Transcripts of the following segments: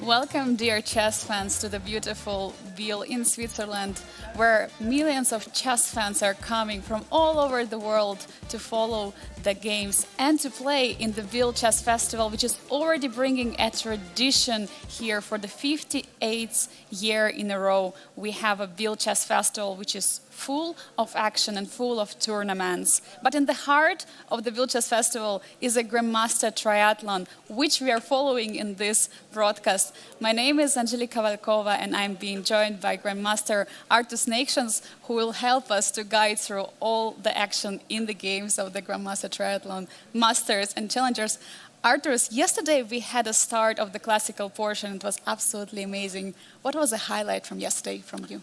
Welcome, dear chess fans, to the beautiful Biel in Switzerland, where millions of chess fans are coming from all over the world to follow the games and to play in the Biel Chess Festival, which is already bringing a tradition here for the 58th year in a row. We have a Biel Chess Festival, which is full of action and full of tournaments. But in the heart of the Biel Chess Festival is a Grandmaster Triathlon, which we are following in this broadcast. My name is Angelika Valkova, and I'm being joined by Grandmaster Artus Nations, who will help us to guide through all the action in the games of the Grandmaster Triathlon Masters and Challengers. Artus, yesterday we had a start of the classical portion. It was absolutely amazing. What was a highlight from yesterday from you?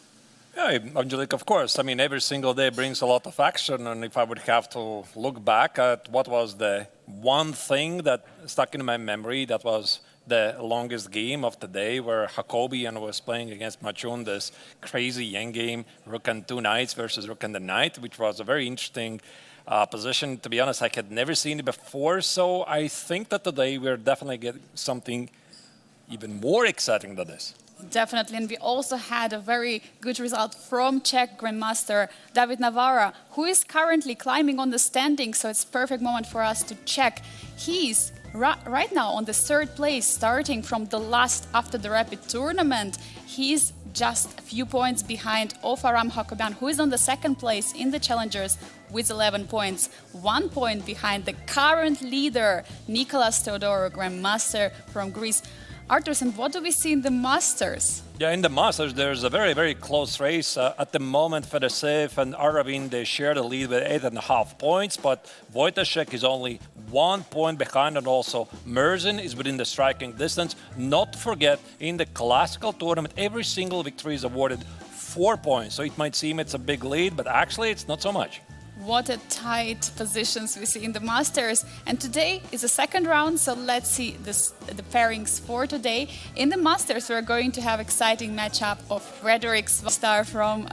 Yeah, Angelique, of course. I mean, every single day brings a lot of action, and if I would have to look back at what was the one thing that stuck in my memory, that was the longest game of the day, where Jacobian was playing against Matchun, this crazy endgame, rook and two knights versus rook and the knight, which was a very interesting position. To be honest, I had never seen it before, so I think that today we're definitely getting something even more exciting than this. Definitely, and we also had a very good result from Czech Grandmaster David Navara, who is currently climbing on the standings, so it's a perfect moment for us to check. He's right now on the third place, starting from the last after the rapid tournament. He's just a few points behind of Aram Jacobian, who is on the second place in the Challengers with 11 points. 1 point behind the current leader, Nicolas Theodorou, Grandmaster from Greece. Artur, and what do we see in the Masters? Yeah, in the Masters, there's a very, very close race. At the moment, Fedoseev and Aravindh, they share the lead with 8.5 points, but Wojtaszek is only 1 point behind, and also Murzin is within the striking distance. Not to forget, in the classical tournament, every single victory is awarded 4 points. So it might seem it's a big lead, but actually it's not so much. What a tight positions we see in the Masters. And today is the second round, so let's see the pairings for today. In the Masters, we're going to have exciting matchup of Frederick Star from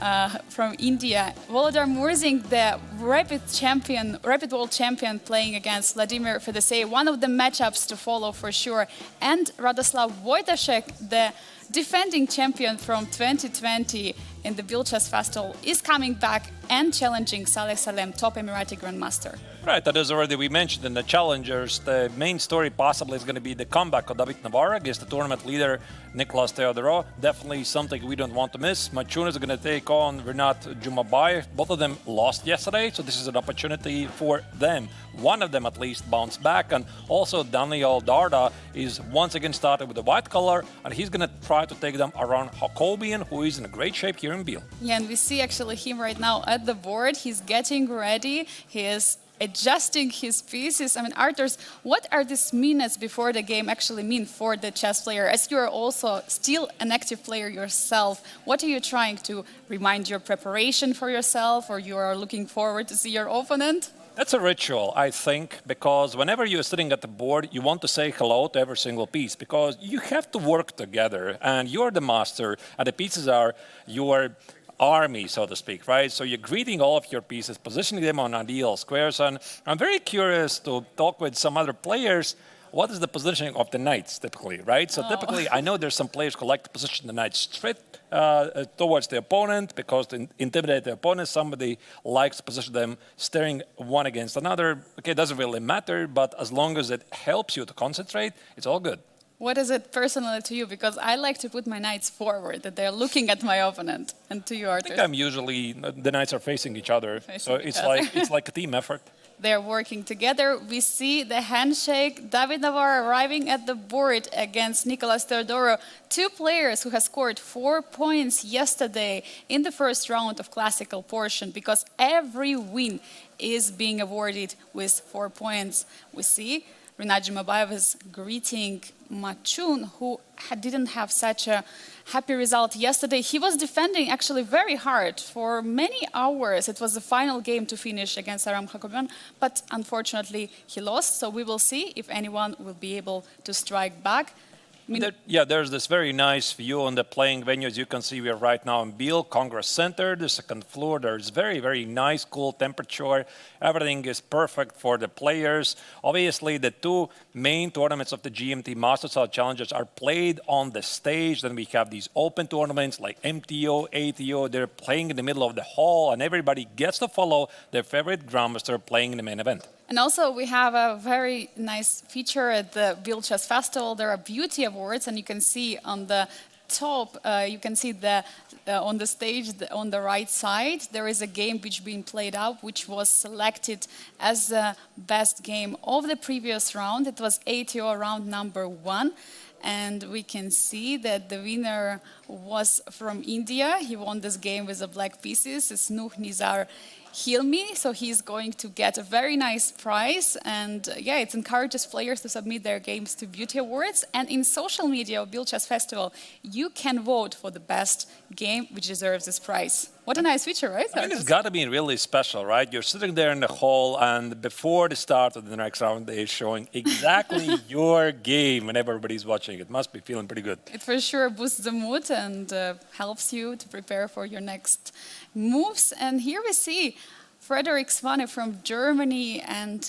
India, Volodar Murzin, the rapid world champion, playing against Vladimir Fedoseev, one of the matchups to follow for sure, and Radoslav Wojtaszek, the defending champion from 2020 in the Biel Chess Festival, is coming back and challenging Salem, top Emirati Grandmaster. Right, that is already we mentioned in the Challengers. The main story possibly is going to be the comeback of David Navara against the tournament leader Nicolas Theodorou. Definitely something we don't want to miss. Matchun is going to take on Matchun-Jumabay. Both of them lost yesterday, so this is an opportunity for them. One of them at least bounced back, and also Daniel Darda is once again started with the white color, and he's going to try to take them around Jacobian, who is in a great shape here in Biel. Yeah, and we see actually him right now at the board. He's getting ready. He is adjusting his pieces. I mean, Arturs, what are these minutes before the game actually mean for the chess player? As you are also still an active player yourself, what are you trying to remind your preparation for yourself, or you are looking forward to see your opponent? That's a ritual, I think, because whenever you're sitting at the board, you want to say hello to every single piece, because you have to work together, and you're the master, and the pieces are your army, so to speak, right? So you're greeting all of your pieces, positioning them on ideal squares, and I'm very curious to talk with some other players. What is the positioning of the knights typically, right? So typically, I know there's some players who like to position the knights straight towards the opponent because to intimidate the opponent. Somebody likes to position them staring one against another. Okay, it doesn't really matter, but as long as it helps you to concentrate, it's all good. What is it personally to you? Because I like to put my knights forward, that they're looking at my opponent. And to you, Artur? I think I'm usually, the knights are facing each other. So it's like a team effort. They're working together. We see the handshake. David Navara arriving at the board against Nicolas Theodorou. Two players who have scored 4 points yesterday in the first round of classical portion, because every win is being awarded with 4 points. We see Matchun-Jumabay is greeting Matchun, who didn't have such a happy result yesterday. He was defending actually very hard for many hours. It was the final game to finish against Aram Jacobian, but unfortunately he lost. So we will see if anyone will be able to strike back. There's this very nice view on the playing venue. As you can see, we are right now in Biel, Congress Center, the second floor. There's very, very nice, cool temperature. Everything is perfect for the players. Obviously, the two main tournaments of the GMT Masters Challenges are played on the stage. Then we have these open tournaments like MTO, ATO. They're playing in the middle of the hall, and everybody gets to follow their favorite Grandmaster playing in the main event. And also, we have a very nice feature at the Biel Chess Festival. There are beauty awards, and you can see on the top, you can see on the stage, on the right side, there is a game which being played out, which was selected as the best game of the previous round. It was ATO round number 1. And we can see that the winner was from India. He won this game with the black pieces. It's Nizar Hilmi, so he's going to get a very nice prize, and it encourages players to submit their games to Beauty Awards. And in social media of Biel Chess Festival, you can vote for the best game which deserves this prize. What a nice feature, right? I mean, it's got to be really special, right? You're sitting there in the hall, and before the start of the next round, they're showing exactly your game, and everybody's watching. It must be feeling pretty good. It for sure boosts the mood and helps you to prepare for your next moves. And here we see Svane from Germany and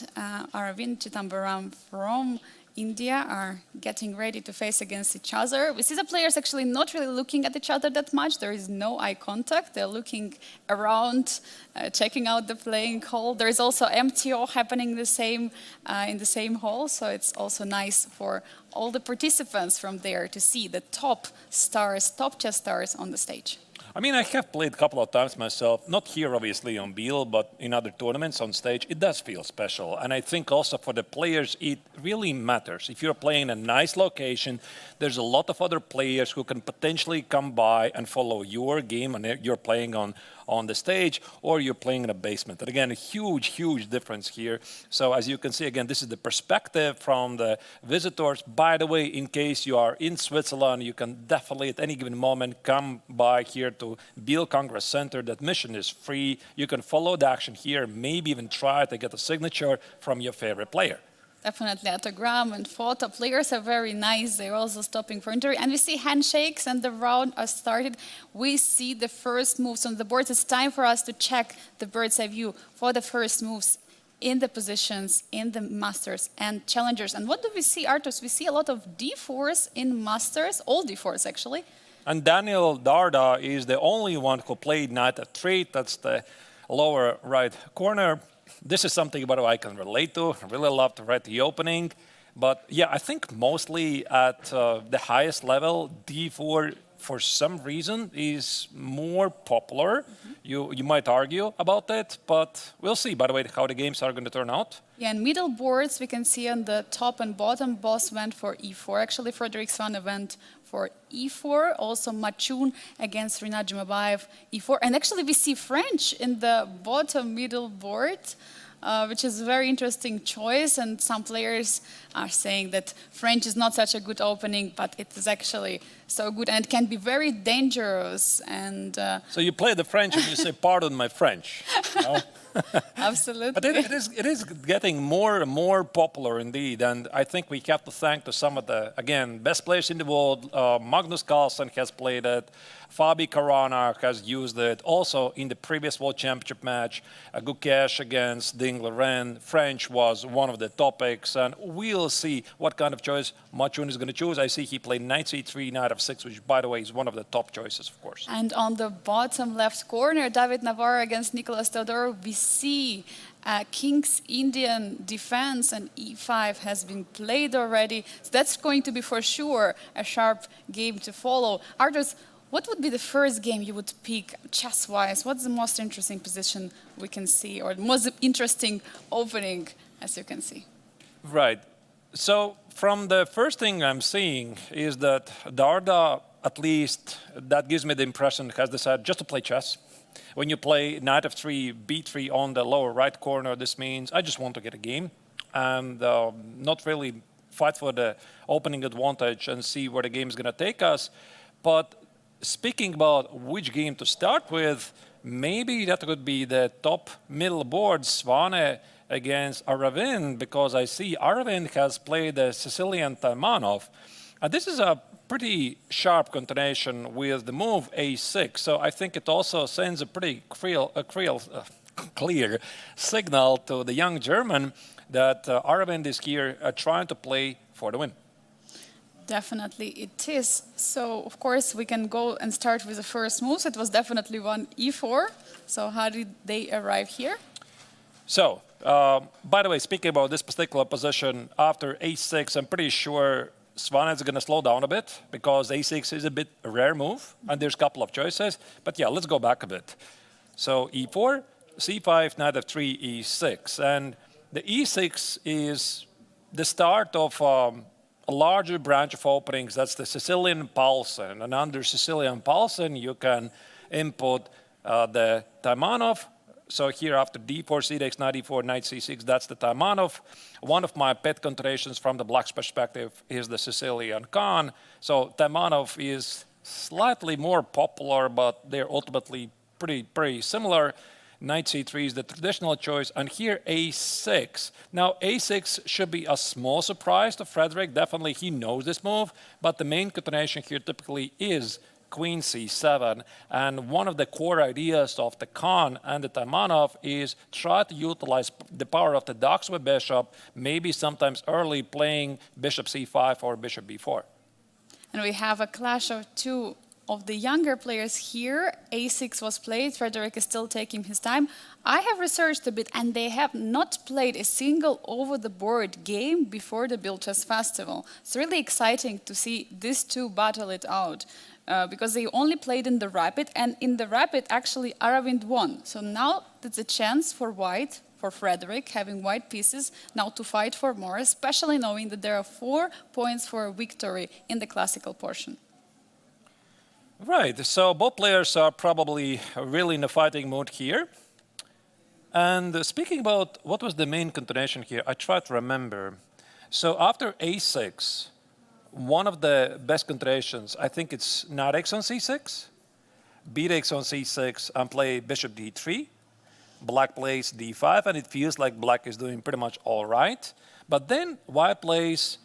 Aravindh from India are getting ready to face against each other. We see the players actually not really looking at each other that much. There is no eye contact. They're looking around, checking out the playing hall. There is also MTO happening in the same hall, so it's also nice for all the participants from there to see the top chess stars on the stage. I mean, I have played a couple of times myself, not here obviously on Biel, but in other tournaments on stage. It does feel special. And I think also for the players, it really matters. If you're playing in a nice location, there's a lot of other players who can potentially come by and follow your game, and you're playing on the stage, or you're playing in a basement. And again, a huge, huge difference here. So as you can see, again, this is the perspective from the visitors. By the way, in case you are in Switzerland, you can definitely at any given moment come by here to Biel Congress Center. The admission is free. You can follow the action here, maybe even try to get a signature from your favorite player. Definitely autogram and photo. Players are very nice. They're also stopping for interview. And we see handshakes, and the round has started. We see the first moves on the board. It's time for us to check the bird's eye view for the first moves in the positions, in the Masters and Challengers. And what do we see, Artus? We see a lot of D4s in Masters, all D4s actually. And Daniel Darda is the only one who played knight f3. That's the lower right corner. This is something, by the way, I can relate to. I really love to read the opening. But yeah, I think mostly at the highest level, D4, for some reason, is more popular. Mm-hmm. You might argue about it, but we'll see, by the way, how the games are going to turn out. Yeah, in middle boards, we can see on the top and bottom, Boss went for E4. Actually, Svane went for E4. Also, Matchun against Matchun-Jumabay, E4. And actually, we see French in the bottom middle board, which is a very interesting choice. And some players are saying that French is not such a good opening, but it is actually so good. And it can be very dangerous. And so you play the French and you say, pardon my French. You know? Absolutely. But it is getting more and more popular indeed, and I think we have to thank to some of the, again, best players in the world. Magnus Carlsen has played it, Fabi Caruana has used it, also in the previous World Championship match, Gukesh against Ding Liren, French was one of the topics, and we'll see what kind of choice Matchun is going to choose. I see he played knight c3, knight f6, which, by the way, is one of the top choices, of course. And on the bottom left corner, David Navarro against Nicolas Teodoro, we see King's Indian defense, and e5 has been played already. So that's going to be for sure a sharp game to follow. Artus, what would be the first game you would pick chess-wise? What's the most interesting position we can see, or the most interesting opening, as you can see? Right. So from the first thing I'm seeing is that Darda, at least that gives me the impression, has decided just to play chess. When you play knight f3, b3 on the lower right corner, this means I just want to get a game and not really fight for the opening advantage and see where the game is going to take us. But speaking about which game to start with, maybe that could be the top middle board, Svane against Aravindh, because I see Aravindh has played the Sicilian Taimanov. This is a pretty sharp continuation with the move a6. So I think it also sends a pretty clear signal to the young German that Aravindh is here trying to play for the win. Definitely it is. So, of course, we can go and start with the first moves. It was definitely one e4. So how did they arrive here? So, by the way, speaking about this particular position, after a6, I'm pretty sure Svane is going to slow down a bit because a6 is a bit a rare move, and there's a couple of choices. But yeah, let's go back a bit. So e4, c5, knight f3, e6. And the e6 is the start of a larger branch of openings. That's the Sicilian Paulsen. And under Sicilian Paulsen, you can input the Taimanov. So here after d4, c takes knight e4, knight c6, that's the Taimanov. One of my pet continuations from the black's perspective is the Sicilian Khan. So Taimanov is slightly more popular, but they're ultimately pretty similar. Knight c3 is the traditional choice, and here a6. Now a6 should be a small surprise to Frederick. Definitely he knows this move, but the main continuation here typically is Queen c7, and one of the core ideas of the Khan and the Taimanov is try to utilize the power of the Daxwa bishop, maybe sometimes early playing bishop c5 or bishop b4. And we have a clash of two of the younger players here. a6 was played. Frederick is still taking his time. I have researched a bit, and they have not played a single over-the-board game before the Biel Chess Festival. It's really exciting to see these two battle it out. Because they only played in the rapid, and in the rapid, actually, Aravindh won. So now it's a chance for white, for Frederick, having white pieces, now to fight for more, especially knowing that there are 4 points for a victory in the classical portion. Right, so both players are probably really in a fighting mood here. And speaking about what was the main continuation here, I try to remember. So after a6, one of the best continuations, I think it's knight takes on c6, b takes on c6, and play bishop d3. Black plays d5, and it feels like black is doing pretty much all right. But then white plays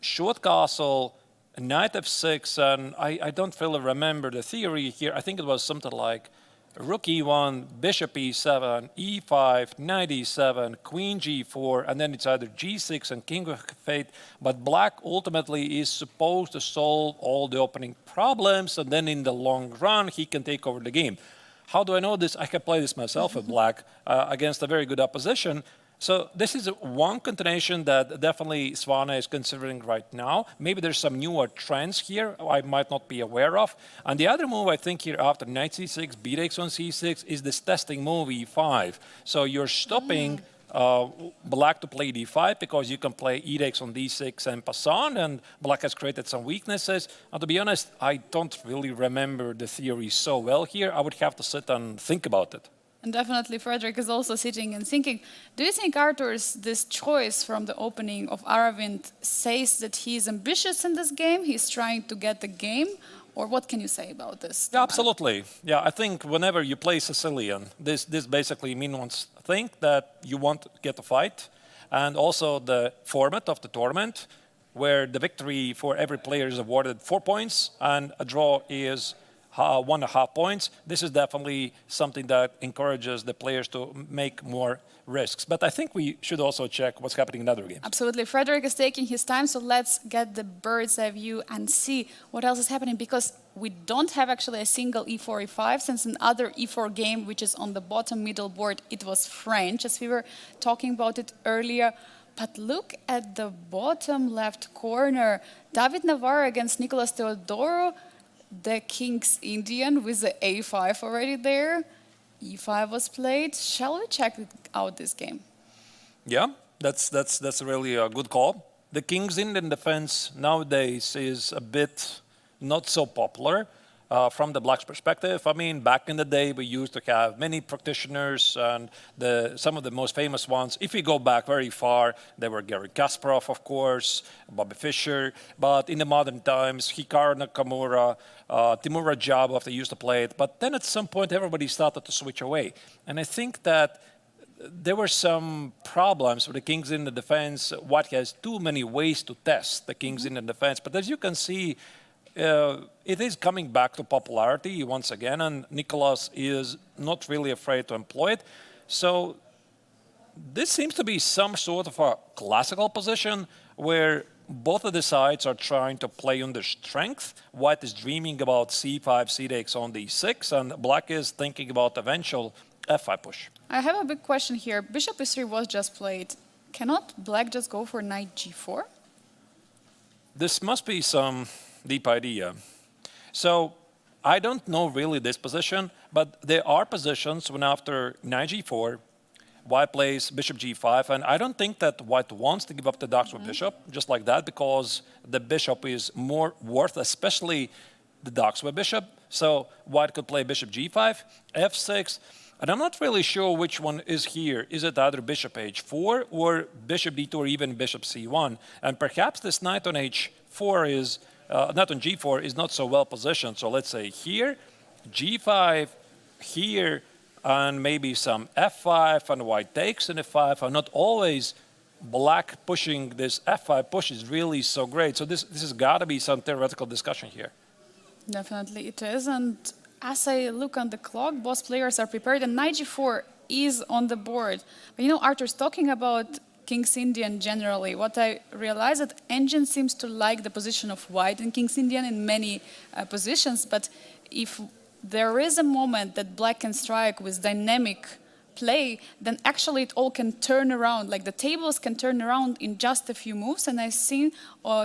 short castle, knight f6, and I don't really remember the theory here. I think it was something like rook e1, bishop e7, e5, knight e7, queen g4, and then it's either g6 and king of fate. But black ultimately is supposed to solve all the opening problems, and then in the long run, he can take over the game. How do I know this? I can play this myself with black against a very good opposition. So this is one continuation that definitely Svane is considering right now. Maybe there's some newer trends here I might not be aware of. And the other move I think here after knight c6, b takes on c6 is this testing move e5. So you're stopping black to play d5 because you can play e takes on d6 and pass on, and black has created some weaknesses. And to be honest, I don't really remember the theory so well here. I would have to sit and think about it. And definitely Frederick is also sitting and thinking, do you think this choice from the opening of Aravindh says that he's ambitious in this game, he's trying to get the game, or what can you say about this? Yeah, absolutely. Yeah, I think whenever you play Sicilian, this basically means think that you want to get a fight, and also the format of the tournament, where the victory for every player is awarded 4 points, and a draw is 1.5 points. This is definitely something that encourages the players to make more risks. But I think we should also check what's happening in other games. Absolutely. Frederick is taking his time, so let's get the bird's eye view and see what else is happening, because we don't have actually a single e4, e5, since another e4 game, which is on the bottom middle board, it was French, as we were talking about it earlier. But look at the bottom left corner. David Navarro against Nicolas Teodoro. The King's Indian with the a5 already there. e5 was played. Shall we check out this game? Yeah, that's really a good call. The King's Indian defense nowadays is a bit not so popular from the Black's perspective. I mean, back in the day, we used to have many practitioners, and some of the most famous ones, if we go back very far, they were Garry Kasparov, of course, Bobby Fischer. But in the modern times, Hikaru Nakamura, Timur Rajabov, they used to play it. But then at some point, everybody started to switch away. And I think that there were some problems with the king's Indian defense. White has too many ways to test the king's Indian defense. But as you can see, it is coming back to popularity once again, and Nicholas is not really afraid to employ it. So this seems to be some sort of a classical position where both of the sides are trying to play on their strength. White is dreaming about c5, c takes on d6, and black is thinking about eventual f5 push. I have a big question here. Bishop e3 was just played. Cannot black just go for knight g4? This must be some deep idea. So I don't know really this position, but there are positions when after knight g4, White plays bishop g5, and I don't think that White wants to give up the Daxwa bishop just like that, because the bishop is more worth, especially the Daxwa bishop. So White could play bishop g5, f6, and I'm not really sure which one is here. Is it either bishop h4 or bishop d2 or even bishop c1? And perhaps this knight on h4 is, knight on g4 is not so well positioned. So let's say here, g5, here, and maybe some f5, and White takes an f5, and not always black pushing this f5 push is really so great. So this has got to be some theoretical discussion here. Definitely it is, and as I look on the clock, both players are prepared, and knight g4 is on the board. But you know, Artur's talking about King's Indian generally. What I realized that Engine seems to like the position of White in King's Indian in many positions, but if there is a moment that black can strike with dynamic play, then actually it all can turn around. Like the tables can turn around in just a few moves. And I've seen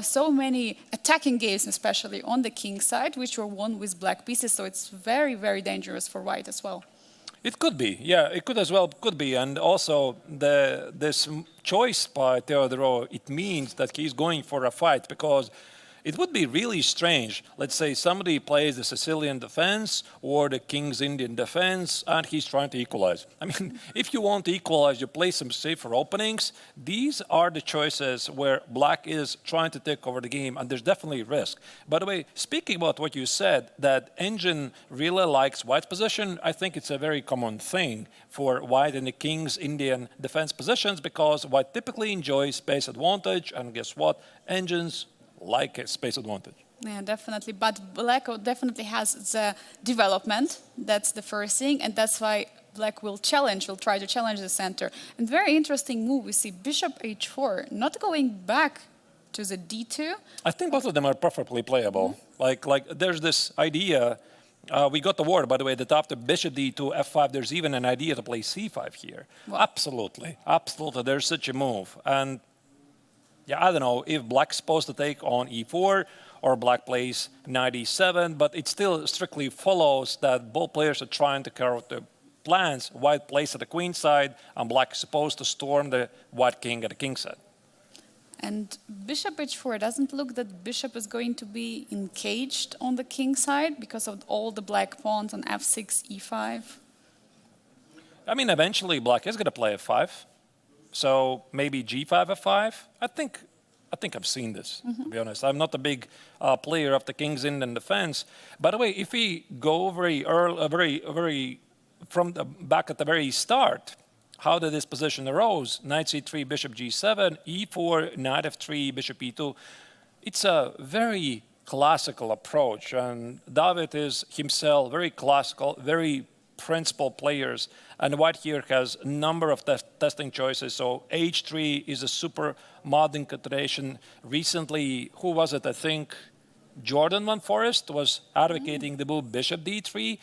so many attacking games, especially on the king side, which were won with black pieces. So it's very, very dangerous for White as well. It could be, yeah, it could as well, could be. And also this choice by Theodoro, it means that he's going for a fight, because it would be really strange. Let's say somebody plays the Sicilian defense or the King's Indian defense, and he's trying to equalize. I mean, if you want to equalize, you play some safer openings. These are the choices where black is trying to take over the game, and there's definitely risk. By the way, speaking about what you said, that Engine really likes White's position, I think it's a very common thing for White in the King's Indian defense positions, because White typically enjoys space advantage, and guess what? Engine's like a space advantage. Yeah, definitely. But black definitely has the development. That's the first thing. And that's why black will try to challenge the center. And very interesting move. We see bishop h4, not going back to the d2. I think both of them are perfectly playable. Like there's this idea, we got the word, by the way, that after bishop d2, f5, there's even an idea to play c5 here. Well, absolutely. Absolutely. There's such a move. And yeah, I don't know if black's supposed to take on e4 or black plays knight e7, but it still strictly follows that both players are trying to carry out the plans. White plays at the queen side, and black is supposed to storm the white king at the king side. And bishop h4, doesn't look that bishop is going to be encaged on the king side because of all the black pawns on f6, e5. I mean, eventually black is going to play f5. So maybe g5, f5. I think I've seen this, to be honest. I'm not a big player of the King's Indian defense. By the way, if we go very early, from the back at the very start, how did this position arose? Knight c3, bishop g7, e4, knight f3, bishop e2. It's a very classical approach, and David is himself very classical, very principled players, and White here has a number of testing choices. So h3 is a super modern consideration. Recently, who was it? I think Jordan Van Forest was advocating the move bishop d3.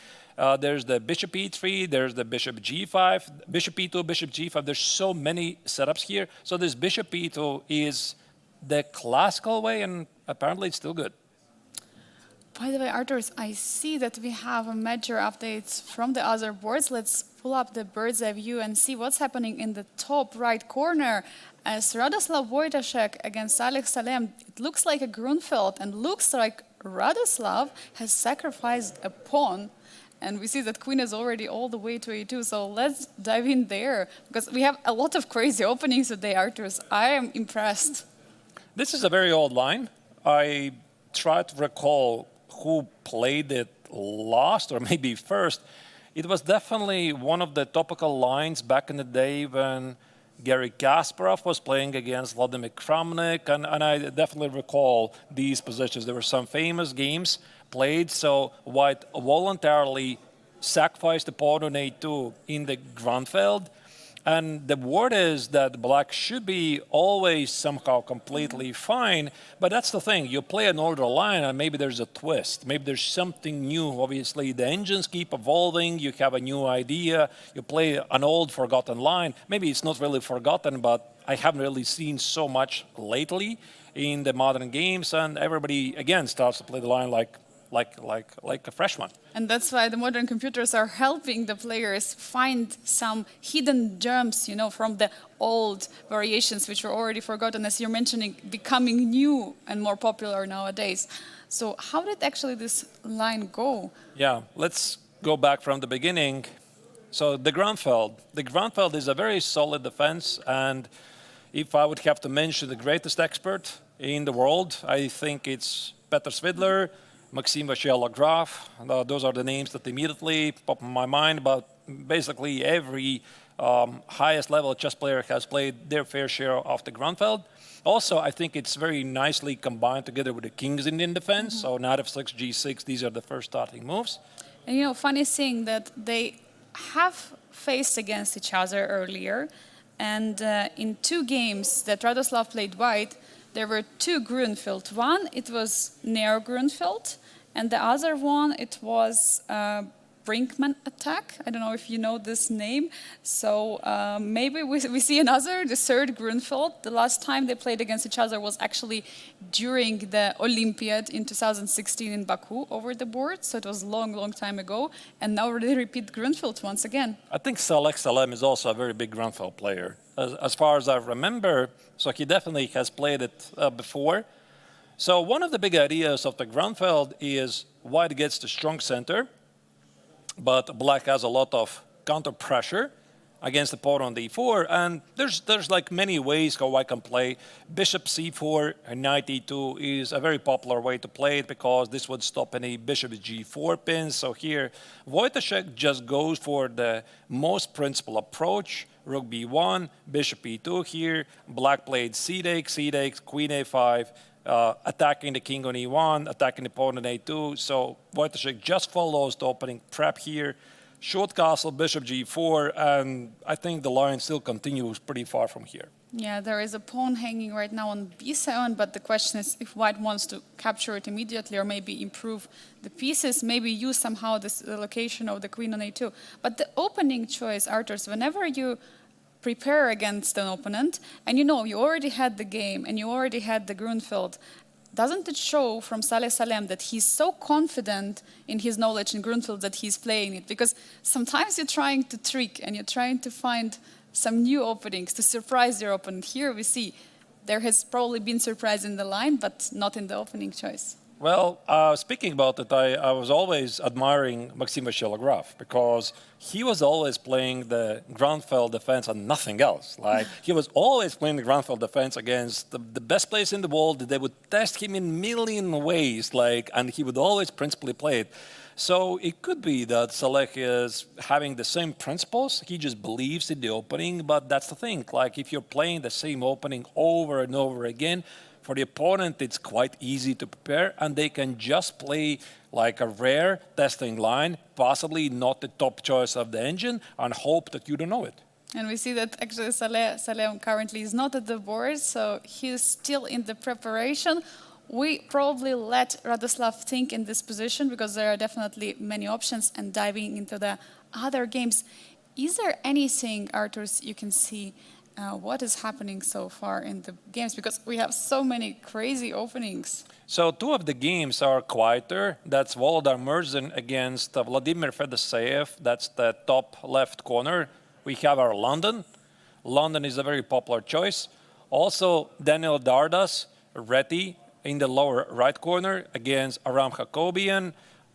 There's the bishop e3, there's the bishop g5, bishop e2, bishop g5. There's so many setups here. So this bishop e2 is the classical way, and apparently it's still good. By the way, Artur, I see that we have major updates from the other boards. Let's pull up the bird's eye view and see what's happening in the top right corner. As Radoslav Wojtaszek against Alex Salem, it looks like a Grunfeld, and looks like Radoslav has sacrificed a pawn. And we see that queen is already all the way to a2. So let's dive in there, because we have a lot of crazy openings today, Artur. I am impressed. This is a very old line. I try to recall who played it last or maybe first. It was definitely one of the topical lines back in the day when Garry Kasparov was playing against Vladimir Kramnik, and I definitely recall these positions. There were some famous games played, so White voluntarily sacrificed the pawn on a2 in the Grunfeld. And the word is that black should be always somehow completely fine, but that's the thing. You play an older line and maybe there's a twist. Maybe there's something new. Obviously, the engines keep evolving. You have a new idea. You play an old forgotten line. Maybe it's not really forgotten, but I haven't really seen so much lately in the modern games, and everybody, again, starts to play the line like a fresh one. And that's why the modern computers are helping the players find some hidden gems, from the old variations which were already forgotten, as you're mentioning, becoming new and more popular nowadays. So how did actually this line go? Yeah, let's go back from the beginning. So the Grunfeld is a very solid defense, and if I would have to mention the greatest expert in the world, I think it's Petr Svidler, Maxim Vachier-Lagrave. Those are the names that immediately pop in my mind, but basically every highest level chess player has played their fair share of the Grunfeld. Also, I think it's very nicely combined together with the King's Indian defense. So knight f6, g6, these are the first starting moves. And funny thing that they have faced against each other earlier, and in 2 games that Radoslav played white, there were 2 Grunfeld. One, it was Neo Grunfeld, and the other one, it was Brinkman attack. I don't know if you know this name. So maybe we see another, the 3rd Grunfeld. The last time they played against each other was actually during the Olympiad in 2016 in Baku over the board. So it was long time ago. And now they repeat Grunfeld once again. I think Salem is also a very big Grunfeld player. As far as I remember, so he definitely has played it before. So one of the big ideas of the Grunfeld is white gets the strong center, but black has a lot of counter pressure against the pawn on d4, and there's like many ways how I can play. Bishop c4 and knight e2 is a very popular way to play it because this would stop any bishop g4 pins. So here, Wojtaszek just goes for the most principal approach. Rook b1, bishop e2 here. Black played c-takes, queen a5, attacking the king on e1, attacking the pawn on a2. So Wojtaszek just follows the opening prep here. Short castle, bishop g4, and I think the line still continues pretty far from here. Yeah, there is a pawn hanging right now on b7, but the question is if white wants to capture it immediately or maybe improve the pieces, maybe use somehow the location of the queen on a2. But the opening choice, Arturs, whenever you prepare against an opponent and you already had the game and you already had the Grunfeld, doesn't it show from Salem that he's so confident in his knowledge in Grunfeld that he's playing it? Because sometimes you're trying to trick and you're trying to find some new openings to surprise your opponent. Here we see there has probably been surprise in the line, but not in the opening choice. Well, speaking about it, I was always admiring Maxim Vachier-Lagrave because he was always playing the Grunfeld defense and nothing else. Like he was always playing the Grunfeld defense against the best players in the world. They would test him in a million ways, and he would always principally play it. So it could be that Saleh is having the same principles. He just believes in the opening, but that's the thing. Like if you're playing the same opening over and over again, for the opponent, it's quite easy to prepare, and they can just play like a rare testing line, possibly not the top choice of the engine, and hope that you don't know it. And we see that actually Salem currently is not at the board, so he's still in the preparation. We probably let Radoslav think in this position because there are definitely many options, and diving into the other games. Is there anything, Arturs, you can see what is happening so far in the games? Because we have so many crazy openings. So 2 of the games are quieter. That's Volodar Murzin against Vladimir Fedoseev. That's the top left corner. We have our London. London is a very popular choice. Also, Daniel Dardas, Reti, in the lower right corner against Aram Jacobian.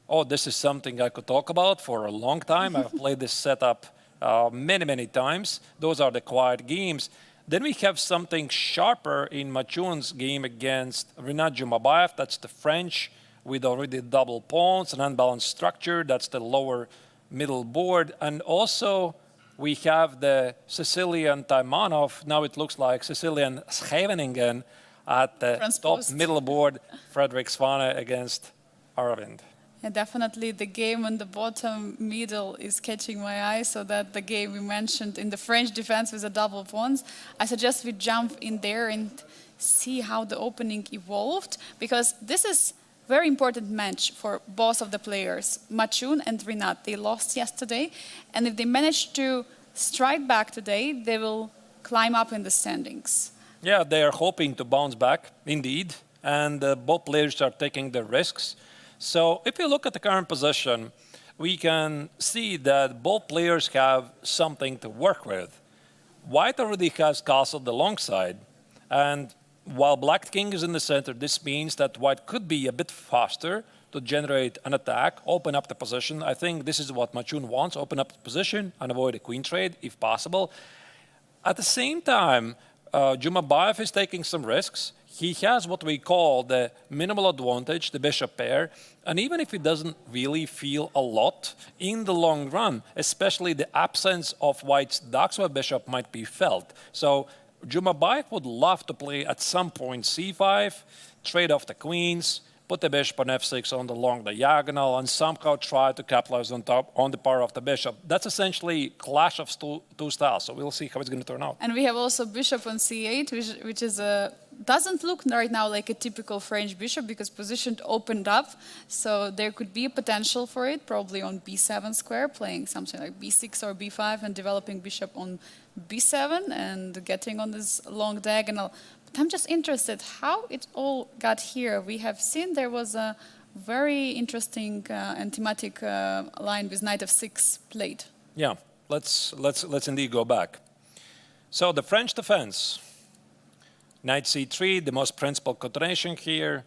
Oh, this is something I could talk about for a long time. I've played this setup many times. Those are the quiet games. Then we have something sharper in Matchun's game against Matchun-Jumabay. That's the French with already double pawns, an unbalanced structure. That's the lower middle board. And also, we have the Sicilian Taimanov. Now it looks like Sicilian Scheveningen at the top middle board. Frederick Svane against Aravindh. And definitely the game on the bottom middle is catching my eye, so that the game we mentioned in the French defense with the double pawns. I suggest we jump in there and see how the opening evolved, because this is very important match for both of the players. Matchun and Rinat, they lost yesterday, and if they manage to strike back today, they will climb up in the standings. Yeah, they are hoping to bounce back, indeed, and both players are taking the risks. So if you look at the current position, we can see that both players have something to work with. White already has castled the long side, and while Black King is in the center, this means that White could be a bit faster to generate an attack, open up the position. I think this is what Matchun wants, open up the position and avoid a queen trade if possible. At the same time, Jumabay is taking some risks. He has what we call the minimal advantage, the bishop pair, and even if he doesn't really feel a lot, in the long run, especially the absence of White's Daxwa bishop might be felt. So Jumabay would love to play at some point c5, trade off the queens, put the bishop on f6 on the long diagonal, and somehow try to capitalize on the power of the bishop. That's essentially clash of two styles, so we'll see how it's going to turn out. And we have also bishop on c8, which is doesn't look right now like a typical French bishop, because position opened up, so there could be a potential for it, probably on b7 square, playing something like b6 or b5 and developing bishop on b7 and getting on this long diagonal. I'm just interested how it all got here. We have seen there was a very interesting and thematic line with knight f6 played. Yeah, let's indeed go back. So the French defense, knight c3, the most principal continuation here,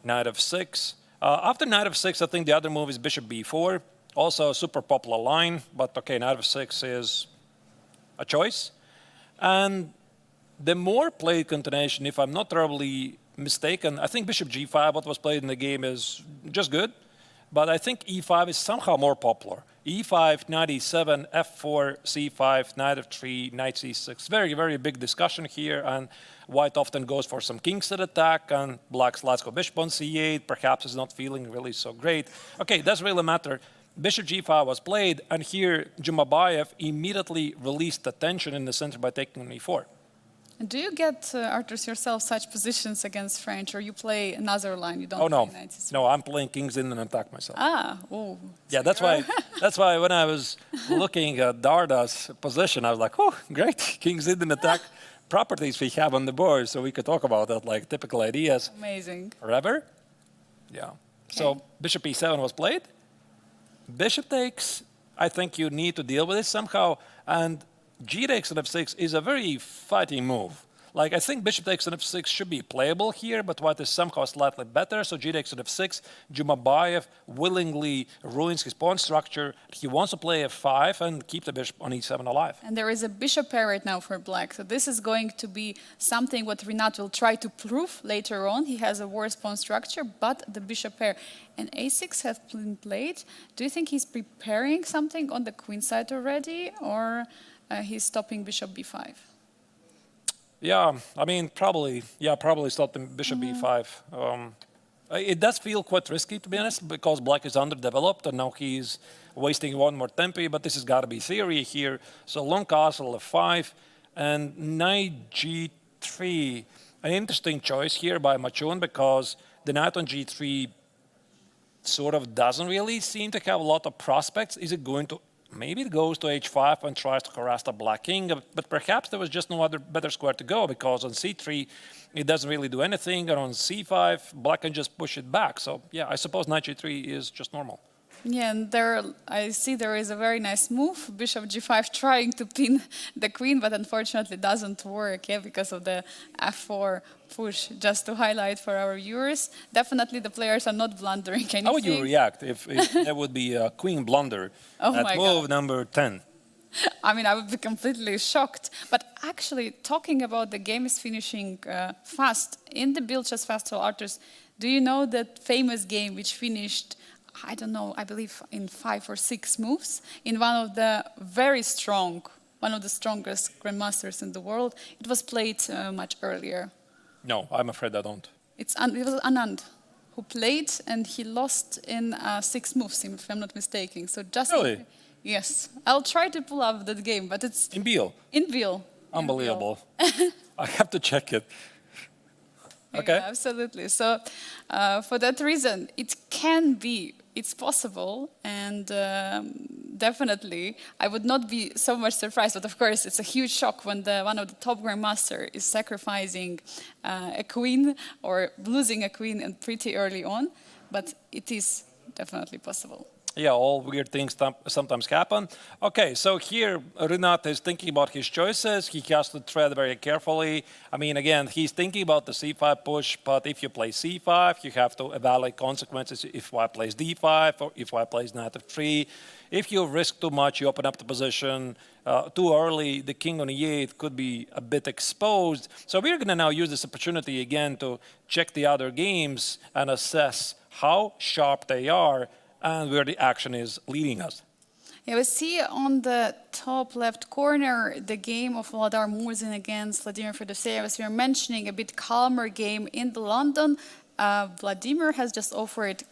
knight f6. After knight f6, I think the other move is bishop b4, also a super popular line, but okay, knight f6 is a choice. And the more played continuation, if I'm not terribly mistaken, I think bishop g5, what was played in the game, is just good. But I think e5 is somehow more popular. e5, knight e7, f4, c5, knight f3, knight c6. Very, very big discussion here. And White often goes for some king-set attack, and Black's let's go bishop on c8. Perhaps is not feeling really so great. Okay, doesn't really matter. Bishop g5 was played, and here Jumabay immediately released the tension in the center by taking on e4. Do you get, Arthurs, yourself such positions against French, or you play another line? You don't. Oh no, play knight c6? no, I'm playing kings in and attack myself. Ah, oh. Yeah, that's why. That's why when I was looking at Darda's position, I was like, oh, great, kings in and attack properties we have on the board, so we could talk about that, like typical ideas. Amazing. Forever. Yeah. Okay. So bishop e7 was played. Bishop takes. I think you need to deal with it somehow, and g takes on f6 is a very fighting move. Like, I think bishop takes on f6 should be playable here, but White is somehow slightly better. So g takes on f6. Jumabay willingly ruins his pawn structure. He wants to play f5 and keep the bishop on e7 alive. And there is a bishop pair right now for Black. So this is going to be something what Rinat will try to prove later on. He has a worse pawn structure, but the bishop pair. And a6 has been played. Do you think he's preparing something on the queen side already, or he's stopping bishop b5? Yeah, I mean, probably stopping bishop b5. It does feel quite risky, to be honest, because Black is underdeveloped, and now he's wasting one more tempo, but this has got to be theory here. So long castle f5, and knight g3. An interesting choice here by Matchun, because the knight on g3 sort of doesn't really seem to have a lot of prospects. Is it going to... Maybe it goes to h5 and tries to harass the Black king, but perhaps there was just no other better square to go, because on c3 it doesn't really do anything, and on c5 Black can just push it back. So yeah, I suppose knight g3 is just normal. Yeah, and there I see there is a very nice move, bishop g5 trying to pin the queen, but unfortunately doesn't work, yeah, because of the f4 push. Just to highlight for our viewers, definitely the players are not blundering anything. How would you react if there would be a queen blunder at move number 10? I mean, I would be completely shocked. But actually, talking about the game is finishing fast. In the Biel Chess Festival, Arthurs, do you know that famous game which finished I don't know, I believe in 5 or 6 moves in one of the one of the strongest grandmasters in the world. It was played much earlier. No, I'm afraid I don't. It was Anand who played, and he lost in 6 moves, if I'm not mistaken. So just Really? yes, I'll try to pull up that game, but it's In Biel. in Biel. Unbelievable. I have to check it. Okay. Yeah, absolutely. So for that reason, it's possible, and definitely I would not be so much surprised. But of course, it's a huge shock when one of the top grandmaster is sacrificing a queen or losing a queen and pretty early on. But it is definitely possible. Yeah, all weird things sometimes happen. Okay, so here Renat is thinking about his choices. He has to tread very carefully. I mean, again, he's thinking about the c5 push, but if you play c5, you have to evaluate consequences if white plays d5 or if white plays knight f3. If you risk too much, you open up the position too early, the king on e8 could be a bit exposed. So we're going to now use this opportunity again to check the other games and assess how sharp they are and where the action is leading us. Yeah, we see on the top left corner the game of Vladimir Murzin against Vladimir Fedoseev. As we were mentioning, a bit calmer game in the London. Vladimir has just offered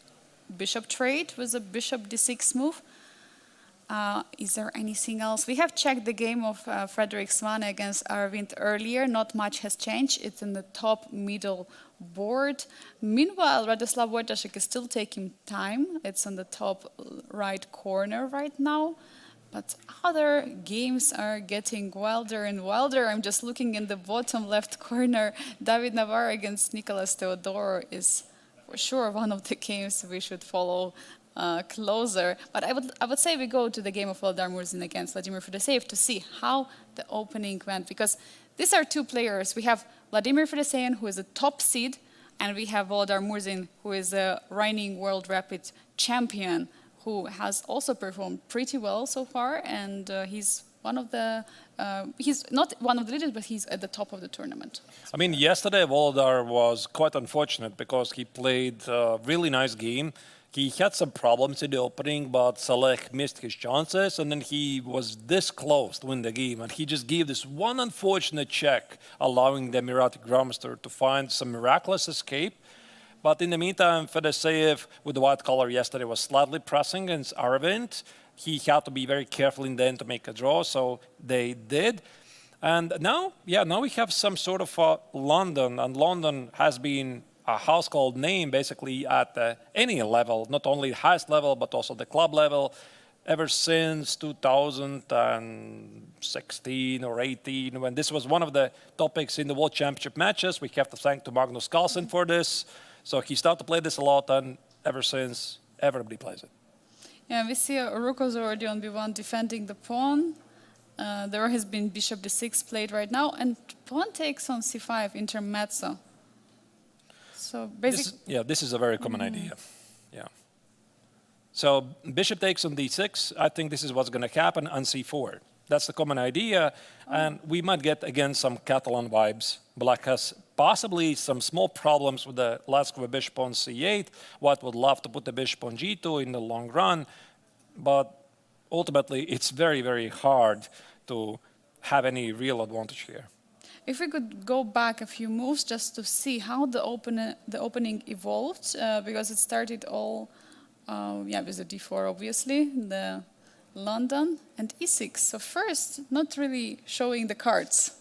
bishop trade with a bishop d6 move. Is there anything else? We have checked the game of Frederick Svane against Aravindh earlier. Not much has changed. It's in the top middle board. Meanwhile, Radoslav Wojtaszek is still taking time. It's on the top right corner right now. But other games are getting wilder and wilder. I'm just looking in the bottom left corner. David Navarre against Nicolas Theodore is for sure one of the games we should follow closer. But I would say we go to the game of Vladimir Murzin against Vladimir Fedoseev to see how the opening went. Because these are two players. We have Vladimir Fedoseev, who is a top seed, and we have Vladimir Murzin, who is a reigning world rapid champion, who has also performed pretty well so far. And he's not one of the leaders, but he's at the top of the tournament. I mean, yesterday Volodar was quite unfortunate because he played a really nice game. He had some problems in the opening, but Saleh missed his chances, and then he was this close to win the game. And he just gave this one unfortunate check, allowing the Emirati grandmaster to find some miraculous escape. But in the meantime, Fedoseev, with the white color yesterday, was slightly pressing against Aravindh. He had to be very careful in the end to make a draw, so they did. And now we have some sort of London, and London has been a household name basically at any level, not only highest level, but also the club level, ever since 2016 or 18, when this was one of the topics in the World Championship matches. We have to thank to Magnus Carlsen for this. So he started to play this a lot, and ever since, everybody plays it. Yeah, we see Ruko already on b1 defending the pawn. There has been bishop d6 played right now, and pawn takes on c5, intermezzo. So basically, this is a very common idea. Yeah. So bishop takes on d6. I think this is what's going to happen on c4. That's the common idea, and we might get again some Catalan vibes. Black has possibly some small problems with the last of a bishop on c8. White would love to put the bishop on g2 in the long run, but ultimately it's very, very hard to have any real advantage here. If we could go back a few moves just to see how the opening evolved, because it started all, with the d4 obviously, the London and e6. So first, not really showing the cards.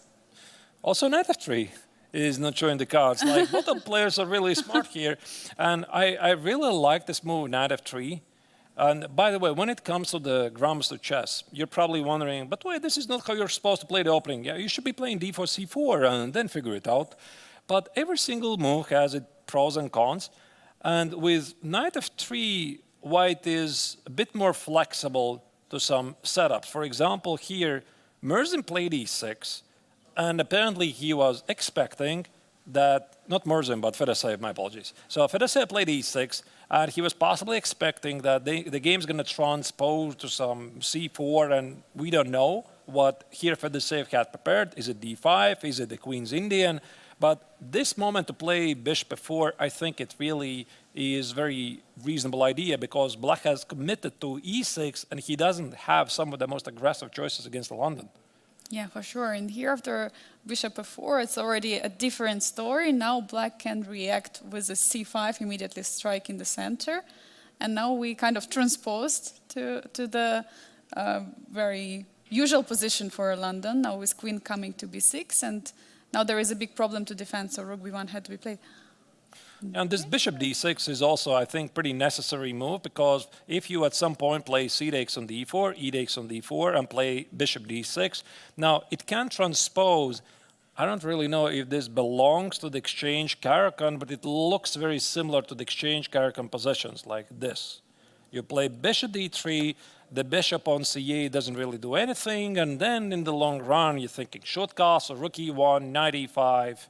Also, knight f3 is not showing the cards. Like, both the players are really smart here, and I really like this move, knight f3. And by the way, when it comes to the grandmaster chess, you're probably wondering, but wait, this is not how you're supposed to play the opening. Yeah, you should be playing d4, c4, and then figure it out. But every single move has its pros and cons. And with knight f3, white is a bit more flexible to some setups. For example, here, Murzin played e6, and apparently he was expecting that, not Murzin, but Fedoseev, my apologies. So Fedoseev played e6, and he was possibly expecting that the game's going to transpose to some c4, and we don't know what here Fedoseev had prepared. Is it d5? Is it the Queen's Indian? But this moment to play bishop f4, I think it really is very reasonable idea because black has committed to e6 and he doesn't have some of the most aggressive choices against London. Yeah, for sure. And here after bishop f4, it's already a different story. Now black can react with a c5, immediately strike in the center. And now we kind of transposed to the very usual position for London, now with queen coming to b6. And now there is a big problem to defend, so rook b1 had to be played. And this bishop d6 is also, I think, pretty necessary move because if you at some point play c takes on d4, e takes on d4, and play bishop d6, now it can transpose. I don't really know if this belongs to the exchange Caracan, but it looks very similar to the exchange Caracan positions like this. You play bishop d3, the bishop on c8 doesn't really do anything, and then in the long run you're thinking should castle, rook e1, knight e5,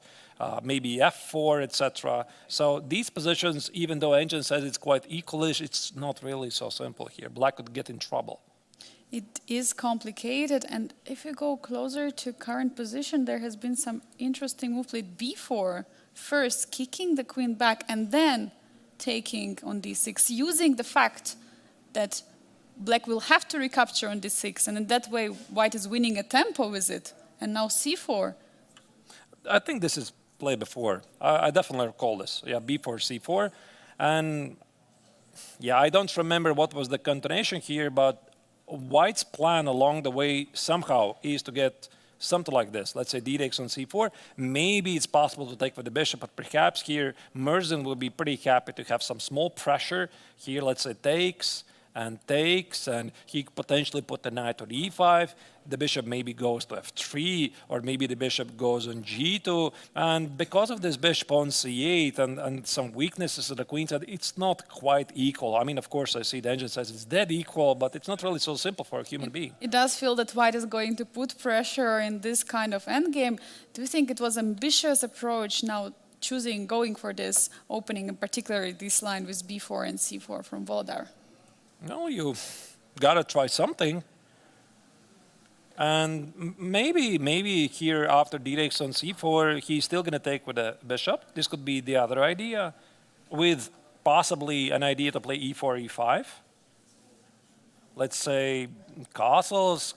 maybe f4, etc. So these positions, even though engine says it's quite equalish, it's not really so simple here. Black could get in trouble. It is complicated, and if you go closer to current position, there has been some interesting move played b4, first kicking the queen back and then taking on d6, using the fact that black will have to recapture on d6, and in that way white is winning a tempo with it. And now c4. I think this is played before. I definitely recall this. Yeah, b4, c4. And yeah, I don't remember what was the continuation here, but white's plan along the way somehow is to get something like this. Let's say d takes on c4. Maybe it's possible to take with the bishop, but perhaps here Murzin will be pretty happy to have some small pressure. Here, let's say takes, and he could potentially put the knight on e5. The bishop maybe goes to f3, or maybe the bishop goes on g2. And because of this bishop on c8 and some weaknesses of the queen side, it's not quite equal. I mean, of course, I see the engine says it's dead equal, but it's not really so simple for a human being. It does feel that white is going to put pressure in this kind of endgame. Do you think it was an ambitious approach now going for this opening, and particularly this line with b4 and c4 from Volodar? No, you gotta try something. And maybe here after d takes on c4, he's still gonna take with the bishop. This could be the other idea, with possibly an idea to play e4, e5. Let's say castles,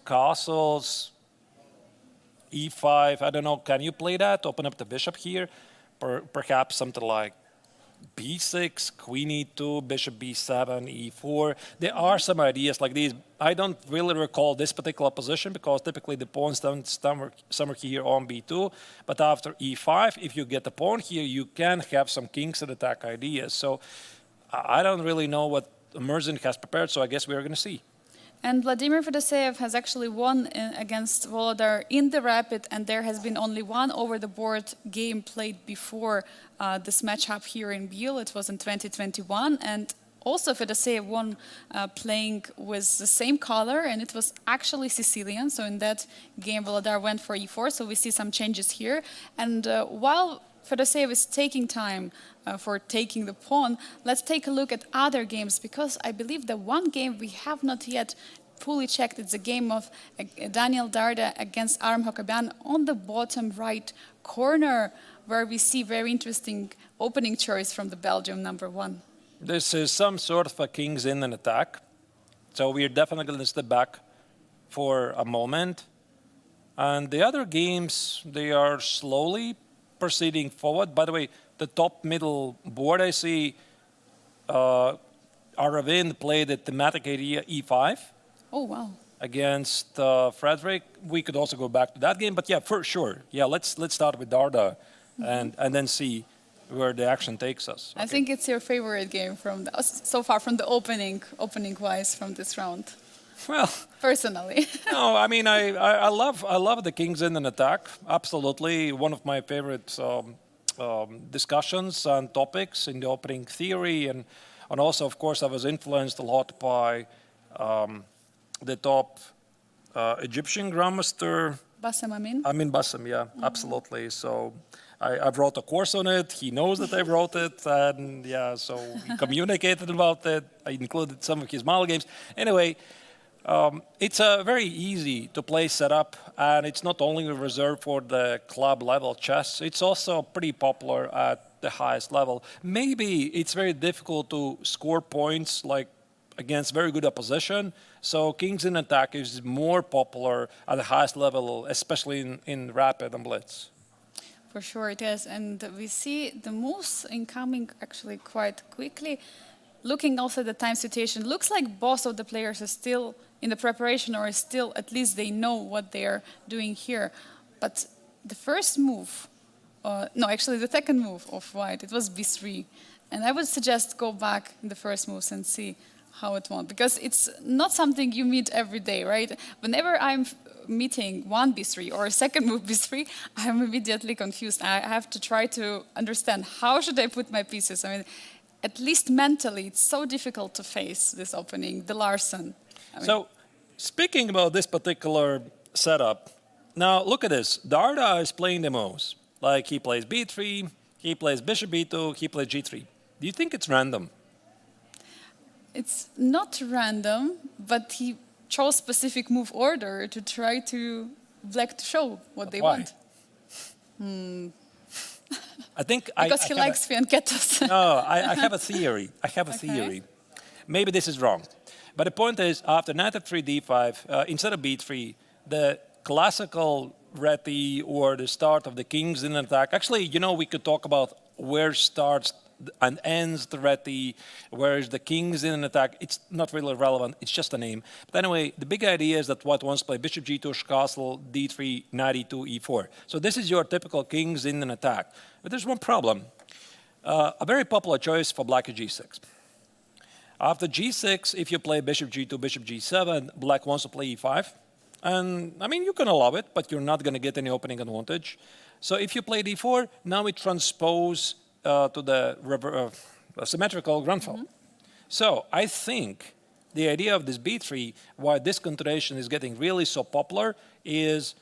e5. I don't know. Can you play that? Open up the bishop here. Perhaps something like b6, queen e2, bishop b7, e4. There are some ideas like these. I don't really recall this particular position because typically the pawns don't somewhere here on b2. But after e5, if you get the pawn here, you can have some kings and attack ideas. So I don't really know what Murzin has prepared, so I guess we're going to see. And Vladimir Fedoseev has actually won against Volodar in the rapid, and there has been only one over-the-board game played before this matchup here in Biel. It was in 2021, and also Fedoseev won playing with the same color, and it was actually Sicilian. So in that game, Volodar went for e4, so we see some changes here. And while Fedoseev is taking time for taking the pawn, let's take a look at other games, because I believe the one game we have not yet fully checked, it's a game of Daniel Darda against Aram Hakobian on the bottom right corner, where we see very interesting opening choice from the Belgium #1. This is some sort of a king's in and attack. So we're definitely going to step back for a moment. And the other games, they are slowly proceeding forward. By the way, the top middle board, I see Aravindh played the thematic idea e5. Oh, wow. Against Frederick. We could also go back to that game, but yeah, for sure. Yeah, let's start with Darda and then see where the action takes us. Okay. I think it's your favorite game from so far from the opening wise from this round. Well, personally. No, I mean I love the king's in and attack. Absolutely, one of my favorite discussions and topics in the opening theory, and also of course I was influenced a lot by the top Egyptian grandmaster Bassem Amin. Amin Bassem, yeah, absolutely. So I wrote a course on it. He knows that I wrote it, and yeah, so we communicated about it. I included some of his model games. Anyway. It's a very easy to play setup, and it's not only reserved for the club level chess, it's also pretty popular at the highest level. Maybe it's very difficult to score points like against very good opposition, so kings in attack is more popular at the highest level, especially in rapid and blitz. For sure it is, and we see the moves incoming actually quite quickly. Looking also at the time situation, looks like both of the players are still in the preparation, or still at least they know what they're doing here. But the first move, no, actually the second move of white, it was b3. And I would suggest go back in the first moves and see how it went, because it's not something you meet every day, right? Whenever I'm meeting one b3 or a second move b3, I'm immediately confused. I have to try to understand how should I put my pieces. I mean, at least mentally, it's so difficult to face this opening, the Larsen. So, speaking about this particular setup, now look at this. Darda is playing the moves. Like he plays b3, he plays bishop b2, he plays g3. Do you think it's random? It's not random, but he chose specific move order to try to black to show what But they why? want. I think Because I he have likes fianchettos. No, I have a theory. I have a theory. Maybe this is wrong. But the point is, after knight f3, d5, instead of b3, the classical reti or the start of the kings in attack, actually, you know, we could talk about where starts and ends the reti, whereas the kings in an attack, it's not really relevant, it's just a name. But anyway, the big idea is that white wants to play bishop g2, castle, d3, knight e2, e4. So this is your typical kings in an attack. But there's one problem. A very popular choice for black is g6. After g6, if you play bishop g2, bishop g7, black wants to play e5. And, I mean, you can allow it, but you're not going to get any opening advantage. So if you play d4, now we transpose to the symmetrical Grunfeld. So I think the idea of this b3, why this continuation is getting really so popular, is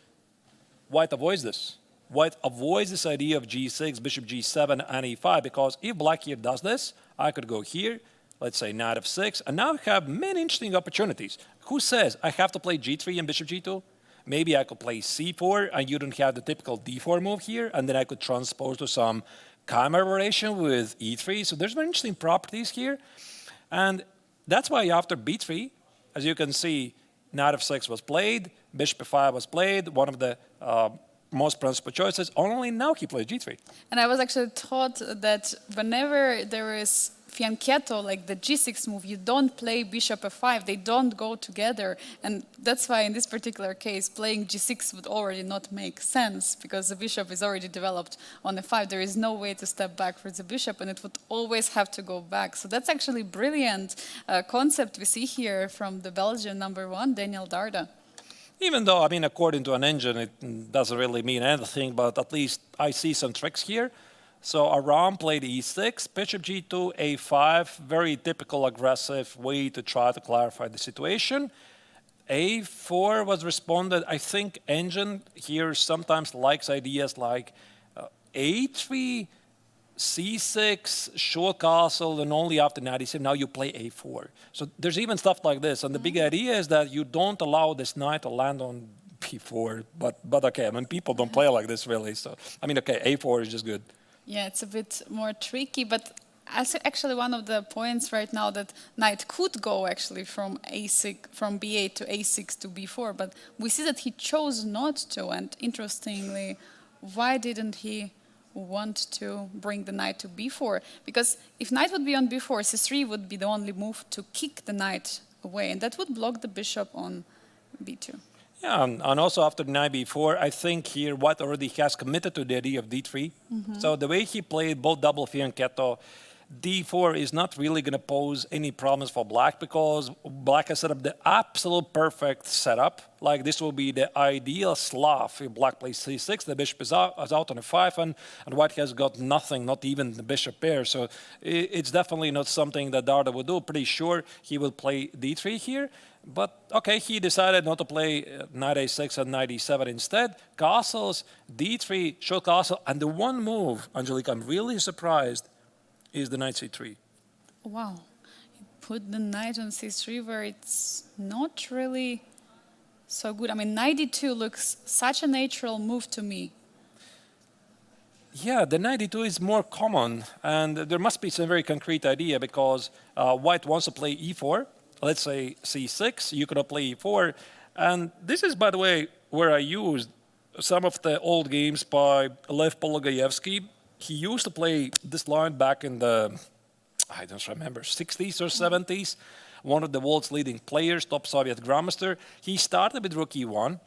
white avoids this. White avoids this idea of g6, bishop g7, and e5, because if black here does this, I could go here, let's say knight f6, and now I have many interesting opportunities. Who says I have to play g3 and bishop g2? Maybe I could play c4, and you don't have the typical d4 move here, and then I could transpose to some chimera variation with e3. So there's very interesting properties here. And that's why after b3, as you can see, knight f6 was played, bishop f5 was played, one of the most principal choices. Only now he plays g3. And I was actually taught that whenever there is fianchetto, like the g6 move, you don't play bishop f5. They don't go together. And that's why in this particular case, playing g6 would already not make sense, because the bishop is already developed on f5. There is no way to step back for the bishop, and it would always have to go back. So that's actually brilliant concept we see here from the Belgian #1, Daniel Darda. Even though, I mean, according to an engine, it doesn't really mean anything, but at least I see some tricks here. So Aram played e6, bishop g2, a5, very typical aggressive way to try to clarify the situation. a4 was responded. I think engine here sometimes likes ideas like a3, c6, short castle, and only after knight e7, now you play a4. So there's even stuff like this. And the big idea is that you don't allow this knight to land on b4. But okay, I mean, people don't play like this really. So, I mean, okay, a4 is just good. Yeah, it's a bit more tricky, but actually one of the points right now that knight could go actually from a6, from b8 to a6 to b4, but we see that he chose not to. And interestingly, why didn't he want to bring the knight to b4? Because if knight would be on b4, c3 would be the only move to kick the knight away, and that would block the bishop on b2. Yeah, and also after knight b4, I think here white already has committed to the idea of d3. So the way he played both double fianchetto, d4 is not really going to pose any problems for black, because black has set up the absolute perfect setup. Like this will be the ideal Slav. If black plays c6, the bishop is out on f5, and white has got nothing, not even the bishop pair. So it's definitely not something that Darda would do. Pretty sure he will play d3 here. But okay, he decided not to play knight a6 and knight e7 instead. Castles, d3, short castle, and the one move, Angelica, I'm really surprised, is the knight c3. Wow. put the knight on c3 where it's not really so good. I mean, knight d2 looks such a natural move to me. Yeah, the knight d2 is more common, and there must be some very concrete idea because white wants to play e4, let's say c6, you could play e4, and this is, by the way, where I used some of the old games by Lev Pologaevsky. He used to play this line back in the, I don't remember, 60s or 70s, one of the world's leading players, top Soviet grandmaster. He started with rook e1,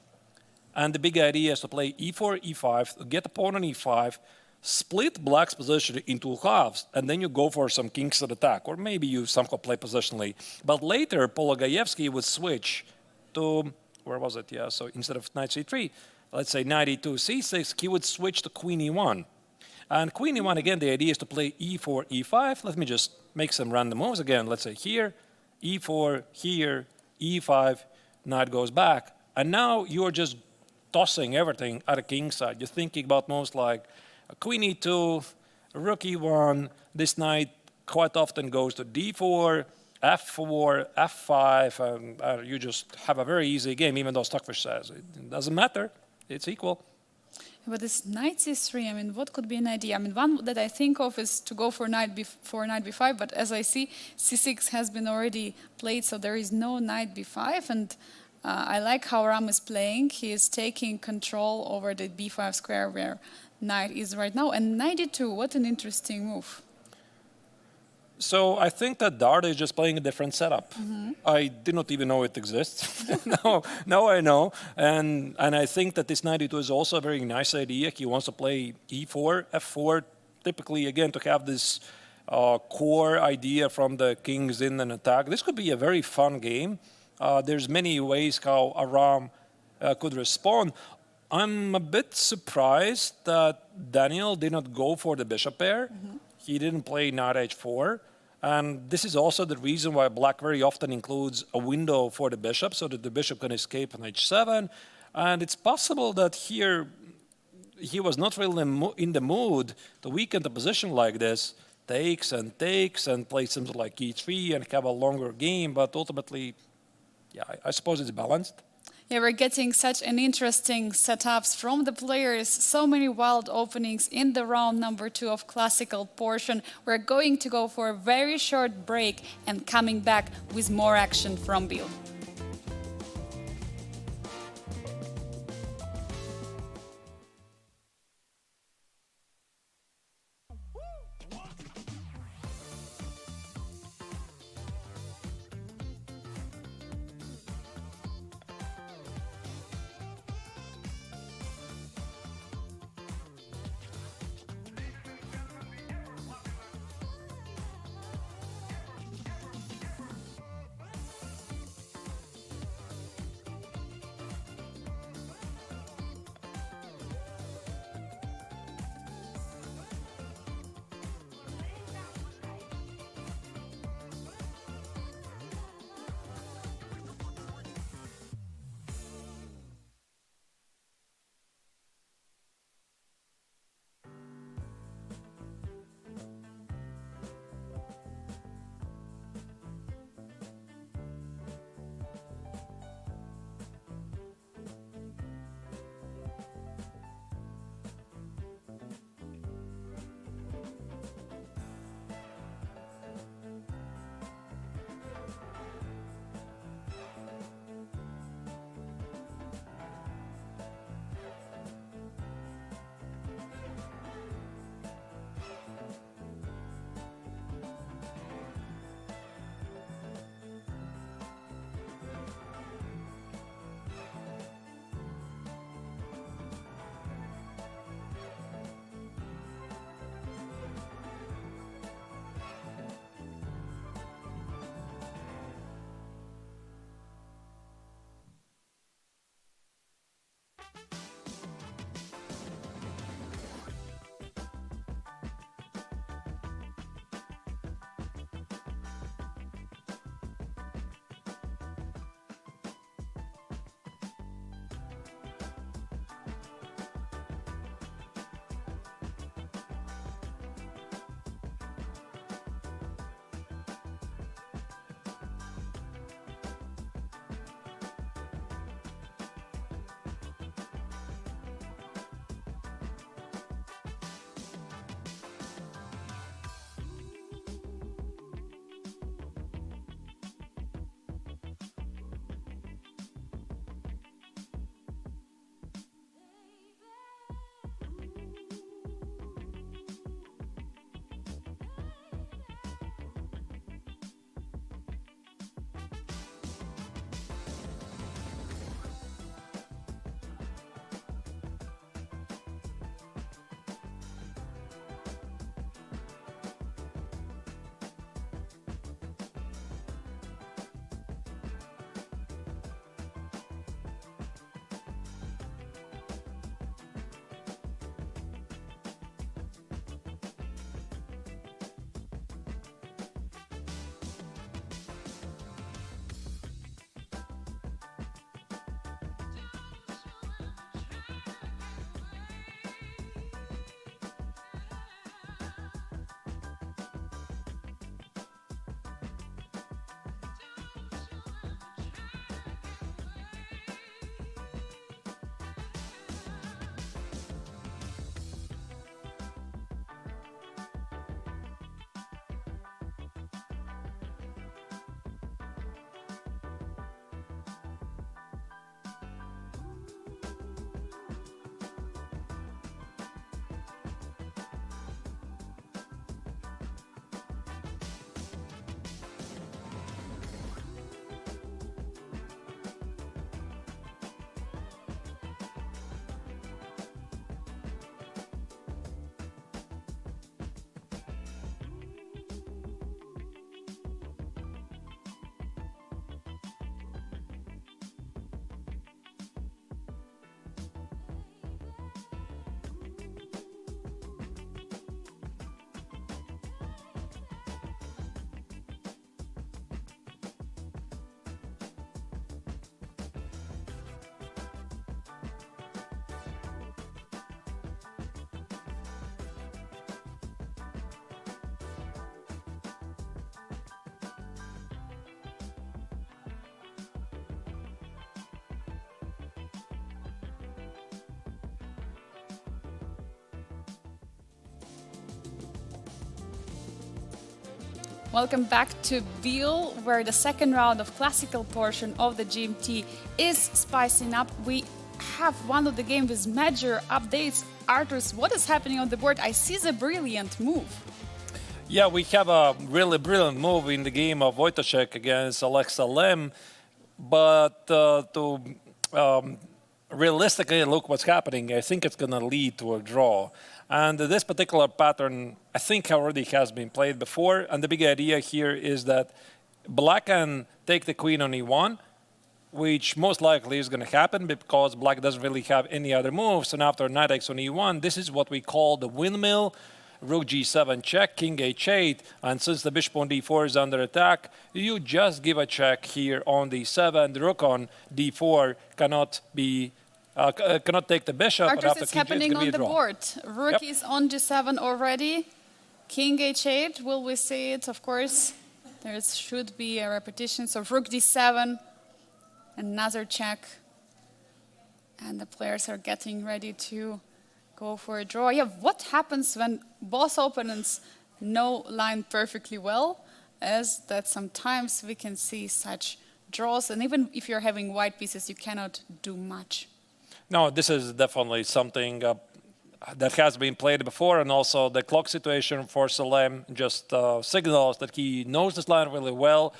and the big idea is to play e4, e5, get the pawn on e5, split black's position into halves, and then you go for some kingside attack, or maybe you somehow play positionally. But later, Pologaevsky would switch to, where was it? Yeah, so instead of knight c3, let's say knight e2, c6, he would switch to queen e1. And queen e1, again, the idea is to play e4, e5. Let me just make some random moves again. Let's say here, e4, here, e5, knight goes back. And now you're just tossing everything at a king side. You're thinking about moves like queen e2, rook e1. This knight quite often goes to d4, f4, f5, and you just have a very easy game, even though Stockfish says it doesn't matter. It's equal. But this knight c3, I mean, what could be an idea? I mean, one that I think of is to go for knight b5, but as I see, c6 has been already played, so there is no knight b5, and I like how Ram is playing. He is taking control over the b5 square where knight is right now, and knight d2, what an interesting move. So I think that Dart is just playing a different setup. I did not even know it exists. now I know. And I think that this knight e2 is also a very nice idea. He wants to play e4, f4, typically, again, to have this core idea from the kings in an attack. This could be a very fun game. There's many ways how Aram could respond. I'm a bit surprised that Daniel did not go for the bishop pair. He didn't play knight h4. And this is also the reason why black very often includes a window for the bishop so that the bishop can escape on h7. And it's possible that here he was not really in the mood to weaken the position like this, takes and play something like e3 and have a longer game. But ultimately, yeah, I suppose it's balanced. Yeah, we're getting such an interesting setups from the players, so many wild openings in the round number 2 of classical portion. We're going to go for a very short break and coming back with more action from Biel. Welcome back to Biel, where the second round of classical portion of the GMT is spicing up. We have one of the game with major updates. Arturs, what is happening on the board? I see the brilliant move. Yeah, we have a really brilliant move in the game of Wojtaszek against Salem, but to realistically look what's happening, I think it's going to lead to a draw. And this particular pattern, I think, already has been played before. And the big idea here is that black can take the queen on e1, which most likely is going to happen because black doesn't really have any other moves. And after knight takes on e1, this is what we call the windmill. Rook g7 check, king h8, and since the bishop on d4 is under attack, you just give a check here on d7. The rook on d4 cannot be cannot take the bishop. Arturs, but after it's king happening on the draw. board. Rook Yep. is on g7 already. King h8, will we see it? Of course, there should be a repetition. So rook d7, another check. And the players are getting ready to go for a draw. Yeah, what happens when both opponents know line perfectly well is that sometimes we can see such draws, and even if you're having white pieces, you cannot do much. No, this is definitely something that has been played before, and also the clock situation for Salem just signals that he knows this line really well.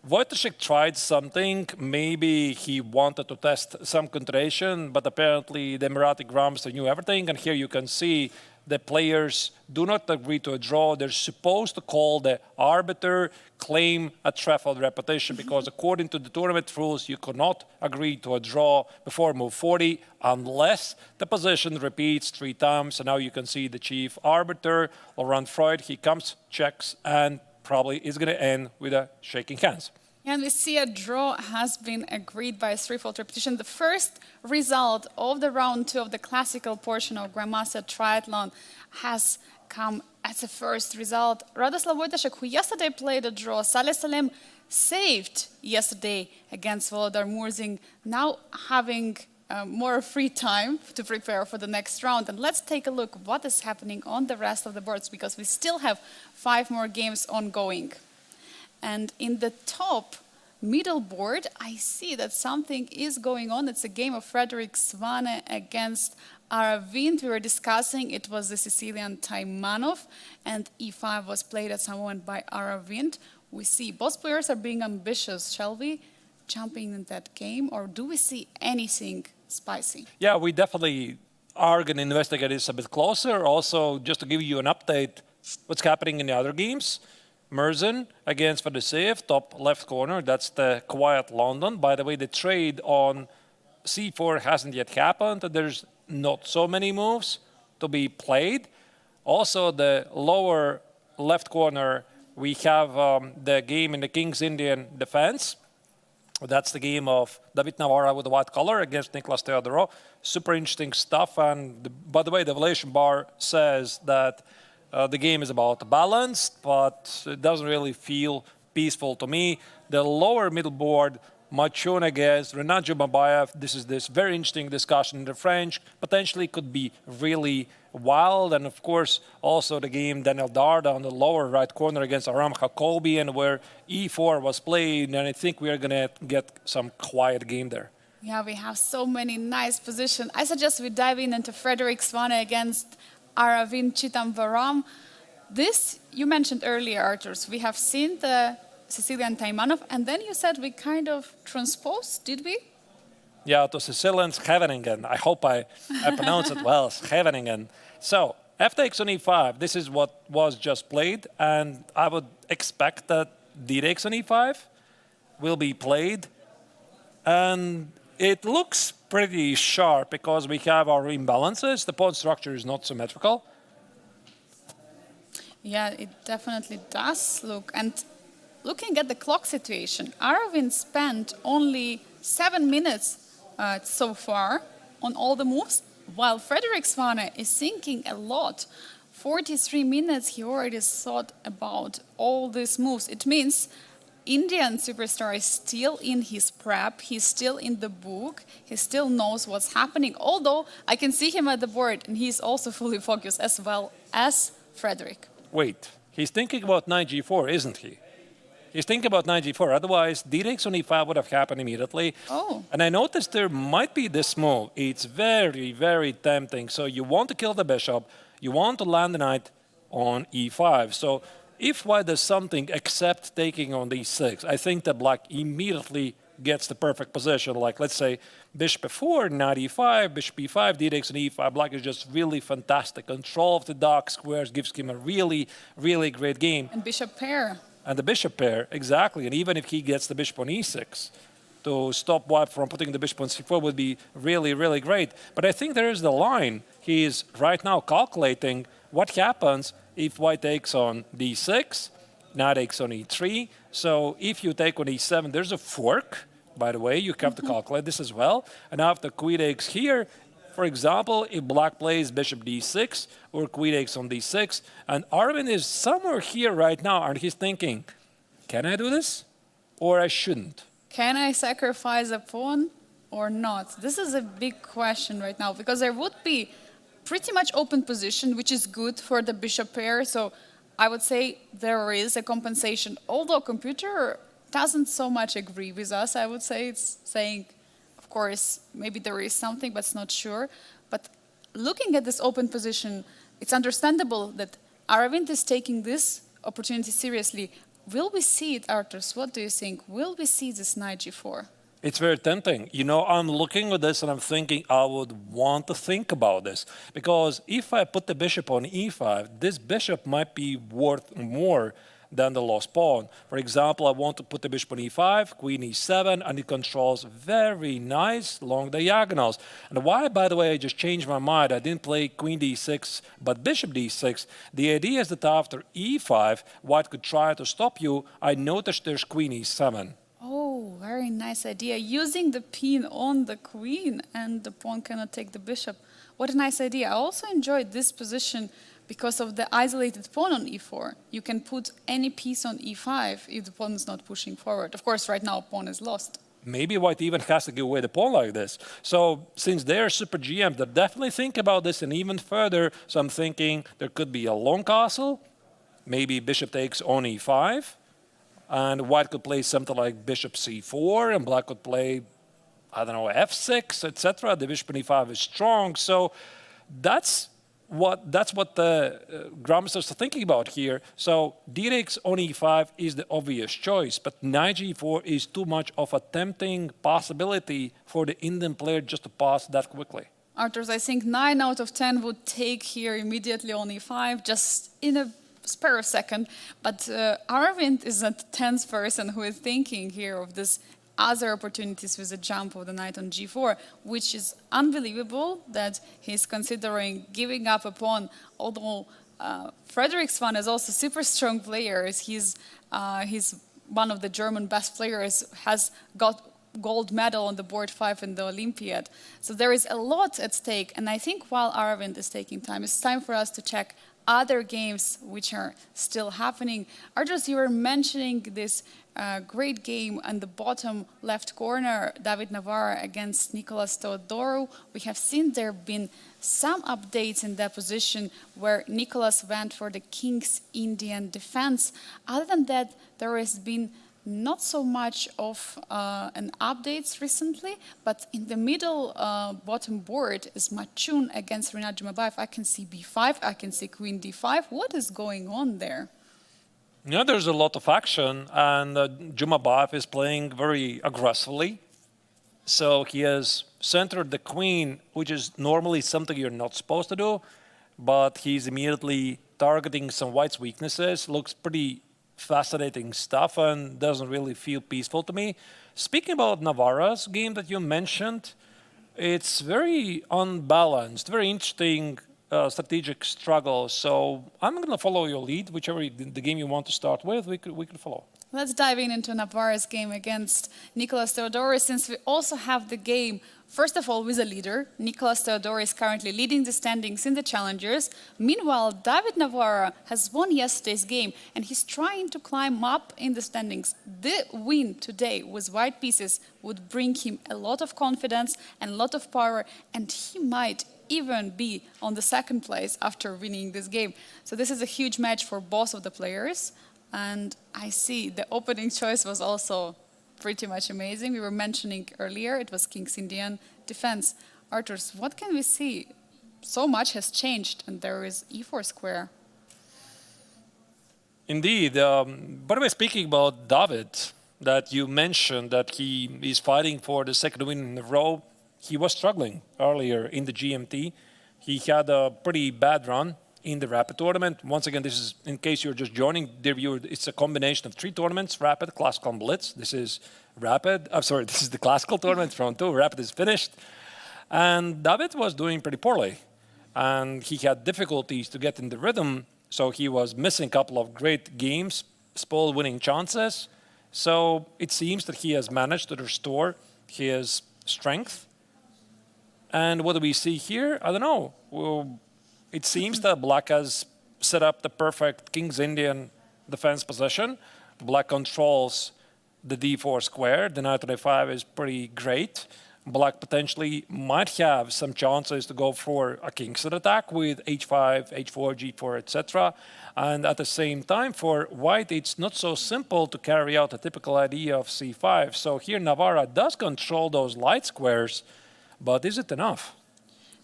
Wojtaszek tried something. Maybe he wanted to test some continuation, but apparently the Emirati Grandmaster knew everything. And here you can see the players do not agree to a draw. They're supposed to call the arbiter, claim a trefoiled repetition, because according to the tournament rules, you could not agree to a draw before move 40 unless the position repeats 3 times. So now you can see the chief arbiter, Laurent Freud, he comes, checks, and probably is going to end with a shaking hands. And we see a draw has been agreed by a threefold repetition. The first result of the round 2 of the classical portion of Grandmaster Triathlon has come as a first result. Radoslav Wojtaszek, who yesterday played a draw, Salem saved yesterday against Volodar Murzin, now having more free time to prepare for the next round. And let's take a look what is happening on the rest of the boards, because we still have 5 more games ongoing. And in the top middle board, I see that something is going on. It's a game of Frederick Swane against Aravindh. We were discussing it was the Sicilian Taimanov, and e5 was played at some moment by Aravindh. We see both players are being ambitious. Shall we jump in that game, or do we see anything spicy? Yeah, we definitely are going to investigate this a bit closer. Also, just to give you an update, what's happening in the other games. Murzin against Fedoseev, top left corner. That's the quiet London. By the way, the trade on c4 hasn't yet happened. There's not so many moves to be played. Also, the lower left corner, we have the game in the King's Indian defense. That's the game of David Navarra with the white collar against Nicolas Theodorou. Super interesting stuff. And by the way, the evaluation bar says that the game is about balanced, but it doesn't really feel peaceful to me. The lower middle board, Matchun against Matchun-Jumabay. This is this very interesting discussion in the French. Potentially could be really wild. And of course, also the game Daniel Darda on the lower right corner against Aram Jacobian, where e4 was played. And I think we are going to get some quiet game there. Yeah, we have so many nice positions. I suggest we dive into Frederick Swane against Aravindh Chidambaram. This you mentioned earlier, Arturs. We have seen the Sicilian Taimanov, and then you said we kind of transposed, did we? Yeah, to Sicilian Scheveningen. I hope I pronounce it well, Scheveningen. So, f takes on e5. This is what was just played, and I would expect that d takes on e5 will be played. And it looks pretty sharp because we have our imbalances. The pawn structure is not symmetrical. Yeah, it definitely does look. And looking at the clock situation, Aravindh spent only 7 minutes so far on all the moves, while Frederick Swane is thinking a lot. 43 minutes, he already thought about all these moves. It means Indian superstar is still in his prep, he's still in the book, he still knows what's happening, although I can see him at the board and he's also fully focused as well as Frederick. Wait, He's thinking about knight g4, isn't he? He's thinking about knight g4. Otherwise, d takes on e5 would have happened immediately. Oh. And I noticed there might be this move. It's very, very tempting. So you want to kill the bishop. You want to land the knight on e5. So if white does something except taking on d6, I think that black immediately gets the perfect position. Like, let's say, bishop f4, knight e5, bishop e5, d takes on e5. Black is just really fantastic. Control of the dark squares gives him a really, really great game. And bishop pair. And the bishop pair, exactly. And even if he gets the bishop on e6, to stop white from putting the bishop on c4 would be really, really great. But I think there is the line. He is right now calculating what happens if white takes on d6, knight takes on e3. So if you take on e7, there's a fork. By the way, you have to calculate this as well. And after queen takes here, for example, if black plays bishop d6 or queen takes on d6, and Aravindh is somewhere here right now, and he's thinking, can I do this or I shouldn't? Can I sacrifice a pawn or not? This is a big question right now because there would be pretty much open position, which is good for the bishop pair. So I would say there is a compensation, although computer doesn't so much agree with us. I would say it's saying, of course, maybe there is something, but it's not sure. But looking at this open position, it's understandable that Aravindh is taking this opportunity seriously. Will we see it, Arturs? What do you think? Will we see this knight g4? It's very tempting. You know, I'm looking at this and I'm thinking I would want to think about this. Because if I put the bishop on e5, this bishop might be worth more than the lost pawn. For example, I want to put the bishop on e5, queen e7, and it controls very nice long diagonals. And why, by the way, I just changed my mind. I didn't play queen d6, but bishop d6. The idea is that after e5, white could try to stop you. I noticed there's queen e7. Oh, very nice idea. Using the pin on the queen and the pawn cannot take the bishop. What a nice idea. I also enjoyed this position because of the isolated pawn on e4. You can put any piece on e5 if the pawn is not pushing forward. Of course, right now, pawn is lost. Maybe white even has to give away the pawn like this. So since they're super GMs, they definitely think about this and even further. So I'm thinking there could be a long castle. Maybe bishop takes on e5. And white could play something like bishop c4, and black could play, I don't know, f6, etc. The bishop on e5 is strong. So that's what the grandmasters are thinking about here. So d takes on e5 is the obvious choice, but knight g4 is too much of a tempting possibility for the Indian player just to pass that quickly. Arturs, I think 9 out of 10 would take here immediately on e5, just in a spare of second. But Aravindh is a tenth person who is thinking here of this other opportunities with the jump of the knight on g4, which is unbelievable that he's considering giving up a pawn, although Frederick Svane is also a super strong player. He's one of the German best players, has got gold medal on the board 5 in the Olympiad. So there is a lot at stake, and I think while Aravindh is taking time, it's time for us to check other games which are still happening. Arturs, you were mentioning this great game on the bottom left corner, David Navarra against Nicolas Teodorou. We have seen there have been some updates in that position where Nicolas went for the King's Indian defense. Other than that, there has been not so much of an updates recently, but in the middle bottom board is Matchun against Matchun-Jumabay. I can see b5, I can see queen d5. What is going on there? Yeah, there's a lot of action, and Jumabay is playing very aggressively. So he has centered the queen, which is normally something you're not supposed to do, but he's immediately targeting some white's weaknesses. Looks pretty fascinating stuff and doesn't really feel peaceful to me. Speaking about Navarra's game that you mentioned, it's very unbalanced, very interesting strategic struggle. So I'm going to follow your lead, whichever the game you want to start with, we could follow. Let's dive into Navarra's game against Nicolas Teodorou, since we also have the game, first of all, with a leader. Nicolas Teodorou is currently leading the standings in the challengers. Meanwhile, David Navarra has won yesterday's game, and he's trying to climb up in the standings. The win today with white pieces would bring him a lot of confidence and a lot of power, and he might even be on the second place after winning this game. So this is a huge match for both of the players. And I see the opening choice was also pretty much amazing. We were mentioning earlier, it was King's Indian defense. Arturs, what can we see? So much has changed, and there is e4 square. Indeed. By the way, speaking about David, that you mentioned that he is fighting for the second win in a row, he was struggling earlier in the GMT. He had a pretty bad run in the Rapid tournament. Once again, this is, in case you're just joining, dear viewer, it's a combination of 3 tournaments, Rapid, Classical, and Blitz. This is Rapid. I'm sorry, this is the Classical tournament, round 2. Rapid is finished. And David was doing pretty poorly. And he had difficulties to get in the rhythm, so he was missing a couple of great games, spoiled winning chances. So it seems that he has managed to restore his strength. And what do we see here? I don't know. Well, it seems that Black has set up the perfect King's Indian defense position. Black controls the d4 square. The knight on a5 is pretty great. Black potentially might have some chances to go for a kingside attack with h5, h4, g4, etc. And at the same time, for White, it's not so simple to carry out a typical idea of c5. So here Navarra does control those light squares, but is it enough?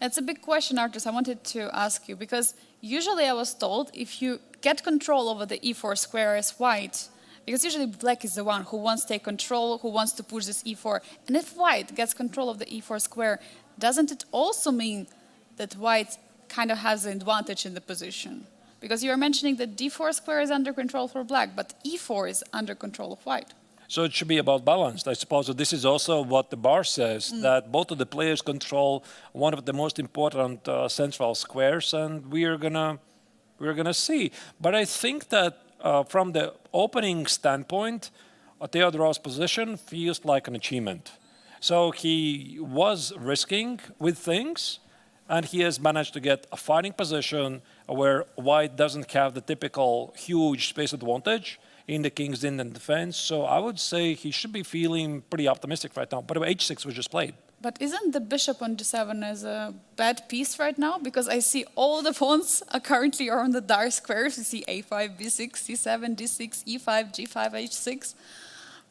It's a big question, Arturs. I wanted to ask you, because usually I was told if you get control over the e4 square as White, because usually Black is the one who wants to take control, who wants to push this e4. And if White gets control of the e4 square, doesn't it also mean that White kind of has the advantage in the position? Because you are mentioning that d4 square is under control for Black, but e4 is under control of White. So it should be about balance. I suppose that this is also what the bar says, that both of the players control one of the most important central squares, and we're gonna see. But I think that from the opening standpoint, Theodorov's position feels like an achievement. So he was risking with things, and he has managed to get a fighting position where White doesn't have the typical huge space advantage in the King's Indian defense. So I would say he should be feeling pretty optimistic right now. By the way, h6 was just played. But isn't the bishop on d7 as a bad piece right now? Because I see all the pawns are currently on the dark squares. You see a5, b6, c7, d6, e5, g5, h6.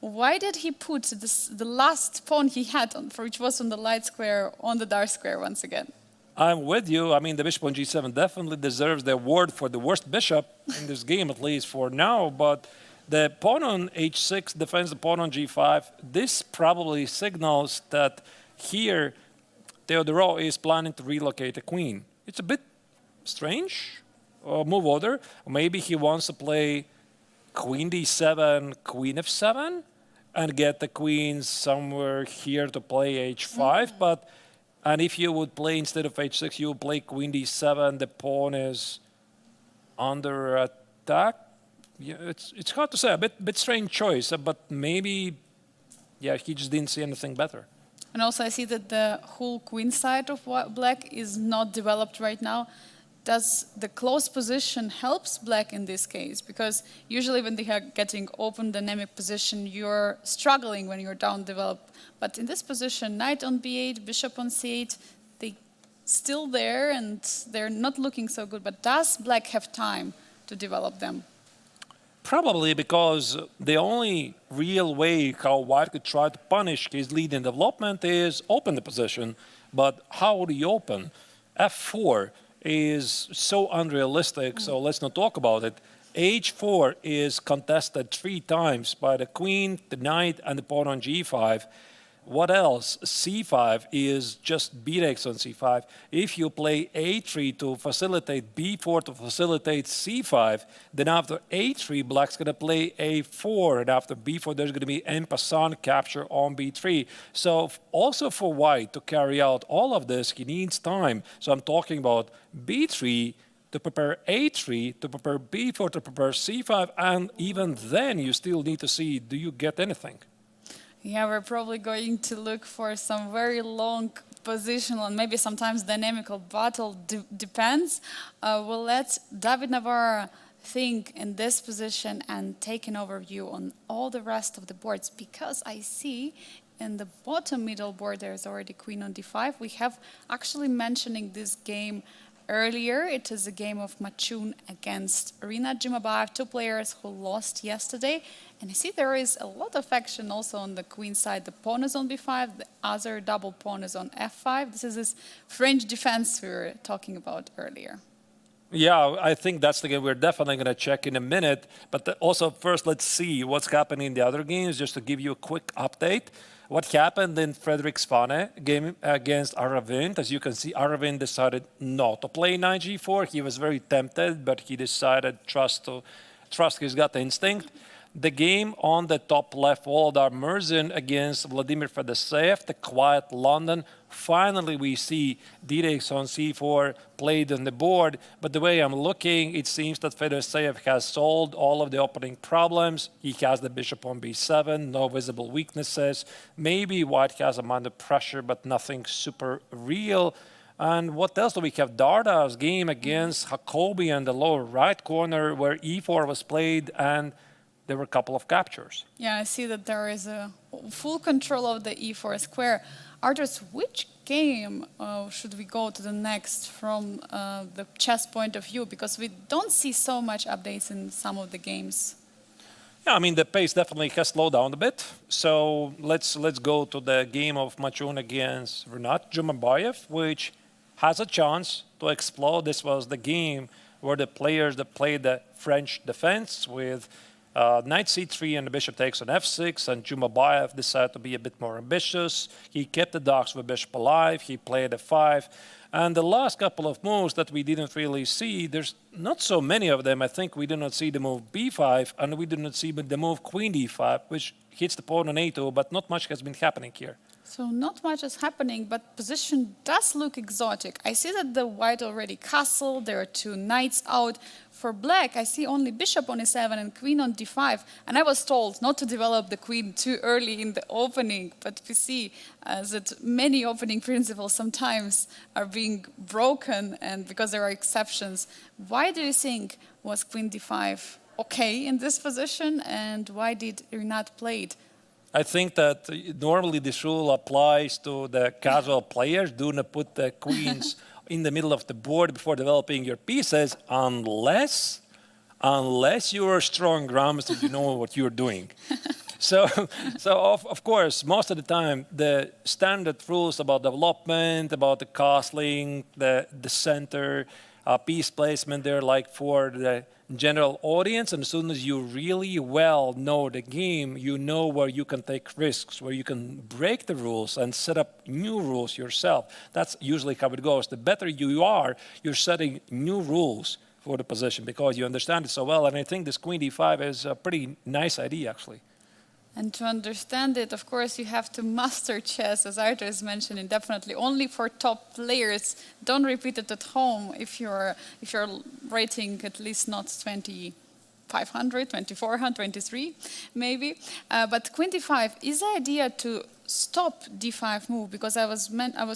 Why did he put the last pawn he had, which was on the light square, on the dark square once again? I'm with you. I mean, the bishop on g7 definitely deserves the award for the worst bishop in this game, at least for now. But the pawn on h6 defends the pawn on g5. This probably signals that here Theodorov is planning to relocate a queen. It's a bit strange move order. Maybe he wants to play queen d7, queen f7, and get the queen somewhere here to play h5. And if you would play instead of h6, you would play queen d7. The pawn is under attack. Yeah, it's hard to say. A bit strange choice, but maybe, yeah, he just didn't see anything better. And also I see that the whole queen side of Black is not developed right now. Does the close position helps Black in this case? Because usually when they are getting open dynamic position, you're struggling when you're down developed. But in this position, knight on b8, bishop on c8, they still there and they're not looking so good. But does Black have time to develop them? Probably because the only real way how White could try to punish his lead in development is open the position. But how would he open? f4 is so unrealistic, so let's not talk about it. h4 is contested 3 times by the queen, the knight, and the pawn on g5. What else? c5 is just b-takes on c5. If you play a3 to facilitate b4 to facilitate c5, then after a3, Black's going to play a4, and after b4, there's going to be en passant capture on b3. So also for White to carry out all of this, he needs time. So I'm talking about b3 to prepare a3, to prepare b4, to prepare c5, and even then you still need to see, do you get anything? Yeah, we're probably going to look for some very long positional and maybe sometimes dynamical battle. Depends. We'll let David Navarra think in this position and take an overview on all the rest of the boards, because I see in the bottom middle board, there's already queen on d5. We have actually mentioning this game earlier. It is a game of Matchun against Aravindh, two players who lost yesterday. And I see there is a lot of action also on the queen side. The pawn is on b5, the other double pawn is on f5. This is this French defense we were talking about earlier. Yeah, I think that's the game we're definitely going to check in a minute. But also, first, let's see what's happening in the other games, just to give you a quick update. What happened in Frederick Svane game against Aravindh? As you can see, Aravindh decided not to play knight g4. He was very tempted, but he decided trust his gut instinct. The game on the top left followed our Murzin against Vladimir Fedoseev, the quiet London. Finally, we see d-takes on c4 played on the board. But the way I'm looking, it seems that Fedoseev has solved all of the opening problems. He has the bishop on b7, no visible weaknesses. Maybe White has him under pressure, but nothing super real. And what else do we have? Darda's game against Jacobi in the lower right corner, where e4 was played, and there were a couple of captures. Yeah, I see that there is a full control of the e4 square. Arturs, which game should we go to the next from the chess point of view? Because we don't see so much updates in some of the games. Yeah, I mean, the pace definitely has slowed down a bit. So let's go to the game of Matchun against Matchun-Jumabay, which has a chance to explode. This was the game where the players that played the French defense with knight c3 and the bishop takes on f6, and Jumabay decided to be a bit more ambitious. He kept the dogs with bishop alive. He played f5. And the last couple of moves that we didn't really see, there's not so many of them. I think we did not see the move b5, and we did not see the move queen d5, which hits the pawn on a2, but not much has been happening here. So not much is happening, but position does look exotic. I see that the white already castled. There are two knights out. For black, I see only bishop on e7 and queen on d5. And I was told not to develop the queen too early in the opening. But we see that many opening principles sometimes are being broken, and because there are exceptions. Why do you think was queen d5 okay in this position, and why did Rinat play it? I think that normally this rule applies to the casual players. Do not put the queens in the middle of the board before developing your pieces, unless you're a strong grandmaster and you know what you're doing. So of course, most of the time, the standard rules about development, about the castling, the center, piece placement, they're like for the general audience. And as soon as you really well know the game, you know where you can take risks, where you can break the rules and set up new rules yourself. That's usually how it goes. The better you are, you're setting new rules for the position because you understand it so well. And I think this queen d5 is a pretty nice idea, actually. And to understand it, of course, you have to master chess, as Artur is mentioning, definitely only for top players. Don't repeat it at home if you're rating at least not 2500, 2400, 23, maybe. But queen d5 is the idea to stop d5 move, because I was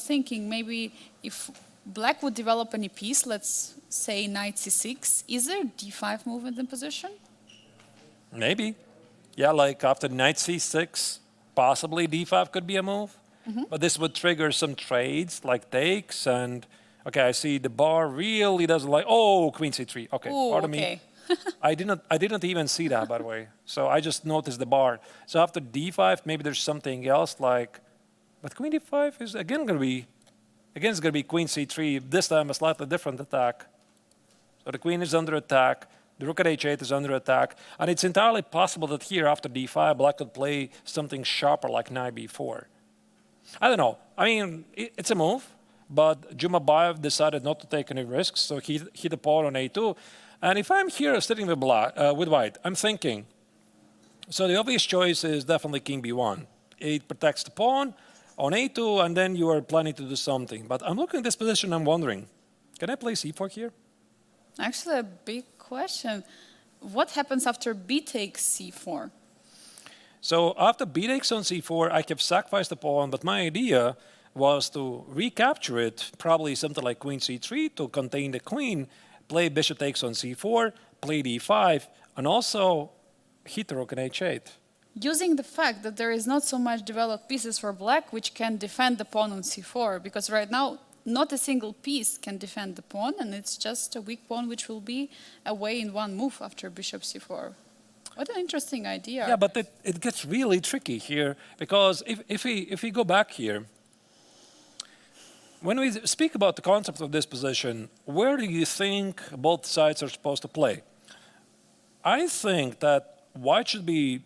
thinking maybe if black would develop any piece, let's say knight c6, is there d5 move in the position? Maybe. Yeah, like after knight c6, possibly d5 could be a move. Mm-hmm. But this would trigger some trades like takes. And, okay, I see the bar really doesn't like, oh, queen c3. Okay, ooh, pardon okay. me. I didn't even see that, by the way. So I just noticed the bar. So after d5, maybe there's something else like, but queen d5 is again going to be queen c3. This time a slightly different attack. So the queen is under attack. The rook at h8 is under attack. And it's entirely possible that here, after d5, black could play something sharper like knight b4. I don't know. I mean, it's a move. But Jumabay decided not to take any risks, so he hit a pawn on a2. And if I'm here sitting with white, I'm thinking, so the obvious choice is definitely king b1. It protects the pawn on a2, and then you are planning to do something. But I'm looking at this position, I'm wondering, can I play c4 here? Actually, a big question. What happens after b takes c4? So after b takes on c4, I can sacrifice the pawn, but my idea was to recapture it, probably something like queen c3 to contain the queen, play bishop takes on c4, play d5, and also hit the rook on h8. using the fact that there is not so much developed pieces for black which can defend the pawn on c4, because right now not a single piece can defend the pawn, and it's just a weak pawn which will be away in one move after bishop c4. What an interesting idea. Yeah, but it gets really tricky here, because if we go back here, when we speak about the concept of this position, where do you think both sides are supposed to play? I think that white should be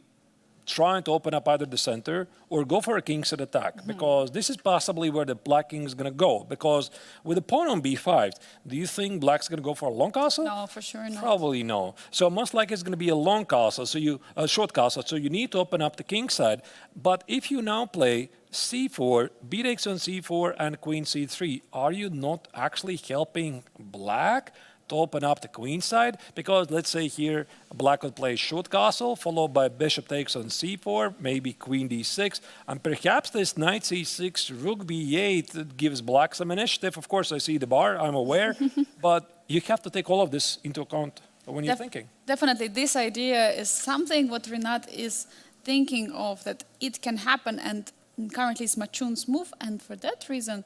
trying to open up either the center or go for a kingside attack, because this is possibly where the black king is going to go. Because with the pawn on b5, do you think black's going to go for a long castle? No, for sure not. Probably no. So most likely it's going to be a long castle, so a short castle. So you need to open up the king side. But if you now play c4, b takes on c4, and queen c3, are you not actually helping black to open up the queen side? Because let's say here black would play short castle followed by bishop takes on c4, maybe queen d6, and perhaps this knight c6, rook b8 gives black some initiative. Of course, I see the bar, I'm aware, but you have to take all of this into account when you're thinking. Definitely, this idea is something what Rinat is thinking of, that it can happen, and currently it's Matchun's move, and for that reason,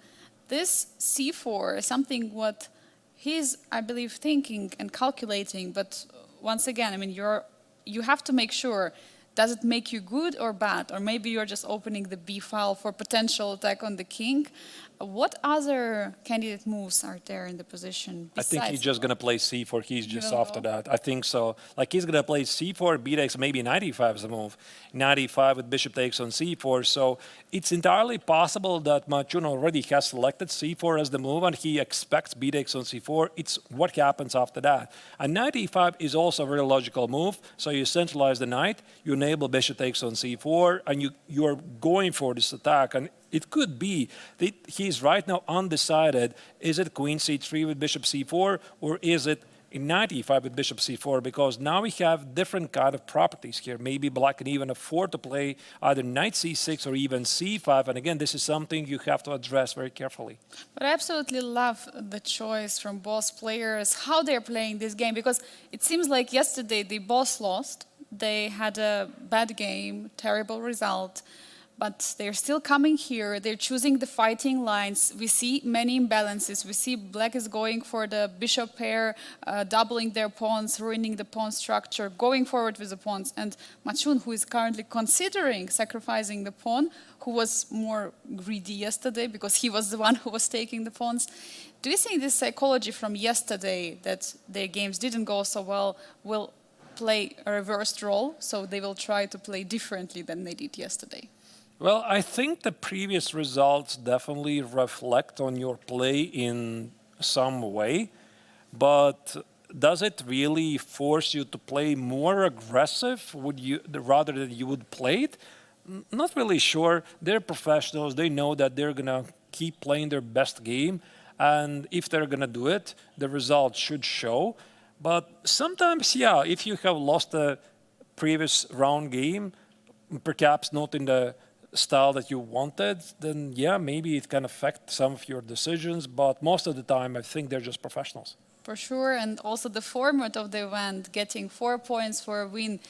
this c4 is something what he's, I believe, thinking and calculating. But once again, I mean, you have to make sure, does it make you good or bad? Or maybe you're just opening the B file for potential attack on the king. What other candidate moves are there in the position I think he's just going to play c4. He's just You after know. that. I think so. Like he's going to play c4, b takes, maybe knight e5 is a move. Knight e5 with bishop takes on c4. So it's entirely possible that Matchun already has selected c4 as the move, and he expects b takes on c4. It's what happens after that. And knight e5 is also a very logical move. So you centralize the knight, you enable bishop takes on c4, and you're going for this attack. And it could be that he's right now undecided. Is it queen c3 with bishop c4, or is it knight e5 with bishop c4? Because now we have different kind of properties here. Maybe black can even afford to play either knight c6 or even c5. And again, this is something you have to address very carefully. But I absolutely love the choice from both players, how they're playing this game, because it seems like yesterday they both lost. They had a bad game, terrible result. But they're still coming here. They're choosing the fighting lines. We see many imbalances. We see black is going for the bishop pair, doubling their pawns, ruining the pawn structure, going forward with the pawns. And Matchun, who is currently considering sacrificing the pawn, who was more greedy yesterday because he was the one who was taking the pawns. Do you think this psychology from yesterday, that their games didn't go so well, will play a reversed role? So they will try to play differently than they did yesterday? Well, I think the previous results definitely reflect on your play in some way, but does it really force you to play more aggressive rather than you would play it? Not really sure. They're professionals. They know that they're going to keep playing their best game, and if they're going to do it, the results should show. But sometimes, yeah, if you have lost a previous round game, perhaps not in the style that you wanted, then yeah, maybe it can affect some of your decisions, but most of the time I think they're just professionals. For sure, and also the format of the event, getting 4 points for a win,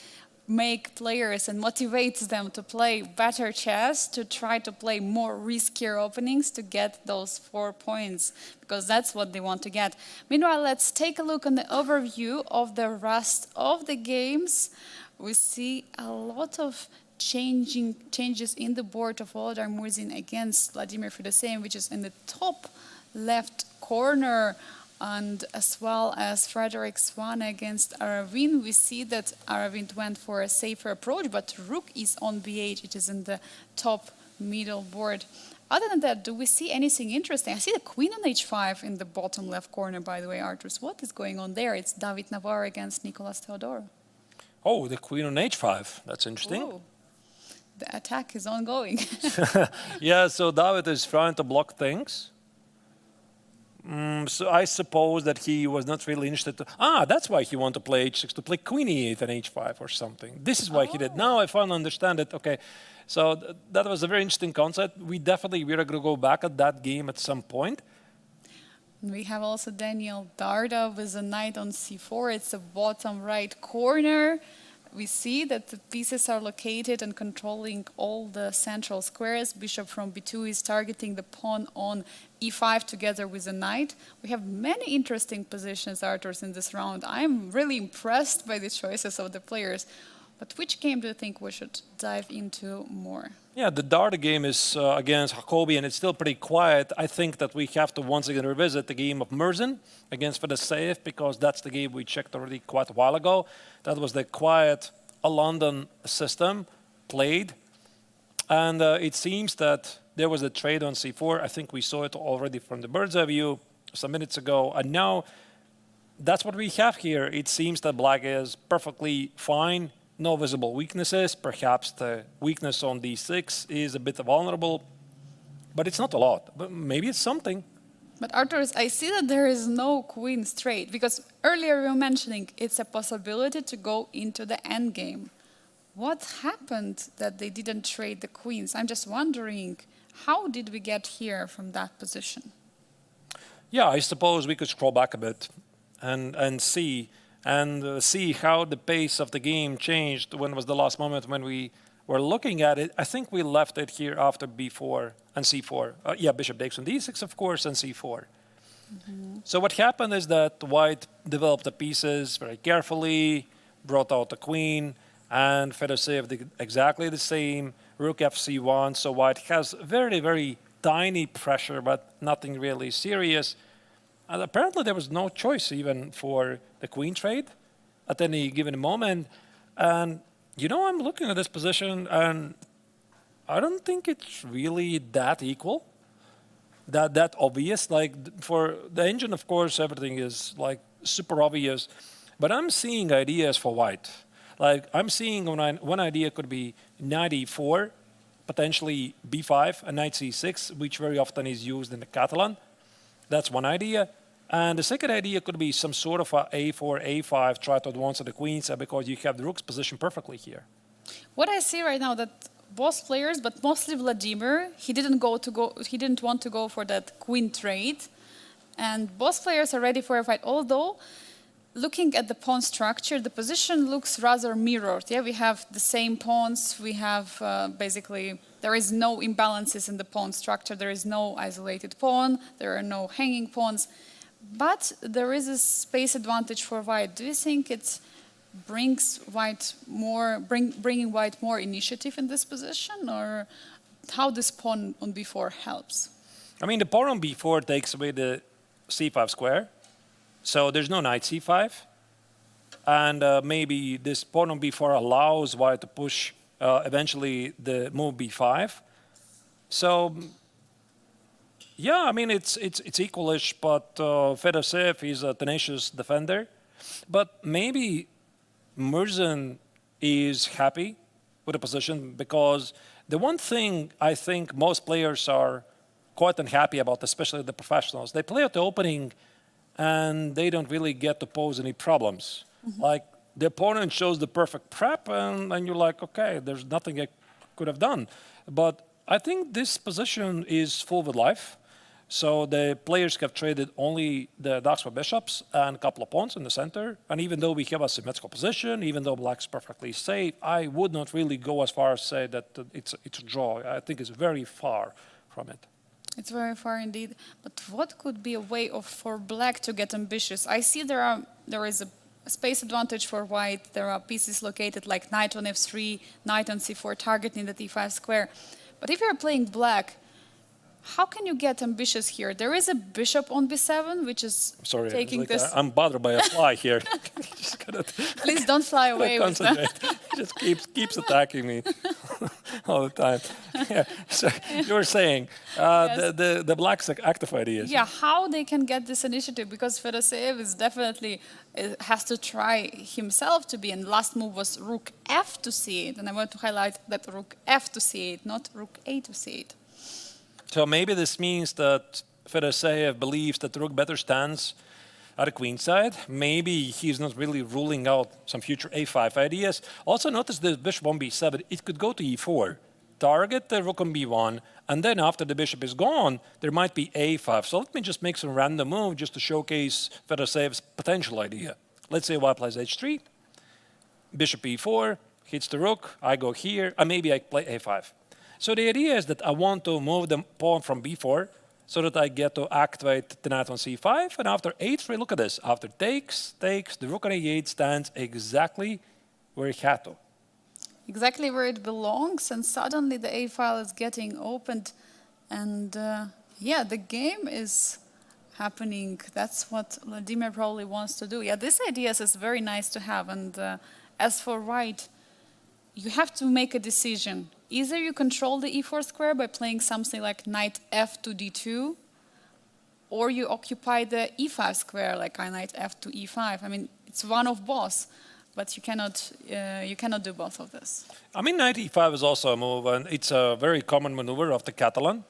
make players and motivates them to play better chess, to try to play more riskier openings to get those 4 points, because that's what they want to get. Meanwhile, let's take a look on the overview of the rest of the games. We see a lot of changes in the board of Volodar Murzin against Vladimir Fedoseev, which is in the top left corner, and as well as Frederick Swane against Aravindh. We see that Aravindh went for a safer approach, but rook is on b8, it is in the top middle board. Other than that, do we see anything interesting? I see the queen on h5 in the bottom left corner, by the way, Arturs. What is going on there? It's David Navarre against Nicolas Theodorou. Oh, the queen on h5. That's interesting. Ooh. The attack is ongoing. Yeah, so David is trying to block things. So I suppose that he was not really interested to... that's why he wanted to play h6, to play queen e8 and h5 or something. This is why he did. Now I finally understand it. Okay, so that was a very interesting concept. We're going to go back at that game at some point. We have also Daniel Darda with a knight on c4. It's the bottom right corner. we see that the pieces are located and controlling all the central squares. Bishop from b2 is targeting the pawn on e5 together with the knight. We have many interesting positions, Arturs, in this round. I'm really impressed by the choices of the players. But which game do you think we should dive into more? Yeah, the Dart game is against Jacobi, and it's still pretty quiet. I think that we have to once again revisit the game of Murzin against Fedoseev, because that's the game we checked already quite a while ago. That was the quiet London system played. And it seems that there was a trade on c4. I think we saw it already from the bird's eye view some minutes ago. And now that's what we have here. It seems that black is perfectly fine. No visible weaknesses. Perhaps the weakness on d6 is a bit vulnerable, but it's not a lot. But maybe it's something. But Arturs, I see that there is no queen straight, because earlier we were mentioning it's a possibility to go into the endgame. What happened that they didn't trade the queens? I'm just wondering, how did we get here from that position? Yeah, I suppose we could scroll back a bit and see how the pace of the game changed. When was the last moment when we were looking at it? I think we left it here after b4 and c4. Yeah, bishop takes on d6, of course, and c4. So what happened is that white developed the pieces very carefully, brought out the queen, and Fedoseev did exactly the same. Rook fc1, so white has very, very tiny pressure, but nothing really serious. And apparently there was no choice even for the queen trade at any given moment. And, you know, I'm looking at this position, and I don't think it's really that equal, that obvious. Like, for the engine, of course, everything is, like, super obvious. But I'm seeing ideas for white. Like, I'm seeing one idea could be knight e4, potentially b5, and knight c6, which very often is used in the Catalan. That's one idea. And the second idea could be some sort of a a4, a5, try to advance to the queen side, because you have the rook's position perfectly here. What I see right now, that both players, but mostly Vladimir, he didn't want to go for that queen trade, and both players are ready for a fight. Although, looking at the pawn structure, the position looks rather mirrored. Yeah, we have the same pawns. We have basically, there is no imbalances in the pawn structure. There is no isolated pawn. There are no hanging pawns. But there is a space advantage for white. Do you think it brings white more, bringing white more initiative in this position, or how this pawn on b4 helps? I mean, the pawn on b4 takes away the c5 square, so there's no knight c5, and maybe this pawn on b4 allows white to push eventually the move b5. So. Yeah, I mean, it's equalish, but Fedoseev is a tenacious defender. But maybe Murzin is happy with the position, because the one thing I think most players are quite unhappy about, especially the professionals, they play at the opening and they don't really get to pose any problems. Like, the opponent shows the perfect prep, and you're like, okay, there's nothing I could have done. But I think this position is full with life. So the players have traded only the darks for bishops and a couple of pawns in the center. And even though we have a symmetrical position, even though black's perfectly safe, I would not really go as far as say that it's a draw. I think it's very far from it. It's very far indeed. But what could be a way for black to get ambitious? I see there is a space advantage for white. There are pieces located like knight on f3, knight on c4, targeting the d5 square. But if you're playing black, how can you get ambitious here? There is a bishop on b7, which is taking this. I'm bothered by a fly here. Please don't fly away with that. It just keeps attacking me all the time. Yeah. So you were saying Yes. the black's active ideas. Yeah, how they can get this initiative, because Fedoseev is definitely has to try himself to be. And last move was rook f to c8, and I want to highlight that rook f to c8, not rook a to c8. So maybe this means that Fedoseev believes that the rook better stands at the queen side. Maybe he's not really ruling out some future a5 ideas. Also notice the bishop on b7, it could go to e4, target the rook on b1, and then after the bishop is gone, there might be a5. So let me just make some random move just to showcase Fedoseev's potential idea. Let's say white plays h3. bishop e4, hits the rook, I go here, and maybe I play a5. So the idea is that I want to move the pawn from b4 so that I get to activate the knight on c5, and after a3, look at this, after takes, the rook on e8 stands exactly where it had to. Exactly where it belongs, and suddenly the A file is getting opened, and yeah, the game is happening. That's what Vladimir probably wants to do. Yeah, this idea is very nice to have, and as for white, you have to make a decision. Either you control the e4 square by playing something like knight f to d2, or you occupy the e5 square like knight f to e5. I mean, it's one of both. But you cannot do both of this. I mean, knight e5 is also a move, and it's a very common maneuver of the Catalan.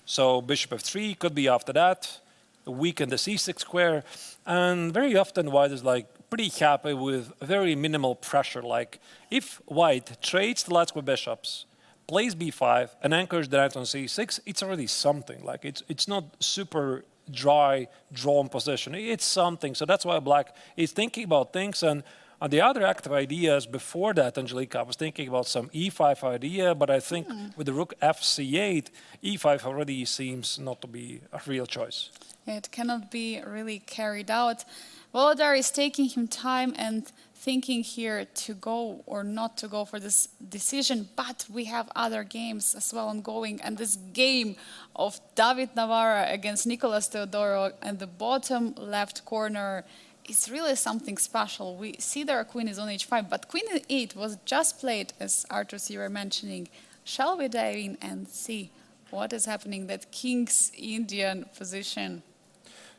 So bishop f3 could be after that, weaken the c6 square, and very often white is like pretty happy with very minimal pressure. Like if white trades the light square bishops, plays b5, and anchors the knight on c6, it's already something. Like it's not super dry, drawn position. It's something. So that's why black is thinking about things. And the other active ideas before that, Angelika, I was thinking about some e5 idea, but I think with the rook fc8, e5 already seems not to be a real choice. It cannot be really carried out. Volodar is taking him time and thinking here to go or not to go for this decision, but we have other games as well ongoing, and this game of David Navarra against Nicolas Teodoro and the bottom left corner is really something special. We see their queen is on h5, but queen e8 was just played, as Arthur, you were mentioning. Shall we dive in and see what is happening, that king's Indian position?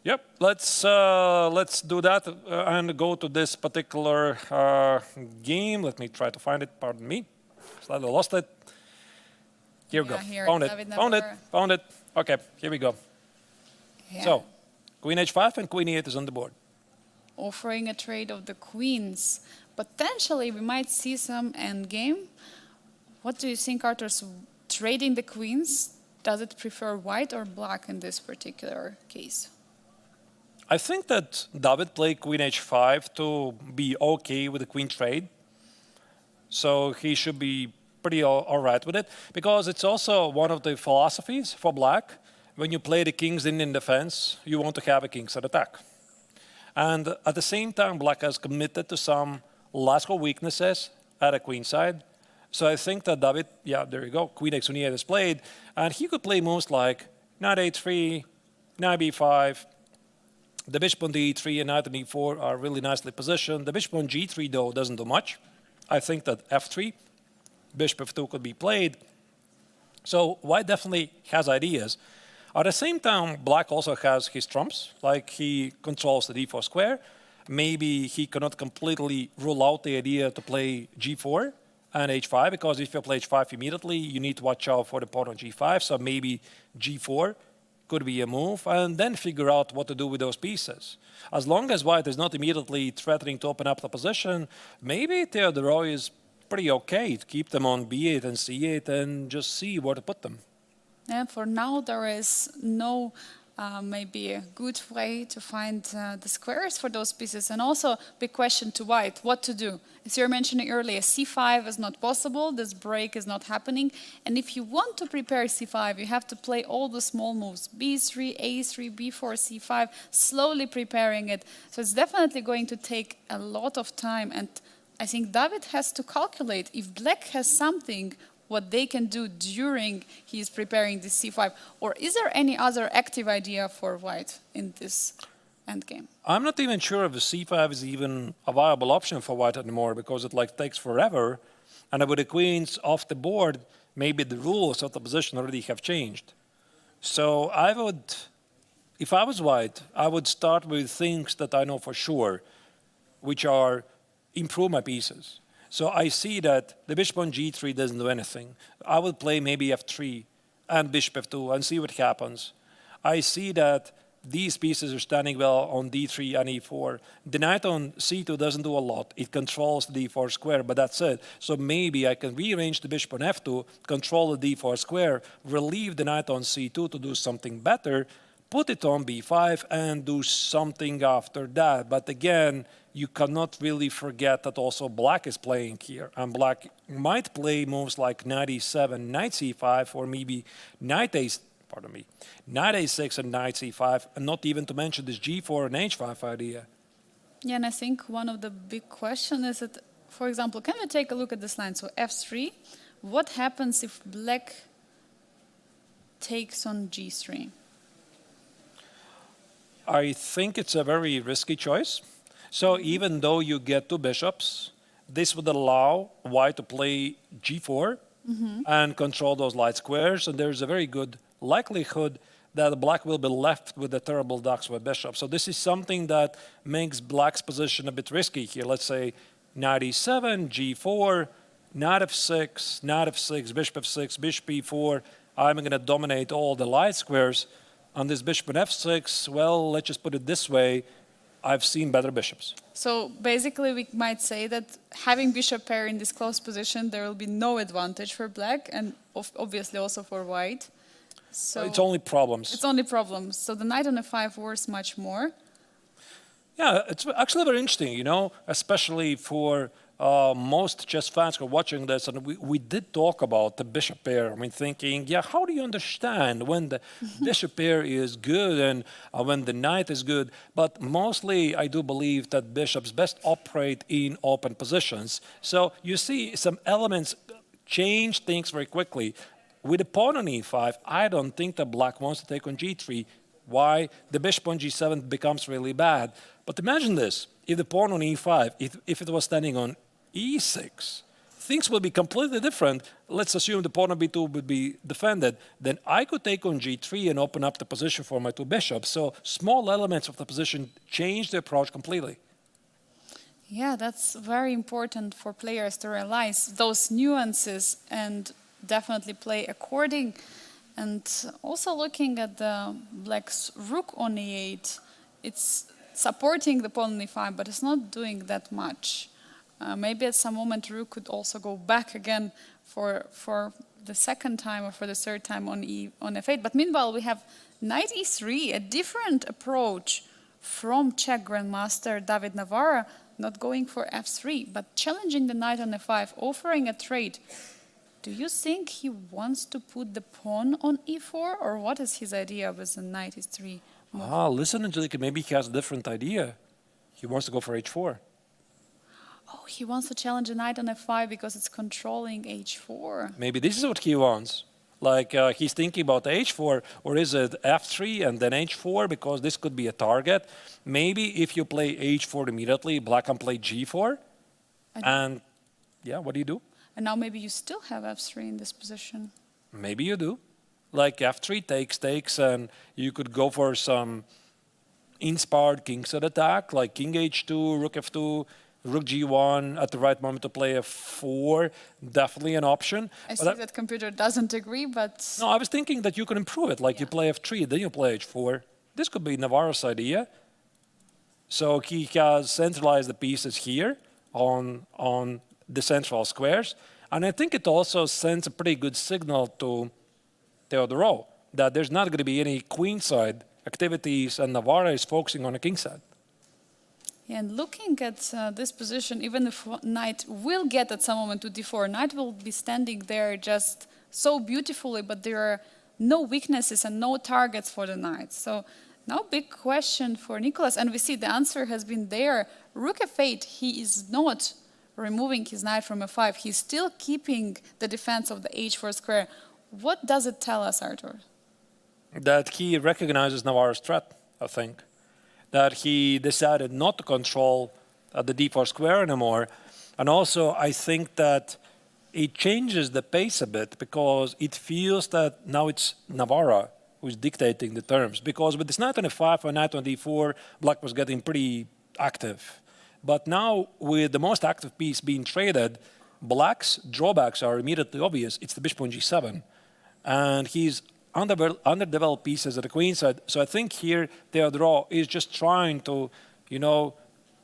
Yep, let's do that and go to this particular game. Let me try to find it. Pardon me, slightly lost it. Here we go. Found it. Okay, here we go. Yeah. So, queen h5 and queen e8 is on the board. Offering a trade of the queens. Potentially, we might see some endgame. What do you think, Arthur? Trading the queens, does it prefer white or black in this particular case? I think that David played queen h5 to be okay with the queen trade. So he should be pretty all right with it, because it's also one of the philosophies for black. When you play the king's Indian defense, you want to have a king's attack. And at the same time, black has committed to some last-call weaknesses at a queen side. So I think that David, yeah, there you go, queen x on e8 is played, and he could play moves like knight a3, knight b5, the bishop on d3 and knight on e4 are really nicely positioned. The bishop on g3, though, doesn't do much. I think that f3, bishop f2 could be played. So white definitely has ideas. At the same time, black also has his trumps, like he controls the d4 square. Maybe he cannot completely rule out the idea to play g4 and h5, because if you play h5 immediately, you need to watch out for the pawn on g5, so maybe g4 could be a move, and then figure out what to do with those pieces. As long as white is not immediately threatening to open up the position, maybe Teodoro is pretty okay to keep them on b8 and c8 and just see where to put them. And for now, there is no maybe a good way to find the squares for those pieces. And also, big question to white, what to do? As you were mentioning earlier, c5 is not possible, this break is not happening. And if you want to prepare c5, you have to play all the small moves, b3, a3, b4, c5, slowly preparing it. So it's definitely going to take a lot of time. And I think David has to calculate if black has something what they can do during he is preparing this c5, or is there any other active idea for white in this endgame? I'm not even sure if the c5 is even a viable option for white anymore, because it like takes forever, and with the queens off the board, maybe the rules of the position already have changed. So I would, if I was white, I would start with things that I know for sure, which are improve my pieces. So I see that the bishop on g3 doesn't do anything. I would play maybe f3 and bishop f2 and see what happens. I see that these pieces are standing well on d3 and e4. The knight on c2 doesn't do a lot. It controls the d4 square, but that's it. So maybe I can rearrange the bishop on f2, control the d4 square, relieve the knight on c2 to do something better, put it on b5 and do something after that. But again, you cannot really forget that also black is playing here. And black might play moves like knight e7, knight c5, or maybe knight knight a6 and knight c5, and not even to mention this g4 and h5 idea. Yeah, and I think one of the big questions is that, for example, can we take a look at this line? So f3, what happens if black takes on g3? I think it's a very risky choice. So even though you get two bishops, this would allow white to play g4 and control those light squares, and there's a very good likelihood that black will be left with a terrible ducks with bishop. So this is something that makes black's position a bit risky here. Let's say knight e7, g4, knight f6, bishop f6, bishop e4. I'm going to dominate all the light squares. On this bishop and f6, well, let's just put it this way. I've seen better bishops. So basically we might say that having bishop pair in this close position, there will be no advantage for black and obviously also for white. So it's only problems. It's only problems. So the knight on f5 works much more. Yeah, it's actually very interesting, you know, especially for most chess fans who are watching this. And we did talk about the bishop pair. I mean, thinking, yeah, how do you understand when the bishop pair is good and when the knight is good? But mostly, I do believe that bishops best operate in open positions. So you see some elements change things very quickly. With the pawn on e5, I don't think that black wants to take on g3. Why? The bishop on g7 becomes really bad. But imagine this. If the pawn on e5, if it was standing on e6, things will be completely different. Let's assume the pawn on b2 would be defended. Then I could take on g3 and open up the position for my two bishops. So small elements of the position change the approach completely. Yeah, that's very important for players to realize those nuances and definitely play according. And also looking at the black's rook on e8, it's supporting the pawn on e5, but it's not doing that much. Maybe at some moment rook could also go back again for the second time or for the third time on f8. But meanwhile, we have knight e3, a different approach from Czech grandmaster David Navarra, not going for f3, but challenging the knight on f5, offering a trade. Do you think he wants to put the pawn on e4, or what is his idea with the knight e3 move? Listen, Angelica, maybe he has a different idea. He wants to go for h4. Oh, he wants to challenge the knight on f5 because it's controlling h4. Maybe this is what he wants. Like he's thinking about h4, or is it f3 and then h4, because this could be a target. Maybe if you play h4 immediately, black can play g4. And yeah, what do you do? And now maybe you still have f3 in this position. Maybe you do. Like f3 takes, and you could go for some inspired kingside attack, like king h2, rook f2, rook g1 at the right moment to play f4. Definitely an option. I see that computer doesn't agree, but... No, I was thinking that you can improve it. Like you play f3, then you play h4. This could be Navarro's idea. So he has centralized the pieces here on the central squares. And I think it also sends a pretty good signal to Teodoro that there's not going to be any queenside activities and Navarra is focusing on the kingside. And looking at this position, even if knight will get at some moment to d4, knight will be standing there just so beautifully, but there are no weaknesses and no targets for the knight. So now big question for Nicholas, and we see the answer has been there. Rook f8, he is not removing his knight from f5. He's still keeping the defense of the h4 square. What does it tell us, Artur? That he recognizes Navarro's threat, I think. That he decided not to control the d4 square anymore. And also, I think that it changes the pace a bit because it feels that now it's Navarra who's dictating the terms. Because with this knight on f5 and knight on d4, black was getting pretty active. But now, with the most active piece being traded, black's drawbacks are immediately obvious. It's the bishop on g7. And he's underdeveloped pieces at the queenside. So I think here Teodoro is just trying to,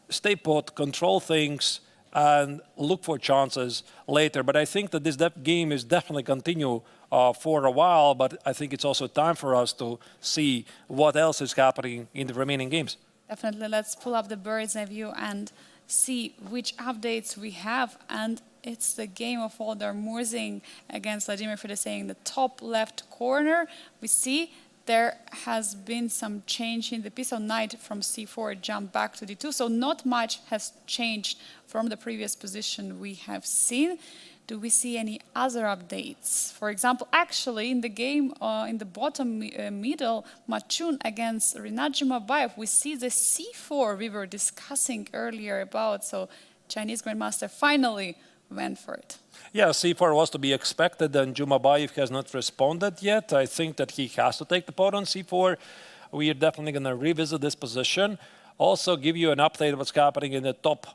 stay put, control things, and look for chances later. But I think that this game is definitely continue for a while, but I think it's also time for us to see what else is happening in the remaining games. Definitely, let's pull up the bird's eye view and see which updates we have. And it's the game of order Murzin against Vladimir Fedoseev in the top left corner. We see there has been some change in the piece. So knight from c4 jumped back to d2. So not much has changed from the previous position we have seen. Do we see any other updates? For example, actually in the game in the bottom middle, Matchun against Matchun-Jumabay, we see the c4 we were discussing earlier about. So Chinese Grandmaster finally went for it. Yeah, c4 was to be expected, and Jumabay has not responded yet. I think that he has to take the pawn on c4. We are definitely going to revisit this position. Also give you an update of what's happening in the top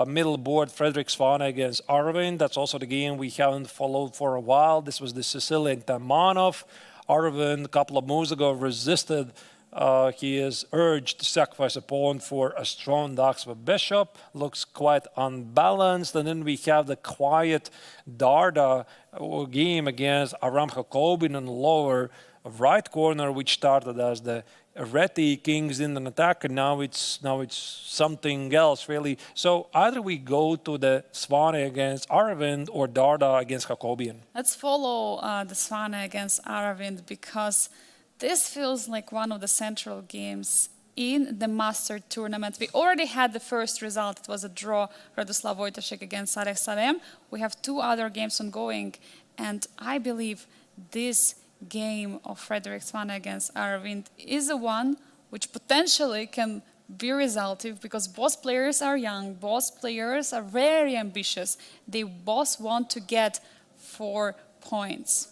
middle board, Frederick Svane against Aravindh. That's also the game we haven't followed for a while. This was the Sicilian Tamanov. Aravindh, a couple of moves ago, resisted. He is urged to sacrifice a pawn for a strong Daxva bishop. Looks quite unbalanced. And then we have the quiet Darda game against Aram Jacobin in the lower right corner, which started as the Reti kings in an attack, and now it's something else really. So either we go to the Svane against Aravindh or Darda against Jacobian. Let's follow the Svane against Aravindh, because this feels like one of the central games in the Master Tournament. We already had the first result. It was a draw, Wojtaszek against Salem. We have two other games ongoing, and I believe this game of Frederick Svane against Aravindh is the one which potentially can be resultive, because both players are young, both players are very ambitious. They both want to get 4 points.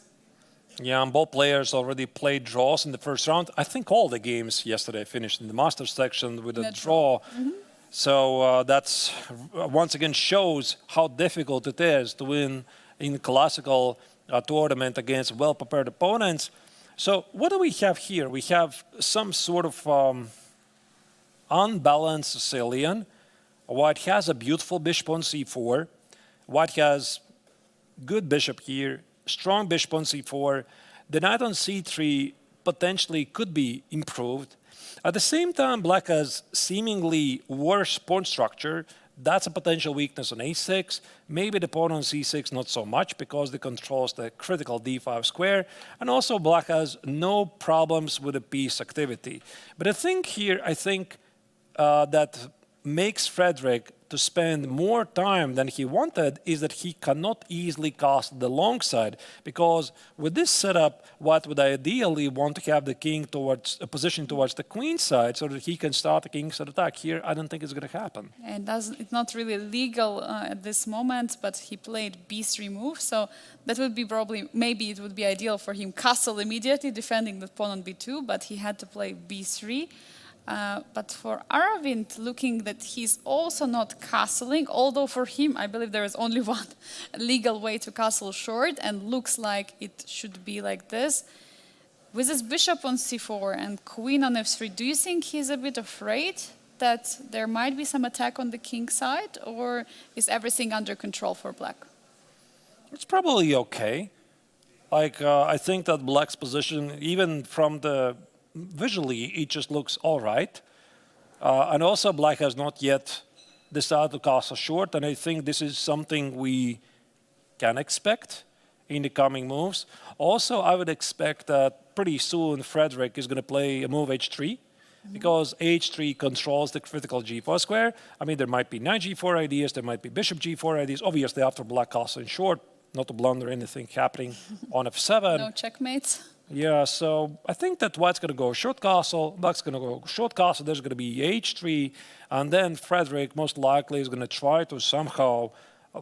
Yeah, and both players already played draws in the first round. I think all the games yesterday finished in the Masters section with a draw. Mm-hmm. So that's once again shows how difficult it is to win in classical tournament against well-prepared opponents. So what do we have here? We have some sort of unbalanced Sicilian. White has a beautiful bishop on c4. White has good bishop here, strong bishop on c4. The knight on c3 potentially could be improved. At the same time, black has seemingly worse pawn structure. That's a potential weakness on a6. Maybe the pawn on c6 not so much, because it controls the critical d5 square. And also black has no problems with the piece activity. But the thing here, I think, that makes Frederick to spend more time than he wanted is that he cannot easily cast the long side, because with this setup, White would ideally want to have the king towards a position towards the queen side so that he can start a king's attack. Here, I don't think it's going to happen. And it's not really legal at this moment, but he played b3 move, so that would be probably, maybe it would be ideal for him castle immediately, defending the pawn on b2, but he had to play b3. But for Aravindh, looking that he's also not castling, although for him, I believe there is only one legal way to castle short, and looks like it should be like this. With his bishop on c4 and queen on f3, do you think he's a bit afraid that there might be some attack on the king side, or is everything under control for black? It's probably okay. I think that black's position, even from the visually, it just looks all right. And also, black has not yet decided to castle short, and I think this is something we can expect in the coming moves. Also, I would expect that pretty soon Frederick is going to play a move h3, because h3 controls the critical g4 square. I mean, there might be knight g4 ideas, there might be bishop g4 ideas. Obviously, after black castling short, not to blunder anything happening on f7. No checkmates. Yeah, so I think that White's going to go short castle, Black's going to go short castle, there's going to be h3, and then Frederick most likely is going to try to somehow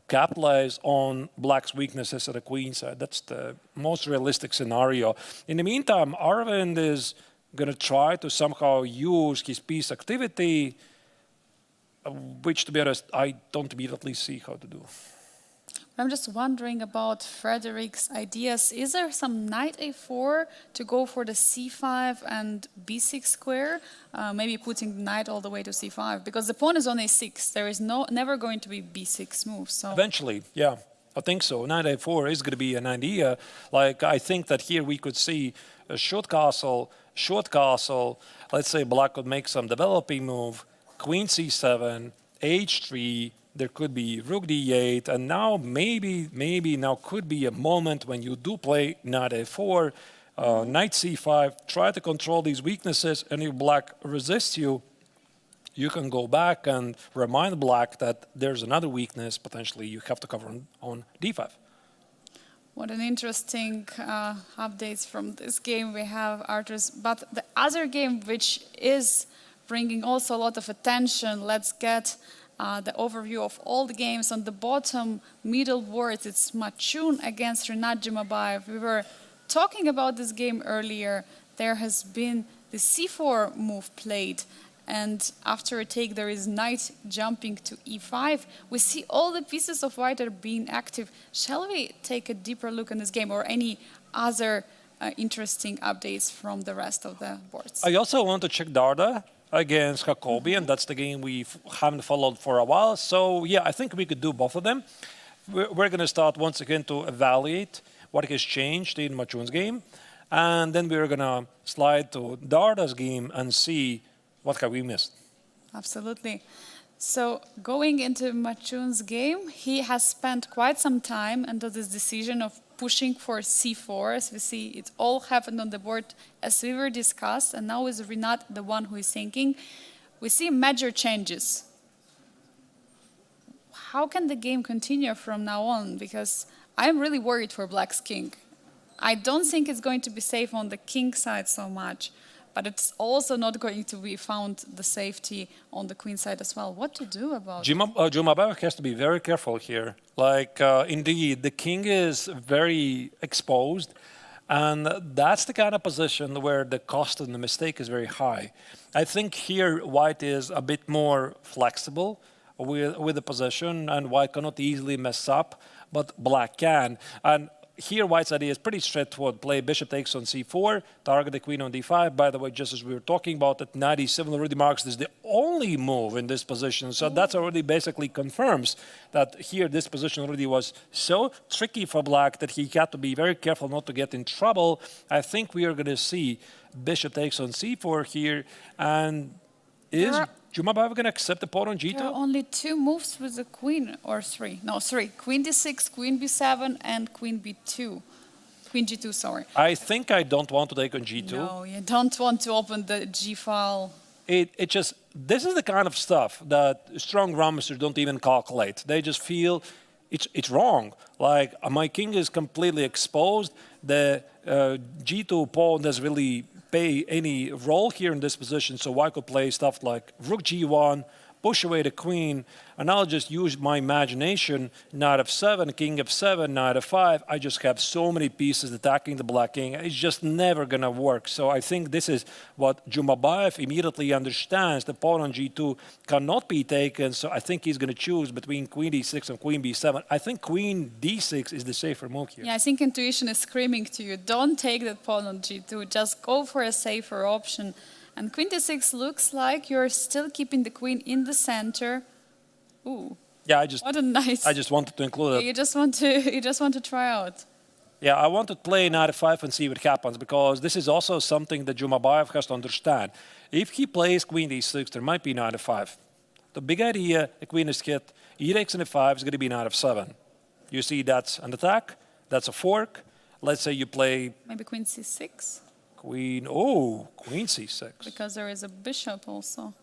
capitalize on Black's weaknesses at the queen side. That's the most realistic scenario. In the meantime, Aravindh is going to try to somehow use his piece activity, which, to be honest, I don't immediately see how to do. I'm just wondering about Frederick's ideas. Is there some knight a4 to go for the c5 and b6 square? Maybe putting the knight all the way to c5, because the pawn is on a6. There is never going to be b6 move. So Eventually, yeah, I think so. Knight a4 is going to be an idea. Like, I think that here we could see a short castle. Let's say black could make some developing move. Queen c7, h3. There could be rook d8, and now maybe now could be a moment when you do play knight a4, knight c5, try to control these weaknesses, and if black resists you, you can go back and remind black that there's another weakness potentially you have to cover on d5. what an interesting updates from this game we have, Arturs. But the other game, which is bringing also a lot of attention, let's get the overview of all the games. On the bottom middle board, it's Matchun against Matchun-Jumabay. We were talking about this game earlier. There has been the c4 move played, and after a take there is knight jumping to e5. We see all the pieces of white are being active. Shall we take a deeper look in this game, or any other interesting updates from the rest of the boards? I also want to check Darda against Jacobi, and that's the game we haven't followed for a while. So yeah, I think we could do both of them. We're going to start once again to evaluate what has changed in Matchun's game, and then we're going to slide to Darda's game and see what have we missed. Absolutely. So going into Matchun's game, he has spent quite some time into this decision of pushing for c4. As we see, it all happened on the board as we were discussed, and now is Rinat the one who is thinking. We see major changes. How can the game continue from now on? Because I'm really worried for Black's king. I don't think it's going to be safe on the king side so much, but it's also not going to be found the safety on the queen side as well. What to do about it? Jumabay has to be very careful here. Like, indeed, the king is very exposed, and that's the kind of position where the cost and the mistake is very high. I think here white is a bit more flexible with the position, and white cannot easily mess up, but black can. And here white's idea is pretty straightforward. Play bishop takes on c4, target the queen on d5. By the way, just as we were talking about it, knight e7 already marks this is the only move in this position. So that already basically confirms that here this position already was so tricky for black that he had to be very careful not to get in trouble. I think we are going to see bishop takes on c4 here. And is Jumabay going to accept the pawn on g2? There are only two moves with the queen, or three. No, three. Queen d6, queen b7, and queen b2. Queen g2, sorry. I think I don't want to take on g2. No, you don't want to open the g file. It just, this is the kind of stuff that strong grandmasters don't even calculate. They just feel it's wrong. Like, my king is completely exposed. The g2 pawn doesn't really play any role here in this position, so I could play stuff like rook g1, push away the queen, and I'll just use my imagination. Knight f7, king f7, knight f5. I just have so many pieces attacking the black king. It's just never going to work. So I think this is what Jumabay immediately understands. The pawn on g2 cannot be taken, so I think he's going to choose between queen d6 and queen b7. I think queen d6 is the safer move here. Yeah, I think intuition is screaming to you, don't take that pawn on g2, just go for a safer option. And queen d6 looks like you're still keeping the queen in the center. Ooh. Yeah, what a nice. I just wanted to include it. You just want to try out. Yeah, I want to play knight f5 and see what happens, because this is also something that Jumabay has to understand. If he plays queen d6, there might be knight f5. The big idea, the queen is hit, e takes on f5 is going to be knight f7. You see, that's an attack, that's a fork. Let's say you play maybe queen c6. Queen c6. Because there is a bishop also.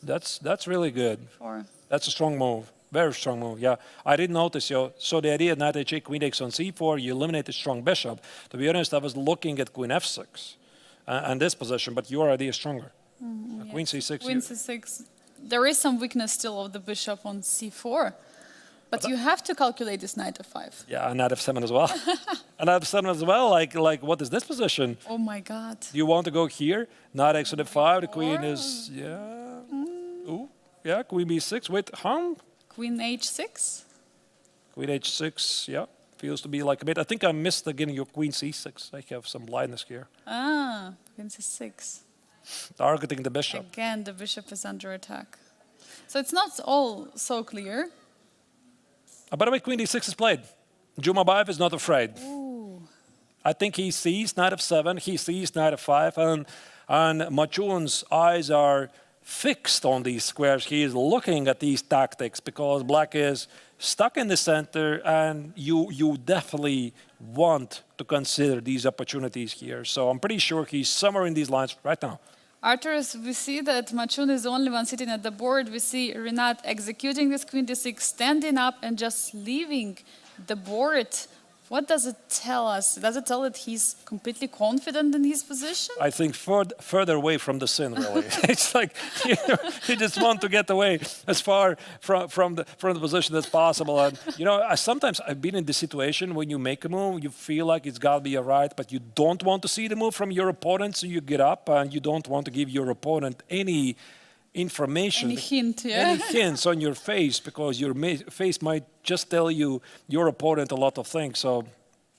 That's really good. Four. That's a strong move. Very strong move, yeah. I didn't notice, so the idea knight h8, queen takes on c4, you eliminate the strong bishop. To be honest, I was looking at queen f6 and this position, but your idea is stronger. Yes. Queen c6. Queen c6. There is some weakness still of the bishop on c4. But you have to calculate this knight f5. Yeah, and knight f7 as well. And knight f7 as well, like what is this position? Oh my God. Do you want to go here? Knight x on f5, the queen is, yeah. Ooh, yeah, queen b6, wait, Queen h6? Queen h6, yeah. Feels to be like a bit. I think I missed again your queen c6. I have some blindness here. Ah, queen c6. Targeting the bishop. Again, the bishop is under attack. So it's not all so clear. By the way, queen d6 is played. Jumabay is not afraid. Ooh. I think he sees knight f7, he sees knight f5, and Matchun's eyes are fixed on these squares. He is looking at these tactics because black is stuck in the center, and you definitely want to consider these opportunities here. So I'm pretty sure he's somewhere in these lines right now. Arthurs, we see that Matchun is the only one sitting at the board. We see Rinat executing this queen d6, standing up and just leaving the board. What does it tell us? Does it tell that he's completely confident in his position? I think further away from the sin, really. It's like you just want to get away as far from the position as possible. And sometimes I've been in this situation when you make a move, you feel like it's got to be all right, but you don't want to see the move from your opponent, so you get up and you don't want to give your opponent any information, any hint, yeah? Any hints on your face, because your face might just tell you your opponent a lot of things. So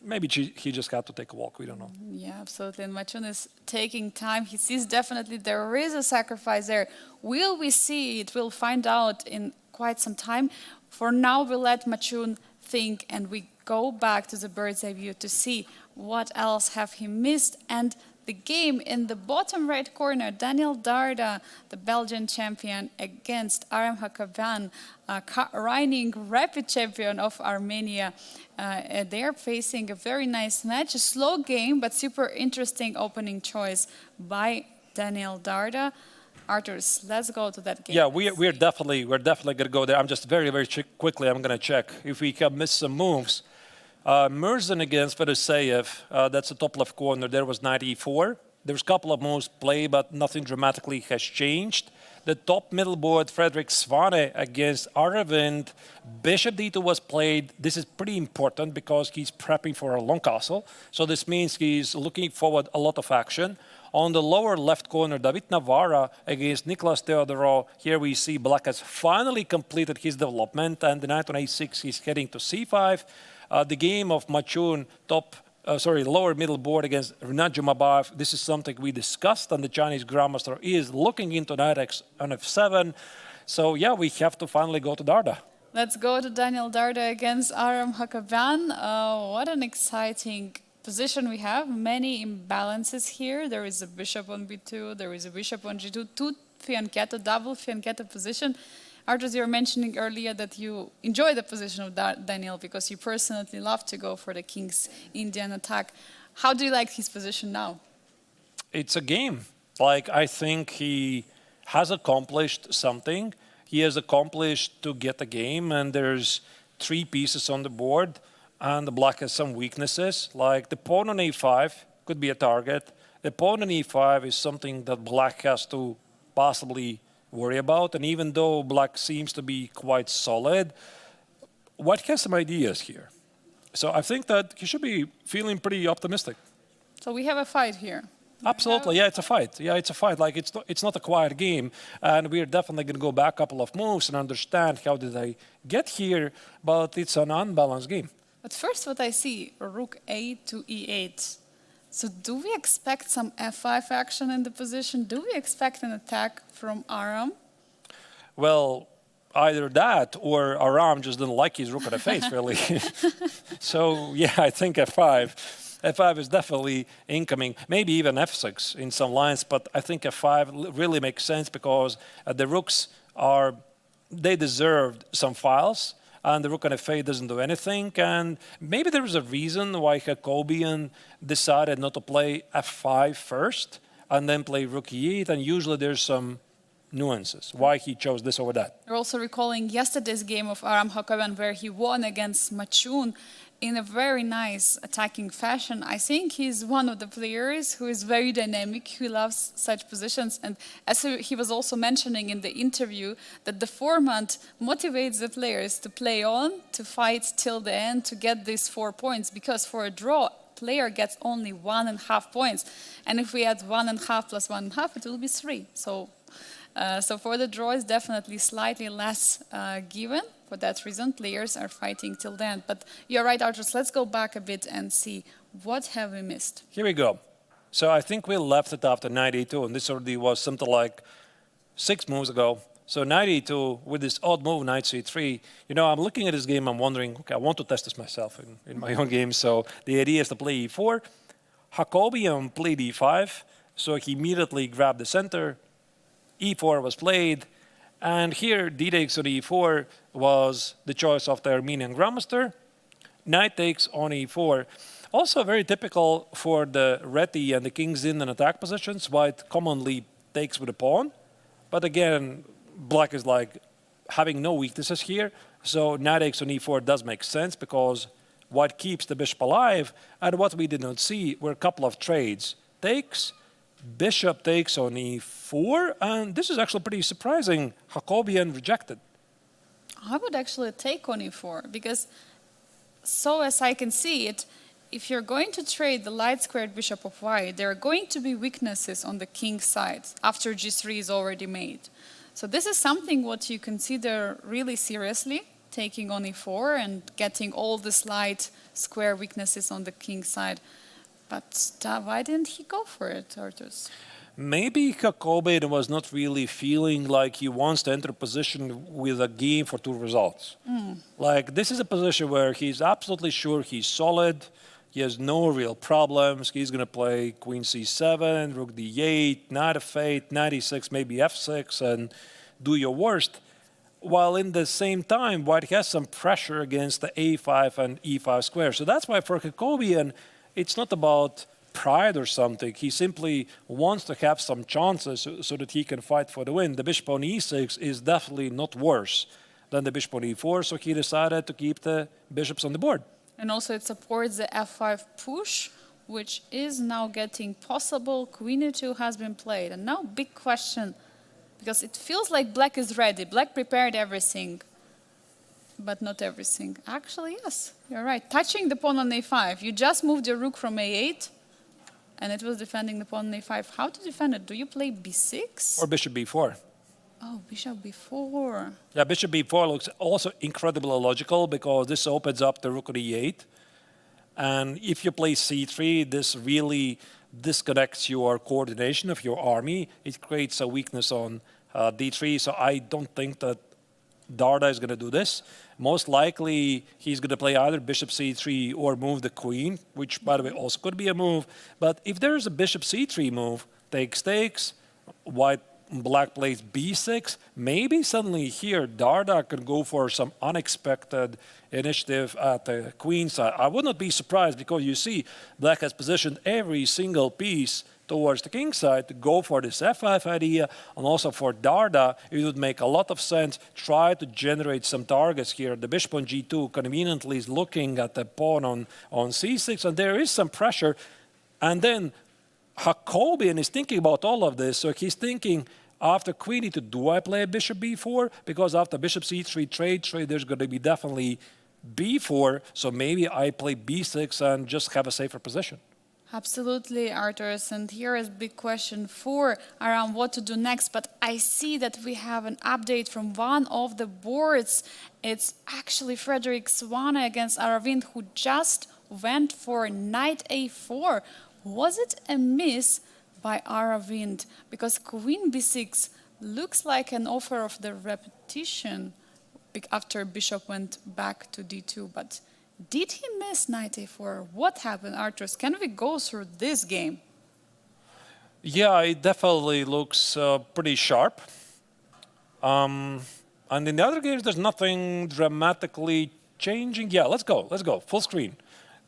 maybe he just got to take a walk. We don't know. Yeah, absolutely. And Matchun is taking time. He sees definitely there is a sacrifice there. Will we see it? We'll find out in quite some time. For now, we'll let Matchun think, and we go back to the bird's eye view to see what else have he missed. And the game in the bottom right corner, Daniel Darda, the Belgian champion, against Aram Hakaban, reigning rapid champion of Armenia. They're facing a very nice match, a slow game, but super interesting opening choice by Daniel Darda. Arthurs, let's go to that game. Yeah, we're definitely going to go there. I'm just very quickly, I'm going to check if we can miss some moves. Murzin against Fedoseev, that's the top left corner. There was knight e4. There's a couple of moves played, but nothing dramatically has changed. The top middle board, Frederick Svane against Aravindh. Bishop d2 was played. This is pretty important because he's prepping for a long castle. So this means he's looking forward a lot of action. On the lower left corner, David Navara against Nicolas Theodorou. Here we see black has finally completed his development, and the knight on a6, he's heading to c5. The game of Matchun, lower middle board against Matchun-Jumabay. This is something we discussed, and the Chinese Grandmaster is looking into knight x on f7. So yeah, we have to finally go to Darda. Let's go to Daniel Darda against Aram Hakaban. What an exciting position we have. Many imbalances here. There is a bishop on b2, there is a bishop on g2, two fianchetto, double fianchetto position. Arthurs, you were mentioning earlier that you enjoy the position of Daniel because you personally love to go for the king's Indian attack. How do you like his position now? It's a game. I think he has accomplished something. He has accomplished to get the game, and there's 3 pieces on the board, and the black has some weaknesses. Like the pawn on a5 could be a target. The pawn on e5 is something that black has to possibly worry about, and even though black seems to be quite solid, white has some ideas here. So I think that he should be feeling pretty optimistic. So we have a fight here. Absolutely, yeah, it's a fight. Yeah, it's a fight. It's not a quiet game, and we're definitely going to go back a couple of moves and understand how did I get here, but it's an unbalanced game. But first what I see, rook a to e8. So do we expect some f5 action in the position? Do we expect an attack from Aram? Well, either that or Aram just didn't like his rook on the face, really. So, yeah, I think f5. f5 is definitely incoming. Maybe even f6 in some lines, but I think f5 really makes sense because the rooks they deserved some files. And the rook on f8 doesn't do anything. And maybe there is a reason why Jacobian decided not to play f5 first and then play rook e8. And usually there's some nuances why he chose this over that. You're also recalling yesterday's game of Aram Hakaban where he won against Matchun in a very nice attacking fashion. I think he's one of the players who is very dynamic, who loves such positions. And as he was also mentioning in the interview, that the format motivates the players to play on, to fight till the end, to get these 4 points. Because for a draw, player gets only 1.5 points. And if we add 1.5 plus 1.5, it will be 3. So for the draw, it's definitely slightly less given For that reason, players are fighting till the end. But you're right, Artur. Let's go back a bit and see what have we missed. Here we go. So I think we left it after knight e2, and this already was something like 6 moves ago. So knight e2 with this odd move, knight c3. You know, I'm looking at this game, I'm wondering, okay, I want to test this myself in my own game. So the idea is to play e4. Jacobian played e5, so he immediately grabbed the center. e4 was played, and here d takes on e4 was the choice of the Armenian grandmaster. Knight takes on e4. Also very typical for the reti and the kings in attack positions. White commonly takes with a pawn, but again, black is like having no weaknesses here. So knight takes on e4 does make sense because white keeps the bishop alive. And what we did not see were a couple of trades. Takes, bishop takes on e4, and this is actually pretty surprising. Jacobian rejected. I would actually take on e4 because, so as I can see it, if you're going to trade the light-squared bishop of white, there are going to be weaknesses on the king's side after g3 is already made. So this is something what you consider really seriously, taking on e4 and getting all these light square weaknesses on the king's side. But why didn't he go for it, Artus? Maybe Jacobian was not really feeling like he wants to enter a position with a game for 2 results. Like, this is a position where he's absolutely sure he's solid. He has no real problems. He's going to play queen c7, rook d8, knight f8, knight e6, maybe f6, and do your worst. While in the same time, white has some pressure against the a5 and e5 square. So that's why for Jacobian, it's not about pride or something. He simply wants to have some chances so that he can fight for the win. The bishop on e6 is definitely not worse than the bishop on e4, so he decided to keep the bishops on the board. And also it supports the f5 push, which is now getting possible. Queen e2 has been played. And now big question, because it feels like black is ready. Black prepared everything, but not everything. Actually, yes, you're right. Touching the pawn on a5. You just moved your rook from a8, and it was defending the pawn on a5. How to defend it? Do you play b6? Or bishop b4. Oh, bishop b4. Yeah, bishop b4 looks also incredibly logical because this opens up the rook on e8. And if you play c3, this really disconnects your coordination of your army. It creates a weakness on d3. So I don't think that Darda is going to do this. Most likely, he's going to play either bishop c3 or move the queen, which, by the way, also could be a move. But if there's a bishop c3 move, takes, black plays b6, maybe suddenly here Darda can go for some unexpected initiative at the queen side. I would not be surprised because you see black has positioned every single piece towards the king side to go for this f5 idea, and also for Darda it would make a lot of sense try to generate some targets here. The bishop on g2 conveniently is looking at the pawn on c6, and there is some pressure. And then Jacobian is thinking about all of this, so he's thinking, after queen e2, do I play bishop b4? Because after bishop c3 trade, there's going to be definitely b4, so maybe I play b6 and just have a safer position. Absolutely, Artur. And here is a big question for around what to do next. But I see that we have an update from one of the boards. It's actually Frederick Swane against Aravindh, who just went for knight a4. Was it a miss by Aravindh? Because queen b6 looks like an offer of the repetition after bishop went back to d2. But did he miss knight a4? What happened, Artur? Can we go through this game? Yeah, it definitely looks pretty sharp. And in the other games, there's nothing dramatically changing. Yeah, let's go. Full screen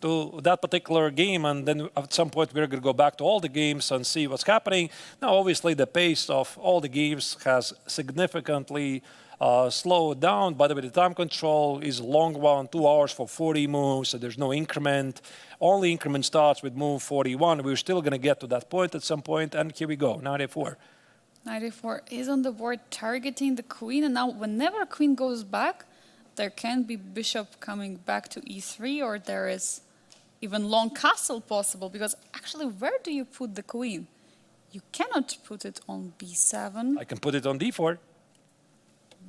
to that particular game, and then at some point we're going to go back to all the games and see what's happening. Now, obviously, the pace of all the games has significantly slowed down. By the way, the time control is a long one, 2 hours for 40 moves, so there's no increment. Only increment starts with move 41. We're still going to get to that point at some point, and here we go, knight a4. Knight a4 is on the board targeting the queen, and now whenever queen goes back, there can be bishop coming back to e3, or there is even long castle possible, because actually, where do you put the queen? You cannot put it on b7. I can put it on d4.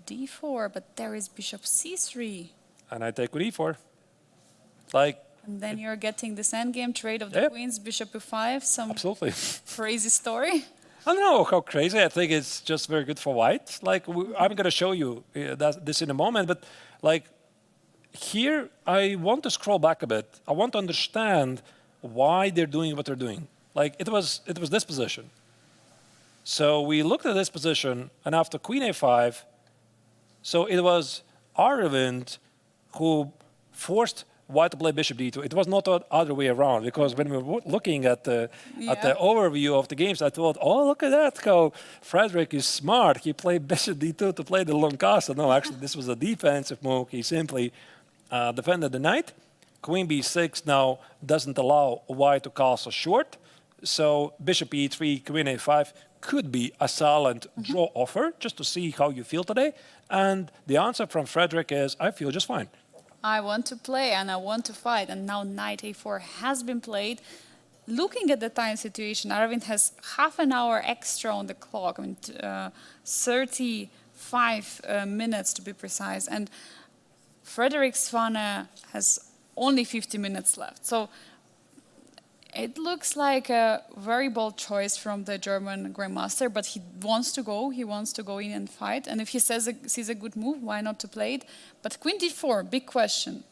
d4, but there is bishop c3. And I take with e4. Like, And then you're getting this endgame trade of the Yep. queens, bishop e5, some absolutely. crazy story. I don't know how crazy. I think it's just very good for white. Like, I'm going to show you this in a moment, but like here, I want to scroll back a bit. I want to understand why they're doing what they're doing. Like, it was this position. So we looked at this position, and after queen a5, so it was Aravindh who forced white to play bishop d2. It was not the other way around, because when we were looking at the overview of the games, I thought, oh, look at that, how Frederick is smart. He played bishop d2 to play the long castle. No, actually, this was a defensive move. He simply defended the knight. Queen b6 now doesn't allow white to castle short. So bishop e3, queen a5 could be a silent draw offer, just to see how you feel today. And the answer from Frederick is, I feel just fine. I want to play and I want to fight, and now knight a4 has been played. Looking at the time situation, Aravindh has half an hour extra on the clock, 35 minutes to be precise, and Frederick Svane has only 50 minutes left. So it looks like a very bold choice from the German grandmaster, but he wants to go in and fight. And if he sees a good move, why not to play it? But queen d4, big question.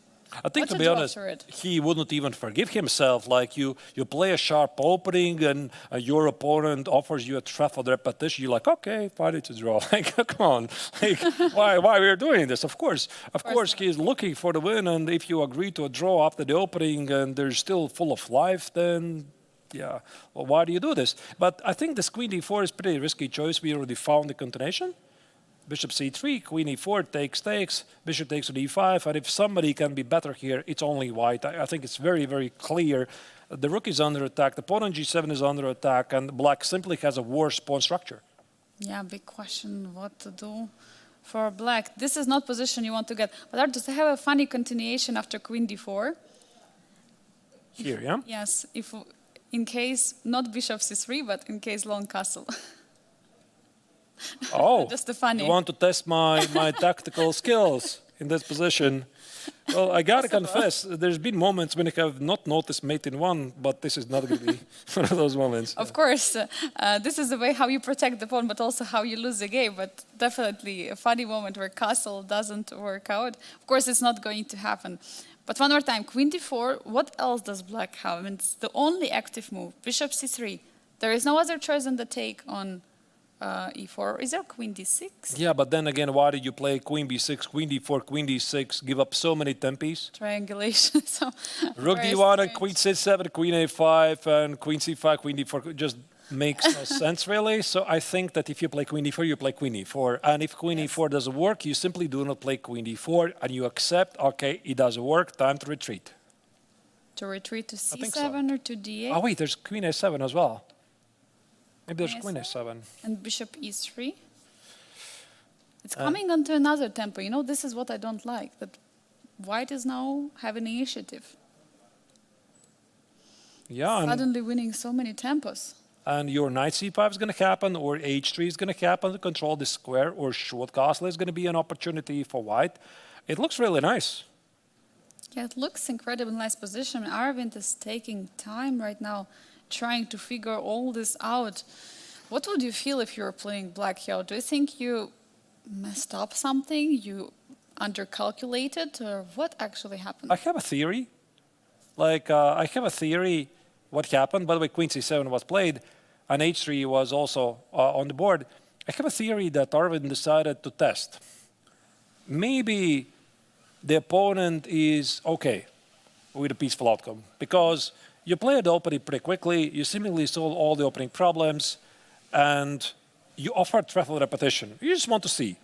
I think, What to to be do honest, after it? he wouldn't even forgive himself. Like, you play a sharp opening, and your opponent offers you a truffled repetition. You're like, okay, fine, it's a draw. Like, come on. Like, why we're doing this? Of course, he's looking for the win, and if you agree to a draw after the opening and they're still full of life, then yeah, well, why do you do this? But I think this queen d4 is a pretty risky choice. We already found the continuation. Bishop c3, queen e4 takes, bishop takes to d5, and if somebody can be better here, it's only white. I think it's very, very clear. The rook is under attack, the pawn on g7 is under attack, and black simply has a worse pawn structure. Yeah, big question what to do for black. This is not position you want to get. But does they have a funny continuation after queen d4? Here, yeah? Yes, in case not bishop c3, but in case long castle. Oh, just a funny. you want to test my tactical skills in this position? Well, I gotta confess, there's been moments when I have not noticed mate in one, but this is not going to be one of those moments. Of course, this is the way how you protect the pawn, but also how you lose the game. But definitely a funny moment where castle doesn't work out. Of course, it's not going to happen. But one more time, queen d4, what else does black have? I mean, it's the only active move. Bishop c3. There is no other choice than the take on e4. Is there queen d6? Yeah, but then again, why did you play queen b6, queen d4, queen d6, give up so many tempes? Triangulation. So Rook d1 and queen c7, queen a5, and queen c5, queen d4 just makes no sense, really. So I think that if you play queen d4, you play queen e4. And if queen e4 doesn't work, you simply do not play queen d4, and you accept, okay, it doesn't work, time to retreat. To retreat to c7 so. or to d8? Oh, wait, there's queen a7 as well. Maybe there's queen a7. And bishop e3. It's coming onto another tempo. You know, this is what I don't like, that white is now having initiative. Yeah. Suddenly winning so many tempos. And your knight c5 is going to happen, or h3 is going to happen to control this square, or short castle is going to be an opportunity for white. It looks really nice. Yeah, it looks incredibly nice position. Aravindh is taking time right now, trying to figure all this out. What would you feel if you were playing black here? Do you think you messed up something? You undercalculated? Or what actually happened? I have a theory. I have a theory what happened. By the way, queen c7 was played, and h3 was also on the board. I have a theory that Aravindh decided to test. Maybe the opponent is okay with a peaceful outcome, because you played the opening pretty quickly, you seemingly solved all the opening problems, and you offered truffle repetition. You just want to see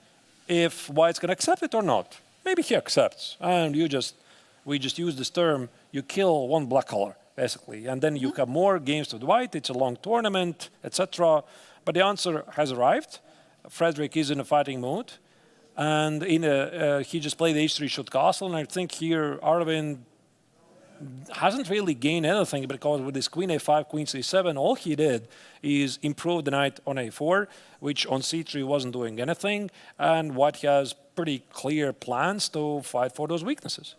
if white's going to accept it or not. Maybe he accepts, and we just use this term, you kill one black color, basically, and then you have more games with white, it's a long tournament, etc. But the answer has arrived. Frederick is in a fighting mood, and he just played h3 short castle, and I think here Aravindh hasn't really gained anything because with his queen a5, queen c7, all he did is improve the knight on a4, which on c3 wasn't doing anything, and White has pretty clear plans to fight for those weaknesses.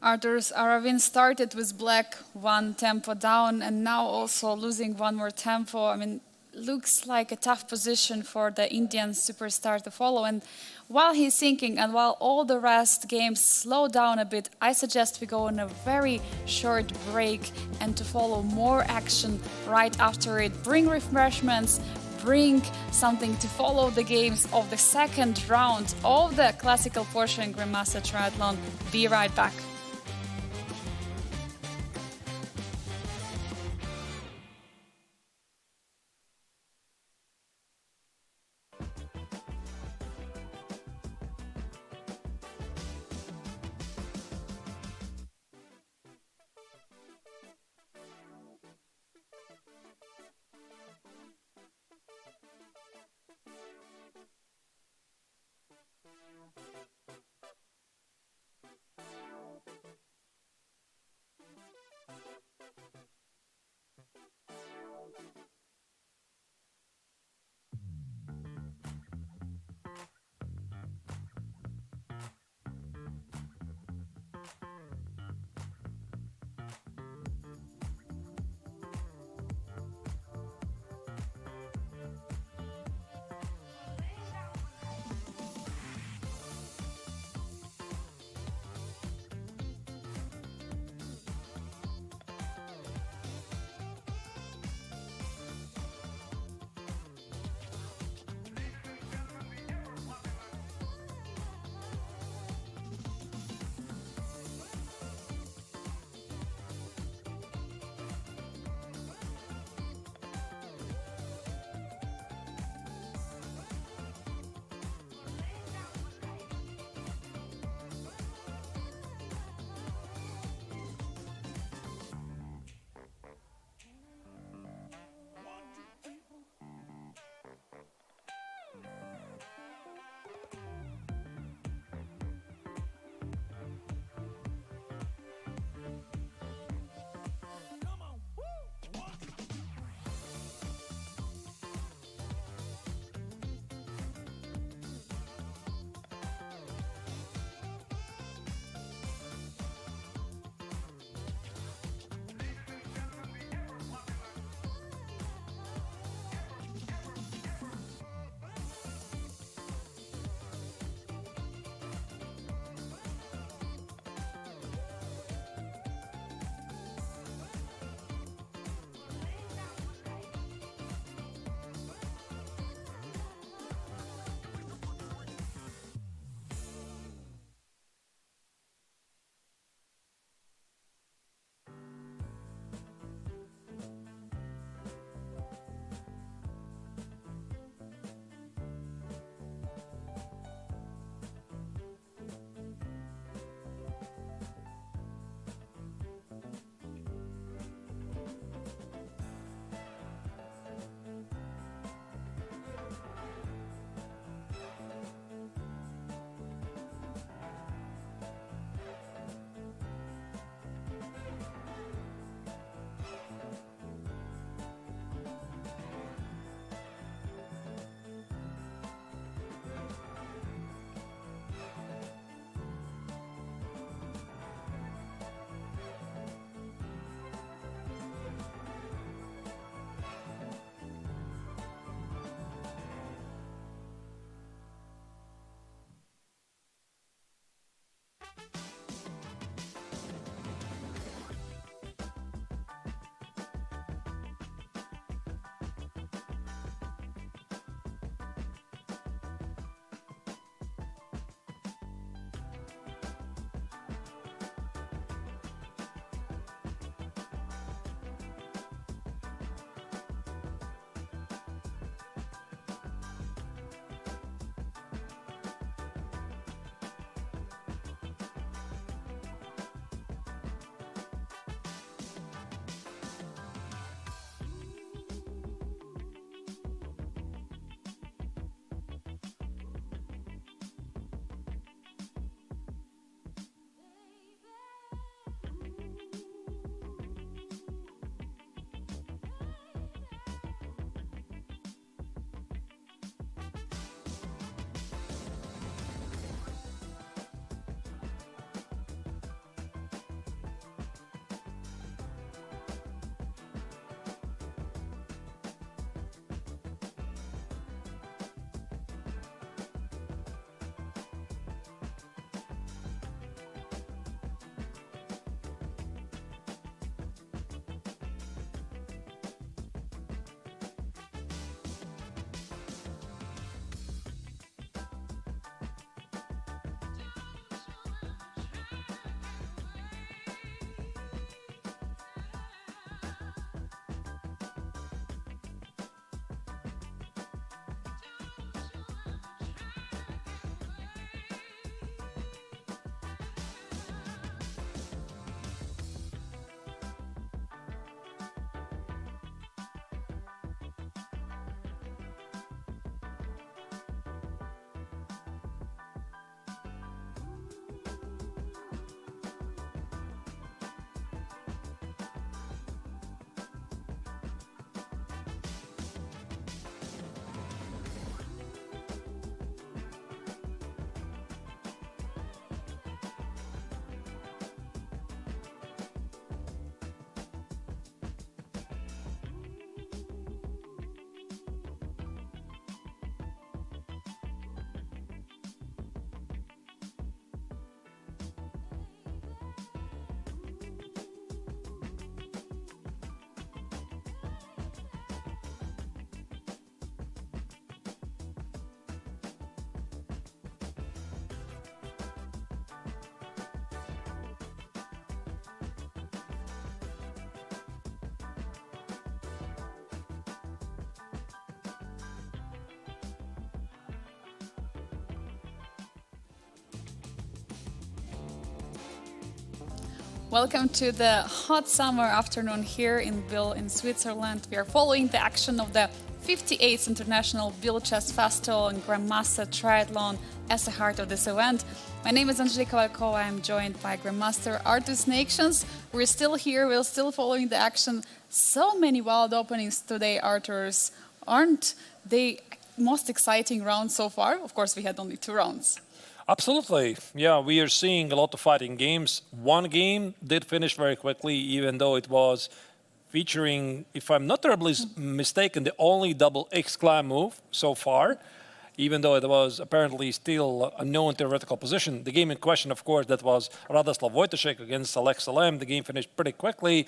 Arthur's Aravindh started with black one tempo down and now also losing one more tempo. I mean, looks like a tough position for the Indian superstar to follow. And while he's thinking and while all the rest games slow down a bit, I suggest we go on a very short break and to follow more action right after it. Bring refreshments, bring something to follow the games of the second round of the classical Porsche Grandmaster Triathlon. Be right back. Welcome to the hot summer afternoon here in Biel in Switzerland. We are following the action of the 58th International Biel Chess Festival and Grandmaster Triathlon as the heart of this event. My name is Angelika Valkova. I'm joined by Grandmaster Artus Nations. We're still here, we're still following the action. So many wild openings today, Arturs. Aren't they most exciting rounds so far? Of course, we had only 2 rounds. Absolutely. Yeah, we are seeing a lot of fighting games. One game did finish very quickly, even though it was featuring, if I'm not terribly mistaken, the only double X-climb move so far, even though it was apparently still a known theoretical position. The game in question, of course, that was Wojtaszek against Salem. The game finished pretty quickly.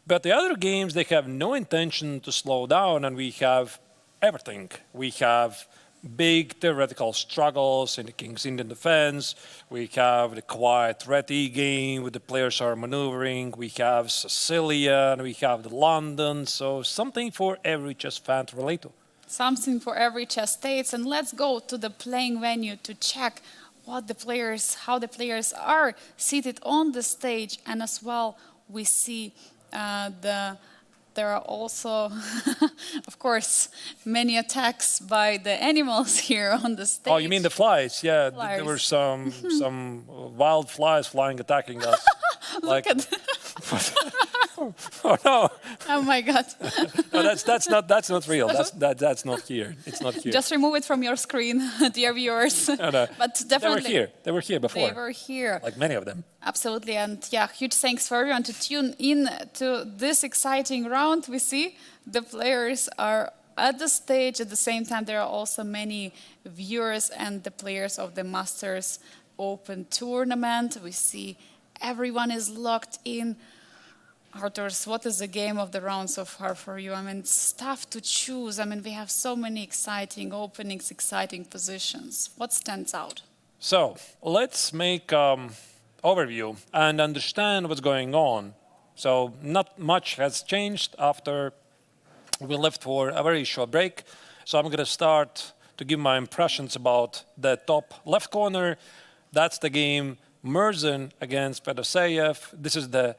But the other games, they have no intention to slow down, and we have everything. We have big theoretical struggles in the King's Indian defense. We have the quiet red E game where the players are maneuvering. We have Sicilian. We have the London. So something for every chess fan to relate to. Something for every chess state. And let's go to the playing venue to check how the players are seated on the stage. And as well, we see there are also, of course, many attacks by the animals here on the stage. Oh, you mean the flies? Yeah, Flies. There were some wild flies flying, attacking us. Look at Oh no! Oh my God! No, that's not real. That's not here. It's not here. Just remove it from your screen, dear viewers. No. But definitely, They were here before. They were here. Like many of them. Absolutely, and yeah, huge thanks for everyone to tune in to this exciting round. We see the players are at the stage. At the same time, there are also many viewers and the players of the Masters Open tournament. We see everyone is locked in. Arturs, what is the game of the round so far for you? I mean, it's tough to choose. I mean, we have so many exciting openings, exciting positions. What stands out? So let's make overview and understand what's going on. So not much has changed after we left for a very short break. So I'm going to start to give my impressions about the top left corner. That's the game Murzin against Fedoseev. This is the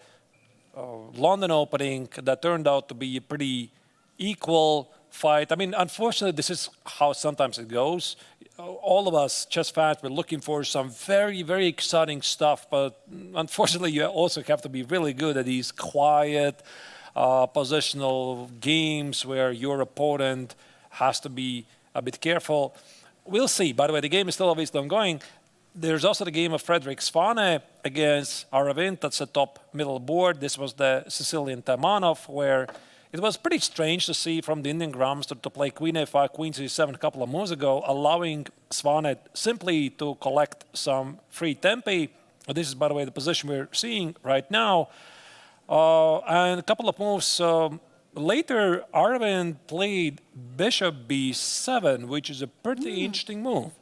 London opening that turned out to be a pretty equal fight. I mean, unfortunately, this is how sometimes it goes. All of us chess fans were looking for some very, very exciting stuff, but unfortunately, you also have to be really good at these quiet, positional games where your opponent has to be a bit careful. We'll see. By the way, the game is still obviously ongoing. There's also the game of Frederick Svane against Aravindh. That's the top middle board. This was the Sicilian Taimanov, where it was pretty strange to see from the Indian Grandmaster to play Queen A5, Queen C7 a couple of moves ago, allowing Svane simply to collect some free tempi. This is, by the way, the position we're seeing right now. And a couple of moves later, Aravindh played Bishop B7, which is a pretty interesting move.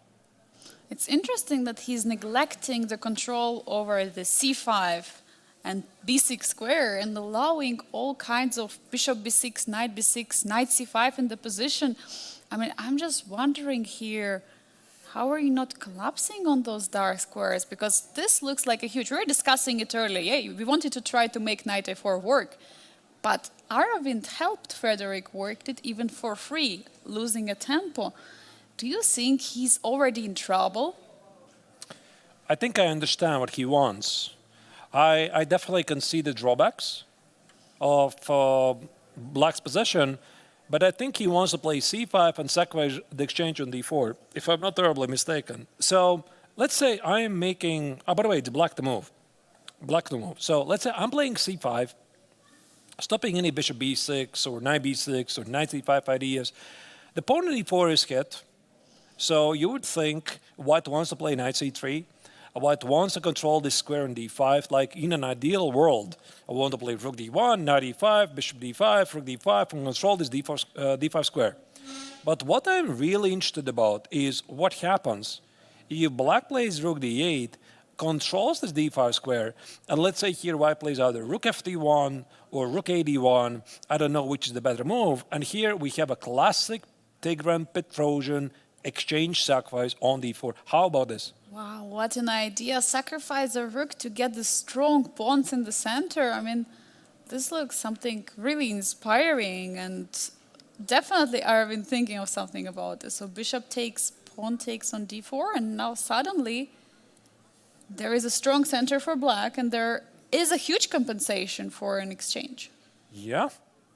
It's interesting that he's neglecting the control over the c5 and b6 square and allowing all kinds of bishop b6, knight b6, knight c5 in the position. I mean, I'm just wondering here, how are you not collapsing on those dark squares? Because this looks like a huge... We were discussing it earlier. Yeah, we wanted to try to make knight a4 work. But Aravindh helped Frederick work it even for free, losing a tempo. Do you think he's already in trouble? I think I understand what he wants. I definitely can see the drawbacks of Black's position, but I think he wants to play c5 and sacrifice the exchange on d4, if I'm not terribly mistaken. So let's say I am making... Oh, by the way, it's Black to move. Black to move. So let's say I'm playing c5, stopping any bishop b6 or knight b6 or knight c5 ideas. The pawn on d4 is hit. So you would think White wants to play knight c3. White wants to control this square on d5. Like in an ideal world, I want to play rook d1, knight e5, bishop d5, rook d5, and control this d5 square. But what I'm really interested about is what happens if Black plays rook d8, controls this d5 square, and let's say here White plays either rook fd1 or rook ad1. I don't know which is the better move. And here we have a classic Tigran Petrosian exchange sacrifice on d4. How about this? Wow, what an idea. Sacrifice a rook to get the strong pawns in the center. I mean, this looks something really inspiring, and definitely I've been thinking of something about this. So bishop takes, pawn takes on d4, and now suddenly there is a strong center for black, and there is a huge compensation for an exchange. Yeah.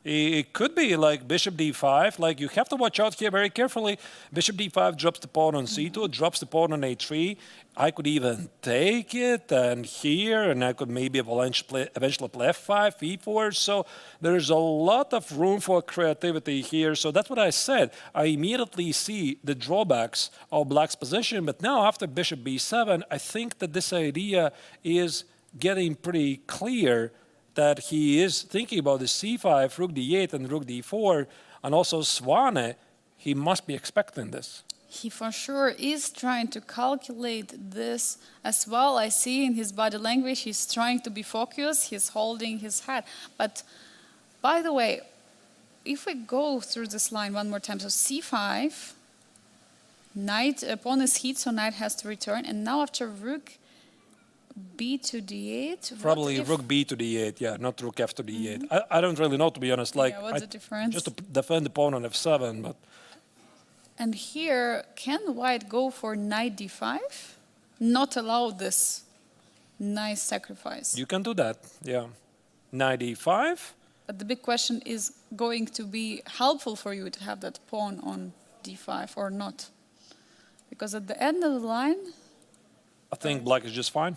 It could be like bishop d5. Like, you have to watch out here very carefully. Bishop d5 drops the pawn on c2, drops the pawn on a3. I could even take it and here, and I could maybe eventually play f5, e4. So there's a lot of room for creativity here. So that's what I said. I immediately see the drawbacks of black's position. But now after bishop b7, I think that this idea is getting pretty clear, that he is thinking about the c5, rook d8, and rook d4, and also Swane. He must be expecting this. He for sure is trying to calculate this as well. I see in his body language he's trying to be focused, he's holding his head. But by the way, if we go through this line one more time, so c5, knight, pawn is hit, so knight has to return, and now after rook b to d8. Probably rook b to d8, yeah, not rook f to d8. I don't really know, to be honest. Like, yeah, what's the difference? Just to defend the pawn on f7, but. And here, can white go for knight d5? Not allow this nice sacrifice. You can do that, yeah. Knight d5. But the big question is going to be helpful for you to have that pawn on d5 or not? Because at the end of the line, I think black is just fine.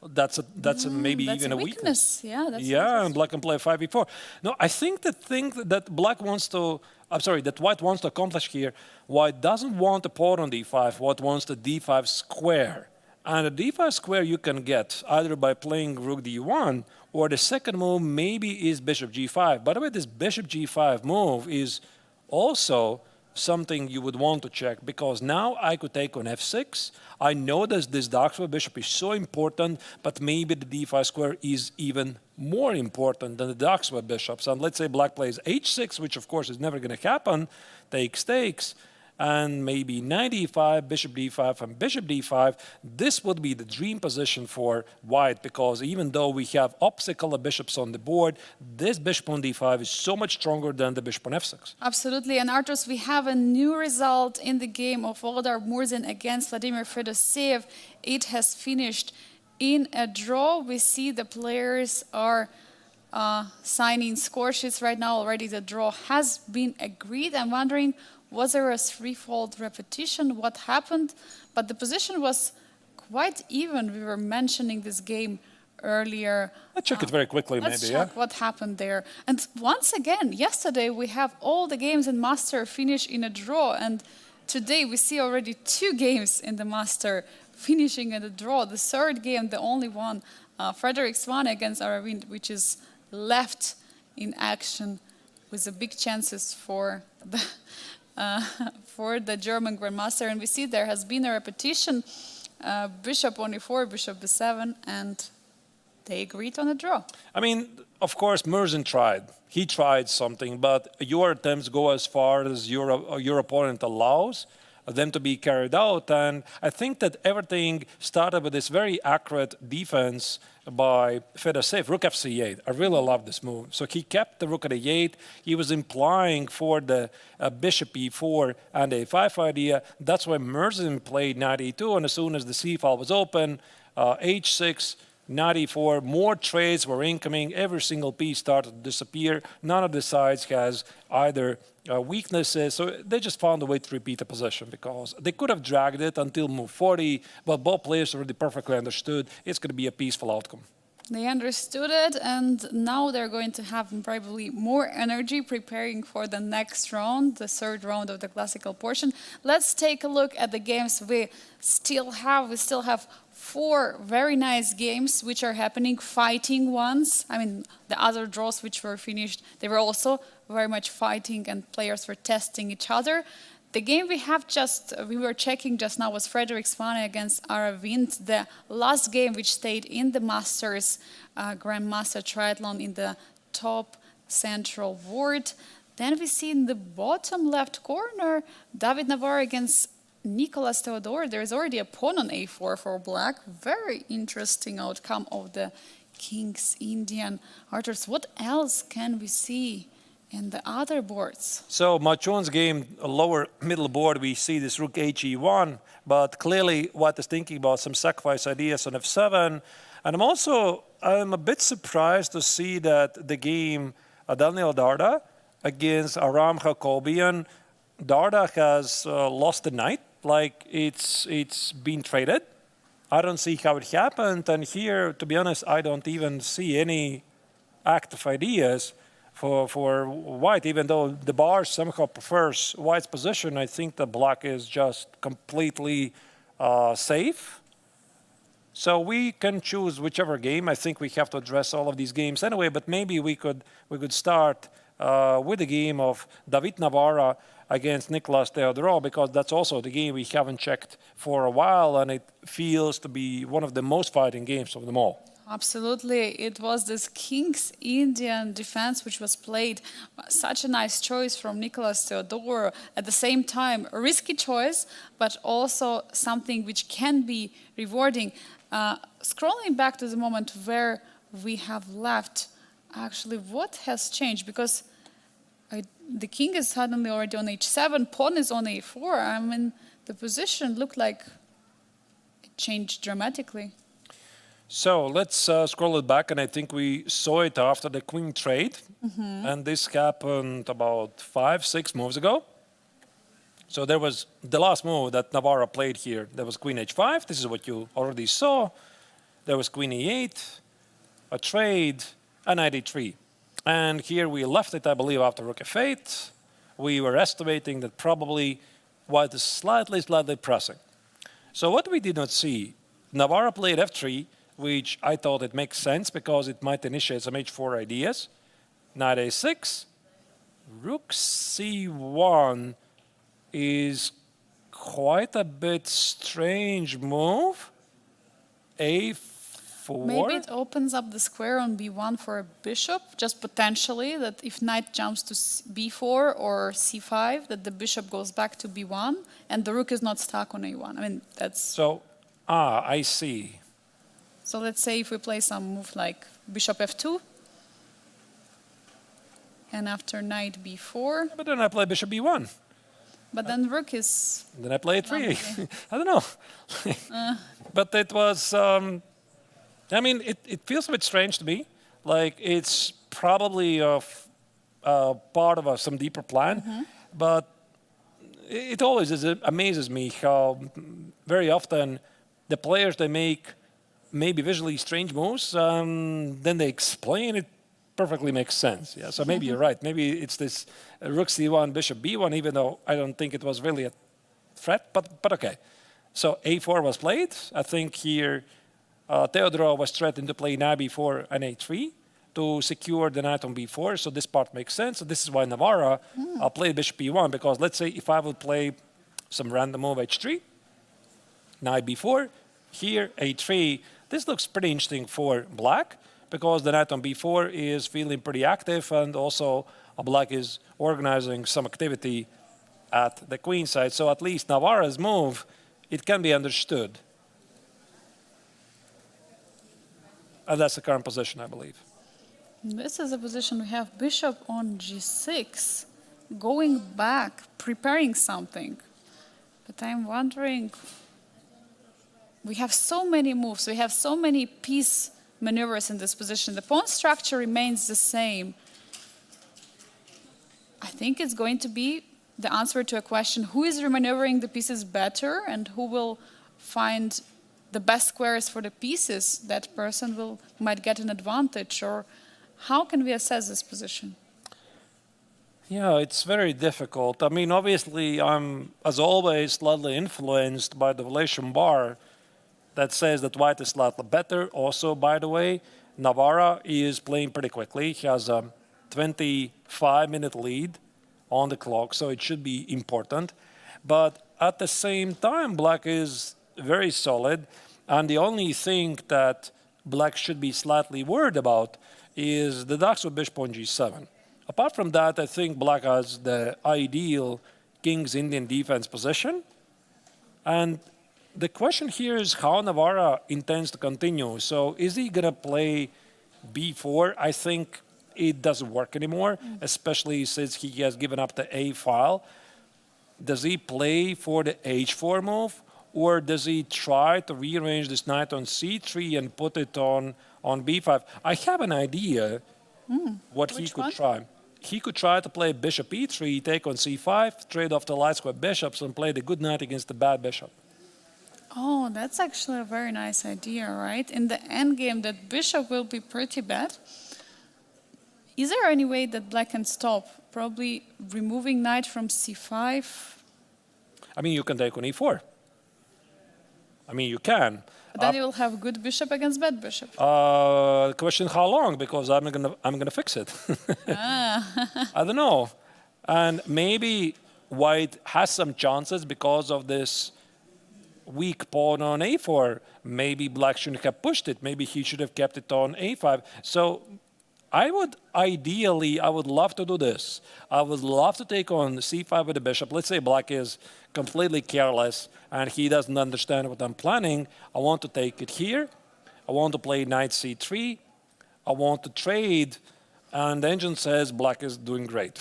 That's maybe that's even a weakness. Yeah, that's and black can play 5e4. No, I think the thing that white wants to accomplish here, white doesn't want the pawn on d5, white wants the d5 square. And the d5 square you can get either by playing rook d1, or the second move maybe is bishop g5. By the way, this bishop g5 move is also something you would want to check, because now I could take on f6. I know that this dark square bishop is so important, but maybe the d5 square is even more important than the dark square bishops. And let's say black plays h6, which of course is never going to happen, takes, and maybe knight e5, bishop d5, and bishop d5. This would be the dream position for white, because even though we have opposite color bishops on the board, this bishop on d5 is so much stronger than the bishop on f6. Absolutely. And Arturs, we have a new result in the game of Murzin against Vladimir Fedoseev. It has finished in a draw. We see the players are signing score sheets right now. Already the draw has been agreed. I'm wondering, was there a threefold repetition? What happened? But the position was quite even. We were mentioning this game earlier. Let's check it very quickly, let's check what happened there. And once again, yesterday we have all the games in Master finish in a draw. And today we see already 2 games in the Master finishing in a draw. The third game, the only one, Frederick Svane against Aravindh, which is left in action with the big chances for the German Grandmaster. And we see there has been a repetition, bishop on e4, bishop b7, and they agreed on a draw. I mean, of course, Murzin tried. He tried something, but your attempts go as far as your opponent allows them to be carried out. And I think that everything started with this very accurate defense by Fedoseev, rook fc8. I really love this move. So he kept the rook at a8. He was implying for the bishop e4 and a5 idea. That's why Murzin played knight e2, and as soon as the c file was open, h6, knight e4, more trades were incoming. Every single piece started to disappear. None of the sides has either weaknesses, so they just found a way to repeat the position, because they could have dragged it until move 40, but both players already perfectly understood it's going to be a peaceful outcome. They understood it, and now they're going to have probably more energy preparing for the next round, the third round of the classical portion. Let's take a look at the games we still have. We still have 4 very nice games which are happening, fighting ones. I mean, the other draws which were finished, they were also very much fighting, and players were testing each other. The game we were checking just now was Frederick Svane against Aravindh, the last game which stayed in the Masters Grandmaster Triathlon in the top central ward. Then we see in the bottom left corner, David Navarre against Nicolas Theodore. There's already a pawn on a4 for black. Very interesting outcome of the King's Indian. Arthurs, what else can we see in the other boards? So Matchun's game, a lower middle board, we see this rook HE1, but clearly White is thinking about some sacrifice ideas on f7. And I'm a bit surprised to see that the game Daniel Darda against Aram Jacobian, Darda has lost the knight, like it's been traded. I don't see how it happened, and here, to be honest, I don't even see any active ideas for White, even though the bar somehow prefers White's position. I think that black is just completely safe. So we can choose whichever game. I think we have to address all of these games anyway, but maybe we could start with the game of David Navarra against Nicolas Theodore, because that's also the game we haven't checked for a while, and it feels to be one of the most fighting games of them all. Absolutely. It was this King's Indian defense which was played. Such a nice choice from Nicolas Theodore. At the same time, a risky choice, but also something which can be rewarding. Scrolling back to the moment where we have left, actually, what has changed? Because the king is suddenly already on h7, pawn is on a4. I mean, the position looked like it changed dramatically. So let's scroll it back, and I think we saw it after the queen trade. And this happened about 5-6 moves ago. So there was the last move that Navarra played here. There was queen h5. This is what you already saw. There was queen e8, a trade, and knight e3. And here we left it, I believe, after rook f8. We were estimating that probably White is slightly pressing. So what we did not see, Navarra played f3, which I thought it makes sense because it might initiate some h4 ideas. Knight a6, rook c1 is quite a bit strange move. a4. Maybe it opens up the square on b1 for a bishop, just potentially, that if knight jumps to b4 or c5, that the bishop goes back to b1 and the rook is not stuck on a1. I mean, that's... So, I see. So let's say if we play some move like bishop f2, and after knight b4... But then I play bishop b1. But then rook is... Then I play a3. I don't know. But it was... I mean, it feels a bit strange to me. Like it's probably part of some deeper plan. But it always amazes me how very often the players, they make maybe visually strange moves, then they explain it perfectly makes sense. Yeah, so maybe you're right. Maybe it's this rook c1, bishop b1, even though I don't think it was really a threat, but okay. So a4 was played. I think here Theodore was threatened to play knight b4 and a3 to secure the knight on b4, so this part makes sense. So this is why Navarra played bishop b1, because let's say if I would play some random move h3, knight b4, here a3, this looks pretty interesting for black, because the knight on b4 is feeling pretty active, and also black is organizing some activity at the queen side. So at least Navarra's move, it can be understood. And that's the current position, I believe. This is a position we have bishop on g6, going back, preparing something. But I'm wondering, we have so many moves, we have so many piece maneuvers in this position. The pawn structure remains the same. I think it's going to be the answer to a question, who is remaneuvering the pieces better and who will find the best squares for the pieces, that person might get an advantage, or how can we assess this position? Yeah, it's very difficult. I mean, obviously, I'm, as always, slightly influenced by the relation bar that says that white is slightly better. Also, by the way, Navarra is playing pretty quickly. He has a 25-minute lead on the clock, so it should be important. But at the same time, black is very solid, and the only thing that black should be slightly worried about is the Dax with bishop on g7. Apart from that, I think black has the ideal king's Indian defense position. And the question here is how Navarra intends to continue. So is he going to play b4? I think it doesn't work anymore, especially since he has given up the a file. Does he play for the h4 move? Or does he try to rearrange this knight on c3 and put it on b5? I have an idea what he Which could one? try. He could try to play bishop e3, take on c5, trade off the light square bishops, and play the good knight against the bad bishop. Oh, that's actually a very nice idea, right? In the endgame, that bishop will be pretty bad. Is there any way that black can stop? Probably removing knight from c5? I mean, you can take on e4. I mean, you can. But then you will have good bishop against bad bishop. Question how long? Because I'm gonna fix it. I don't know. And maybe white has some chances because of this weak pawn on a4. Maybe black shouldn't have pushed it. Maybe he should have kept it on a5. So I would love to do this. I would love to take on c5 with the bishop. Let's say black is completely careless and he doesn't understand what I'm planning. I want to take it here. I want to play knight c3. I want to trade. And the engine says black is doing great,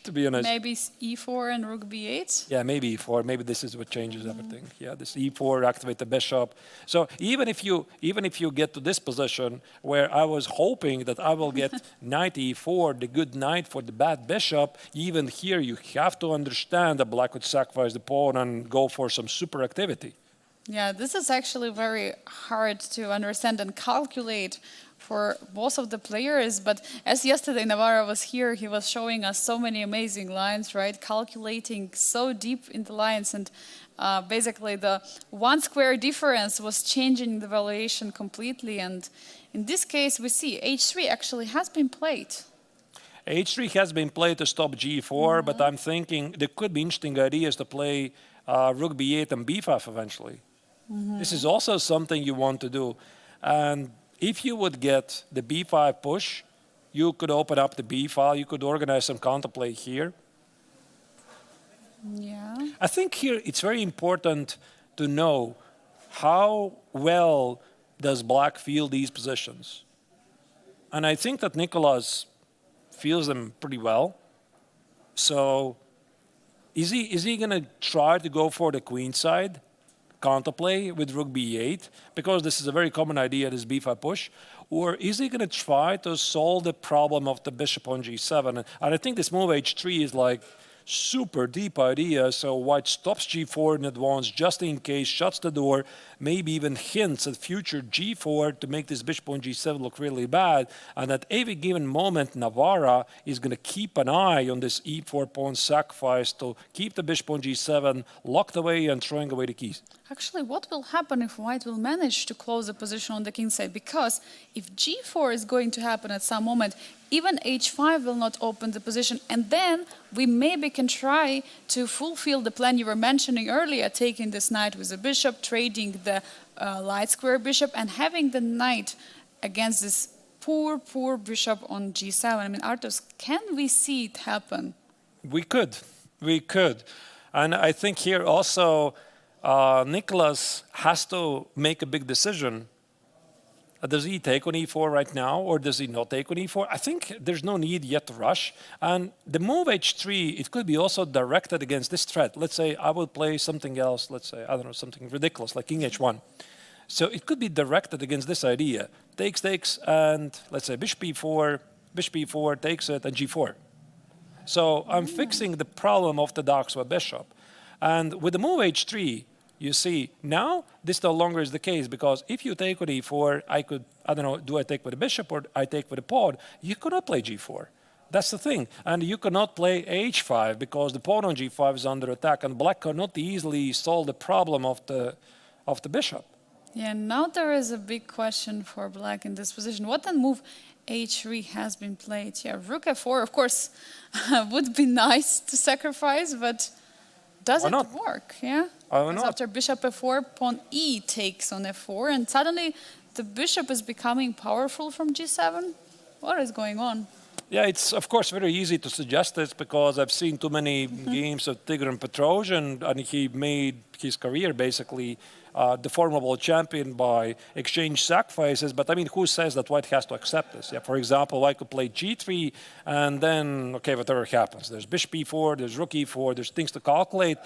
to be honest. Maybe e4 and rook b8? Yeah, maybe e4. Maybe this is what changes everything. Yeah, this e4 activate the bishop. So even if you get to this position where I was hoping that I will get knight e4, the good knight for the bad bishop, even here you have to understand that black would sacrifice the pawn and go for some super activity. Yeah, this is actually very hard to understand and calculate for both of the players. But as yesterday Navarra was here, he was showing us so many amazing lines, right? Calculating so deep in the lines, and basically the one square difference was changing the valuation completely. And in this case, we see h3 actually has been played. h3 has been played to stop g4, but I'm thinking there could be interesting ideas to play rook b8 and b5 eventually. This is also something you want to do. And if you would get the b5 push, you could open up the b file, you could organize some counterplay here. Yeah. I think here it's very important to know how well does black feel these positions. And I think that Nicolas feels them pretty well. So is he going to try to go for the queen side? Counterplay with rook b8, because this is a very common idea, this b5 push, or is he going to try to solve the problem of the bishop on g7? And I think this move h3 is like super deep idea, so white stops g4 in advance just in case, shuts the door, maybe even hints at future g4 to make this bishop on g7 look really bad, and at every given moment Navarra is going to keep an eye on this e4 pawn sacrifice to keep the bishop on g7 locked away and throwing away the keys. Actually, what will happen if white will manage to close the position on the king side? Because if g4 is going to happen at some moment, even h5 will not open the position, and then we maybe can try to fulfill the plan you were mentioning earlier, taking this knight with the bishop, trading the light square bishop, and having the knight against this poor bishop on g7. I mean, Artos, can we see it happen? We could. And I think here also Nicolas has to make a big decision. Does he take on e4 right now, or does he not take on e4? I think there's no need yet to rush. And the move h3, it could be also directed against this threat. Let's say I will play something else, let's say, I don't know, something ridiculous like king h1. So it could be directed against this idea. Takes, and let's say bishop e4 takes it, and g4. So I'm fixing the problem of the dark square bishop. And with the move h3, you see, now this no longer is the case, because if you take with e4, I don't know, do I take with the bishop or I take with the pawn? You cannot play g4. That's the thing. And you cannot play h5 because the pawn on g5 is under attack, and black cannot easily solve the problem of the bishop. Yeah, now there is a big question for black in this position. What then move h3 has been played? Yeah, rook f4, of course, would be nice to sacrifice, but does it work? Yeah. After bishop f4, pawn e takes on f4, and suddenly the bishop is becoming powerful from g7. What is going on? Yeah, it's of course very easy to suggest this because I've seen too many games of Tigran Petrosian, and he made his career basically the formidable champion by exchange sacrifices. But I mean, who says that White has to accept this? Yeah, for example, White could play G3, and then okay, whatever happens. There's Bishop E4, there's Rook E4, there's things to calculate.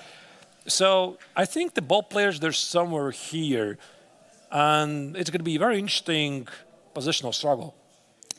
So I think the both players, they're somewhere here, and it's going to be a very interesting positional struggle.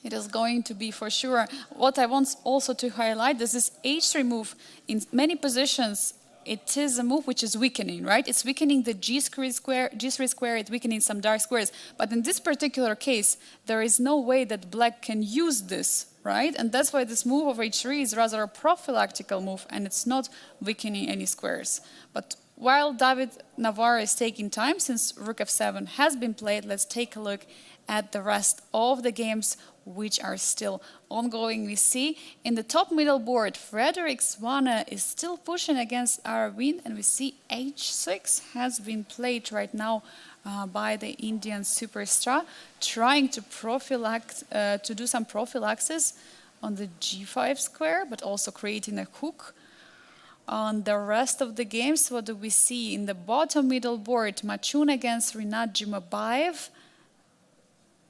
It is going to be for sure. What I want also to highlight is this H3 move. In many positions, it is a move which is weakening, right? It's weakening the G3 square, it's weakening some dark squares. But in this particular case, there is no way that black can use this, right? And that's why this move of H3 is rather a prophylactical move, and it's not weakening any squares. But while David Navarre is taking time, since Rook F7 has been played, let's take a look at the rest of the games which are still ongoing. We see in the top middle board, Frederick Swane is still pushing against Aravindh, and we see H6 has been played right now by the Indian superstar, trying to do some prophylaxis on the G5 square, but also creating a hook. On the rest of the games, what do we see? In the bottom middle board, Matchun against Matchun-Jumabay.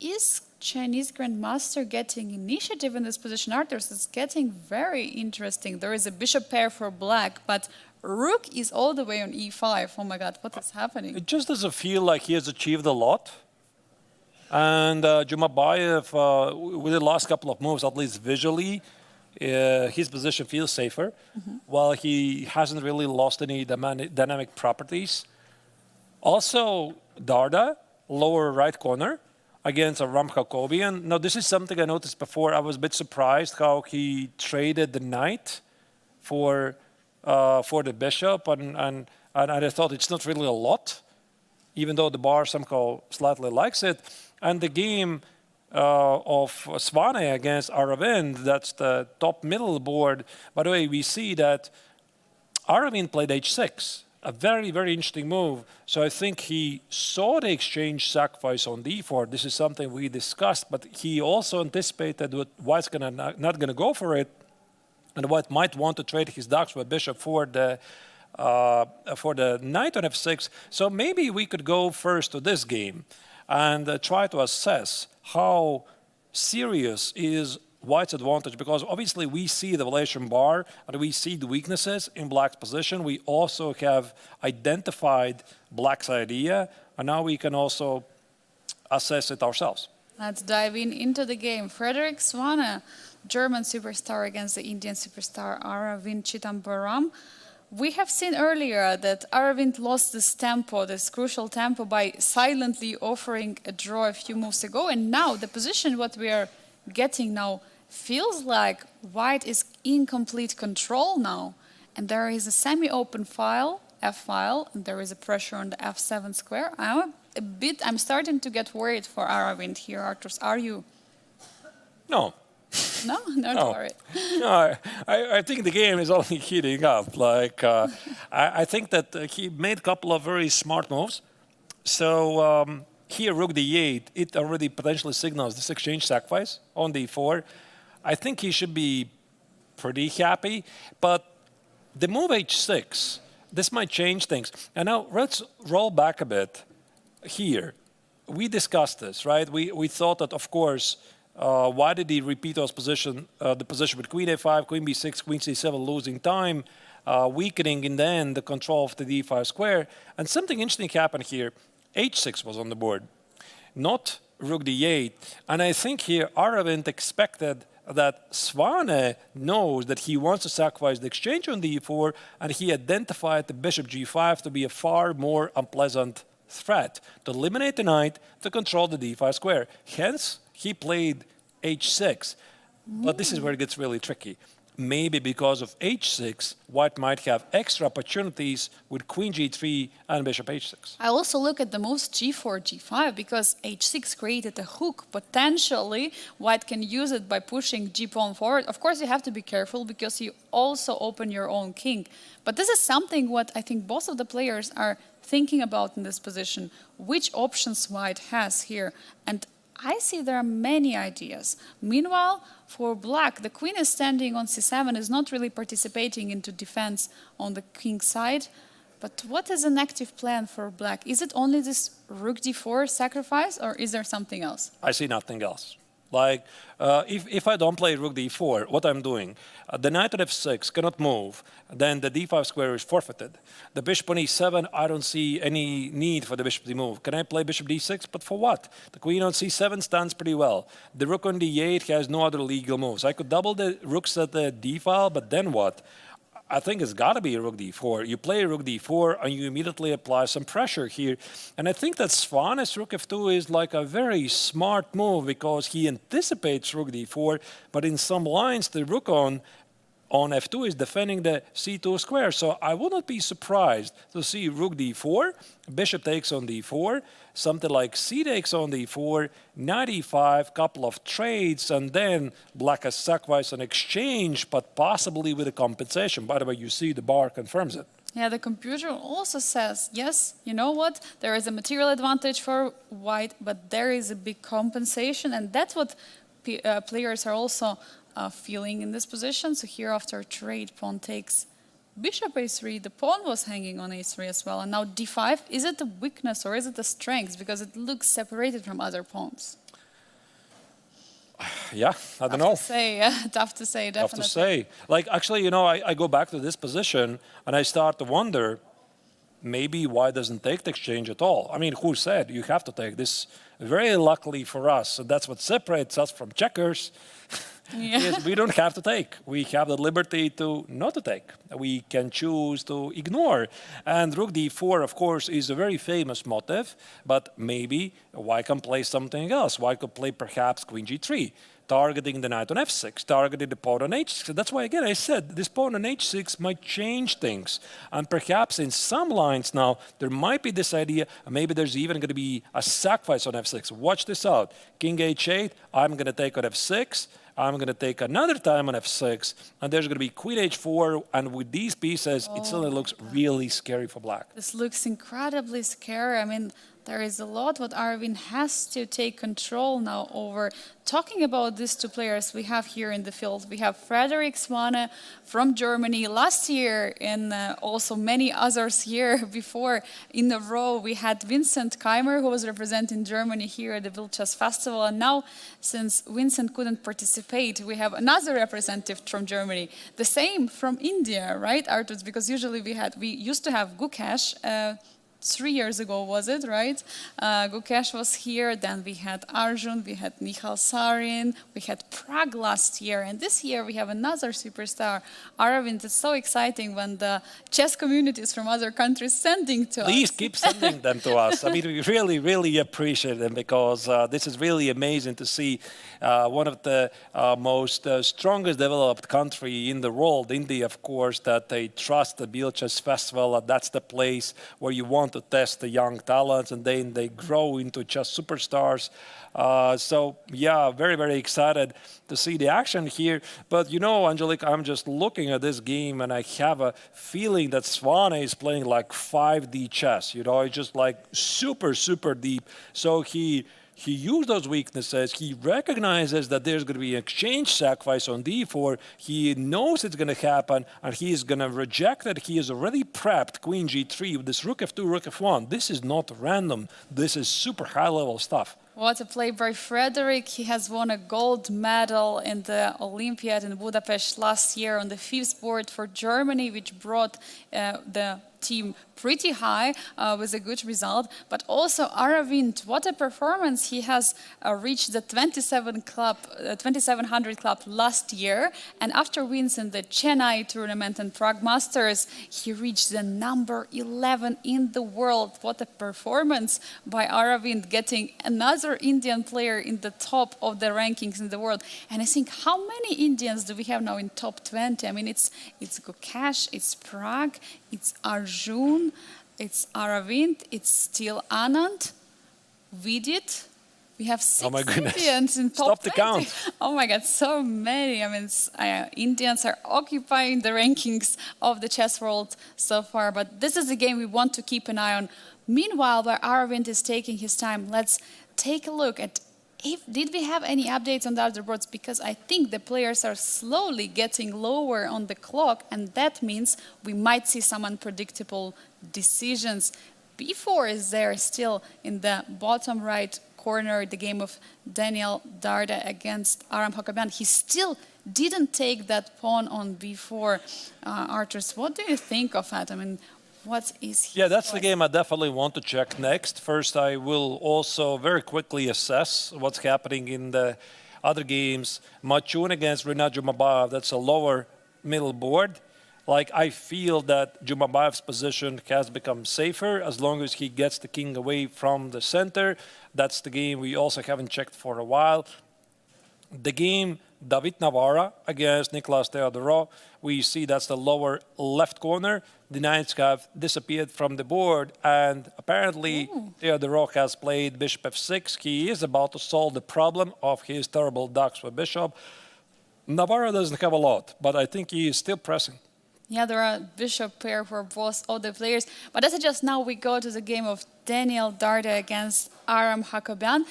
Is Chinese Grandmaster getting initiative in this position? Arthurs, it's getting very interesting. There is a bishop pair for black, but Rook is all the way on E5. Oh my God, what is happening? It just doesn't feel like he has achieved a lot. And Jumabayev, with the last couple of moves, at least visually, his position feels safer, while he hasn't really lost any dynamic properties. Also, Darda, lower right corner, against a Ram Jacobian. Now, this is something I noticed before. I was a bit surprised how he traded the knight for the bishop, and I thought it's not really a lot, even though the bar somehow slightly likes it. And the game of Svane against Aravindh, that's the top middle board. By the way, we see that Aravindh played H6. A very, very interesting move. So I think he saw the exchange sacrifice on d4. This is something we discussed, but he also anticipated that White's not going to go for it, and White might want to trade his dogs with bishop for the knight on f6. So maybe we could go first to this game and try to assess how serious is White's advantage, because obviously we see the valuation bar and we see the weaknesses in Black's position. We also have identified Black's idea, and now we can also assess it ourselves. Let's dive into the game. Frederick Swane, German superstar against the Indian superstar Aravindh Chidambaram. We have seen earlier that Aravindh lost this tempo, this crucial tempo, by silently offering a draw a few moves ago, and now the position what we are getting now feels like White is in complete control now, and there is a semi-open file, F file, and there is a pressure on the F7 square. I'm starting to get worried for Aravindh here. Arthurs, are you? No. No, not worried. No, I think the game is only heating up. Like I think that he made a couple of very smart moves. So here, Rook D8, it already potentially signals this exchange sacrifice on D4. I think he should be pretty happy. But the move H6, this might change things. And now let's roll back a bit here. We discussed this, right? We thought that, of course, why did he repeat the position with Queen A5, Queen B6, Queen C7, losing time, weakening in the end the control of the D5 square. And something interesting happened here. H6 was on the board, not Rook D8. And I think here Aravindh expected that Svane knows that he wants to sacrifice the exchange on D4, and he identified the bishop G5 to be a far more unpleasant threat, to eliminate the knight, to control the D5 square. Hence, he played H6. But this is where it gets really tricky. Maybe because of H6, White might have extra opportunities with Queen G3 and Bishop H6. I also look at the moves G4, G5, because H6 created a hook. Potentially, White can use it by pushing G pawn forward. Of course, you have to be careful because you also open your own king. But this is something what I think both of the players are thinking about in this position. Which options White has here? And I see there are many ideas. Meanwhile, for black, the queen is standing on c7, is not really participating into defense on the king's side. But what is an active plan for black? Is it only this rook d4 sacrifice, or is there something else? I see nothing else. Like, if I don't play rook d4, what I'm doing, the knight on f6 cannot move, then the d5 square is forfeited. The bishop on e7, I don't see any need for the bishop to move. Can I play bishop d6? But for what? The queen on c7 stands pretty well. The rook on d8 has no other legal moves. I could double the rooks at the d file, but then what? I think it's got to be a rook d4. You play rook d4 and you immediately apply some pressure here. And I think that Swane's rook f2 is like a very smart move because he anticipates rook d4, but in some lines the rook on f2 is defending the c2 square. So I would not be surprised to see rook d4, bishop takes on d4, something like c takes on d4, knight e5, couple of trades, and then black has sacrificed an exchange, but possibly with a compensation. By the way, you see the bar confirms it. Yeah, the computer also says, yes, you know what, there is a material advantage for white, but there is a big compensation, and that's what players are also feeling in this position. So here after trade, pawn takes bishop a3, the pawn was hanging on a3 as well, and now d5. Is it a weakness or is it a strength? Because it looks separated from other pawns. Yeah, I don't know. Tough to say, definitely. Tough to say. Like, actually, you know, I go back to this position and I start to wonder, maybe white doesn't take the exchange at all. I mean, who said you have to take this? Very luckily for us, and that's what separates us from checkers. Is we don't have to take. We have the liberty to not to take. We can choose to ignore. And rook d4, of course, is a very famous motive, but maybe white can play something else. White could play perhaps queen g3, targeting the knight on f6, targeting the pawn on h6. That's why, again, I said this pawn on h6 might change things. And perhaps in some lines now, there might be this idea, maybe there's even going to be a sacrifice on f6. Watch this out. King h8, I'm going to take on f6. I'm going to take another time on f6, and there's going to be queen h4, and with these pieces, it suddenly looks really scary for black. This looks incredibly scary. I mean, there is a lot what Aravindh has to take control now over. Talking about these two players we have here in the field, we have Frederick Swane from Germany. Last year, and also many others here before in a row, we had Vincent Keimer, who was representing Germany here at the Biel Chess Festival. And now, since Vincent couldn't participate, we have another representative from Germany. The same from India, right, Artur? Because usually we used to have Gukesh. 3 years ago, was it, right? Gukesh was here, then we had Arjun, we had Michal Sarin, we had Prague last year, and this year we have another superstar, Aravindh. It's so exciting when the chess communities from other countries sending to us. Please keep sending them to us. I mean, we really, really appreciate them because this is really amazing to see one of the most strongest developed country in the world, India, of course, that they trust the Biel Chess Festival. That's the place where you want to test the young talents, and then they grow into chess superstars. So, yeah, very, very excited to see the action here. But, you know, Angelique, I'm just looking at this game, and I have a feeling that Swane is playing like 5D chess. You know, it's just like super, super deep. So he used those weaknesses. He recognizes that there's going to be an exchange sacrifice on d4. He knows it's going to happen, and he is going to reject that. He has already prepped queen g3 with this rook f2, rook f1. This is not random. This is super high-level stuff. What a play by Frederick. He has won a gold medal in the Olympiad in Budapest last year on the fifth board for Germany, which brought the team pretty high with a good result. But also Aravindh, what a performance. He has reached the 2700 club last year, and after wins in the Chennai tournament and Prague Masters, he reached the number 11 in the world. What a performance by Aravindh, getting another Indian player in the top of the rankings in the world. And I think, how many Indians do we have now in top 20? I mean, it's Gukesh, it's Prague, it's Arjun, it's Aravindh, it's still Anand, Vidit. We have 6 Indians in top Stop the 20. count. Oh my God, so many. I mean, Indians are occupying the rankings of the chess world so far. But this is a game we want to keep an eye on. Meanwhile, while Aravindh is taking his time, let's take a look at Did we have any updates on the other boards? Because I think the players are slowly getting lower on the clock, and that means we might see some unpredictable decisions. B4 is there still in the bottom right corner, the game of Daniel Darda against Aram Hakobian. He still didn't take that pawn on B4. Arturs, what do you think of that? I mean, what is his Yeah, that's choice? the game I definitely want to check next. First, I will also very quickly assess what's happening in the other games. Matchun against Matchun-Jumabay, that's a lower middle board. Like, I feel that Jumabayev's position has become safer as long as he gets the king away from the center. That's the game we also haven't checked for a while. The game David Navarra against Nicolas Theodorou, we see that's the lower left corner. The knights have disappeared from the board, and apparently Theodorou has played bishop f6. He is about to solve the problem of his terrible ducks for bishop. Navarra doesn't have a lot, but I think he is still pressing. Yeah, there are bishop pair for both of the players. But as just now, we go to the game of Daniel Darda against Aram Hakobian.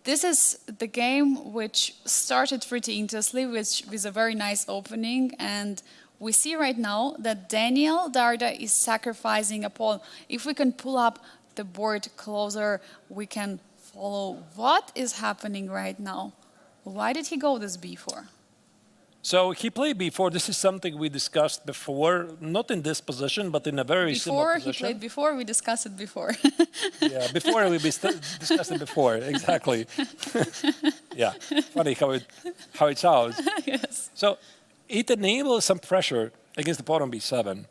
This is the game which started pretty intensely with a very nice opening. And we see right now that Daniel Darda is sacrificing a pawn. If we can pull up the board closer, we can follow what is happening right now. Why did he go this b4? So he played b4. This is something we discussed before, not in this position, but in a very similar position. He played before, we discussed it before. Yeah, before we discussed it before, exactly. Yeah, funny how it sounds. Yes. So it enables some pressure against the pawn on b7.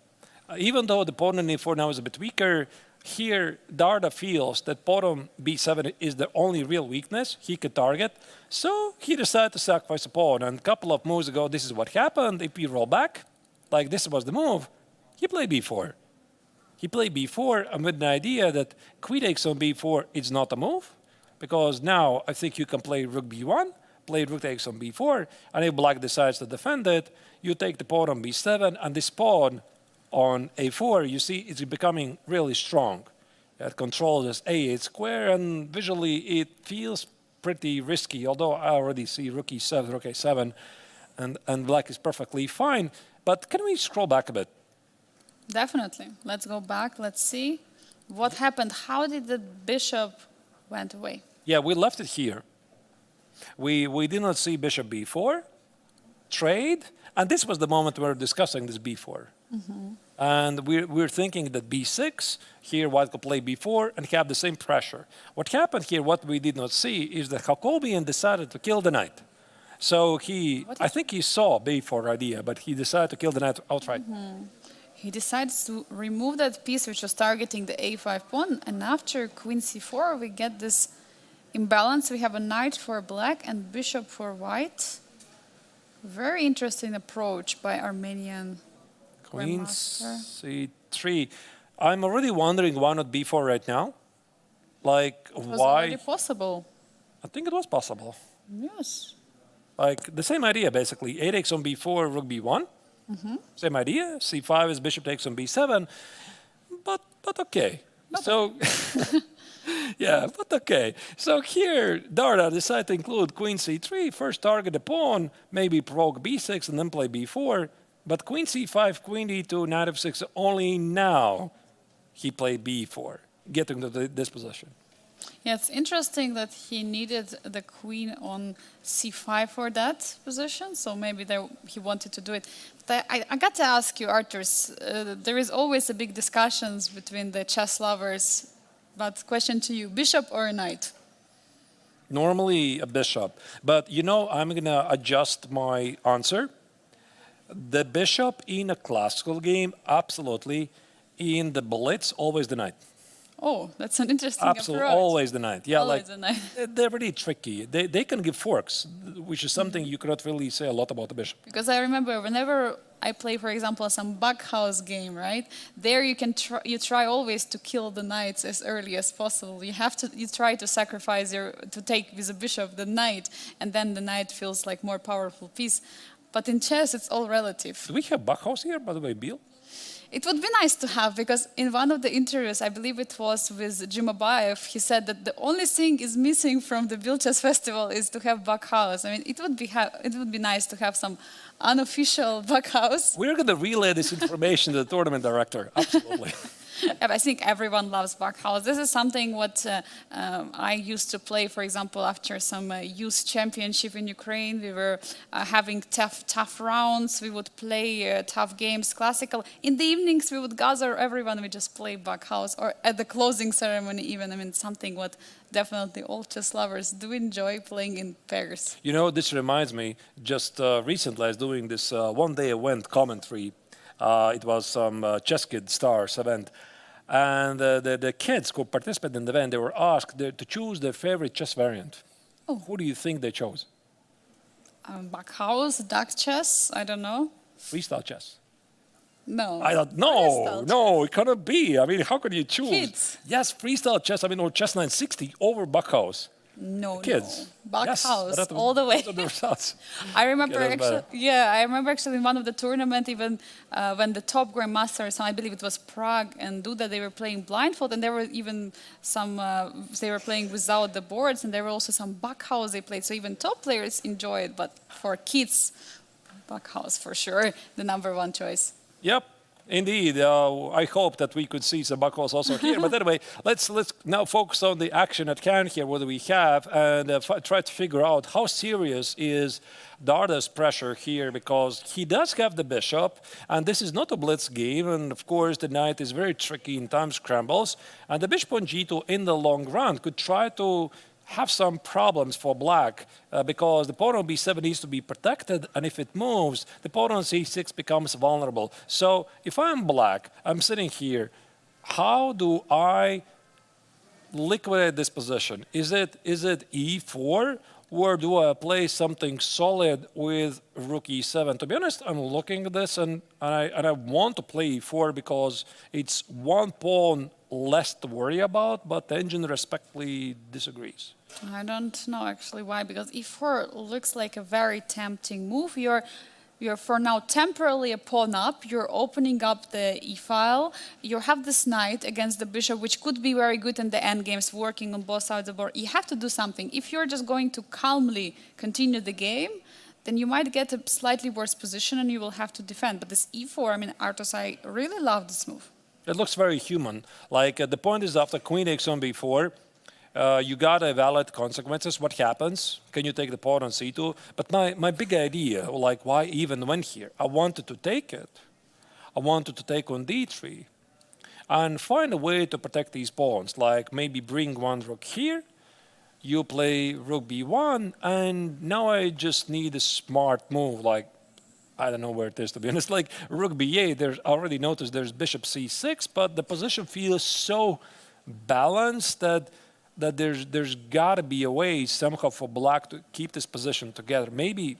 Even though the pawn on e4 now is a bit weaker, here Darda feels that pawn on b7 is the only real weakness he could target. So he decided to sacrifice a pawn. And a couple of moves ago, this is what happened. If we roll back, like this was the move, he played b4. He played b4 and with the idea that queen takes on b4 is not a move, because now I think you can play rook b1, play rook takes on b4, and if black decides to defend it, you take the pawn on b7, and this pawn on a4, you see it's becoming really strong. It controls this a8 square, and visually it feels pretty risky, although I already see rook e7, rook a7, and black is perfectly fine. But can we scroll back a bit? Definitely. Let's go back. Let's see what happened. How did the bishop went away? Yeah, we left it here. We did not see bishop b4, trade, and this was the moment we were discussing this b4. And we're thinking that b6, here white could play b4 and have the same pressure. What happened here, what we did not see, is that Hakobian decided to kill the knight. So I think he saw b4 idea, but he decided to kill the knight outright. He decides to remove that piece which was targeting the a5 pawn, and after queen c4 we get this imbalance. We have a knight for black and bishop for white. Very interesting approach by Armenian Queen grandmaster. c3. I'm already wondering why not b4 right now? Like, It was why? already possible. I think it was possible. Yes. Like, the same idea, basically. A takes on b4, rook b1. Same idea. c5 is bishop takes on b7. But okay. So, yeah, but okay. So here, Darda decided to include queen c3. First target the pawn, maybe provoke b6, and then play b4. But queen c5, queen d2, knight f6, only now he played b4, getting to this position. Yeah, it's interesting that he needed the queen on c5 for that position, so maybe he wanted to do it. But I got to ask you, Arturs, there is always a big discussions between the chess lovers, but question to you, bishop or a knight? Normally a bishop, but you know, I'm going to adjust my answer. The bishop in a classical game, absolutely. In the blitz, always the knight. Oh, that's an interesting Absolutely, approach. always the knight. Yeah, Always like the knight. they're really tricky. They can give forks, which is something you cannot really say a lot about the bishop. Because I remember whenever I play, for example, some Backhouse game, right? There you try always to kill the knights as early as possible. You try to sacrifice to take with a bishop the knight, and then the knight feels like more powerful piece. But in chess, it's all relative. Do we have Backhouse here, by the way, Biel? It would be nice to have, because in one of the interviews, I believe it was with Jumabay, he said that the only thing is missing from the Biel Chess Festival is to have Backhouse. I mean, it would be nice to have some unofficial Backhouse. We're going to relay this information to the tournament director. Absolutely. I think everyone loves Backhouse. This is something what I used to play, for example, after some youth championship in Ukraine. We were having tough rounds. We would play tough games, classical. In the evenings, we would gather everyone. We just play Backhouse, or at the closing ceremony even. I mean, something what definitely all chess lovers do enjoy playing in pairs. You know, this reminds me, just recently I was doing this one-day event commentary. It was some Chess Kid Stars event. And the kids who participated in the event, they were asked to choose their favorite chess variant. Oh. Who do you think they chose? Backhouse, duck chess, I don't know. Freestyle chess. No. I thought, no, it cannot be. I mean, how could you choose? Kids. Yes, freestyle chess, I mean, or chess 960 over Backhouse. No, Kids. no. Backhouse, yes, all the way. Those are the results. I remember Okay, I remember actually in one of the tournament, even when the top grandmasters, I believe it was Prague and Duda, they were playing blindfold, and there were even some, they were playing without the boards, and there were also some Backhouse they played, so even top players enjoy it, but for kids, Backhouse for sure, the #1 choice. Yep. Indeed, I hope that we could see some Backhouse also here. But anyway, let's now focus on the action at hand here, what do we have, and try to figure out how serious is Darda's pressure here, because he does have the bishop, and this is not a blitz game, and of course the knight is very tricky in time scrambles, and the bishop on g2 in the long run could try to have some problems for black because the pawn on b7 needs to be protected, and if it moves, the pawn on c6 becomes vulnerable. So if I'm black, I'm sitting here, how do I liquidate this position? Is it e4, or do I play something solid with rook e7? To be honest, I'm looking at this and I want to play e4 because it's one pawn less to worry about, but the engine respectfully disagrees. I don't know actually why, because e4 looks like a very tempting move. You're for now temporarily a pawn up, you're opening up the e-file, you have this knight against the bishop, which could be very good in the endgames, working on both sides of the board. You have to do something. If you're just going to calmly continue the game, then you might get a slightly worse position and you will have to defend. But this e4, I mean, Artos, I really love this move. It looks very human. Like the point is after queen takes on b4, you got to evaluate consequences. What happens? Can you take the pawn on c2? But my big idea, like why even went here, I wanted to take it. I wanted to take on d3 and find a way to protect these pawns, like maybe bring one rook here, you play rook b1, and now I just need a smart move, like I don't know where it is, to be honest. Like rook b8, there's already noticed there's bishop c6, but the position feels so balanced that there's got to be a way somehow for black to keep this position together. Maybe,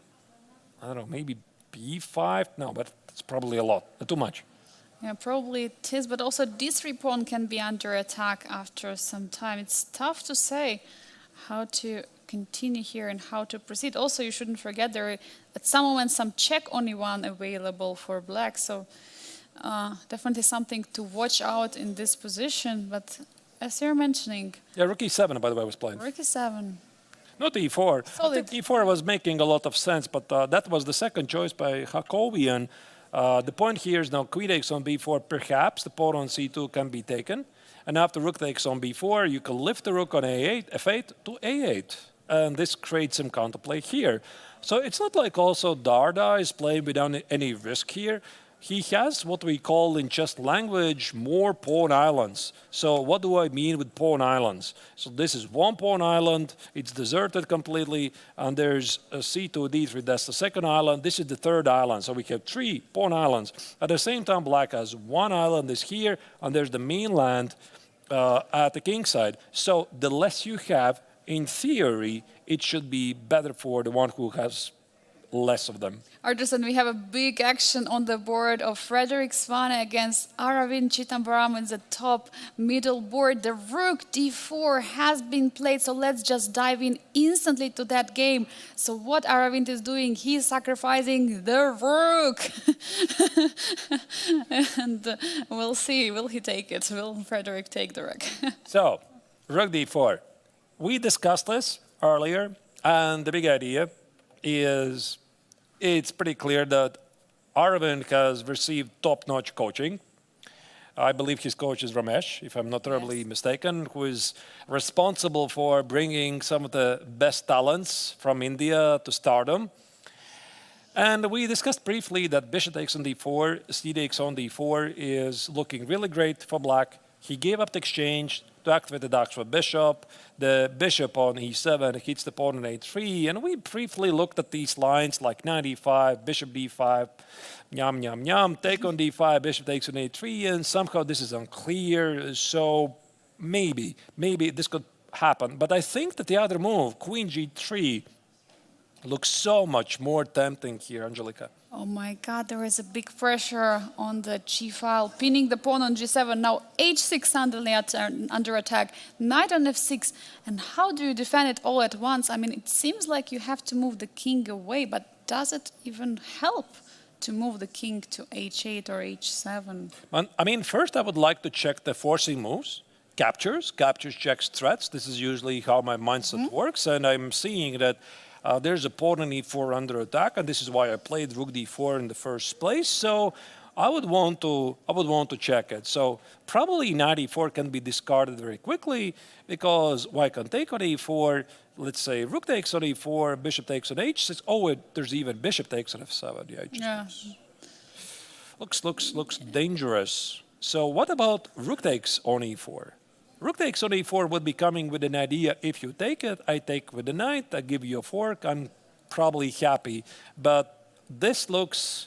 I don't know, maybe b5? No, but it's probably a lot, too much. Yeah, probably it is, but also d3 pawn can be under attack after some time. It's tough to say how to continue here and how to proceed. Also, you shouldn't forget there are at some moment some check only one available for black, so definitely something to watch out in this position, but as you're mentioning... Yeah, rook e7, by the way, was played. Rook e7. Not e4. Solid. I think e4 was making a lot of sense, but that was the second choice by Hakovian. The point here is now queen takes on b4, perhaps the pawn on c2 can be taken. And after rook takes on b4, you can lift the rook on a8, f8 to a8. And this creates some counterplay here. So it's not like also Darda is playing without any risk here. He has what we call in chess language more pawn islands. So what do I mean with pawn islands? So this is one pawn island, it's deserted completely, and there's a c2, d3, that's the second island, this is the third island. So we have 3 pawn islands. At the same time, black has one island is here, and there's the mainland at the king side. So the less you have, in theory, it should be better for the one who has less of them. Artisan, we have a big action on the board of Frederick Svane against Aravindh Chittambaram in the top middle board. The rook d4 has been played, so let's just dive in instantly to that game. So what Aravindh is doing, he's sacrificing the rook. And we'll see, will he take it? Will Frederick take the rook? So, rook d4. We discussed this earlier, and the big idea is it's pretty clear that Aravindh has received top-notch coaching. I believe his coach is Ramesh, if I'm not terribly mistaken, who is responsible for bringing some of the best talents from India to stardom. And we discussed briefly that bishop takes on d4, c takes on d4 is looking really great for black. He gave up the exchange to activate the Daksha bishop. The bishop on e7 hits the pawn on a3. And we briefly looked at these lines like knight e5, bishop d5, yum, yum, yum, take on d5, bishop takes on a3. And somehow this is unclear. So maybe this could happen. But I think that the other move, queen g3, looks so much more tempting here, Angelika. Oh my God, there is a big pressure on the g file, pinning the pawn on g7. Now h6 suddenly under attack, knight on f6. And how do you defend it all at once? I mean, it seems like you have to move the king away, but does it even help to move the king to h8 or h7? I mean, first I would like to check the forcing moves. Captures checks threats. This is usually how my mindset works. And I'm seeing that there's a pawn on e4 under attack, and this is why I played rook d4 in the first place. So I would want to check it. So probably knight e4 can be discarded very quickly because white can take on e4. Let's say rook takes on e4, bishop takes on h6. Oh, there's even bishop takes on f7. Yeah, looks dangerous. So what about rook takes on e4? Rook takes on e4 would be coming with an idea, if you take it, I take with the knight, I give you a fork, I'm probably happy. But this looks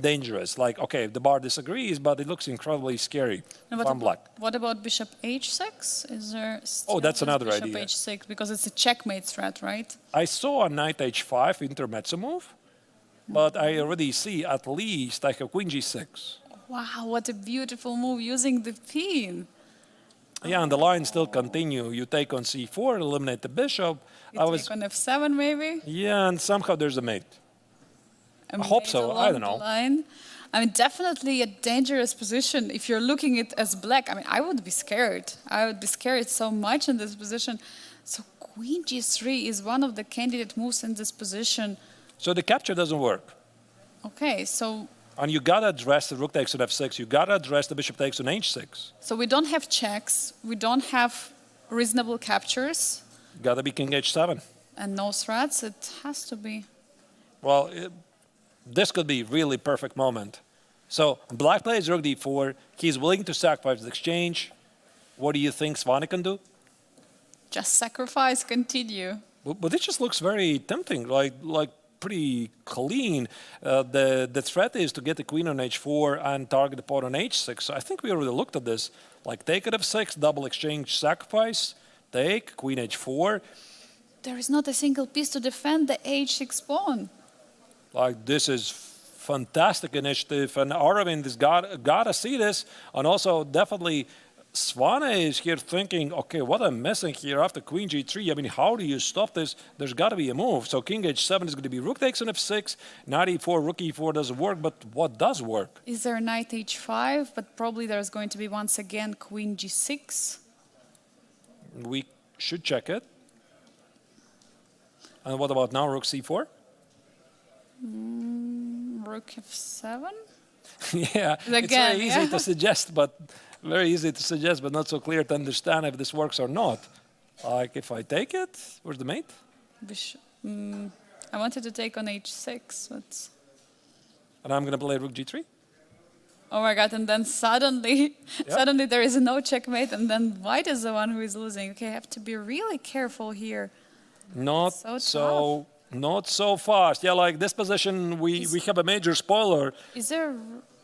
dangerous. Like, okay, the bar disagrees, but it looks incredibly scary if I'm black. What about bishop h6? Is there Oh, that's another bishop idea. h6? Because it's a checkmate threat, right? I saw a knight h5 intermezzo move, but I already see at least like a queen g6. Wow, what a beautiful move using the pin. Yeah, and the lines still continue. You take on c4, eliminate the bishop. You take on f7 maybe? Yeah, and somehow there's a mate. I hope so, I don't know. Line. I mean, definitely a dangerous position. If you're looking at it as black, I mean, I would be scared. I would be scared so much in this position. So queen g3 is one of the candidate moves in this position. So the capture doesn't work. Okay, so... And you gotta address the rook takes on f6. You gotta address the bishop takes on h6. So we don't have checks. We don't have reasonable captures. Gotta be king h7. And no threats. It has to be. Well, this could be really perfect moment. So black plays rook d4. He's willing to sacrifice the exchange. What do you think Svane can do? Just sacrifice, continue. But it just looks very tempting. Like pretty clean. The threat is to get the queen on h4 and target the pawn on h6. So I think we already looked at this. Like take at f6, double exchange, sacrifice, take, queen h4. There is not a single piece to defend the h6 pawn. Like this is fantastic initiative, and Aravindh has gotta see this. And also definitely Svane is here thinking, okay, what I'm missing here after queen g3, I mean, how do you stop this? There's got to be a move. So king h7 is going to be rook takes on f6, knight e4, rook e4 doesn't work, but what does work? Is there knight h5? But probably there's going to be once again queen g6. We should check it. And what about now, rook c4? Rook f7? Yeah, it's very easy to suggest, but not so clear to understand if this works or not. Like if I take it, where's the mate? I wanted to take on h6, but... And I'm going to play rook g3? Oh my God, and then suddenly there is no checkmate, and then white is the one who is losing. Okay, I have to be really careful here. Not so fast. Yeah, like this position, we have a major spoiler. Is there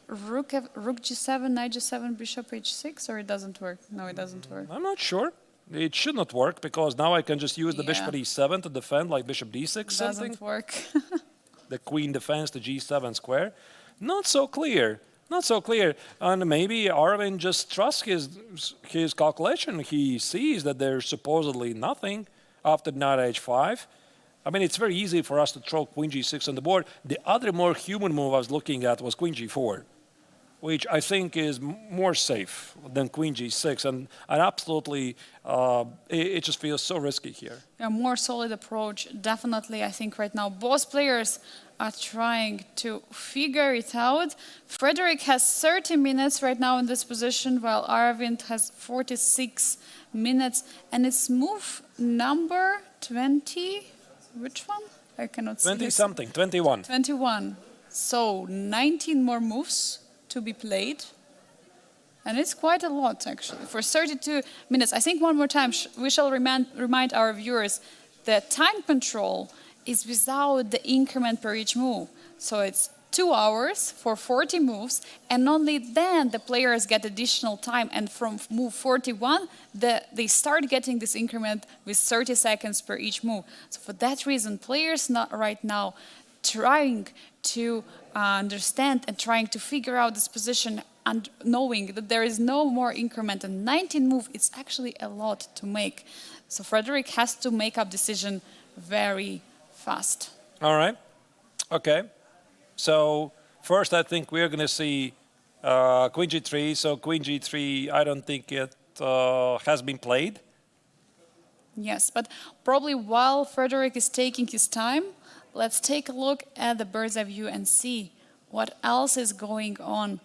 rook g7, knight g7, bishop h6, or it doesn't work? No, it doesn't work. I'm not sure. It should not work because now I can just use the bishop Yeah. at e7 to defend like bishop d6 something. Doesn't work. The queen defends the g7 square. Not so clear. Not so clear. And maybe Aravindh just trusts his calculation. He sees that there's supposedly nothing after knight h5. I mean, it's very easy for us to throw queen g6 on the board. The other more human move I was looking at was queen g4, which I think is more safe than queen g6. And absolutely, it just feels so risky here. A more solid approach, definitely. I think right now both players are trying to figure it out. Frederick has 30 minutes right now in this position, while Aravindh has 46 minutes. And it's move number 20. Which one? I cannot see. 20 something, 21. 21. So 19 more moves to be played. And it's quite a lot, actually, for 32 minutes. I think one more time, we shall remind our viewers that time control is without the increment per each move. So it's 2 hours for 40 moves, and only then the players get additional time. And from move 41, they start getting this increment with 30 seconds per each move. So for that reason, players not right now trying to understand and trying to figure out this position and knowing that there is no more increment. And 19 move, it's actually a lot to make. So Frederick has to make up decision very fast. All right. Okay. So first, I think we're going to see queen g3. So queen g3, I don't think it has been played. Yes, but probably while Frederick is taking his time, let's take a look at the bird's eye view and see what else is going on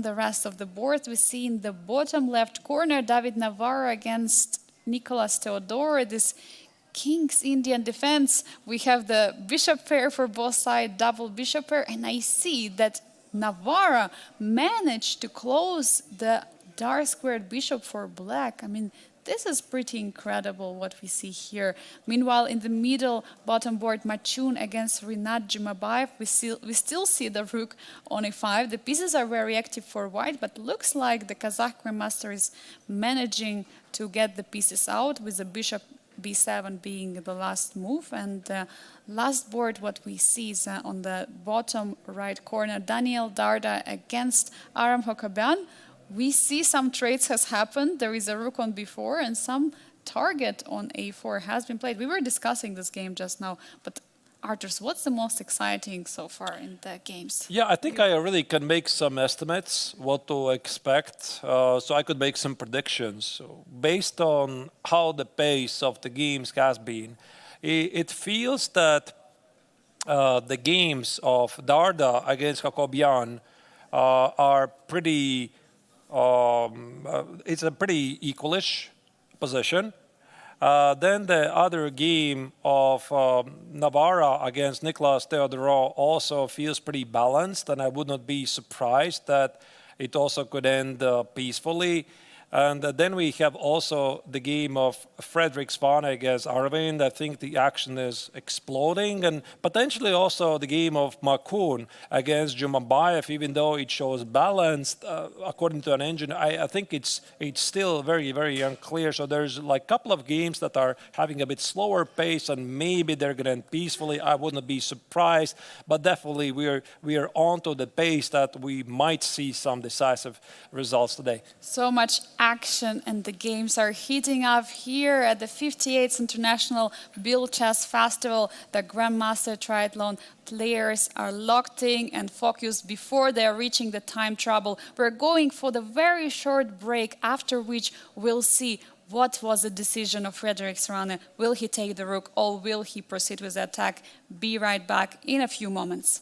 the rest of the board. We see in the bottom left corner David Navarro against Nicolas Theodore, this King's Indian defense. We have the bishop pair for both sides, double bishop pair, and I see that Navarro managed to close the dark squared bishop for black. I mean, this is pretty incredible what we see here. Meanwhile, in the middle bottom board, Matchun against Matchun-Jumabay, we still see the rook on a5. The pieces are very active for white, but looks like the Kazakh grandmaster is managing to get the pieces out, with the bishop b7 being the last move. And last board, what we see is on the bottom right corner, Daniel Darda against Aram Hokabian. We see some trades has happened. There is a rook on b4 and some target on a4 has been played. We were discussing this game just now, but Arturs, what's the most exciting so far in the games? Yeah, I think I really can make some estimates what to expect. So I could make some predictions. So based on how the pace of the games has been, it feels that the games of Darda against Hakobian are pretty. It's a pretty equalish position. Then the other game of Navarra against Nicolas Theodorou also feels pretty balanced, and I would not be surprised that it also could end peacefully. And then we have also the game of Frederick Svane against Aravindh. I think the action is exploding. And potentially also the game of Matchun against Jumabay, even though it shows balanced according to an engine, I think it's still very, very unclear. So there's like a couple of games that are having a bit slower pace, and maybe they're going to end peacefully. I would not be surprised. But definitely we are onto the pace that we might see some decisive results today. So much action, and the games are heating up here at the 58th International Biel Chess Festival. The Grandmaster Triathlon players are locked in and focused before they are reaching the time trouble. We're going for the very short break, after which we'll see what was the decision of Frederick Svane. Will he take the rook, or will he proceed with the attack? Be right back in a few moments.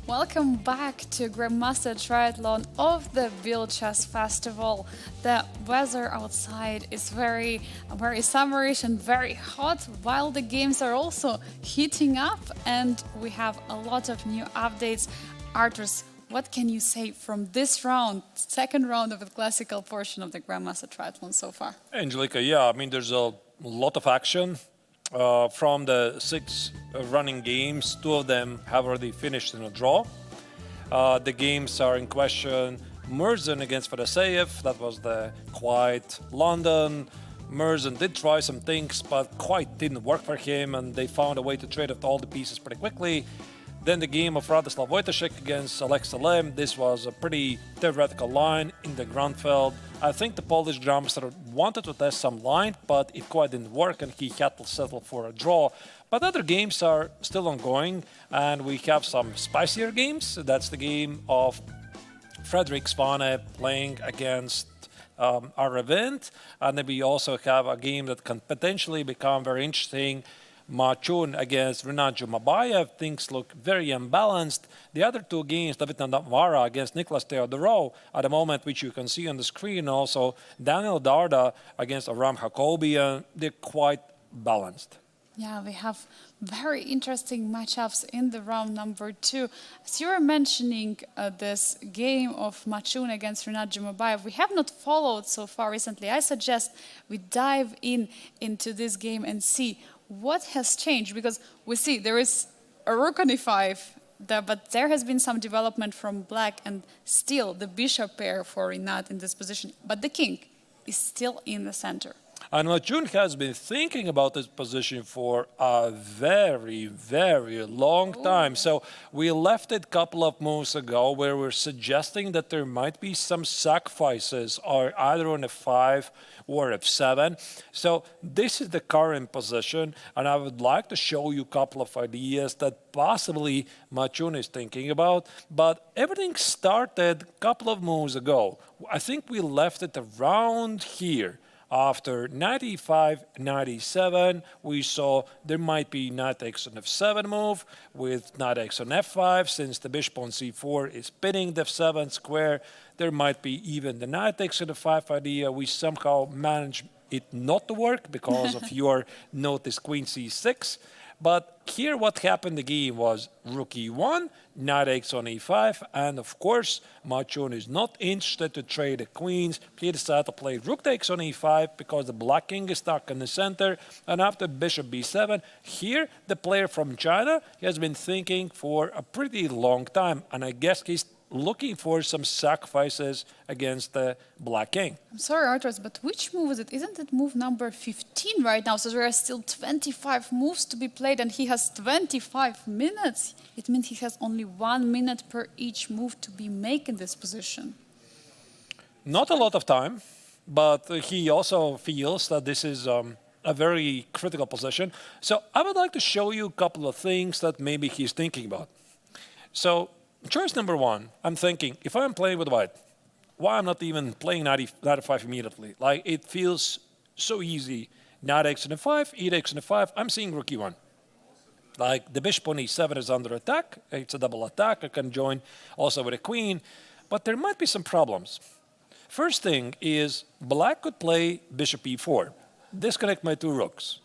Welcome back to Grandmaster Triathlon of the Biel Chess Festival. The weather outside is very summerish and very hot, while the games are also heating up, and we have a lot of new updates. Arturs, what can you say from this round, second round of the classical portion of the Grandmaster Triathlon so far? Angelica, yeah, I mean, there's a lot of action. From the 6 running games, 2 of them have already finished in a draw. The games are in question Murzin against Fedoseev. That was the quiet London. Murzin did try some things, but quite didn't work for him, and they found a way to trade up all the pieces pretty quickly. Then the game of Wojtaszek against Salem. This was a pretty theoretical line in the Grunfeld. I think the Polish Grandmaster wanted to test some line, but it quite didn't work, and he had to settle for a draw. But other games are still ongoing, and we have some spicier games. That's the game of Frederick Svane playing against Aravindh, and then we also have a game that can potentially become very interesting. Matchun against Matchun-Jumabay. Things look very unbalanced. The other 2 games, David Navara against Nicholas Theodorou, at the moment, which you can see on the screen, also Daniel Darda against Aram Jacobi, they're quite balanced. Yeah, we have very interesting matchups in the round number 2. As you were mentioning this game of Matchun against Matchun-Jumabay, we have not followed so far recently. I suggest we dive into this game and see what has changed, because we see there is a rook on e5, but there has been some development from black, and still the bishop pair for Rinat in this position, but the king is still in the center. And Matchun has been thinking about this position for a very, very long time. So we left it a couple of moves ago where we're suggesting that there might be some sacrifices or either on f5 or f7. So this is the current position, and I would like to show you a couple of ideas that possibly Matchun is thinking about. But everything started a couple of moves ago. I think we left it around here. After knight e5, knight e7, we saw there might be knight x on f7 move with knight x on f5. Since the bishop on c4 is pinning the f7 square, there might be even the knight x on f5 idea. We somehow managed it not to work because of your notice queen c6. But here what happened in the game was rook e1, knight x on e5, and of course Matchun is not interested to trade the queens. He decided to play rook takes on e5 because the black king is stuck in the center, and after bishop b7, here the player from China has been thinking for a pretty long time, and I guess he's looking for some sacrifices against the black king. I'm sorry, Arturs, but which move is it? Isn't it move number 15 right now? So there are still 25 moves to be played, and he has 25 minutes. It means he has only 1 minute per each move to be made in this position. Not a lot of time, but he also feels that this is a very critical position. So I would like to show you a couple of things that maybe he's thinking about. So choice number 1, I'm thinking, if I'm playing with white, why I'm not even playing knight e5 immediately? Like, it feels so easy. Knight x on f5, e x on f5, I'm seeing rook e1. Like, the bishop on e7 is under attack. It's a double attack. I can join also with a queen. But there might be some problems. First thing is, black could play bishop e4, disconnect my 2 rooks.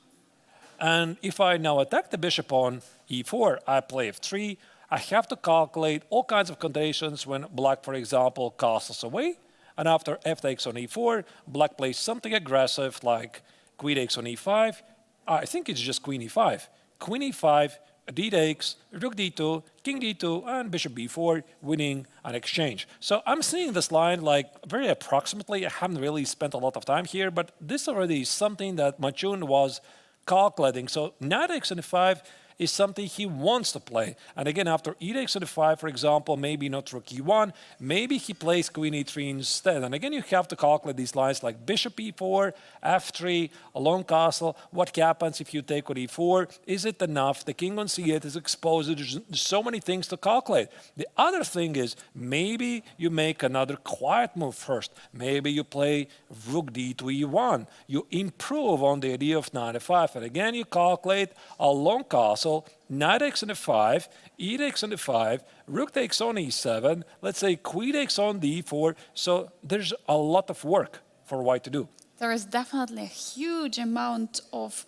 And if I now attack the bishop on e4, I play f3, I have to calculate all kinds of conditions when black, for example, castles away. And after f takes on e4, black plays something aggressive like queen takes on e5. I think it's just queen e5. Queen e5, d takes, rook d2, king d2, and bishop b4, winning an exchange. So I'm seeing this line like very approximately. I haven't really spent a lot of time here, but this already is something that Matchun was calculating. So knight x on e5 is something he wants to play. And again, after e takes on e5, for example, maybe not rook e1, maybe he plays queen e3 instead. And again, you have to calculate these lines like bishop e4, f3, a long castle. What happens if you take on e4? Is it enough? The king on c8 is exposed. There's so many things to calculate. The other thing is maybe you make another quiet move first. Maybe you play rook d to e1. You improve on the idea of knight f5. And again, you calculate a long castle castle, knight takes on e5, e takes on e5, rook takes on e7, let's say queen takes on d4. So there's a lot of work for white to do. There is definitely a huge amount of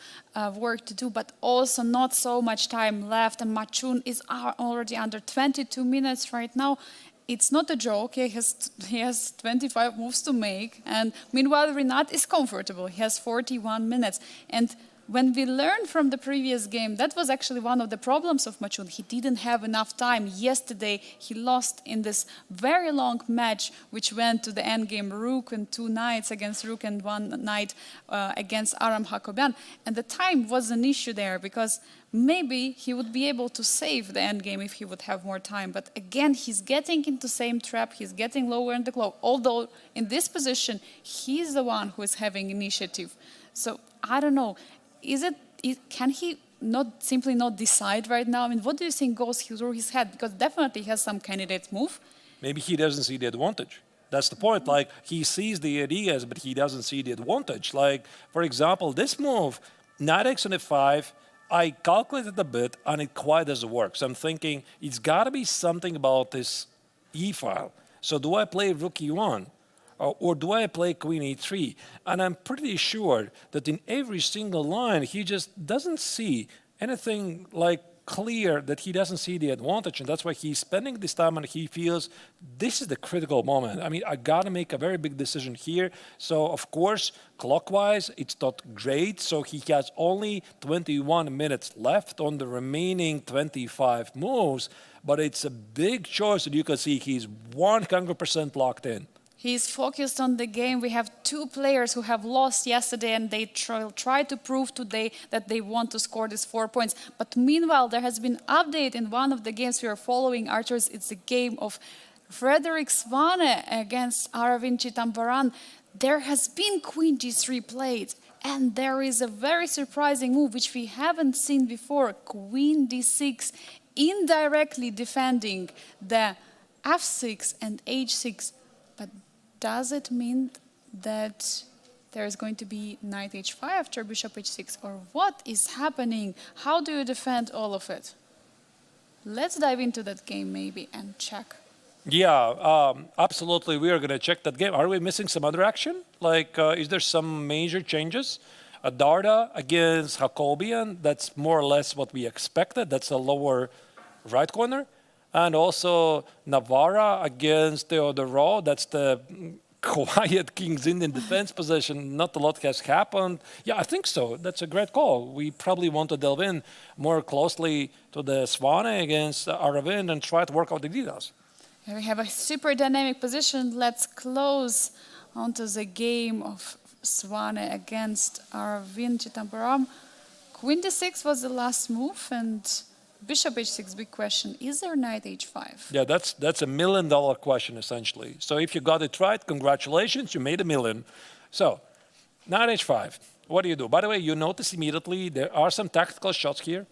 work to do, but also not so much time left. And Matchun is already under 22 minutes right now. It's not a joke. He has 25 moves to make. And meanwhile, Rinat is comfortable. He has 41 minutes. And when we learned from the previous game, that was actually one of the problems of Matchun. He didn't have enough time. Yesterday, he lost in this very long match, which went to the endgame rook and 2 knights against rook and 1 knight against Aram Hakobian. And the time was an issue there because maybe he would be able to save the endgame if he would have more time. But again, he's getting into the same trap. He's getting lower in the clock. Although in this position, he's the one who is having initiative. So I don't know. Can he simply not decide right now? I mean, what do you think goes through his head? Because definitely he has some candidates move. Maybe he doesn't see the advantage. That's the point. Like, he sees the ideas, but he doesn't see the advantage. Like, for example, this move, knight takes on e5, I calculated a bit, and it quite doesn't work. So I'm thinking, it's got to be something about this e-file. So do I play rook e1? Or do I play queen e3? And I'm pretty sure that in every single line, he just doesn't see anything like clear, that he doesn't see the advantage. And that's why he's spending this time and he feels this is the critical moment. I mean, I got to make a very big decision here. So, of course, clockwise, it's not great. So he has only 21 minutes left on the remaining 25 moves. But it's a big choice that you can see he's 100% locked in. He's focused on the game. We have 2 players who have lost yesterday, and they try to prove today that they want to score these 4 points. But meanwhile, there has been an update in one of the games we are following, Archers. It's the game of Frederick Svane against Aravindh Chitambaran. There has been queen g3 played, and there is a very surprising move which we haven't seen before. Queen d6, indirectly defending the f6 and h6. But does it mean that there is going to be knight h5 after bishop h6? Or what is happening? How do you defend all of it? Let's dive into that game maybe and check. Yeah, absolutely. We are going to check that game. Are we missing some other action? Like, is there some major changes? Darda against Hakobian, that's more or less what we expected. That's a lower right corner. And also Navarra against Theodoro, that's the quiet King's Indian defense position. Not a lot has happened. Yeah, I think so. That's a great call. We probably want to delve in more closely to the Swane against Aravindh and try to work out the details. Here we have a super dynamic position. Let's close onto the game of Swane against Aravindh Chitambaram. Queen d6 was the last move, and bishop h6, big question. Is there knight h5? Yeah, that's $1 million question, essentially. So if you got it right, congratulations, you made $1 million. So, knight h5, what do you do? By the way, you notice immediately there are some tactical shots here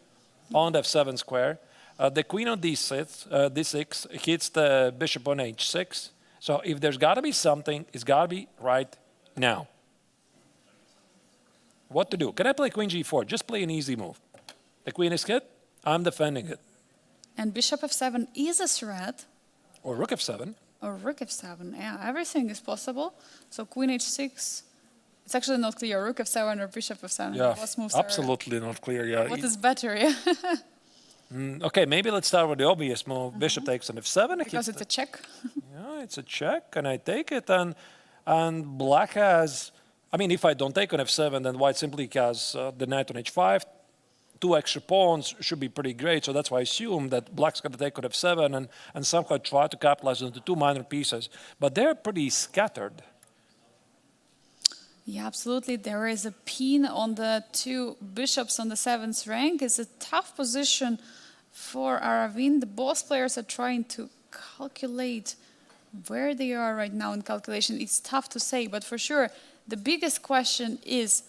on the f7 square. The queen on d6 hits the bishop on h6. So if there's got to be something, it's got to be right now. What to do? Can I play queen g4? Just play an easy move. The queen is hit. I'm defending it. And bishop f7 is a threat. Or rook f7. Or rook f7, yeah, everything is possible. So queen h6, it's actually not clear, rook f7 or bishop f7. Yeah, Both moves absolutely not clear. Yeah. What is better, yeah? Okay, maybe let's start with the obvious move. Bishop takes on f7. Because it's a check. Yeah, it's a check, and I take it. And black has, I mean, if I don't take on f7, then white simply has the knight on h5. 2 extra pawns should be pretty great, so that's why I assume that black's going to take on f7 and somehow try to capitalize on the 2 minor pieces. But they're pretty scattered. Yeah, absolutely. There is a pin on the 2 bishops on the 7th rank. It's a tough position for Aravindh. Both players are trying to calculate where they are right now in calculation. It's tough to say, but for sure, the biggest question is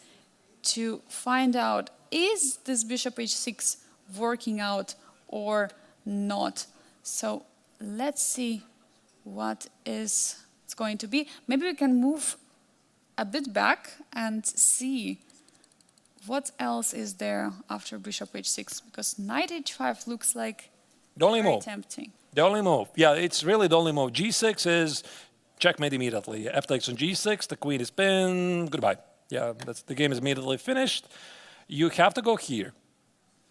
to find out, is this bishop h6 working out or not? So let's see what it's going to be. Maybe we can move a bit back and see What else is there after bishop h6? Because knight h5 looks like The only very move. tempting. The only move. Yeah, it's really the only move. G6 is checkmate immediately. F takes on G6. The queen is pinned. Goodbye. Yeah, the game is immediately finished. You have to go here.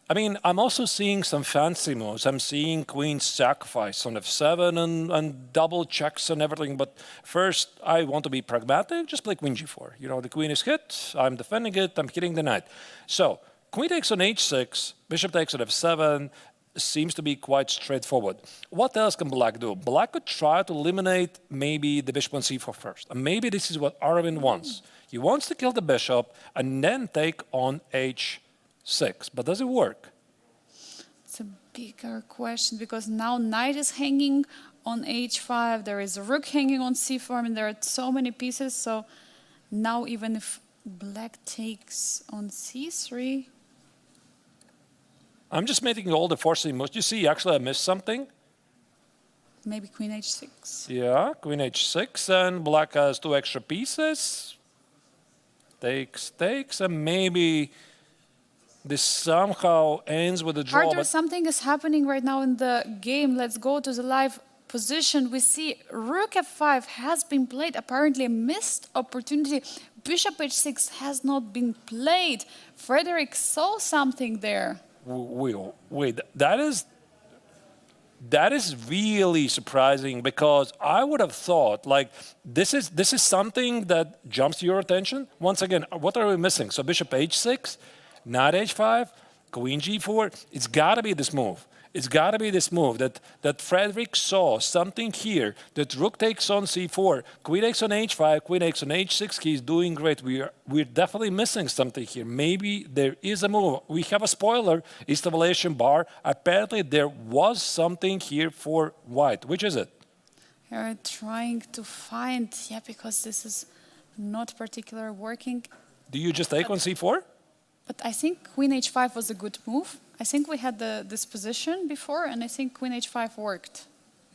I mean, I'm also seeing some fancy moves. I'm seeing queen sacrifice on f7 and double checks and everything. But first, I want to be pragmatic. Just play queen g4. You know, the queen is hit. I'm defending it. I'm hitting the knight. So queen takes on h6. Bishop takes on f7. Seems to be quite straightforward. What else can black do? Black could try to eliminate maybe the bishop on c4 first. And maybe this is what Aravindh wants. He wants to kill the bishop and then take on h6. But does it work? It's a bigger question because now knight is hanging on h5. There is a rook hanging on c4. I mean, there are so many pieces. So now even if black takes on c3... I'm just making all the forcing moves. You see, actually, I missed something. Maybe queen h6. Yeah, queen h6, and black has 2 extra pieces. Takes, and maybe this somehow ends with a draw. Arthur, something is happening right now in the game. Let's go to the live position. We see rook f5 has been played. Apparently a missed opportunity. Bishop h6 has not been played. Frederick saw something there. Wait, that is really surprising because I would have thought like this is something that jumps to your attention. Once again, what are we missing? So bishop h6, knight h5, queen g4. It's got to be this move. It's got to be this move that Frederick saw something here, that rook takes on c4, queen takes on h5, queen takes on h6. He's doing great. We're definitely missing something here. Maybe there is a move. We have a spoiler. It's the evaluation bar. Apparently there was something here for white. Which is it? We're trying to find, because this is not particularly working. Do you just take on c4? But I think queen h5 was a good move. I think we had this position before, and I think queen h5 worked.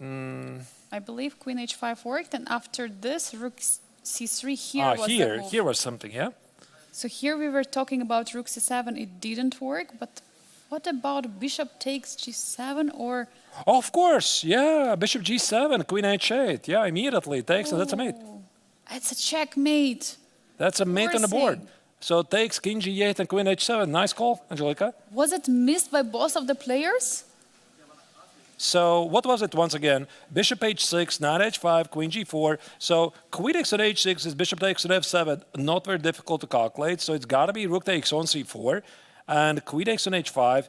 I believe queen h5 worked, and after this, rook c3 here was the move. Here was something, yeah? So here we were talking about rook c7. It didn't work, but what about bishop takes g7 or... Oh, of course, yeah, bishop g7, queen h8. Yeah, immediately it takes, and that's a mate. It's a checkmate. That's a mate on the board. So it takes king g8 and queen h7. Nice call, Angelika. Was it missed by both of the players? So what was it once again? Bishop h6, knight h5, queen g4. So queen takes on h6 is bishop takes on f7. Not very difficult to calculate. So it's got to be rook takes on c4 and queen takes on h5.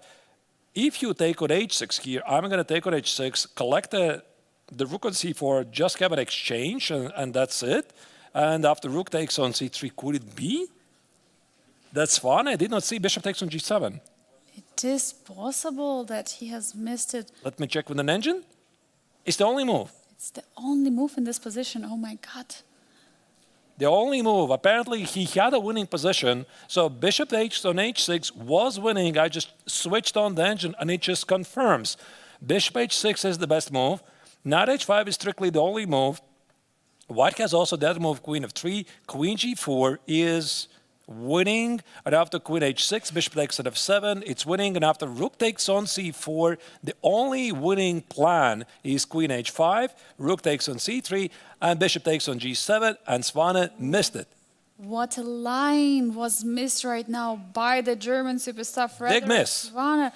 If you take on h6 here, I'm going to take on h6, collect the rook on c4, just have an exchange, and that's it. And after rook takes on c3, could it be? That's fun. I did not see bishop takes on g7. It is possible that he has missed it. Let me check with an engine. It's the only move. It's the only move in this position. Oh my God. The only move. Apparently, he had a winning position. So bishop takes on h6 was winning. I just switched on the engine, and it just confirms. Bishop h6 is the best move. Knight h5 is strictly the only move. White has also that move, queen f3. Queen g4 is winning, and after queen h6, bishop takes on f7, it's winning, and after rook takes on c4, the only winning plan is queen h5, rook takes on c3, and bishop takes on g7, and Svane missed it. What a line was missed right now by the German superstar Frederick Big miss. Svane.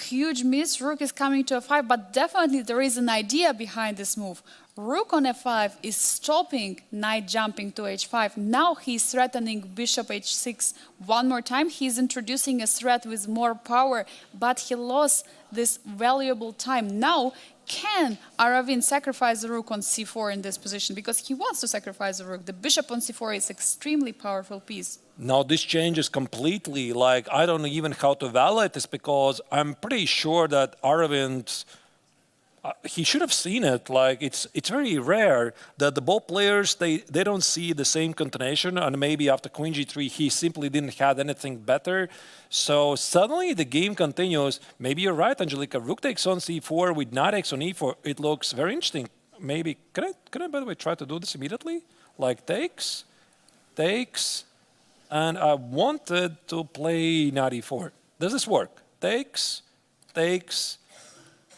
Huge miss. Rook is coming to f5, but definitely there is an idea behind this move. Rook on f5 is stopping knight jumping to h5. Now he's threatening bishop h6 one more time. He's introducing a threat with more power, but he lost this valuable time. Now, can Aravindh sacrifice the rook on c4 in this position? Because he wants to sacrifice the rook. The bishop on c4 is extremely powerful piece. Now this changes completely. Like, I don't know even how to evaluate this because I'm pretty sure that Aravindh, he should have seen it. Like, it's very rare that the both players, they don't see the same continuation, and maybe after queen g3 he simply didn't have anything better. So suddenly the game continues. Maybe you're right, Angelika. Rook takes on c4 with knight takes on e4. It looks very interesting. Maybe can I by the way try to do this immediately? Like takes, and I wanted to play knight e4. Does this work? Takes, takes,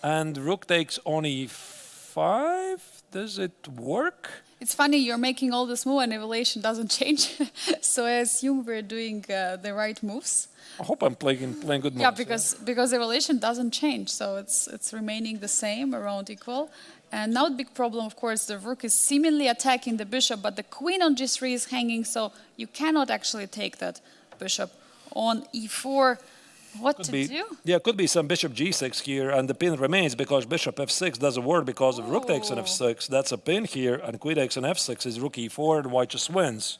and rook takes on e5. Does it work? It's funny, you're making all this move and evaluation doesn't change. So I assume we're doing the right moves. I hope I'm playing good moves. Yeah, because evaluation doesn't change, so it's remaining the same, around equal. And now the big problem, of course, the rook is seemingly attacking the bishop, but the queen on g3 is hanging, so you cannot actually take that bishop on e4. What to do? Yeah, could be some bishop g6 here, and the pin remains because bishop f6 doesn't work because of rook takes on f6. That's a pin here, and queen takes on f6 is rook e4, and white just wins.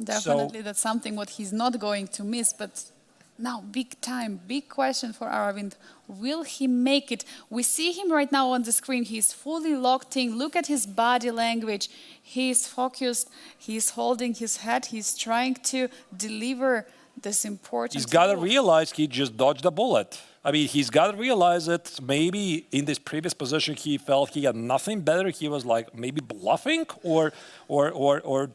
Definitely, that's something what he's not going to miss. But now, big time, big question for Aravindh. Will he make it? We see him right now on the screen. He's fully locked in. Look at his body language. He's focused. He's holding his head. He's trying to deliver this important He's got to move. realize he just dodged a bullet. I mean, he's got to realize it. Maybe in this previous position, he felt he had nothing better. He was like maybe bluffing or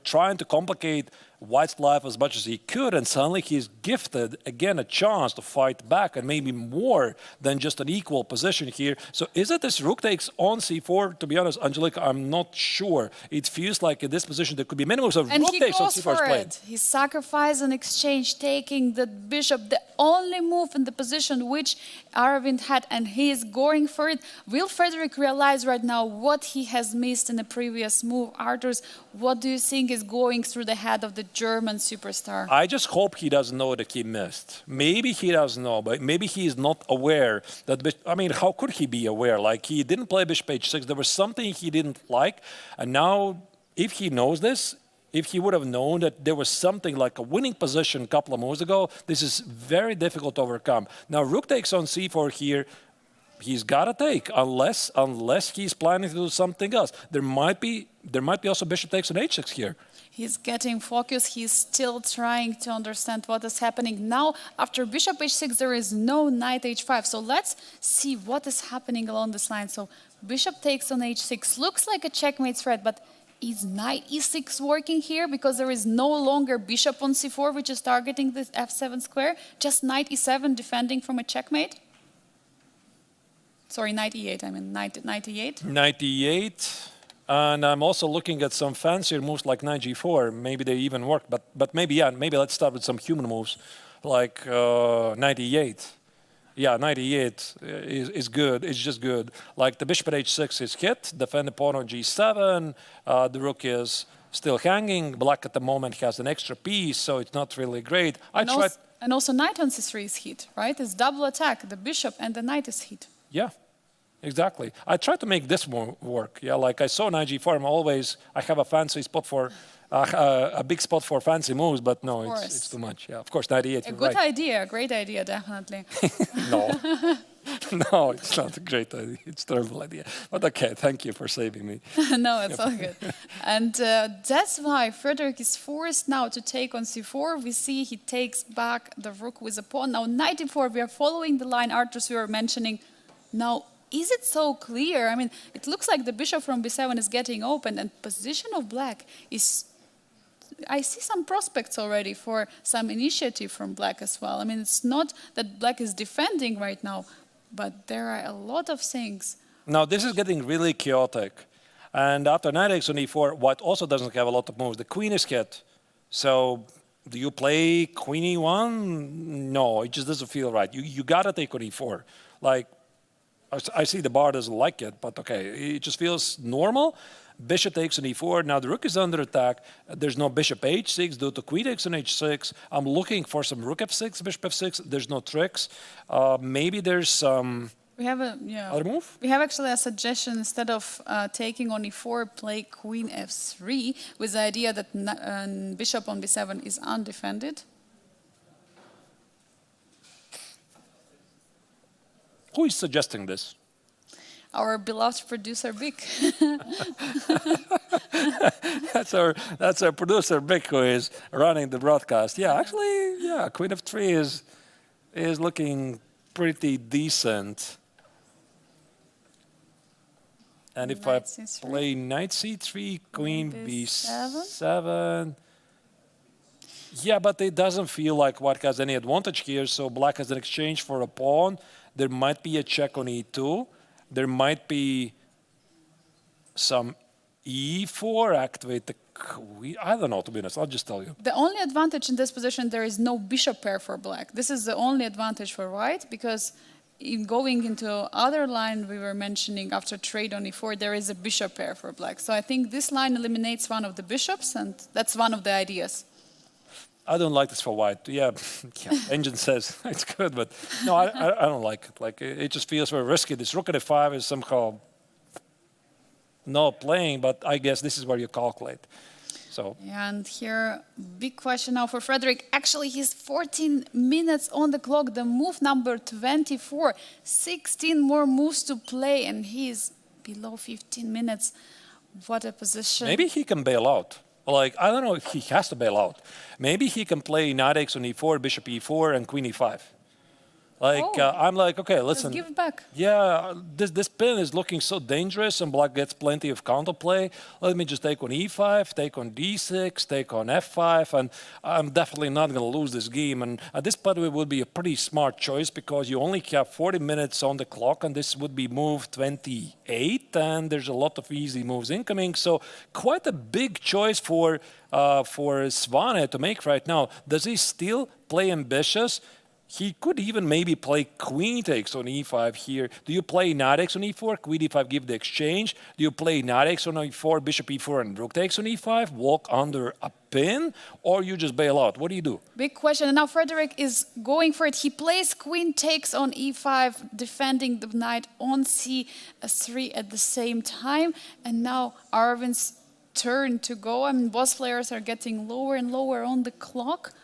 trying to complicate White's life as much as he could. And suddenly he's gifted, again, a chance to fight back and maybe more than just an equal position here. So is it this rook takes on c4? To be honest, Angelica, I'm not sure. It feels like in this position there could be many moves of rook takes on c4 is played. He sacrificed an exchange, taking the bishop, the only move in the position which Aravindh had, and he is going for it. Will Frederick realize right now what he has missed in the previous move? Arthurs, what do you think is going through the head of the German superstar? I just hope he doesn't know that he missed. Maybe he doesn't know, but maybe he is not aware that. I mean, how could he be aware? Like, he didn't play bishop h6. There was something he didn't like, and now, if he knows this, if he would have known that there was something like a winning position a couple of moves ago, this is very difficult to overcome. Now, rook takes on c4 here. He's got to take, unless he's planning to do something else. There might be also bishop takes on h6 here. He's getting focused. He's still trying to understand what is happening. Now, after bishop h6, there is no knight h5. So let's see what is happening along this line. So bishop takes on h6. Looks like a checkmate threat, but is knight e6 working here? Because there is no longer bishop on c4, which is targeting this f7 square. Just knight e7 defending from a checkmate. Sorry, knight e8, I mean knight e8. Knight e8, and I'm also looking at some fancier moves like knight g4. Maybe they even work, but maybe let's start with some human moves like knight e8. Yeah, knight e8 is good, it's just good. Like the bishop at h6 is hit, defend the pawn on g7, the rook is still hanging, black at the moment has an extra piece, so it's not really great. And also knight on c3 is hit, right? It's double attack, the bishop and the knight is hit. Yeah. Exactly. I try to make this more work. Yeah, like I saw knight g4. I have a fancy spot for a big spot for fancy moves, but no, it's too much. Yeah, of course, knight e8. A good idea, a great idea, definitely. No, no, it's not a great idea. It's a terrible idea. But okay, thank you for saving me. No, it's all good. And that's why Frederick is forced now to take on c4. We see he takes back the rook with a pawn. Now knight e4. We are following the line, Arthurs, we were mentioning. Now, is it so clear? I mean, it looks like the bishop from b7 is getting open, and position of black is... I see some prospects already for some initiative from black as well. I mean, it's not that black is defending right now, but there are a lot of things. Now, this is getting really chaotic. And after knight takes on e4, white also doesn't have a lot of moves. The queen is hit. So, do you play queen e1? No, it just doesn't feel right. You got to take on e4. Like, I see the bar doesn't like it, but okay, it just feels normal. Bishop takes on e4. Now the rook is under attack. There's no bishop h6 due to queen takes on h6. I'm looking for some rook f6, bishop f6. There's no tricks. Maybe there's some other move. We have actually a suggestion. Instead of taking on e4, play queen f3 with the idea that bishop on b7 is undefended. Who is suggesting this? Our beloved producer, Bic. That's our producer, Bic, who is running the broadcast. Yeah, actually, yeah, queen f3 is looking pretty decent. And if I play knight c3, queen b7. Yeah, but it doesn't feel like white has any advantage here. So black has an exchange for a pawn. There might be a check on e2. There might be some e4, activate the queen. I don't know, to be honest. I'll just tell you. The only advantage in this position, there is no bishop pair for black. This is the only advantage for white, because in going into other line we were mentioning after trade on e4, there is a bishop pair for black. So I think this line eliminates one of the bishops, and that's one of the ideas. I don't like this for white. Yeah, engine says it's good, but no, I don't like it. Like, it just feels very risky. This rook at f5 is somehow not playing, but I guess this is where you calculate. So. And here, big question now for Frederick. Actually, he's 14 minutes on the clock. The move number 24, 16 more moves to play, and he's below 15 minutes. What a position. Maybe he can bail out. Like, I don't know if he has to bail out. Maybe he can play knight x on e4, bishop e4, and queen e5. Like, I'm like, okay, listen. Just give it back. Yeah, this pin is looking so dangerous, and black gets plenty of counterplay. Let me just take on e5, take on d6, take on f5, and I'm definitely not going to lose this game. And this, by the way, would be a pretty smart choice, because you only have 40 minutes on the clock, and this would be move 28, and there's a lot of easy moves incoming. So quite a big choice for Svane to make right now. Does he still play ambitious? He could even maybe play queen takes on e5 here. Do you play knight x on e4, queen e5, give the exchange? Do you play knight x on e4, bishop e4, and rook takes on e5, walk under a pin, or you just bail out? What do you do? Big question. And now Frederick is going for it. He plays queen takes on e5, defending the knight on c3 at the same time. And now Aravind's turn to go. I mean, both players are getting lower and lower on the clock.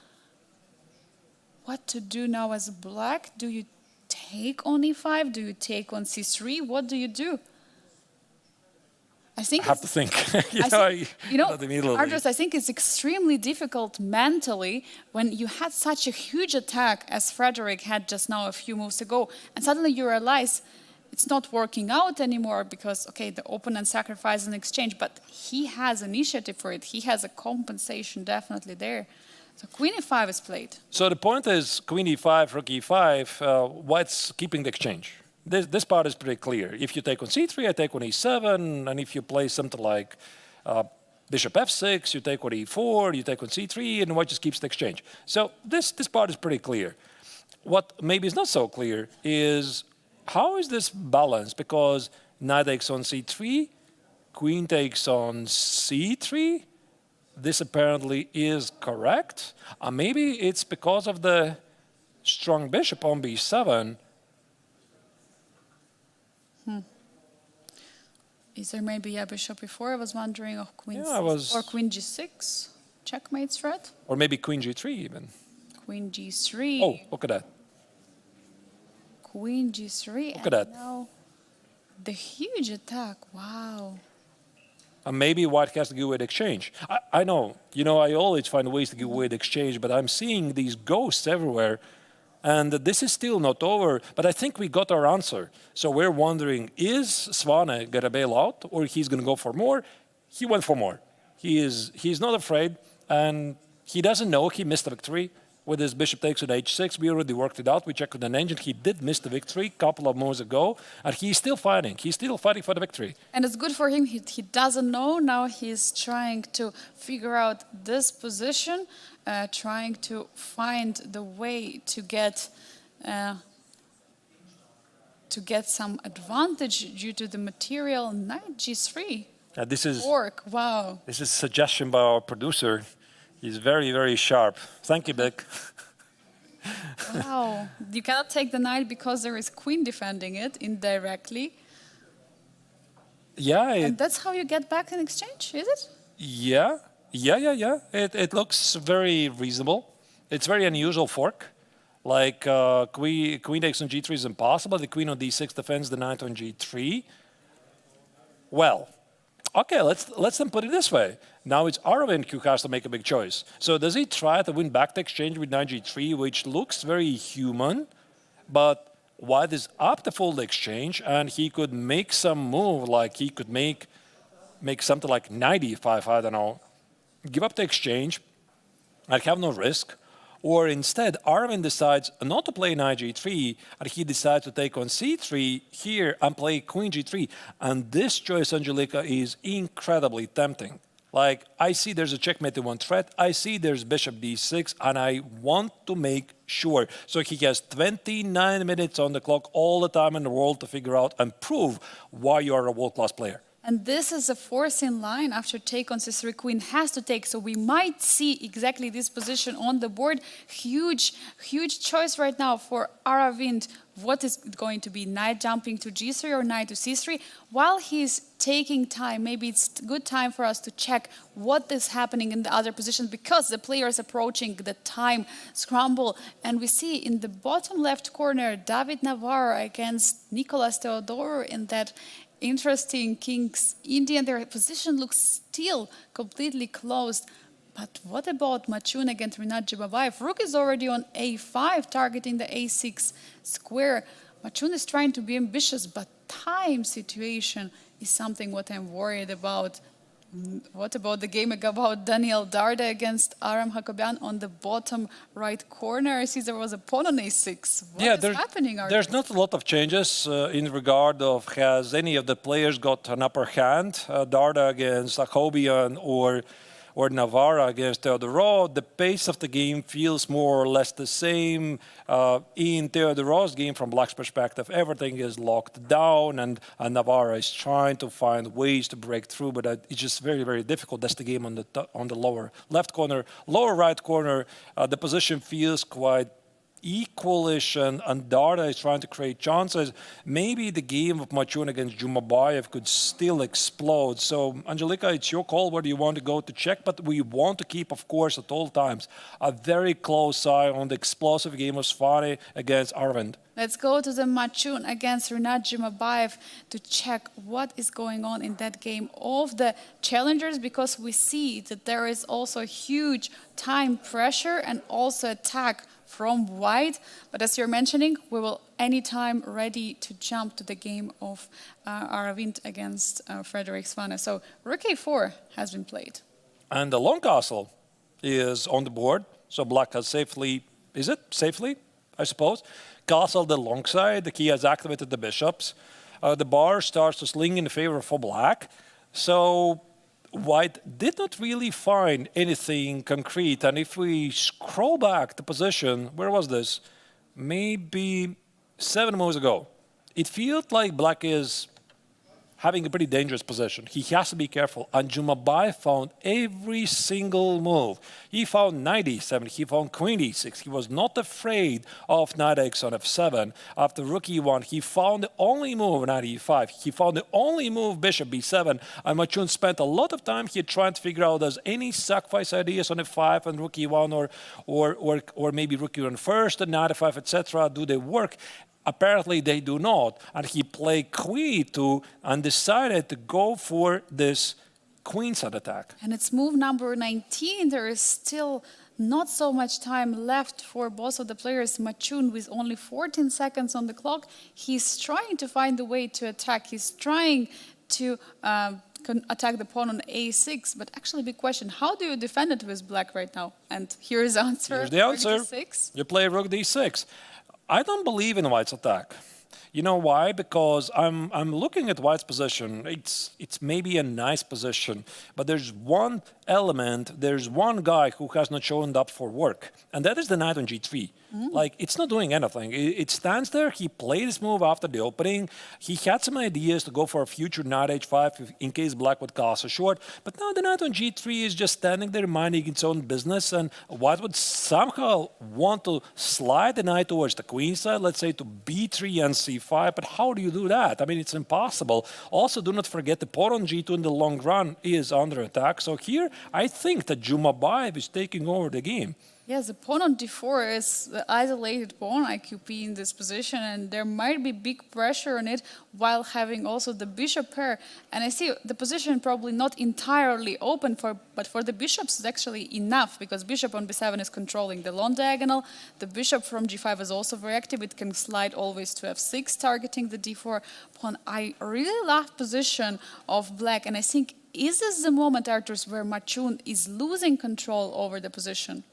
What to do now as black? Do you take on e5? Do you take on c3? What do you do? I have to think. Ardras, I think it's extremely difficult mentally when you had such a huge attack as Frederick had just now a few moves ago, and suddenly you realize it's not working out anymore because, okay, the opponent sacrificed an exchange, but he has initiative for it. He has a compensation definitely there. So queen e5 is played. So the point is queen e5, rook e5, white's keeping the exchange. This part is pretty clear. If you take on c3, I take on e7, and if you play something like bishop f6, you take on e4, you take on c3, and white just keeps the exchange. So this part is pretty clear. What maybe is not so clear is how is this balanced? Because knight takes on c3, queen takes on c3, this apparently is correct. Maybe it's because of the strong bishop on b7. Is there maybe a bishop before? I was wondering, or queen or queen g6, checkmate threat? Or maybe queen g3 even. Queen g3. Oh, look at that. Queen g3. Look at that. Now the huge attack, wow. And maybe white has to give away the exchange. I know, I always find ways to give away the exchange, but I'm seeing these ghosts everywhere. And this is still not over, but I think we got our answer. So we're wondering, is Svane going to bail out, or he's going to go for more? He went for more. He's not afraid, and he doesn't know he missed the victory. With his bishop takes on h6, we already worked it out. We checked with an engine. He did miss the victory a couple of moves ago, and he's still fighting. He's still fighting for the victory. And it's good for him. He doesn't know. Now he's trying to figure out this position, trying to find the way to get some advantage due to the material knight g3. This is Fork. Wow. This is a suggestion by our producer. He's very, very sharp. Thank you, Beck. Wow. You cannot take the knight because there is queen defending it indirectly. Yeah. And that's how you get back in exchange, is it? Yeah. It looks very reasonable. It's very unusual fork. Like queen takes on g3 is impossible. The queen on d6 defends the knight on g3. Well, okay, let's then put it this way. Now it's Aravindh who has to make a big choice. So does he try to win back the exchange with knight g3, which looks very human, but white is up to fold the exchange, and he could make some move, like he could make something like knight e5, I don't know, give up the exchange, and have no risk. Or instead, Aravindh decides not to play knight g3, and he decides to take on c3 here and play queen g3. And this choice, Angelika, is incredibly tempting. Like, I see there's a checkmate in one threat, I see there's bishop d6, and I want to make sure. So he has 29 minutes on the clock, all the time in the world, to figure out and prove why you are a world-class player. And this is a force in line after take on c3, queen has to take. So we might see exactly this position on the board. Huge choice right now for Aravindh. What is it going to be? Knight jumping to g3 or knight to c3? While he's taking time, maybe it's good time for us to check what is happening in the other positions, because the player is approaching the time scramble. And we see in the bottom left corner, David Navarro against Nicolas Theodorou in that interesting King's Indian. Their position looks still completely closed. But what about Matchun against Matchun-Jumabay? Rook is already on a5, targeting the a6 square. Matchun is trying to be ambitious, but time situation is something what I'm worried about. What about the game about Daniel Darda against Aram Hakobian on the bottom right corner? I see there was a pawn on a6. What is happening? There's not a lot of changes in regard of has any of the players got an upper hand. Darda against Hakobian or Navarra against Theodorou. The pace of the game feels more or less the same. In Theodorou's game, from Black's perspective, everything is locked down, and Navarra is trying to find ways to break through, but it's just very, very difficult. That's the game on the lower left corner. Lower right corner, the position feels quite equalish, and Darda is trying to create chances. Maybe the game of Matchun against Jumabayev could still explode. So, Angelika, it's your call whether you want to go to check, but we want to keep, of course, at all times, a very close eye on the explosive game of Svane against Aravindh. Let's go to the Matchun against Matchun-Jumabay to check what is going on in that game of the challengers, because we see that there is also huge time pressure and also attack from white. But as you're mentioning, we will anytime ready to jump to the game of Aravindh against Frederick Svane. So rook a4 has been played. And the long castle is on the board. So black has safely, is it? Safely, I suppose. Castle the long side, the key has activated the bishops. The bar starts to sling in favor for black. So white did not really find anything concrete. And if we scroll back the position, where was this? Maybe 7 moves ago. It feels like black is having a pretty dangerous position. He has to be careful. And Jumabay found every single move. He found knight e7, he found queen e6. He was not afraid of knight x on f7. After rook e1, he found the only move knight e5. He found the only move bishop b7. And Matchun spent a lot of time here trying to figure out does any sacrifice ideas on f5 and rook e1 or maybe rook e1 first and knight f5, etc. Do they work? Apparently they do not, and he played queen e2 and decided to go for this queenside attack. And it's move number 19. There is still not so much time left for both of the players. Matchun, with only 14 seconds on the clock, he's trying to find a way to attack. He's trying to attack the pawn on a6, but actually big question, how do you defend it with black right now? And here's the answer. Here's the answer. You play rook d6. I don't believe in white's attack. You know why? Because I'm looking at white's position. It's maybe a nice position, but there's one element, there's one guy who has not shown up for work, and that is the knight on g3. Like, it's not doing anything. It stands there. He played this move after the opening. He had some ideas to go for a future knight h5 in case black would castle short, but now the knight on g3 is just standing there minding its own business, and white would somehow want to slide the knight towards the queen side, let's say to b3 and c5, but how do you do that? I mean, it's impossible. Also, do not forget the pawn on g2 in the long run is under attack. So here, I think that Jumabay is taking over the game. Yes, the pawn on d4 is the isolated pawn IQP in this position, and there might be big pressure on it while having also the bishop pair. And I see the position probably not entirely open, but for the bishops it's actually enough, because bishop on b7 is controlling the long diagonal. The bishop from g5 is also very active. It can slide always to f6, targeting the d4 pawn. I really love position of black, and I think, is this the moment, Arturs, where Matchun is losing control over the position?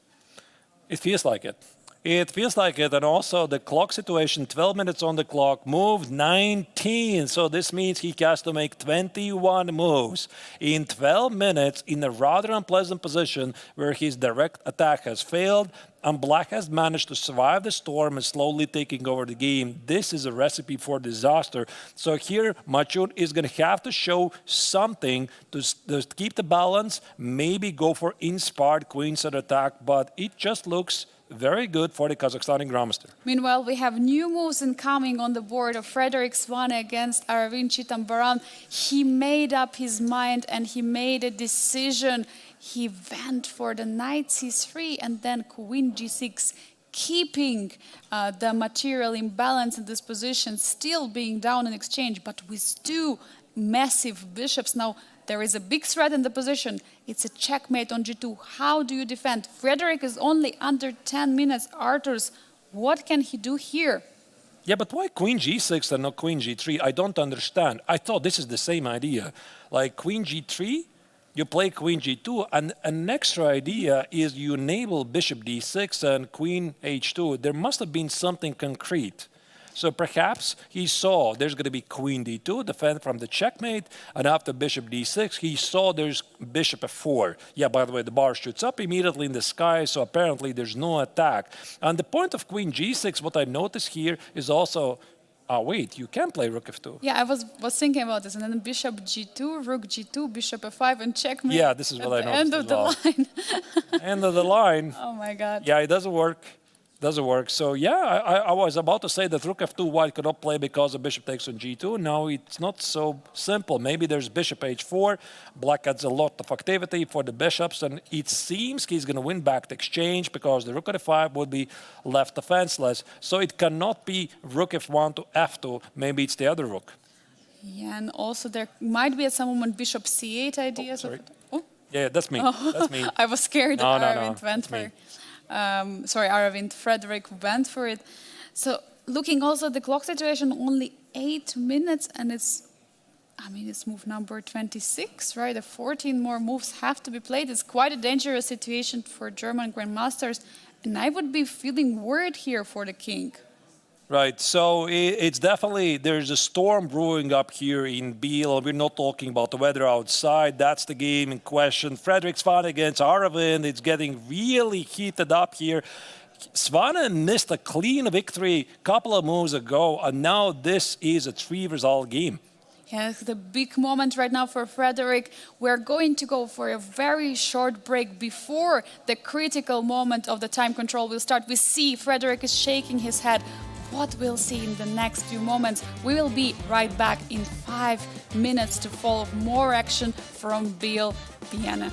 It feels like it. It feels like it, and also the clock situation, 12 minutes on the clock, moved 19. So this means he has to make 21 moves in 12 minutes in a rather unpleasant position where his direct attack has failed, and Black has managed to survive the storm and slowly taking over the game. This is a recipe for disaster. So here, Matchun is going to have to show something to keep the balance, maybe go for inspired queenside attack, but it just looks very good for the Kazakhstani Grandmaster. Meanwhile, we have new moves incoming on the board of Frederick Swane against Aravindh Chitambaram. He made up his mind and he made a decision. He went for the knight c3 and then queen g6, keeping the material imbalance in this position, still being down in exchange, but with two massive bishops. Now, there is a big threat in the position. It's a checkmate on g2. How do you defend? Frederick is only under 10 minutes. Arthur's, what can he do here? Yeah, but why queen g6 and not queen g3? I don't understand. I thought this is the same idea. Like queen g3, you play queen g2, and an extra idea is you enable bishop d6 and queen h2. There must have been something concrete. So perhaps he saw there's going to be queen d2, defend from the checkmate, and after bishop d6, he saw there's bishop f4. Yeah, by the way, the bar shoots up immediately in the sky, so apparently there's no attack. And the point of queen g6, what I notice here is also, wait, you can play rook f2. Yeah, I was thinking about this, and then bishop g2, rook g2, bishop f5, and checkmate. Yeah, this is what I noticed. End of the line. End of the line. Oh my God. Yeah, it doesn't work. Doesn't work. So yeah, I was about to say that rook f2 white could not play because the bishop takes on g2. Now it's not so simple. Maybe there's bishop h4. Black adds a lot of activity for the bishops, and it seems he's going to win back the exchange because the rook at f5 would be left defenseless. So it cannot be rook f1 to f2. Maybe it's the other rook. Yeah, and also there might be at some moment bishop c8 ideas. Sorry. Oh. Yeah, that's me. Oh. That's me. I was scared that No, Aravind went for. Aravind, Frederick went for it. So looking also at the clock situation, only 8 minutes, and it's move number 26, right? The 14 more moves have to be played. It's quite a dangerous situation for German grandmasters, and I would be feeling worried here for the king. Right, so it's definitely, there's a storm brewing up here in Biel. We're not talking about the weather outside. That's the game in question. Frederick Swane against Aravindh. It's getting really heated up here. Svane missed a clean victory a couple of moves ago, and now this is a 3-result game. Yeah, the big moment right now for Frederick. We're going to go for a very short break before the critical moment of the time control will start. We see Frederick is shaking his head. What we'll see in the next few moments. We will be right back in 5 minutes to follow more action from Biel, Bienne.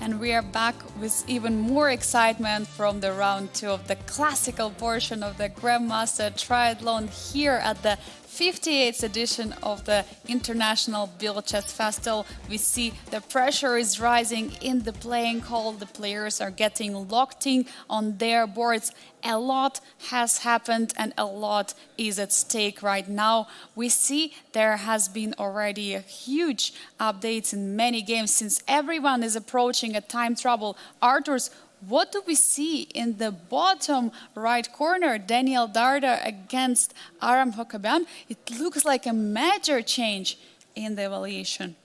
and we are back with even more excitement from the round 2 of the classical portion of the Grandmaster Triathlon here at the 58th edition of the International Biel Chess Festival. We see the pressure is rising in the playing hall. The players are getting locked in on their boards. A lot has happened and a lot is at stake right now. We see there has been already a huge updates in many games since everyone is approaching a time trouble. Arturs, what do we see in the bottom right corner? Daniel Darda against Aram Hokaban. It looks like a major change in the evaluation.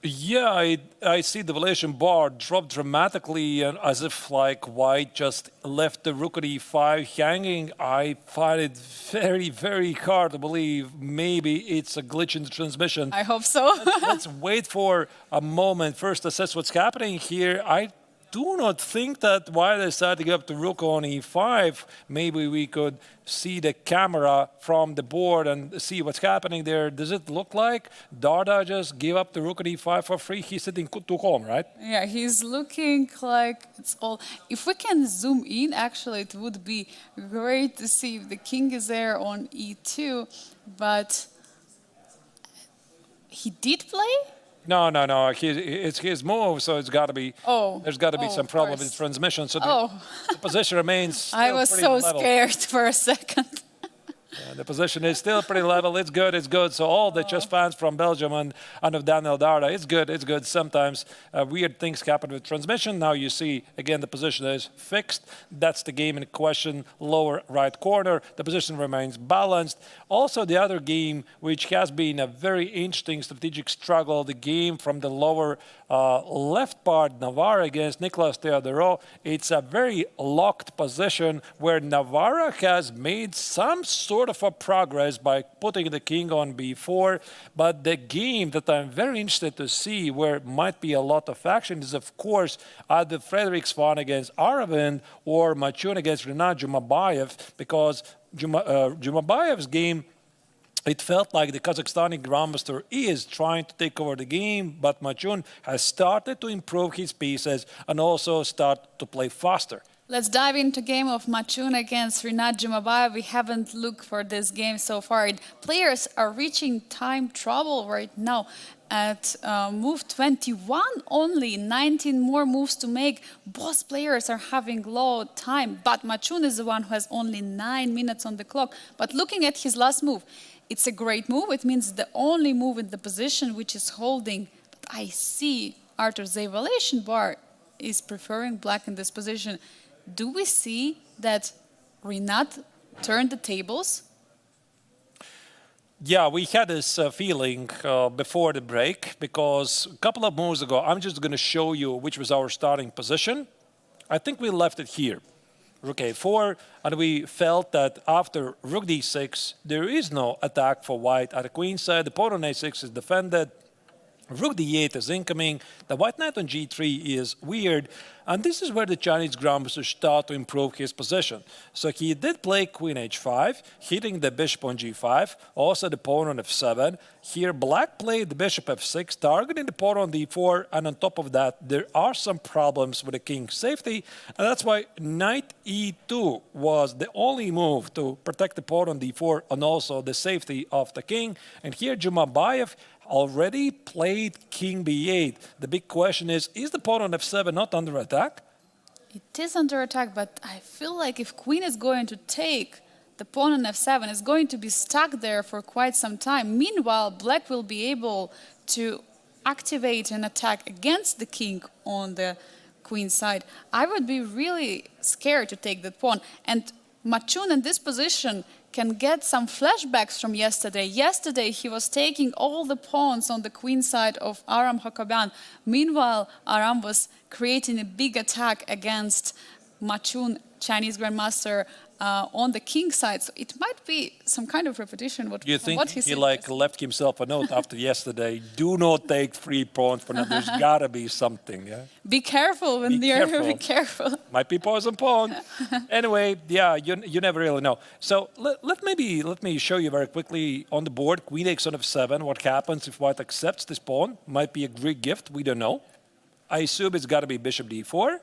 Yeah, I see the valuation bar drop dramatically, and as if like White just left the rook at e5 hanging. I find it very, very hard to believe. Maybe it's a glitch in the transmission. I hope so. Let's wait for a moment. First, assess what's happening here. I do not think that White decided to give up the rook on e5. Maybe we could see the camera from the board and see what's happening there. Does it look like Darda just gave up the rook at e5 for free? He's sitting too calm, right? Yeah, he's looking like it's all... If we can zoom in, actually, it would be great to see if the king is there on e2, but he did play? No. It's his move, so it's got to be. There's got to be some problem with the transmission. So the position remains. Still I was so level. scared for a second. The position is still pretty level. It's good. So all the chess fans from Belgium and of Daniel Darda, it's good. Sometimes weird things happen with transmission. Now you see, again, the position is fixed. That's the game in question, lower right corner. The position remains balanced. Also, the other game, which has been a very interesting strategic struggle, the game from the lower left part, Navarre against Nicolas Theodorou. It's a very locked position where Navarre has made some sort of a progress by putting the king on b4, but the game that I'm very interested to see where might be a lot of action is, of course, either Frederick Svane against Aravindh or Matchun against Matchun-Jumabay, because Jumabayev's game, it felt like the Kazakhstani Grandmaster is trying to take over the game, but Matchun has started to improve his pieces and also start to play faster. Let's dive into game of Matchun against Matchun-Jumabay. We haven't looked for this game so far. Players are reaching time trouble right now. At move 21 only, 19 more moves to make. Both players are having low time, but Matchun is the one who has only 9 minutes on the clock. But looking at his last move, it's a great move. It means the only move in the position which is holding. But I see Artur's evaluation bar is preferring black in this position. Do we see that Rinat turned the tables? Yeah, we had this feeling before the break, because a couple of moves ago, I'm just going to show you which was our starting position. I think we left it here. Rook a4, and we felt that after rook d6, there is no attack for white at the queen side. The pawn on a6 is defended. Rook d8 is incoming. The white knight on g3 is weird. And this is where the Chinese Grandmaster start to improve his position. So he did play queen h5, hitting the bishop on g5, also the pawn on f7. Here black played the bishop f6, targeting the pawn on d4. And on top of that, there are some problems with the king's safety. And that's why knight e2 was the only move to protect the pawn on d4 and also the safety of the king. And here Jumabayev already played king b8. The big question is the pawn on f7 not under attack? It is under attack, but I feel like if queen is going to take the pawn on f7, it's going to be stuck there for quite some time. Meanwhile, black will be able to activate an attack against the king on the queen side. I would be really scared to take that pawn. And Matchun in this position can get some flashbacks from yesterday. Yesterday, he was taking all the pawns on the queen side of Aram Hokaban. Meanwhile, Aram was creating a big attack against Matchun, Chinese Grandmaster, on the king side. So it might be some kind of repetition. What you think what he left himself a note after yesterday? Do not take 3 pawns for now. There's got to be something. Yeah. Be careful when you're be careful. Might be poison pawn. Anyway, yeah, you never really know. So let me show you very quickly on the board. Queen takes on f7. What happens if white accepts this pawn? Might be a Greek gift. We don't know. I assume it's got to be bishop d4,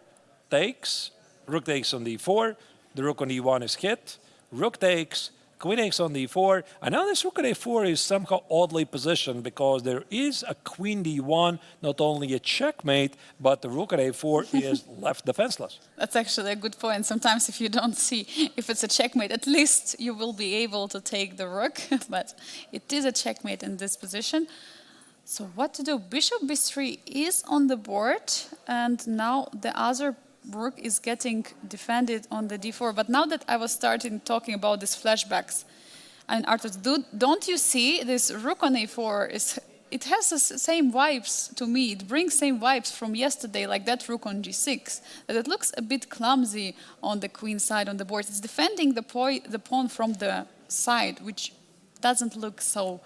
takes, rook takes on d4, the rook on d1 is hit, rook takes, queen takes on d4, and now this rook on a4 is somehow oddly positioned because there is a queen d1, not only a checkmate, but the rook at a4 is left defenseless. That's actually a good point. Sometimes if you don't see if it's a checkmate, at least you will be able to take the rook, but it is a checkmate in this position. So what to do? Bishop b3 is on the board, and now the other rook is getting defended on the d4. But now that I was starting talking about these flashbacks, and Artur, don't you see this rook on a4 it has the same vibes to me. It brings same vibes from yesterday, like that rook on g6. That it looks a bit clumsy on the queen side on the board. It's defending the pawn from the side, which doesn't look so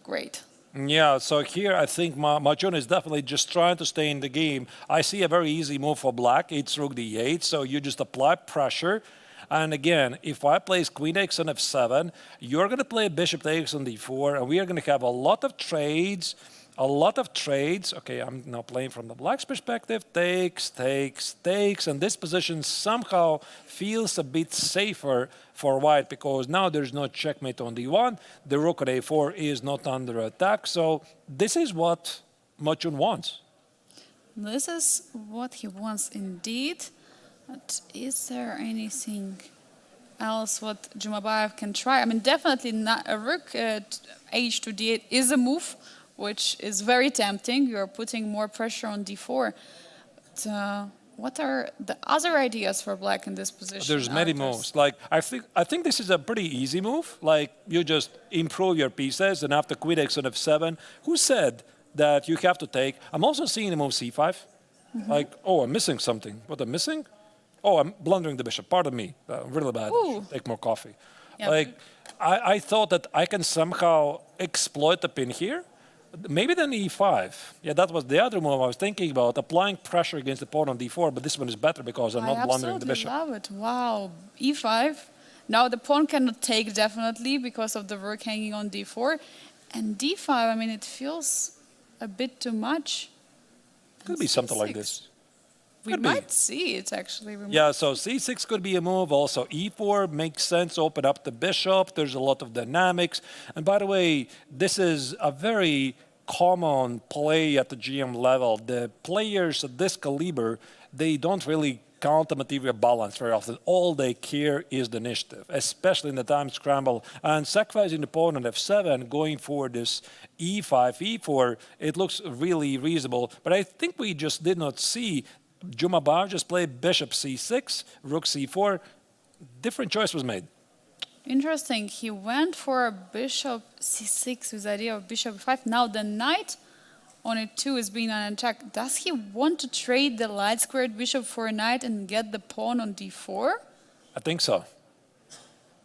great. Yeah, so here I think Matchun is definitely just trying to stay in the game. I see a very easy move for black. It's rook d8, so you just apply pressure. And again, if I place queen takes on f7, you're going to play bishop takes on d4, and we are going to have a lot of trades. Okay, I'm now playing from the black's perspective. Takes, takes, takes, and this position somehow feels a bit safer for white because now there's no checkmate on d1. The rook at a4 is not under attack, so this is what Matchun wants. This is what he wants indeed. But is there anything else what Jumabay can try? I mean, definitely not a rook at h to d8 is a move, which is very tempting. You're putting more pressure on d4. But, what are the other ideas for black in this position? There's many moves. Like I think this is a pretty easy move. Like you just improve your pieces, and after queen takes on f7, who said that you have to take? I'm also seeing the move c5. Like, oh, I'm missing something. What I'm missing? Oh, I'm blundering the bishop. Pardon me. Really bad. Take more coffee. Yep. Like I thought that I can somehow exploit the pin here. Maybe then e5. Yeah, that was the other move I was thinking about, applying pressure against the pawn on d4, but this one is better because I'm not blundering the bishop. I absolutely love it. Wow. e5. Now the pawn cannot take definitely because of the rook hanging on d4. And d5, I mean, it feels a bit too much. Could be something like this. We might see it, actually. Yeah, so c6 could be a move. Also, e4 makes sense. Open up the bishop. There's a lot of dynamics. And by the way, this is a very common play at the GM level. The players at this caliber, they don't really count the material balance very often. All they care is the initiative, especially in the time scramble. And sacrificing the pawn on f7, going for this e5, e4, it looks really reasonable. But I think we just did not see Jumabay just played bishop c6, rook c4. Different choice was made. Interesting. He went for a bishop c6 with the idea of bishop e5. Now the knight on e2 is being on attack. Does he want to trade the light squared bishop for a knight and get the pawn on d4? I think so.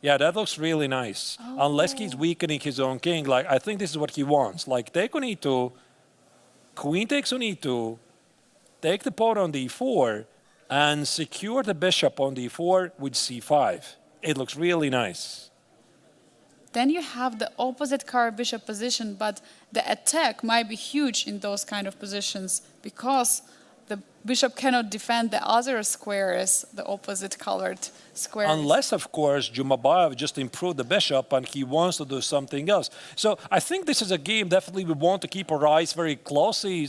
Yeah, that looks really nice. Unless he's weakening his own king. Like, I think this is what he wants. Like, take on e2, queen takes on e2, take the pawn on d4, and secure the bishop on d4 with c5. It looks really nice. Then you have the opposite card bishop position, but the attack might be huge in those kind of positions because the bishop cannot defend the other squares, the opposite colored squares. Unless, of course, Jumabay just improved the bishop and he wants to do something else. So I think this is a game definitely we want to keep our eyes very closely.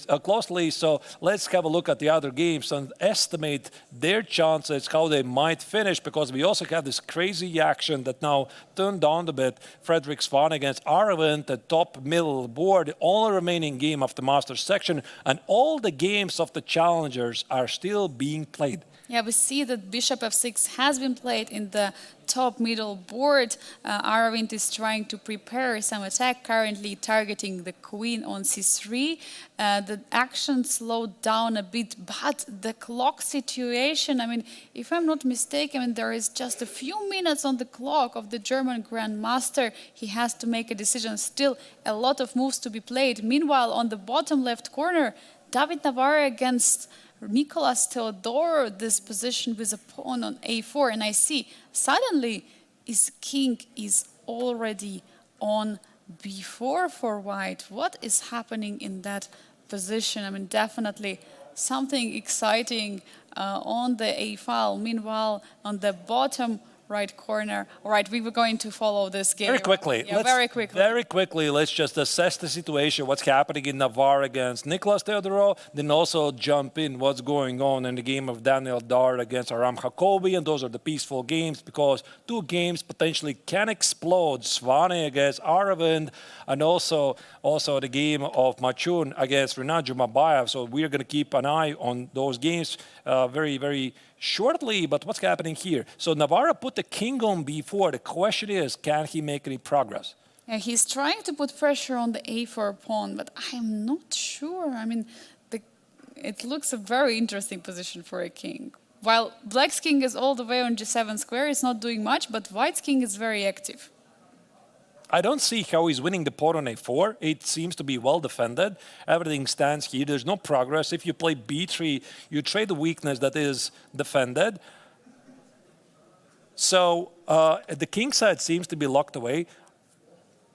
So let's have a look at the other games and estimate their chances, how they might finish, because we also have this crazy action that now turned down a bit. Frederick Svane against Aravindh, the top middle board, the only remaining game of the Masters section, and all the games of the challengers are still being played. Yeah, we see that bishop f6 has been played in the top middle board. Aravindh is trying to prepare some attack, currently targeting the queen on c3. The action slowed down a bit, but the clock situation, I mean, if I'm not mistaken, I mean, there is just a few minutes on the clock of the German Grandmaster. He has to make a decision. Still a lot of moves to be played. Meanwhile, on the bottom left corner, David Navarre against Nicolas Theodore, this position with a pawn on a4, and I see suddenly his king is already on b4 for white. What is happening in that position? I mean, definitely something exciting on the A file. Meanwhile, on the bottom right corner. All right, we were going to follow this game. Very quickly. Yeah, very quickly. Very quickly, let's just assess the situation, what's happening in Navarre against Nicolas Theodorou, then also jump in what's going on in the game of Daniel Dard against Aram Jacobi, and those are the peaceful games because two games potentially can explode. Svane against Aravindh, and also the game of Matchun against Matchun-Jumabay. So we're going to keep an eye on those games very, very shortly. But what's happening here? So Navarre put the king on b4. The question is, can he make any progress? Yeah, he's trying to put pressure on the a4 pawn, but I'm not sure. I mean, it looks a very interesting position for a king. While black's king is all the way on g7 square, it's not doing much, but white's king is very active. I don't see how he's winning the pawn on a4. It seems to be well defended. Everything stands here. There's no progress. If you play b3, you trade the weakness that is defended. So the king side seems to be locked away.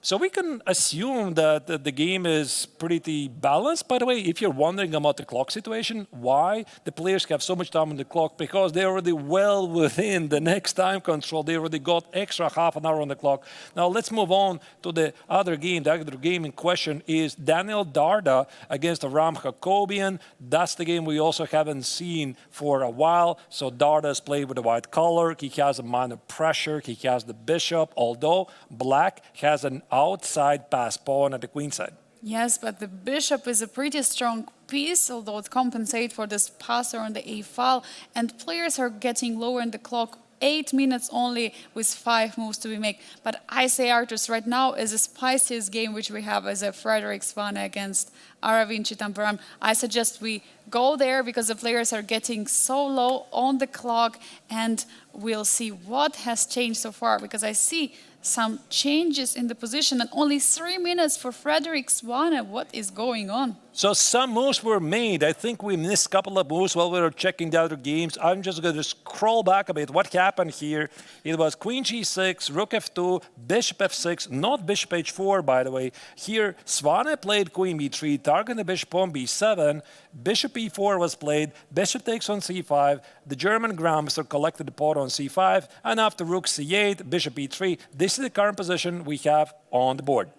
So we can assume that the game is pretty balanced. By the way, if you're wondering about the clock situation, why the players have so much time on the clock? Because they're already well within the next time control. They already got extra half an hour on the clock. Now let's move on to the other game. The other game in question is Daniel Darda against Aram Jacobian. That's the game we also haven't seen for a while. So Darda's played with the white color. He has a minor pressure. He has the bishop, although black has an outside pass pawn at the queen side. Yes, but the bishop is a pretty strong piece, although it compensates for this passer on the a file. And players are getting lower in the clock. 8 minutes only with 5 moves to be made. But I say, Artus, right now is the spiciest game which we have as a Frederick Svane against Aravindh Chidambaram. I suggest we go there because the players are getting so low on the clock, and we'll see what has changed so far, because I see some changes in the position and only 3 minutes for Frederick Svane. What is going on? So some moves were made. I think we missed a couple of moves while we were checking the other games. I'm just going to scroll back a bit. What happened here? It was queen g6, rook f2, bishop f6, not bishop h4, by the way. Here, Svane played queen b3, targeting the bishop on b7. Bishop e4 was played, bishop takes on c5. The German grandmaster collected the pawn on c5, and after rook c8, bishop e3. This is the current position we have on the board.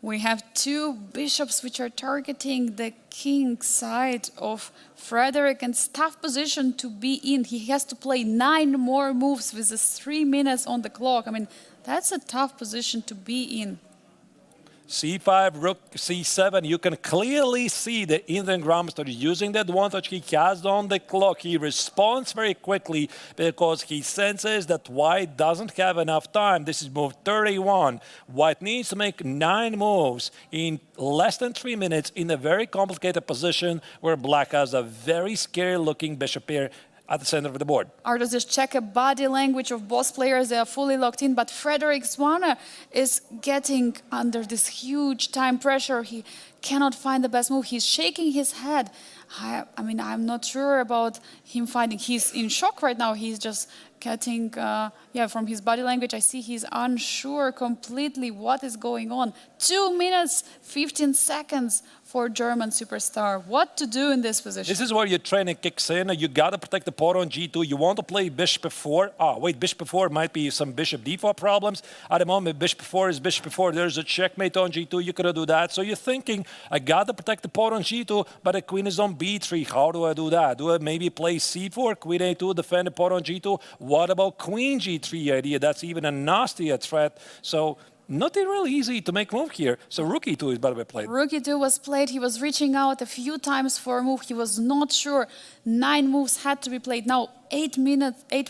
We have two bishops which are targeting the king side of Frederick, and it's tough position to be in. He has to play 9 more moves with the 3 minutes on the clock. I mean, that's a tough position to be in. c5, rook c7, you can clearly see the Indian grandmaster using the advantage he has on the clock. He responds very quickly because he senses that white doesn't have enough time. This is move 31. White needs to make 9 moves in less than 3 minutes in a very complicated position where black has a very scary looking bishop here at the center of the board. Artus, just check a body language of both players. They are fully locked in, but Frederick Svane is getting under this huge time pressure. He cannot find the best move. He's shaking his head. I mean, I'm not sure about him finding. He's in shock right now. He's just getting, from his body language, I see he's unsure completely what is going on. 2 minutes, 15 seconds for German superstar. What to do in this position? This is where your training kicks in. You got to protect the pawn on g2. You want to play bishop f4. Bishop f4 might be some bishop d4 problems. At the moment, bishop f4 is bishop f4. There's a checkmate on g2. You could do that. So you're thinking, I got to protect the pawn on g2, but the queen is on b3. How do I do that? Do I maybe play c4, queen a2, defend the pawn on g2? What about queen g3 idea? That's even a nastier threat. So not really easy to make move here. So rook e2 is, by the way, played. Rook e2 was played. He was reaching out a few times for a move. He was not sure. 9 moves had to be played. Now 8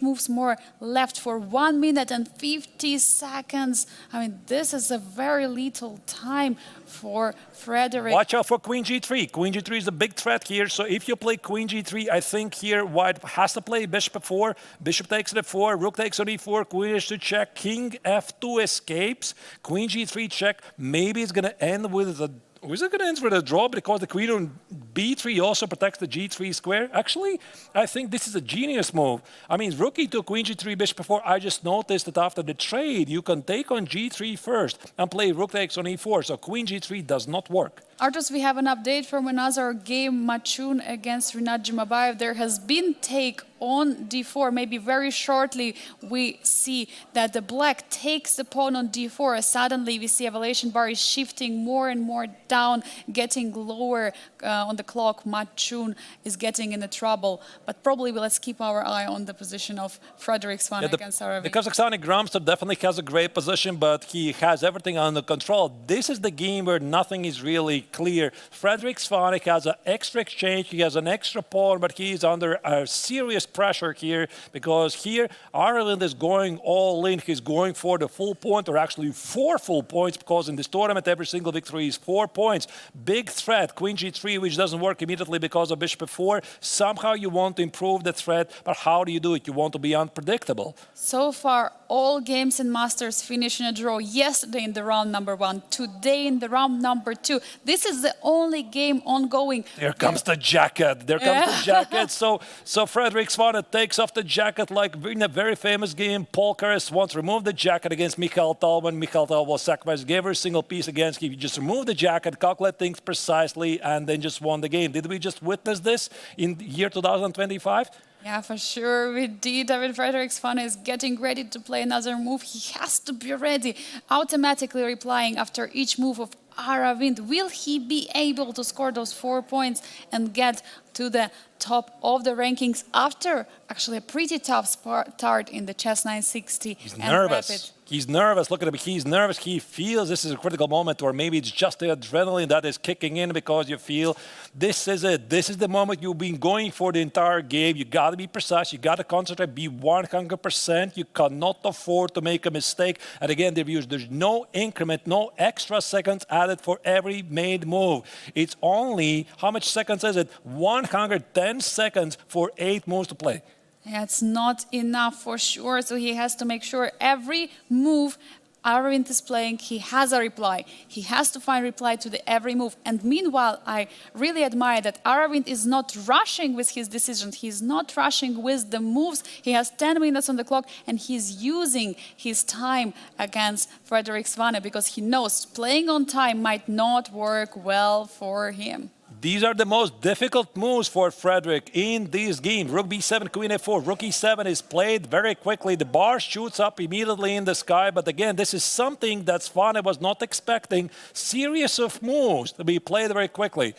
moves more left for 1 minute and 50 seconds. I mean, this is a very little time for Frederick. Watch out for queen g3. Queen g3 is a big threat here. So if you play queen g3, I think here white has to play bishop f4. Bishop takes on f4. Rook takes on e4. Queen is to check. King f2 escapes. Queen g3 check. Maybe it's going to end with a... Is it going to end with a draw because the queen on b3 also protects the g3 square? Actually, I think this is a genius move. I mean, rook e2, queen g3, bishop f4. I just noticed that after the trade, you can take on g3 first and play rook takes on e4. So queen g3 does not work. Artus, we have an update from another game, Matchun against Matchun-Jumabay. There has been take on d4. Maybe very shortly we see that the black takes the pawn on d4. Suddenly we see evaluation bar is shifting more and more down, getting lower on the clock. Matchun is getting into trouble. But probably let's keep our eye on the position of Frederick Svane against Aravindh. The Kazakhstani Grunfeld definitely has a great position, but he has everything under control. This is the game where nothing is really clear. Frederick Svane has an extra exchange, he has an extra pawn, but he is under a serious pressure here, because here Aravindh is going all in. He's going for the full point, or actually 4 full points, because in this tournament every single victory is 4 points. Big threat, queen g3, which doesn't work immediately because of bishop f4. Somehow you want to improve the threat, but how do you do it? You want to be unpredictable. So far, all games in Masters finish in a draw. Yesterday in the round number 1, today in the round number 2. This is the only game ongoing. There comes the jacket. There comes the jacket. So Frederick Svane takes off the jacket, like in a very famous game. Paul Keres once removed the jacket against Mikhail Tal when Mikhail Tal was sacrificed, gave her a single piece against him. He just removed the jacket, calculated things precisely, and then just won the game. Did we just witness this in the year 2025? Yeah, for sure we did. David Frederick Svane is getting ready to play another move. He has to be ready, automatically replying after each move of Aravindh. Will he be able to score those 4 points and get to the top of the rankings after actually a pretty tough start in the chess 960? He's nervous. He's nervous. Look at him. He's nervous. He feels this is a critical moment, or maybe it's just the adrenaline that is kicking in, because you feel this is it. This is the moment you've been going for the entire game. You got to be precise. You got to concentrate. Be 100%. You cannot afford to make a mistake. And again, there's no increment, no extra seconds added for every made move. It's only, how much seconds is it? 110 seconds for 8 moves to play. Yeah, it's not enough for sure, so he has to make sure every move Aravindh is playing, he has a reply. He has to find reply to every move. And meanwhile, I really admire that Aravindh is not rushing with his decisions. He's not rushing with the moves. He has 10 minutes on the clock, and he's using his time against Frederick Svane, because he knows playing on time might not work well for him. These are the most difficult moves for Frederick in this game. Rook b7, queen f4. Rook e7 is played very quickly. The bar shoots up immediately in the sky. But again, this is something that Svane was not expecting. Series of moves to be played very quickly.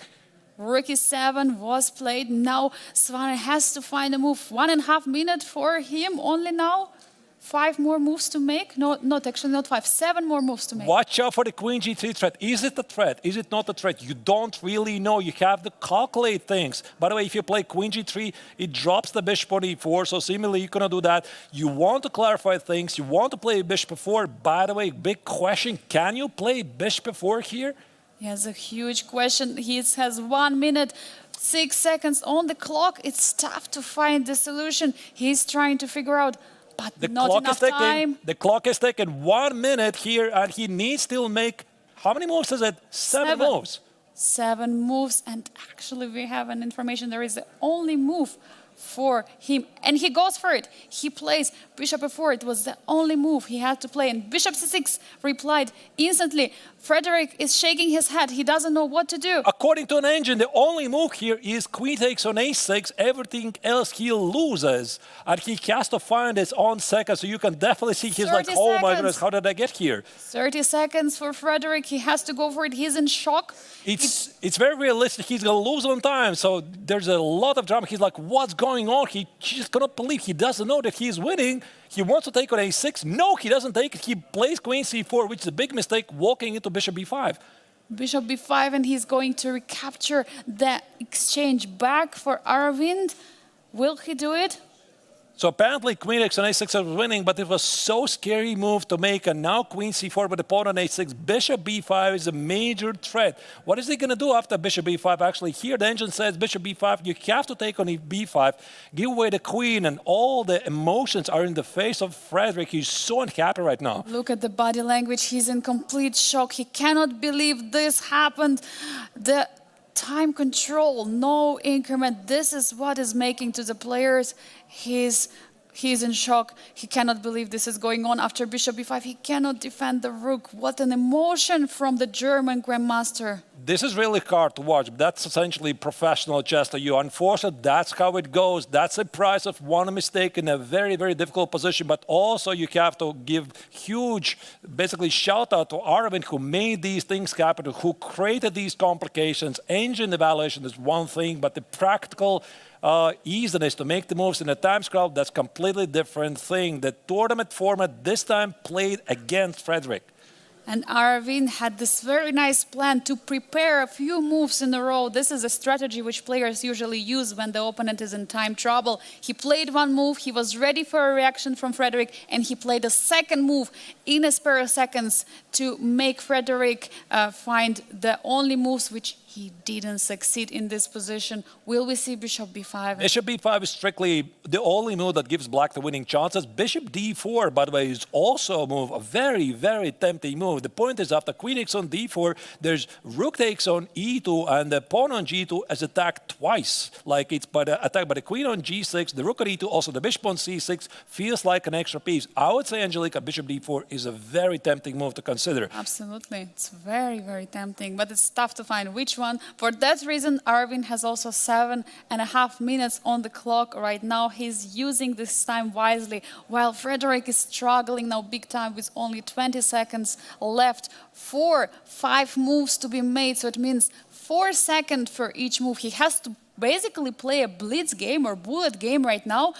Rook e7 was played. Now Svane has to find a move. 1.5 minutes for him only now. 5 more moves to make? No, not 5. 7 more moves to make. Watch out for the queen g3 threat. Is it a threat? Is it not a threat? You don't really know. You have to calculate things. By the way, if you play queen g3, it drops the bishop on e4. So similarly, you cannot do that. You want to clarify things. You want to play bishop f4. By the way, big question. Can you play bishop f4 here? Yes, a huge question. He has 1 minute, 6 seconds on the clock. It's tough to find the solution. He's trying to figure out, but the not clock enough is ticking. time. The clock is ticking. 1 minute here, and he needs to make, how many moves is it? 7 moves. 7 moves, and actually we have an information. There is the only move for him, and he goes for it. He plays bishop f4. It was the only move he had to play, and bishop c6 replied instantly. Frederick is shaking his head. He doesn't know what to do. According to an engine, the only move here is queen takes on a6. Everything else he loses, and he has to find his own second. So you can definitely see he's like, oh my goodness, how did I get here? 30 seconds for Frederick. He has to go for it. He's in shock. It's very realistic. He's going to lose on time. So there's a lot of drama. He's like, what's going on? He just cannot believe. He doesn't know that he's winning. He wants to take on a6. No, he doesn't take it. He plays queen c4, which is a big mistake, walking into bishop b5. Bishop b5, and he's going to recapture the exchange back for Aravindh. Will he do it? So apparently queen x on a6 was winning, but it was so scary move to make, and now queen c4 with the pawn on a6. Bishop b5 is a major threat. What is he going to do after bishop b5? Actually, here the engine says bishop b5, you have to take on b5, give away the queen, and all the emotions are in the face of Frederick. He's so unhappy right now. Look at the body language. He's in complete shock. He cannot believe this happened. The time control, no increment. This is what is making to the players. He's in shock. He cannot believe this is going on. After bishop b5, he cannot defend the rook. What an emotion from the German grandmaster. This is really hard to watch. That's essentially professional chess to you. Unfortunately, that's how it goes. That's the price of one mistake in a very, very difficult position. But also you have to give huge, basically, shout out to Aravindh, who made these things happen, who created these complications. Engine evaluation is one thing, but the practical easiness to make the moves in a time scale, that's completely different thing. The tournament format this time played against Frederick. And Aravindh had this very nice plan to prepare a few moves in a row. This is a strategy which players usually use when the opponent is in time trouble. He played one move, he was ready for a reaction from Frederick, and he played a second move in a spare of seconds to make Frederick find the only moves which he didn't succeed in this position. Will we see Bishop b5? Bishop b5 is strictly the only move that gives black the winning chances. Bishop d4, by the way, is also a move, a very, very tempting move. The point is, after queen takes on d4, there's rook takes on e2, and the pawn on g2 is attacked twice. Like it's by the attack by the queen on g6, the rook on e2, also the bishop on c6 feels like an extra piece. I would say, Angelika, bishop d4 is a very tempting move to consider. Absolutely. It's very, very tempting, but it's tough to find which one. For that reason, Aravindh has also 7.5 minutes on the clock right now. He's using this time wisely, while Frederick is struggling now big time with only 20 seconds left. 5 moves to be made, so it means 4 seconds for each move. He has to basically play a blitz game or bullet game right now,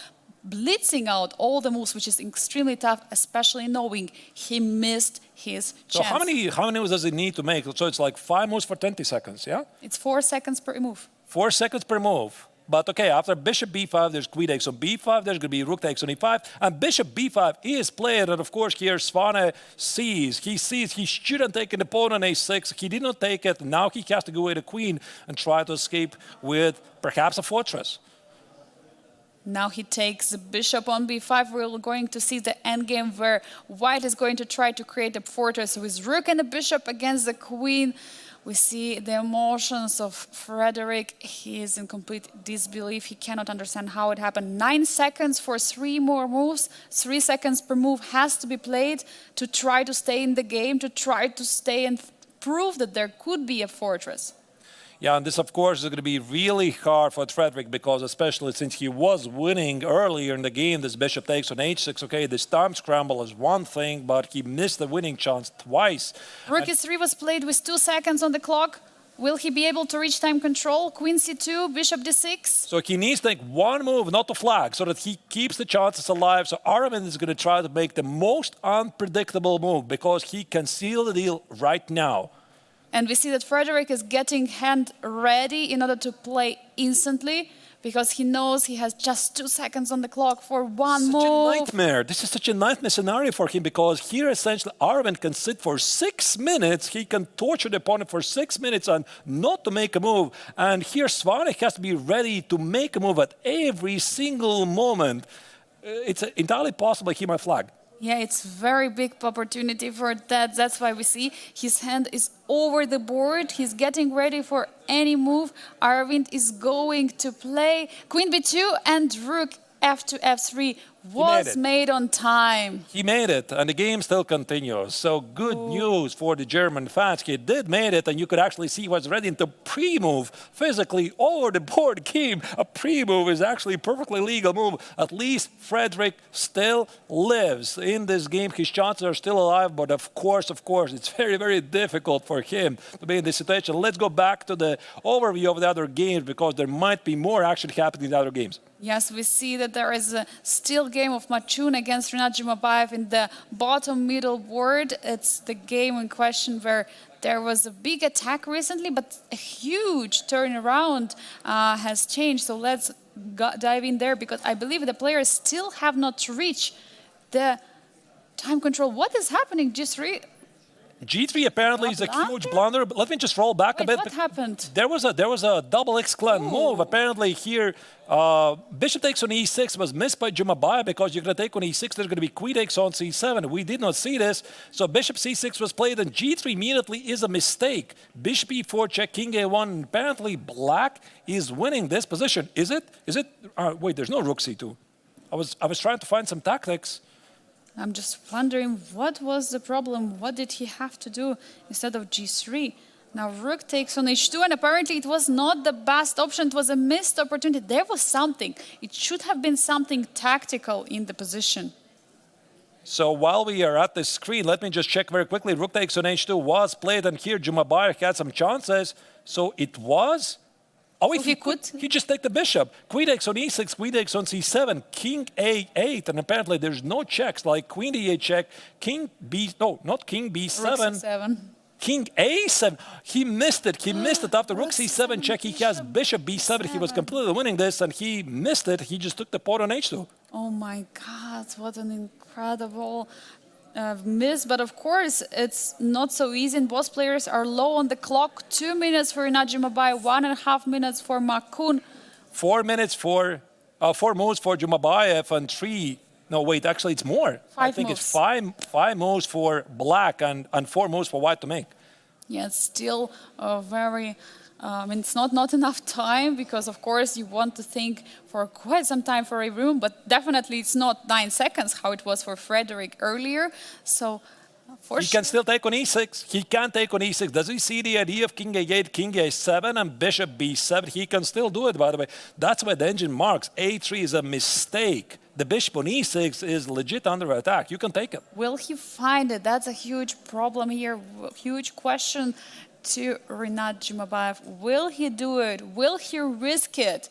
blitzing out all the moves, which is extremely tough, especially knowing he missed his chance. So how many moves does he need to make? So it's like 5 moves for 20 seconds, yeah? It's 4 seconds per move. 4 seconds per move. But okay, after bishop b5, there's queen takes on b5, there's going to be rook takes on e5, and bishop b5 is played, and of course here Swane sees he shouldn't take the pawn on a6, he did not take it, now he has to go with the queen and try to escape with perhaps a fortress. Now he takes the bishop on b5. We're going to see the endgame where white is going to try to create a fortress with rook and a bishop against the queen. We see the emotions of Frederick. He is in complete disbelief. He cannot understand how it happened. 9 seconds for 3 more moves. 3 seconds per move has to be played to try to stay in the game, to try to stay and prove that there could be a fortress. Yeah, and this, of course, is going to be really hard for Frederick because especially since he was winning earlier in the game, this bishop takes on h6. Okay, this time scramble is one thing, but he missed the winning chance twice. Rook e3 was played with 2 seconds on the clock. Will he be able to reach time control? Queen c2, bishop d6. So he needs to take one move, not to flag, so that he keeps the chances alive. So Aravindh is going to try to make the most unpredictable move because he can seal the deal right now. And we see that Frederick is getting hand ready in order to play instantly because he knows he has just 2 seconds on the clock for one move. Such a nightmare. This is such a nightmare scenario for him because here essentially Aravindh can sit for 6 minutes. He can torture the opponent for 6 minutes and not to make a move. And here Svane has to be ready to make a move at every single moment. It's entirely possible he might flag. Yeah, it's very big opportunity for that. That's why we see his hand is over the board. He's getting ready for any move. Aravindh is going to play Queen b2 and Rook f2, f3 was made on time. He made it, and the game still continues. So good news for the German fans. He did made it, and you could actually see he was ready to pre-move physically over the board game. A pre-move is actually a perfectly legal move. At least Frederick still lives in this game. His chances are still alive, but of course, it's very, very difficult for him to be in this situation. Let's go back to the overview of the other games because there might be more action happening in the other games. Yes, we see that there is a still game of Matchun against Matchun-Jumabay in the bottom middle board. It's the game in question where there was a big attack recently, but a huge turnaround has changed. So let's dive in there because I believe the players still have not reached the time control. What is happening, G3? G3 apparently is a huge blunder. Let me just roll back a bit. What happened? There was a double X-clan move. Apparently here, bishop takes on e6 was missed by Jumabay because you're going to take on e6. There's going to be queen takes on c7. We did not see this. So bishop c6 was played and G3 immediately is a mistake. Bishop e4 check, king a1. Apparently black is winning this position. Is it? Wait, there's no rook c2. I was trying to find some tactics. I'm just wondering what was the problem? What did he have to do instead of g3? Now rook takes on h2, and apparently it was not the best option. It was a missed opportunity. There was something. It should have been something tactical in the position. So while we are at the screen, let me just check very quickly. Rook takes on h2 was played, and here Jumabay had some chances. So it was... Oh, wait, he could. He just take the bishop. Queen takes on e6, queen takes on c7, king a8, and apparently there's no checks like queen d8 check, king b... No, not king b7. Rook c7. King a7. He missed it. He missed it after rook c7 check. He has bishop b7. He was completely winning this, and he missed it. He just took the pawn on h2. Oh my God, what an incredible miss. But of course, it's not so easy, and both players are low on the clock. 2 minutes for Jumabay, 1.5 minutes for Matchun. 4 minutes for, 4 moves for Jumabayev, and 3... No, wait, actually it's more. I think moves. it's five moves for black and 4 moves for white to make. Yeah, it's still very... it's not enough time, because of course you want to think for quite some time for a room, but definitely it's not 9 seconds how it was for Frederick earlier. So he can still take on e6. He can take on e6. Does he see the idea of king a8, king a7, and bishop b7? He can still do it, by the way. That's why the engine marks a3 is a mistake. The bishop on e6 is legit under attack. You can take it. Will he find it? That's a huge problem here. Huge question to Jumabay. Will he do it? Will he risk it?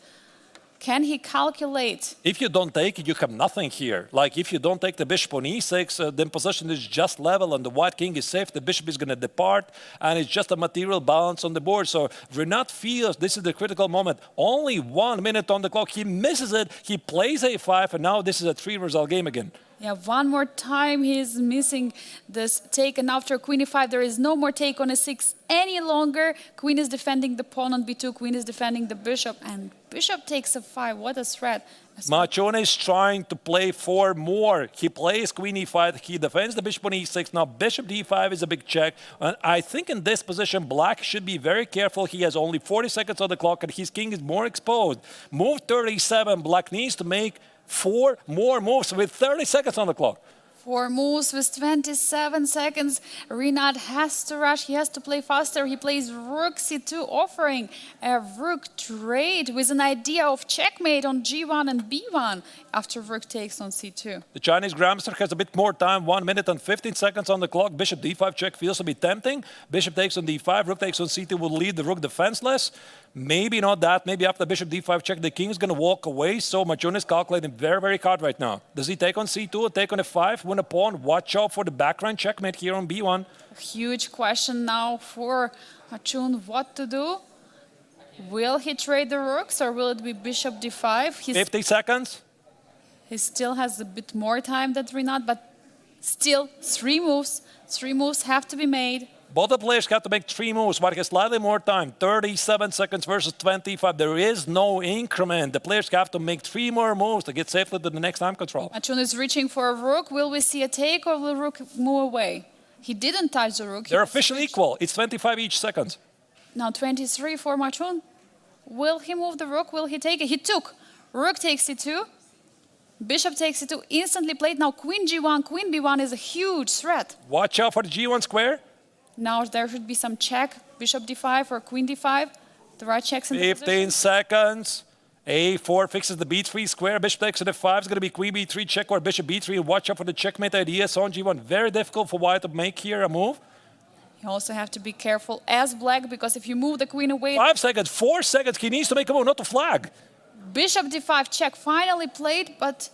Can he calculate? If you don't take it, you have nothing here. Like if you don't take the bishop on e6, then position is just level and the white king is safe. The bishop is going to depart, and it's just a material balance on the board. So Rinat feels this is the critical moment. Only 1 minute on the clock. He misses it. He plays a5, and now this is a 3-result game again. Yeah, one more time he's missing this take, and after queen e5 there is no more take on a6 any longer. Queen is defending the pawn on b2, queen is defending the bishop, and bishop takes a5. What a threat. Matchun is trying to play 4 more. He plays queen e5, he defends the bishop on e6. Now bishop d5 is a big check. And I think in this position, black should be very careful. He has only 40 seconds on the clock and his king is more exposed. Move 37, black needs to make 4 more moves with 30 seconds on the clock. 4 moves with 27 seconds. Rinat has to rush. He has to play faster. He plays rook c2, offering a rook trade with an idea of checkmate on g1 and b1 after rook takes on c2. The Chinese grandmaster has a bit more time, 1 minute and 15 seconds on the clock. Bishop d5 check feels to be tempting. Bishop takes on d5, rook takes on c2 will leave the rook defenseless. Maybe not that. Maybe after bishop d5 check, the king is going to walk away. So Matchun is calculating very, very hard right now. Does he take on c2 or take on f5, win a pawn? Watch out for the background checkmate here on b1. Huge question now for Matchun, what to do. Will he trade the rooks or will it be bishop d5? 50 seconds. He still has a bit more time than Rinat, but still 3 moves. 3 moves have to be made. Both the players have to make 3 moves, but has slightly more time. 37 seconds versus 25. There is no increment. The players have to make 3 more moves to get safely to the next time control. Matchun is reaching for a rook. Will we see a take or will rook move away? He didn't touch the rook. They're officially equal. It's 25 each seconds. Now 23 for Matchun. Will he move the rook? Will he take it? He took. Rook takes c2. Bishop takes c2. Instantly played. Now queen g1, queen b1 is a huge threat. Watch out for the g1 square. Now there should be some check. Bishop d5 or queen d5. The right checks in the 15 position. seconds. a4 fixes the b3 square. Bishop takes on f5 is going to be queen b3 check or bishop b3. Watch out for the checkmate idea. So on g1, very difficult for white to make here a move. You also have to be careful as black, because if you move the queen away... 5 seconds, 4 seconds. He needs to make a move, not to flag. Bishop d5 check finally played, but...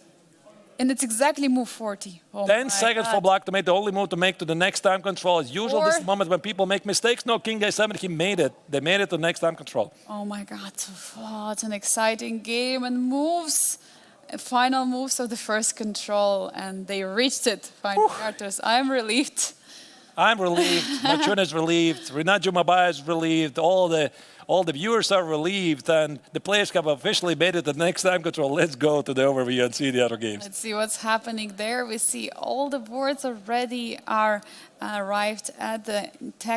And it's exactly move 40. Oh 10 seconds for black to make the only move to make to the next time control. As usual, this is the moment when people make mistakes. No, king a7, he made it. They made it to next time control. Oh my God, oh, it's an exciting game and moves. Final moves of the first control, and they reached it. Final characters. I'm relieved. I'm relieved. Matchun is relieved. Jumabay is relieved. all the viewers are relieved, and the players have officially made it to the next time control. Let's go to the overview and see the other games. Let's see what's happening there. We see all the boards already are arrived at the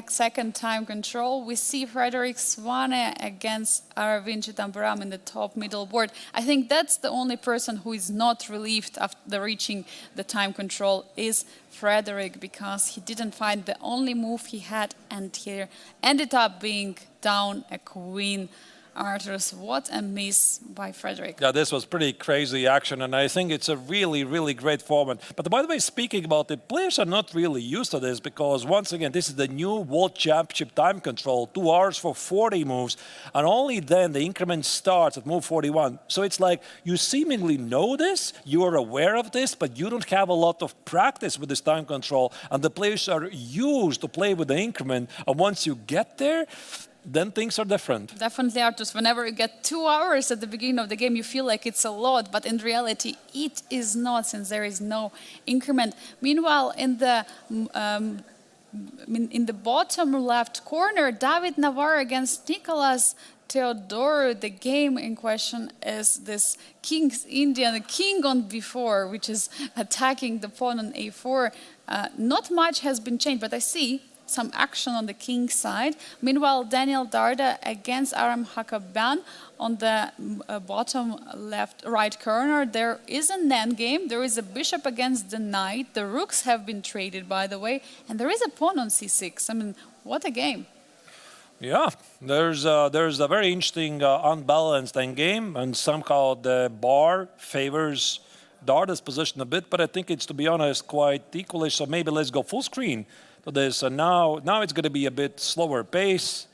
second time control. We see Frederick Swane against Aravindh in the top middle board. I think that's the only person who is not relieved after reaching the time control is Frederick, because he didn't find the only move he had, and he ended up being down a queen. Arthurs, what a miss by Frederick. Yeah, this was pretty crazy action, and I think it's a really, really great format. But by the way, speaking about it, players are not really used to this because, once again, this is the new World Championship time control, 2 hours for 40 moves, and only then the increment starts at move 41. So it's like you seemingly know this, you are aware of this, but you don't have a lot of practice with this time control, and the players are used to play with the increment, and once you get there, then things are different. Definitely, Artus. Whenever you get 2 hours at the beginning of the game, you feel like it's a lot, but in reality, it is not, since there is no increment. Meanwhile, in the bottom left corner, David Navarre against Nicolas Theodorou. The game in question is this King's Indian, the king on b4, which is attacking the pawn on a4. Not much has been changed, but I see some action on the king side. Meanwhile, Daniel Darda against Aram Hakaban on the bottom right corner. There is an endgame. There is a bishop against the knight. The rooks have been traded, by the way, and there is a pawn on c6. I mean, what a game. Yeah, there's a very interesting unbalanced endgame, and somehow the bar favors Darda's position a bit, but I think it's, to be honest, quite equally. So maybe let's go full screen to this. And now it's going to be a bit slower pace.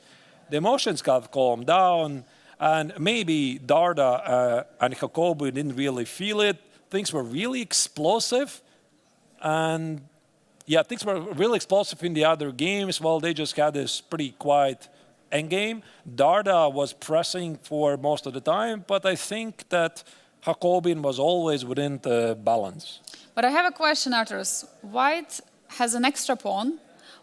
The emotions got calmed down, and maybe Darda and Jacobi didn't really feel it. Things were really explosive, and yeah, things were really explosive in the other games. Well, they just had this pretty quiet endgame. Darda was pressing for most of the time, but I think that Jacobin was always within the balance. But I have a question, Arturus. White has an extra pawn.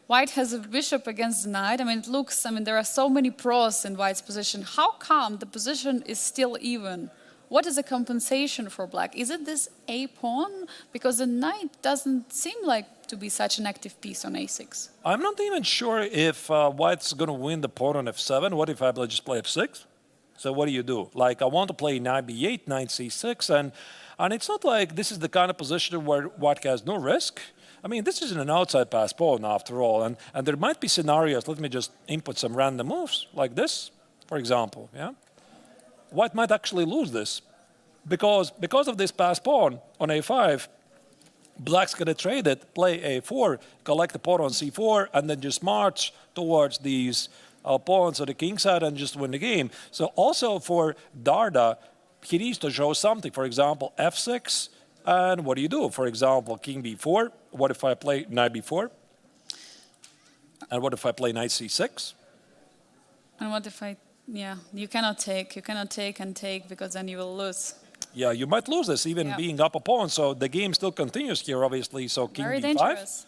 White has a bishop against the knight. I mean, it looks, there are so many pros in White's position. How come the position is still even? What is a compensation for Black? Is it this a pawn? Because the knight doesn't seem like to be such an active piece on a6. I'm not even sure if White's going to win the pawn on f7. What if I just play f6? So what do? Like, I want to play knight b8, knight c6, and it's not like this is the kind of position where White has no risk. I mean, this isn't an outside pass pawn after all, and there might be scenarios. Let me just input some random moves like this, for example. Yeah, White might actually lose this because of this pass pawn on a5. Black's going to trade it, play a4, collect the pawn on c4, and then just march towards these pawns on the king side and just win the game. So also for Darda, he needs to show something. For example, f6, and what do? For example, king b4. What if I play knight b4? And what if I play knight c6? And what if you cannot take. You cannot take and take because then you will lose. Yeah, you might lose this even being up a pawn. So the game still continues here, obviously. So king Very b5. dangerous.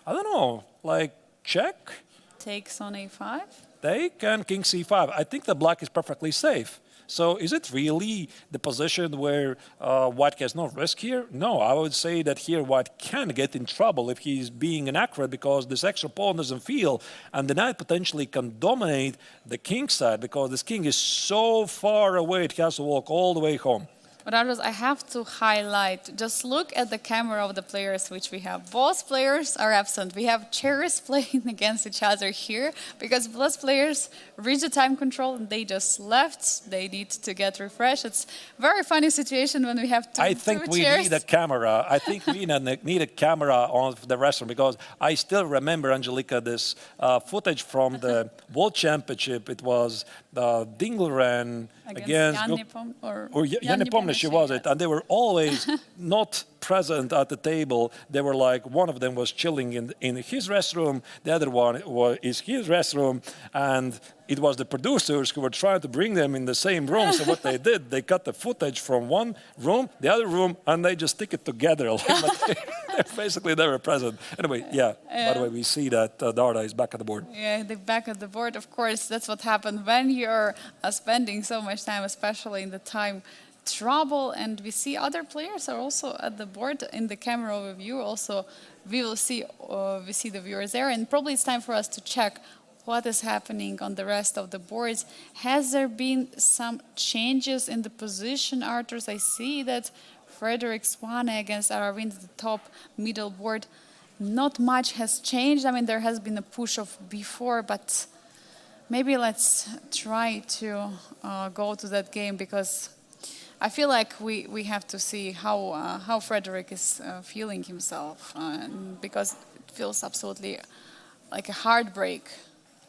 I don't know, like check. Takes on a5. Take and king c5. I think the Black is perfectly safe. So is it really the position where White has no risk here? No, I would say that here White can get in trouble if he's being inaccurate because this extra pawn doesn't feel, and the knight potentially can dominate the king side because this king is so far away it has to walk all the way home. But Artus, I have to highlight, just look at the camera of the players which we have. Both players are absent. We have chairs playing against each other here because both players reached the time control and they just left. They need to get refreshed. It's a very funny situation when we have two chairs. I think we need a camera. I think we need a camera on the restaurant because I still remember, Angelika, this footage from the World Championship. It was Dingleran against Janne Pomnish, she was it, and they were always not present at the table. They were like, one of them was chilling in his restroom, the other one is his restroom, and it was the producers who were trying to bring them in the same room. So what they did, they cut the footage from one room, the other room, and they just stick it together. They're basically never present. Anyway, yeah. By the way, we see that Darda is back at the board. Yeah, the back of the board, of course, that's what happened when you're spending so much time, especially in the time trouble. And we see other players are also at the board in the camera overview. Also, we see the viewers there, and probably it's time for us to check what is happening on the rest of the boards. Has there been some changes in the position, Arturs? I see that Frederick Swane against Aravindh, the top middle board. Not much has changed. I mean, there has been a push of before, but maybe let's try to go to that game, because I feel like we have to see how Frederick is feeling himself, because it feels absolutely like a heartbreak.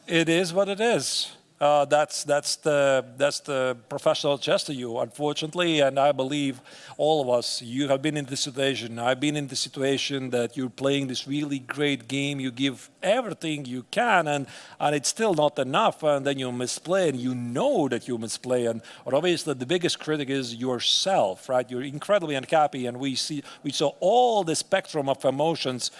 It is what it is. That's the professional chess to you, unfortunately, and I believe all of us, you have been in this situation. I've been in the situation that you're playing this really great game, you give everything you can, and it's still not enough, and then you misplay, and you know that you misplay, and obviously the biggest critic is yourself, right? You're incredibly unhappy, and we saw all the spectrum of emotions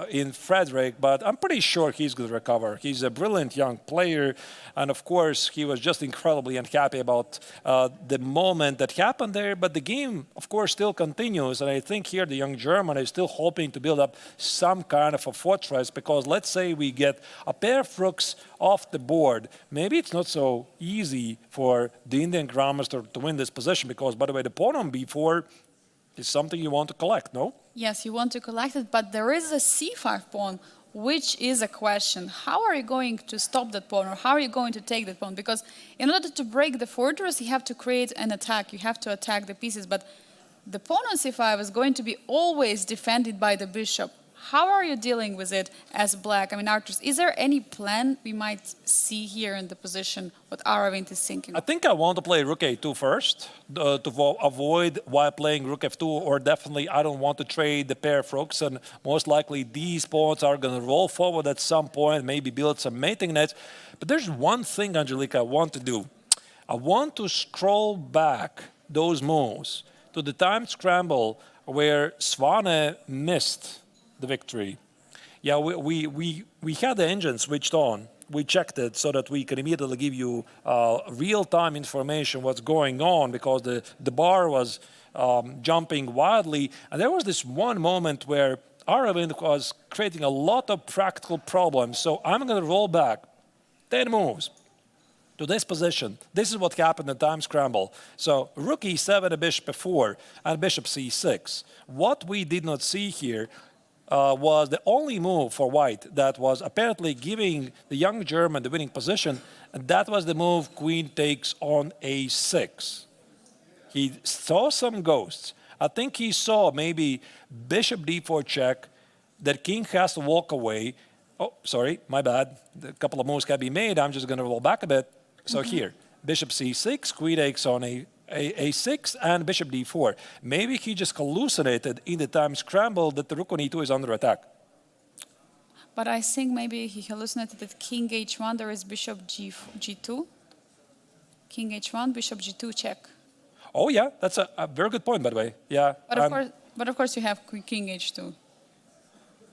in Frederick, but I'm pretty sure he's going to recover. He's a brilliant young player, and of course he was just incredibly unhappy about the moment that happened there, but the game of course still continues, and I think here the young German is still hoping to build up some kind of a fortress, because let's say we get a pair of rooks off the board, maybe it's not so easy for the Indian Grandmaster to win this position, because by the way the pawn on b4 is something you want to collect, no? Yes, you want to collect it, but there is a c5 pawn, which is a question. How are you going to stop that pawn, or how are you going to take that pawn? Because in order to break the fortress, you have to create an attack. You have to attack the pieces, but the pawn on c5 is going to be always defended by the bishop. How are you dealing with it as black? I mean, Arturs, is there any plan we might see here in the position what Aravindh is thinking? I think I want to play rook a2 first to avoid while playing rook f2, or definitely I don't want to trade the pair of rooks, and most likely these pawns are going to roll forward at some point, maybe build some mating nets. But there's one thing, Angelika, I want to do. I want to scroll back those moves to the time scramble where Svane missed the victory. Yeah, we had the engine switched on. We checked it so that we can immediately give you real-time information what's going on, because the bar was jumping wildly. And there was this one moment where Aravindh was creating a lot of practical problems. So I'm going to roll back 10 moves to this position. This is what happened in time scramble. So rook e7, a bishop f4, and bishop c6. What we did not see here was the only move for white that was apparently giving the young German the winning position, and that was the move queen takes on a6. He saw some ghosts. I think he saw maybe bishop d4 check, that king has to walk away. Oh, sorry, my bad. A couple of moves can be made. I'm just going to roll back a bit. So here, bishop c6, queen takes on a6, and bishop d4. Maybe he just hallucinated in the time scramble that the rook on e2 is under attack. But I think maybe he hallucinated that king h1, there is bishop g2. King h1, bishop g2 check. Oh yeah, that's a very good point, by the way. Yeah. But of course you have king h2.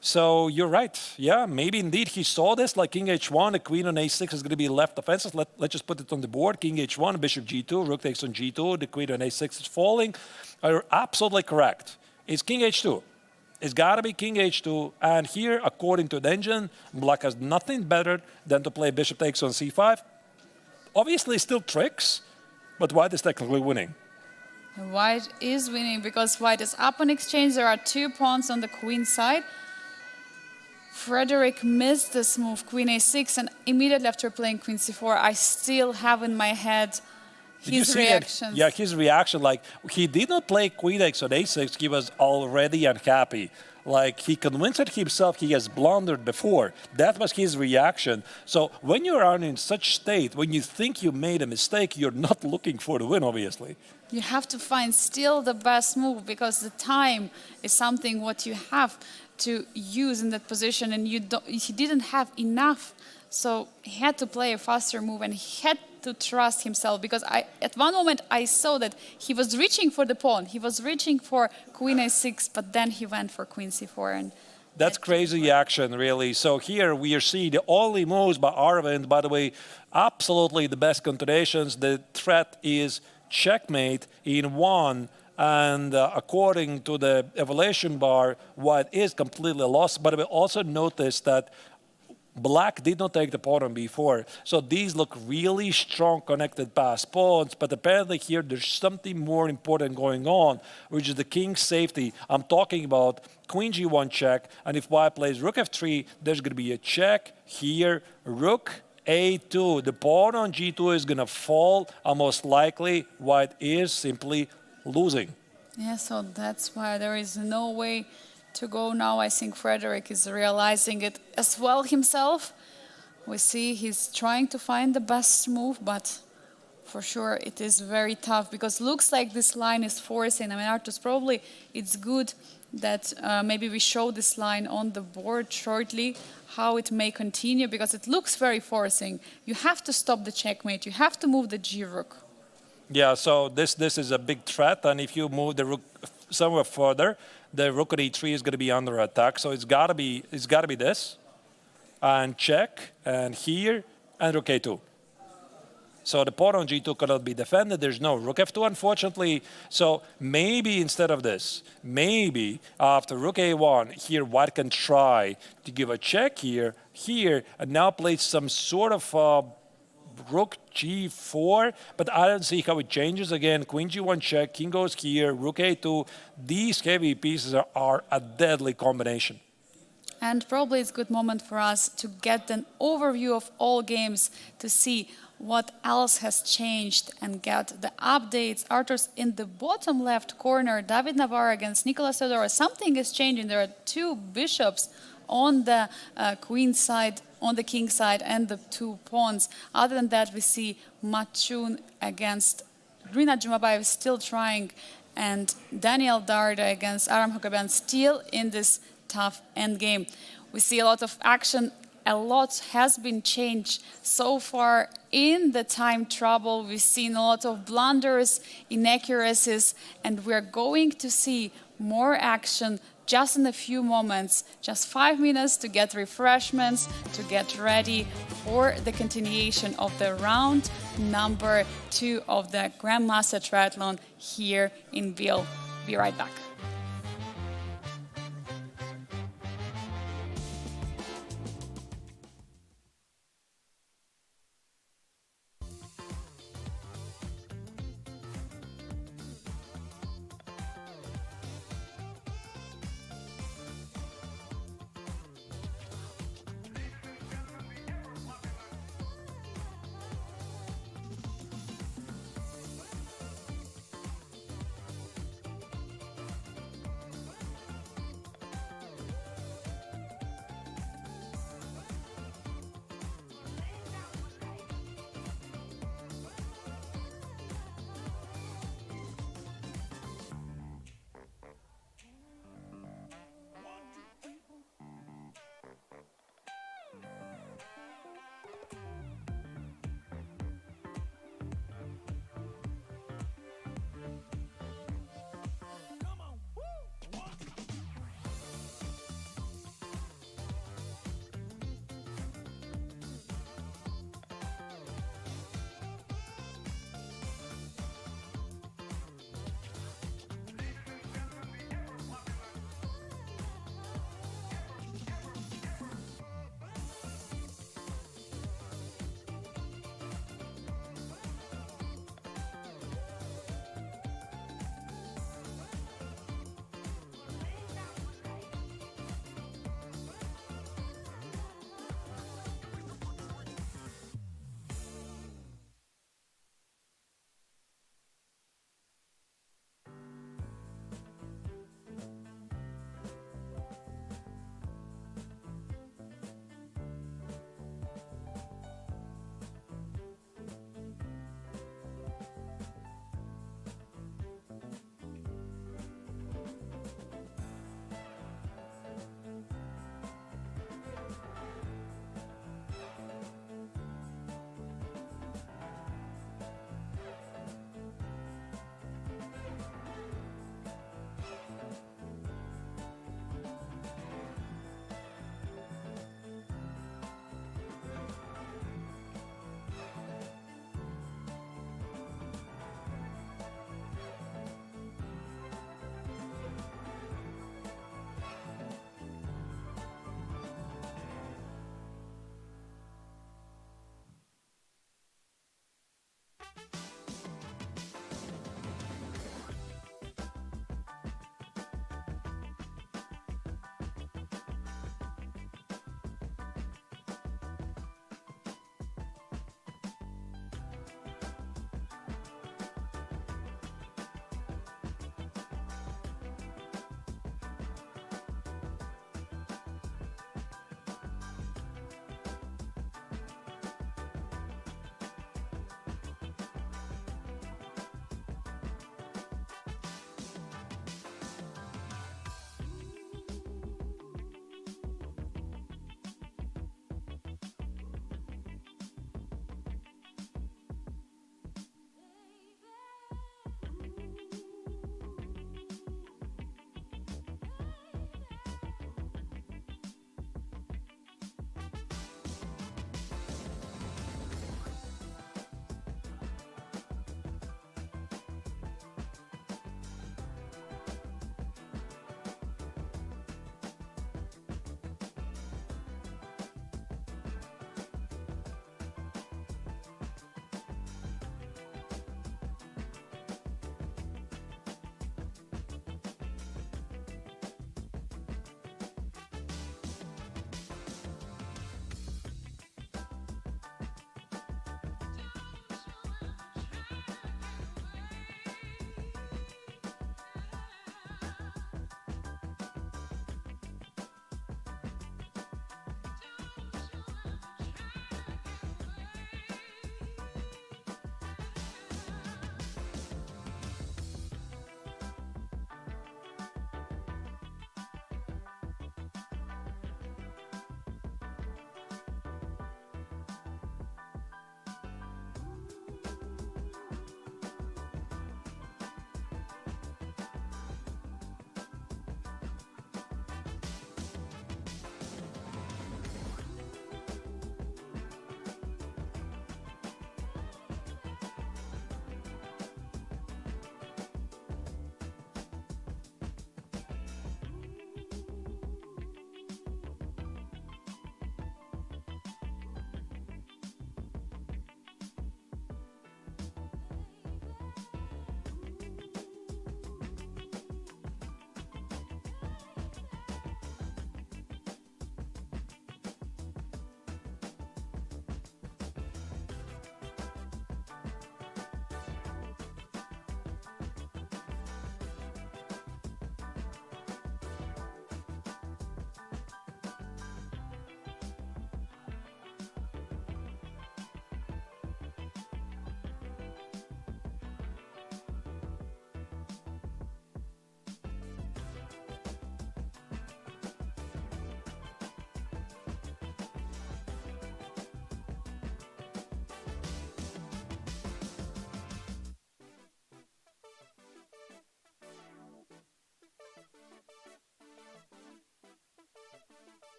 So you're right. Yeah, maybe indeed he saw this, like king h1, the queen on a6 is going to be left offensive. Let's just put it on the board. King h1, bishop g2, rook takes on g2, the queen on a6 is falling. You're absolutely correct. It's king h2. It's got to be king h2. And here, according to the engine, black has nothing better than to play bishop takes on c5. Obviously, still tricks, but white is technically winning. White is winning because white is up on exchange. There are 2 pawns on the queen side. Frederick missed this move, queen a6, and immediately after playing queen c4, I still have in my head his reaction. Yeah, his reaction, like he did not play queen x on a6, he was already unhappy. Like he convinced himself he has blundered before. That was his reaction. So when you are in such state, when you think you made a mistake, you're not looking for the win, obviously. You have to find still the best move, because the time is something what you have to use in that position, and he didn't have enough, so he had to play a faster move, and he had to trust himself, because at one moment I saw that he was reaching for the pawn. He was reaching for queen a6, but then he went for queen c4. And that's crazy action, really. So here we are seeing the only moves by Aravindh. By the way, absolutely the best continuations. The threat is checkmate in one. And according to the evaluation bar, white is completely lost. But we also noticed that black did not take the pawn on b4. So these look really strong connected past pawns, but apparently here there's something more important going on, which is the king's safety. I'm talking about queen g1 check, and if white plays rook f3, there's going to be a check here, rook a2. The pawn on g2 is going to fall, and most likely white is simply losing. Yeah, so that's why there is no way to go now. I think Frederick is realizing it as well himself. We see he's trying to find the best move, but for sure it is very tough, because looks like this line is forcing. I mean, Artus, probably it's good that maybe we show this line on the board shortly, how it may continue, because it looks very forcing. You have to stop the checkmate. You have to move the g-rook. Yeah, so this is a big threat, and if you move the rook somewhere further, the rook at e3 is going to be under attack. So it's got to be this, and check, and here, and rook a2. So the pawn on g2 cannot be defended. There's no rook f2, unfortunately. So maybe instead of this, maybe after rook a1, here white can try to give a check here, and now play some sort of rook g4, but I don't see how it changes. Again, queen g1 check, king goes here, rook a2. These heavy pieces are a deadly combination. And probably it's a good moment for us to get an overview of all games, to see what else has changed and get the updates. Arthur's in the bottom left corner, David Navarre against Nicolas Theodorou. Something is changing. There are two bishops on the queen side, on the king side, and the two pawns. Other than that, we see Matchun against Matchun-Jumabay still trying, and Daniel Darda against Aram Hakobian still in this tough endgame. We see a lot of action. A lot has been changed so far in the time trouble. We've seen a lot of blunders, inaccuracies, and we're going to see more action just in a few moments, just 5 minutes to get refreshments, to get ready for the continuation of the round number 2 of the Grandmaster Triathlon here in Biel. Be right back.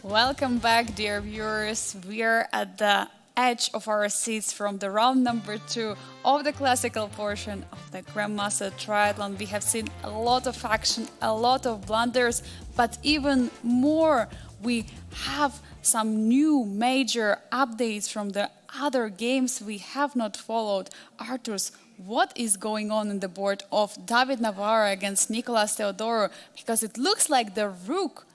Welcome back, dear viewers. We're at the edge of our seats from the round number 2 of the classical portion of the Grandmaster Triathlon. We have seen a lot of action, a lot of blunders, but even more, we have some new major updates from the other games we have not followed. Arturs, what is going on in the board of David Navarra against Nicolas Theodorou? Because it looks like the rook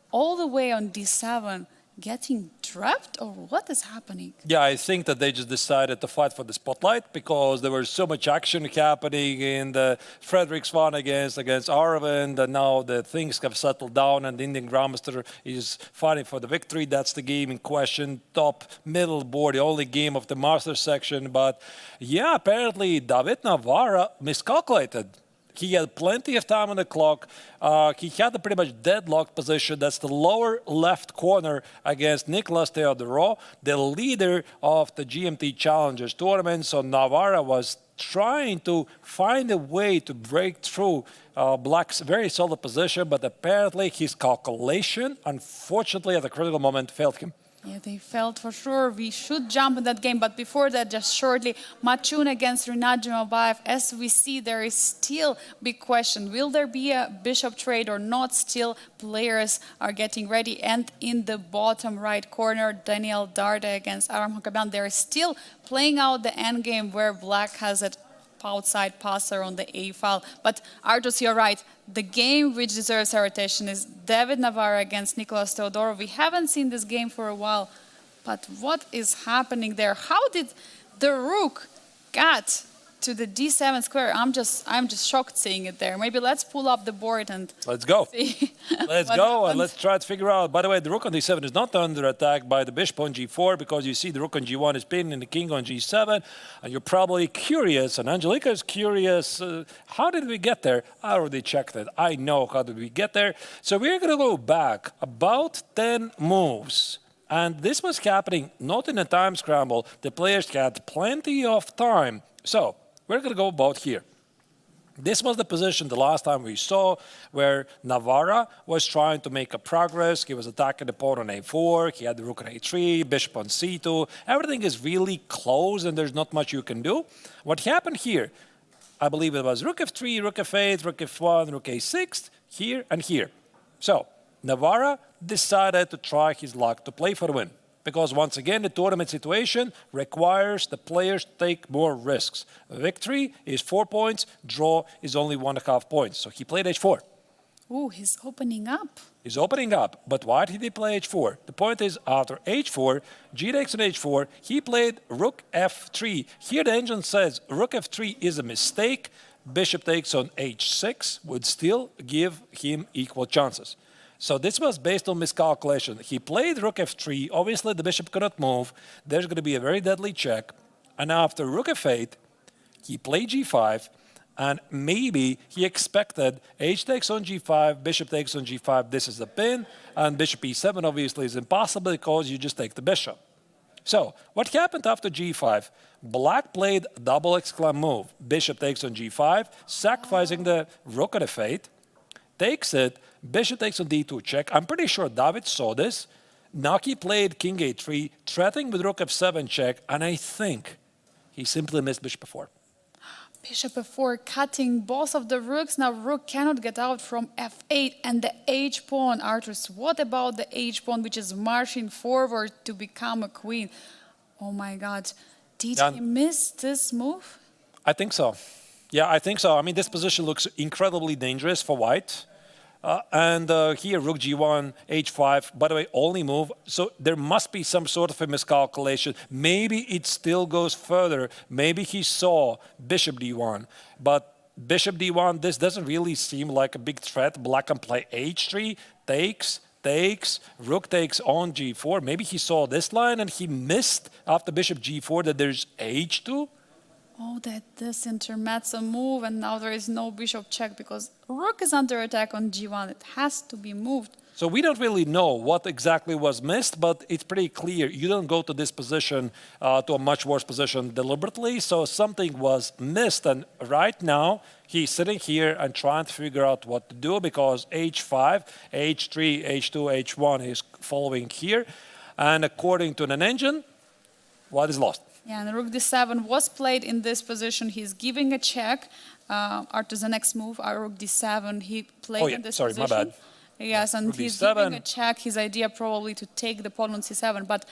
all the way on d7 getting trapped, or what is happening? Yeah, I think that they just decided to fight for the spotlight because there was so much action happening in the Frederick Svane against Aravindh, and now the things have settled down and the Indian Grandmaster is fighting for the victory. That's the game in question, top middle board, the only game of the master section. But yeah, apparently David Navarra miscalculated. He had plenty of time on the clock. He had a pretty much deadlocked position. That's the lower left corner against Nicolas Theodorou, the leader of the GMT Challengers tournament. So Navarra was trying to find a way to break through Black's very solid position, but apparently his calculation, unfortunately, at the critical moment, failed him. Yeah, they felt for sure we should jump in that game, but before that, just shortly, Matchun against Matchun-Jumabay. As we see, there is still big question. Will there be a bishop trade or not? Still, players are getting ready. And in the bottom right corner, Daniel Darde against Aram Hakabian. They're still playing out the endgame where Black has it outside passer on the A file. But Arturs, you're right. The game which deserves our attention is David Navarra against Nicolas Theodorou. We haven't seen this game for a while, but what is happening there? How did the rook get to the d7 square? I'm just shocked seeing it there. Maybe let's pull up the board and let's go. See let's go and let's try to figure out. By the way, the rook on d7 is not under attack by the bishop on g4 because you see the rook on g1 is pinned and the king on g7. And you're probably curious, and Angelika is curious, how did we get there? I already checked it. I know how did we get there. So we're going to go back about 10 moves. And this was happening not in a time scramble. The players had plenty of time. So we're going to go about here. This was the position the last time we saw where Navarra was trying to make a progress. He was attacking the pawn on a4. He had the rook on a3, bishop on c2. Everything is really close and there's not much you can do. What happened here, I believe it was rook f3, rook f8, rook f1, rook a6, here and here. So Navarra decided to try his luck to play for the win. Because once again, the tournament situation requires the players to take more risks. Victory is 4 points, draw is only 1.5 points. So he played h4. Ooh, he's opening up. He's opening up, but why did he play h4? The point is, after h4, g takes on h4, he played rook f3. Here the engine says rook f3 is a mistake. Bishop takes on h6 would still give him equal chances. So this was based on miscalculation. He played rook f3. Obviously, the bishop cannot move. There's going to be a very deadly check. And after rook f8, he played g5. And maybe he expected h takes on g5, bishop takes on g5. This is the pin. And bishop e7 obviously is impossible because you just take the bishop. So what happened after g5? Black played double exclam move. Bishop takes on g5, sacrificing the rook at f8. Takes it, bishop takes on d2 check. I'm pretty sure David saw this. Naki played king a3, threatening with rook f7 check, and I think he simply missed bishop f4. Bishop f4 cutting both of the rooks. Now rook cannot get out from f8 and the h-pawn. Arturs, what about the h-pawn which is marching forward to become a queen? Oh my God, did he miss this move? I think so. Yeah, I think so. I mean, this position looks incredibly dangerous for white. Here, rook g1, h5, by the way, only move. So there must be some sort of a miscalculation. Maybe it still goes further. Maybe he saw bishop d1. But bishop d1, this doesn't really seem like a big threat. Black can play h3, takes, rook takes on g4. Maybe he saw this line and he missed after bishop g4 that there's h2. Oh, that this intermezzo move, and now there is no bishop check because rook is under attack on g1. It has to be moved. So we don't really know what exactly was missed, but it's pretty clear you don't go to this position, to a much worse position deliberately. So something was missed, and right now he's sitting here and trying to figure out what to do because H5, H3, H2, H1 is following here. And according to an engine, white is lost. Yeah, and rook d7 was played in this position. He's giving a check. Arthur, the next move, rook d7, he played in this position. My bad. Yes, and Rook he's d7. giving a check. His idea probably to take the pawn on c7. But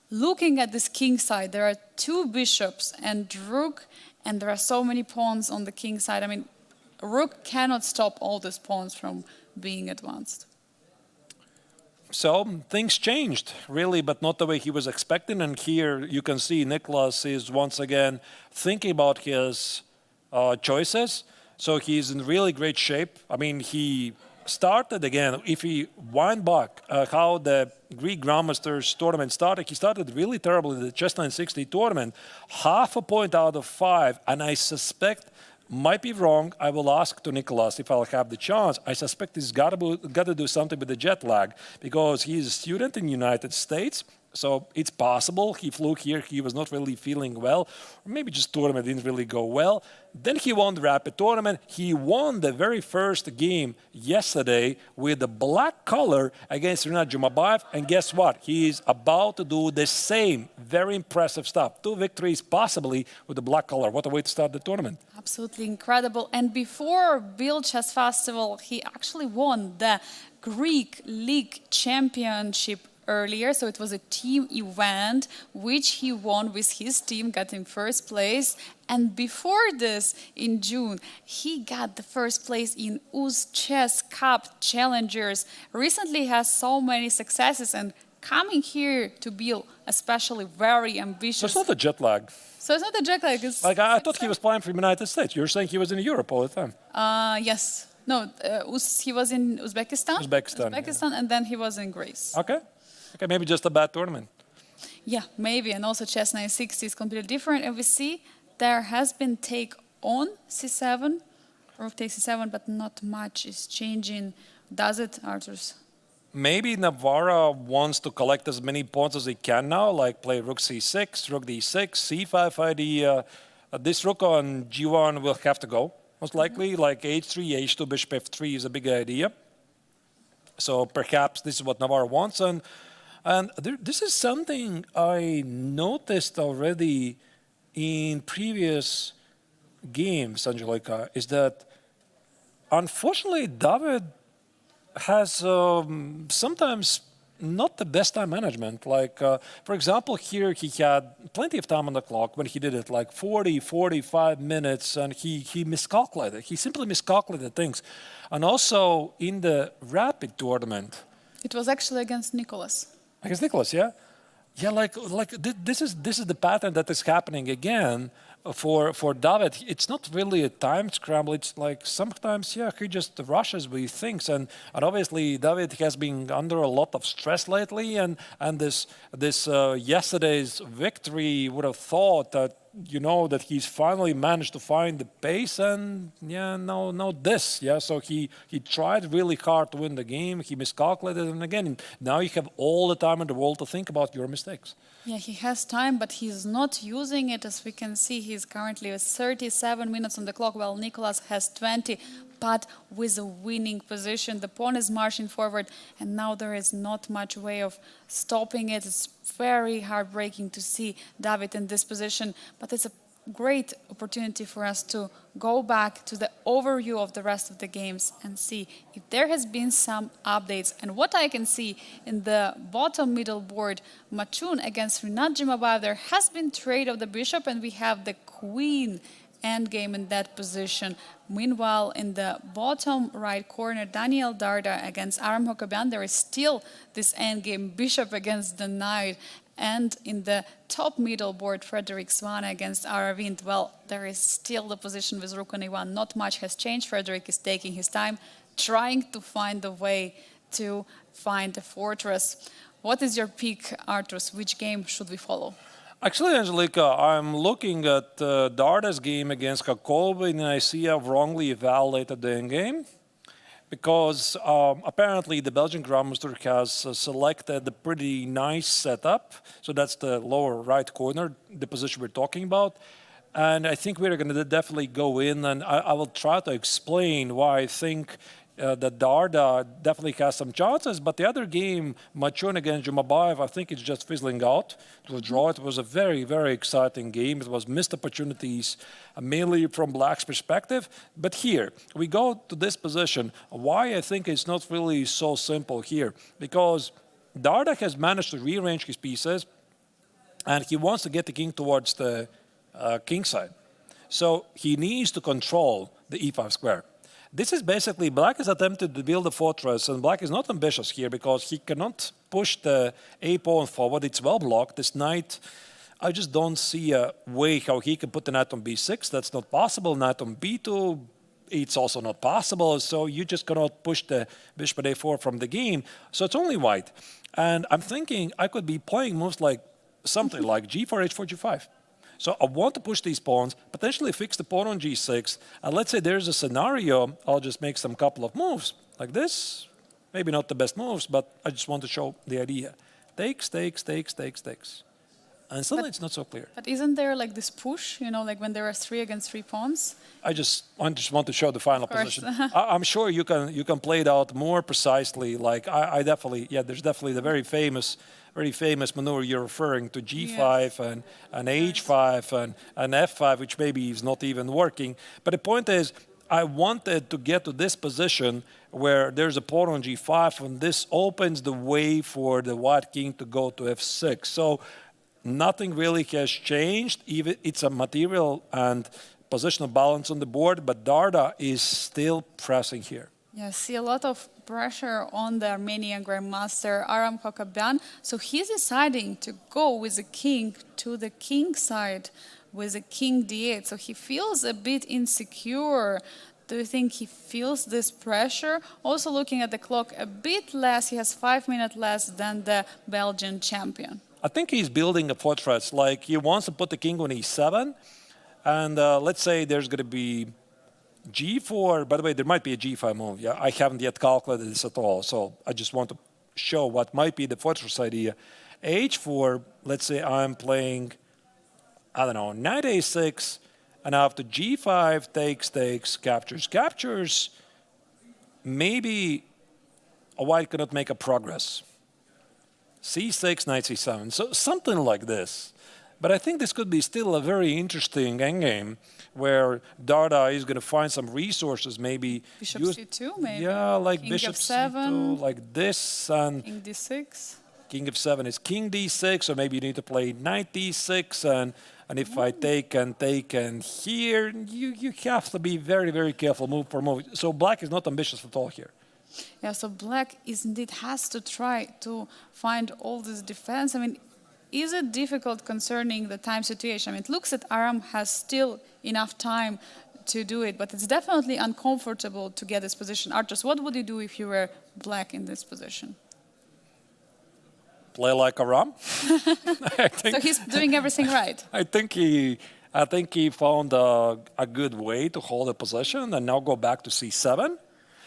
looking at this king side, there are two bishops and rook, and there are so many pawns on the king side. I mean, rook cannot stop all these pawns from being advanced. So things changed, really, but not the way he was expecting. And here you can see Nicholas is once again thinking about his choices. So he's in really great shape. I mean, he started again, if he wind back how the Greek Grandmasters tournament started, he started really terribly in the Chess 960 tournament, half a point out of 5, and I suspect, might be wrong, I will ask to Nicholas if I'll have the chance. I suspect he's got to do something with the jet lag because he's a student in the United States. So it's possible he flew here, he was not really feeling well, or maybe just tournament didn't really go well. Then he won the rapid tournament. He won the very first game yesterday with the black color against Matchun-Jumabay. And guess what? He is about to do the same very impressive stuff. 2 victories possibly with the black color. What a way to start the tournament. Absolutely incredible. And before Biel Chess Festival, he actually won the Greek League Championship earlier, so it was a team event which he won with his team, got in first place. And before this, in June, he got the first place in UZ Chess Cup Challengers. Recently has so many successes, and coming here to Biel, especially very ambitious. So it's not a jet lag. So it's not a jet lag. It's like I thought he was playing from the United States. You're saying he was in Europe all the time. Yes. No, he was in Uzbekistan. Yeah. And then he was in Greece. Okay, maybe just a bad tournament. Yeah, maybe. And also chess 960 is completely different. And we see there has been take on c7, rook takes c7, but not much is changing. Does it, Arthurs? Maybe Navarra wants to collect as many pawns as he can now, like play rook c6, rook d6, c5 idea. This rook on g1 will have to go, most likely, like h3, h2, bishop f3 is a big idea. So perhaps this is what Navarra wants. And this is something I noticed already in previous games, Angelika, is that unfortunately David has sometimes not the best time management. Like, for example, here he had plenty of time on the clock when he did it, like 40, 45 minutes, and he miscalculated. He simply miscalculated things. And also in the rapid tournament. It was actually against Nicholas. Against Nicholas, yeah? Yeah, this is the pattern that is happening again for David. It's not really a time scramble. It's like sometimes, yeah, he just rushes with things. And obviously, David has been under a lot of stress lately. And this yesterday's victory would have thought that, that he's finally managed to find the pace. And, yeah, no this. Yeah, so he tried really hard to win the game. He miscalculated. And again, now you have all the time in the world to think about your mistakes. Yeah, he has time, but he's not using it. As we can see, he's currently with 37 minutes on the clock, while Nicholas has 20, but with a winning position. The pawn is marching forward, and now there is not much way of stopping it. It's very heartbreaking to see David in this position, but it's a great opportunity for us to go back to the overview of the rest of the games and see if there has been some updates. And what I can see in the bottom middle board, Matchun against Matchun-Jumabay, there has been trade of the bishop, and we have the queen endgame in that position. Meanwhile, in the bottom right corner, Daniel Darda against Aram Hokabian, there is still this endgame, bishop against the knight. And in the top middle board, Frederick Swane against Aravindh, well, there is still the position with rook on e1. Not much has changed. Frederick is taking his time, trying to find a way to find a fortress. What is your pick, Arthurs? Which game should we follow? Actually, Angelika, I'm looking at Darda's game against Kakova, and I see I've wrongly evaluated the endgame. because apparently the Belgian Grandmaster has selected a pretty nice setup. So that's the lower right corner, the position we're talking about. And I think we're going to definitely go in, and I will try to explain why I think that Darda definitely has some chances. But the other game, Matchun against Jumabay, I think it's just fizzling out to a draw. It was a very, very exciting game. It was missed opportunities, mainly from Black's perspective. But here, we go to this position. Why I think it's not really so simple here. Because Darda has managed to rearrange his pieces, and he wants to get the king towards the king side. So he needs to control the e5 square. This is basically, Black is attempted to build a fortress, and Black is not ambitious here because he cannot push the a pawn forward. It's well blocked. This knight, I just don't see a way how he can put the knight on b6. That's not possible. Knight on b2, it's also not possible. So you just cannot push the bishop at a4 from the game. So it's only white. And I'm thinking I could be playing moves like something like g4, h4, g5. So I want to push these pawns, potentially fix the pawn on g6. And let's say there's a scenario, I'll just make some couple of moves like this. Maybe not the best moves, but I just want to show the idea. Takes, takes, takes, takes, takes. And suddenly it's not so clear. But isn't there like this push, like when there are 3 against 3 pawns? I just want to show the final position. I'm sure you can play it out more precisely. Like I definitely, there's definitely the very famous maneuver you're referring to, g5 and h5 and f5, which maybe is not even working. But the point is, I wanted to get to this position where there's a pawn on g5, and this opens the way for the white king to go to f6. So nothing really has changed. Even it's a material and positional balance on the board, but Darda is still pressing here. Yeah, I see a lot of pressure on the Armenian Grandmaster Aram Kokabyan. So he's deciding to go with the king to the king side with the king d8. So he feels a bit insecure. Do you think he feels this pressure? Also looking at the clock, a bit less. He has 5 minutes less than the Belgian champion. I think he's building a fortress. Like he wants to put the king on e7. And let's say there's going to be g4. By the way, there might be a g5 move. Yeah, I haven't yet calculated this at all. So I just want to show what might be the fortress idea. h4, let's say I'm playing, I don't know, knight a6. And after g5, takes, takes, captures, captures, maybe a white cannot make a progress. c6, knight c7. So something like this. But I think this could be still a very interesting endgame where Darda is going to find some resources, maybe. Bishop c2, maybe. Yeah, like king bishop f7, c2, like this. And king d6. King f7 is king d6, or maybe you need to play knight d6. And if I take and here, you have to be very, very careful move for move. So Black is not ambitious at all here. Yeah, so Black indeed has to try to find all this defense. I mean, is it difficult concerning the time situation? I mean, it looks that Aram has still enough time to do it, but it's definitely uncomfortable to get this position. Arturs, what would you do if you were Black in this position? Play like Aram. So he's doing everything right. I think he found a good way to hold a position and now go back to c7.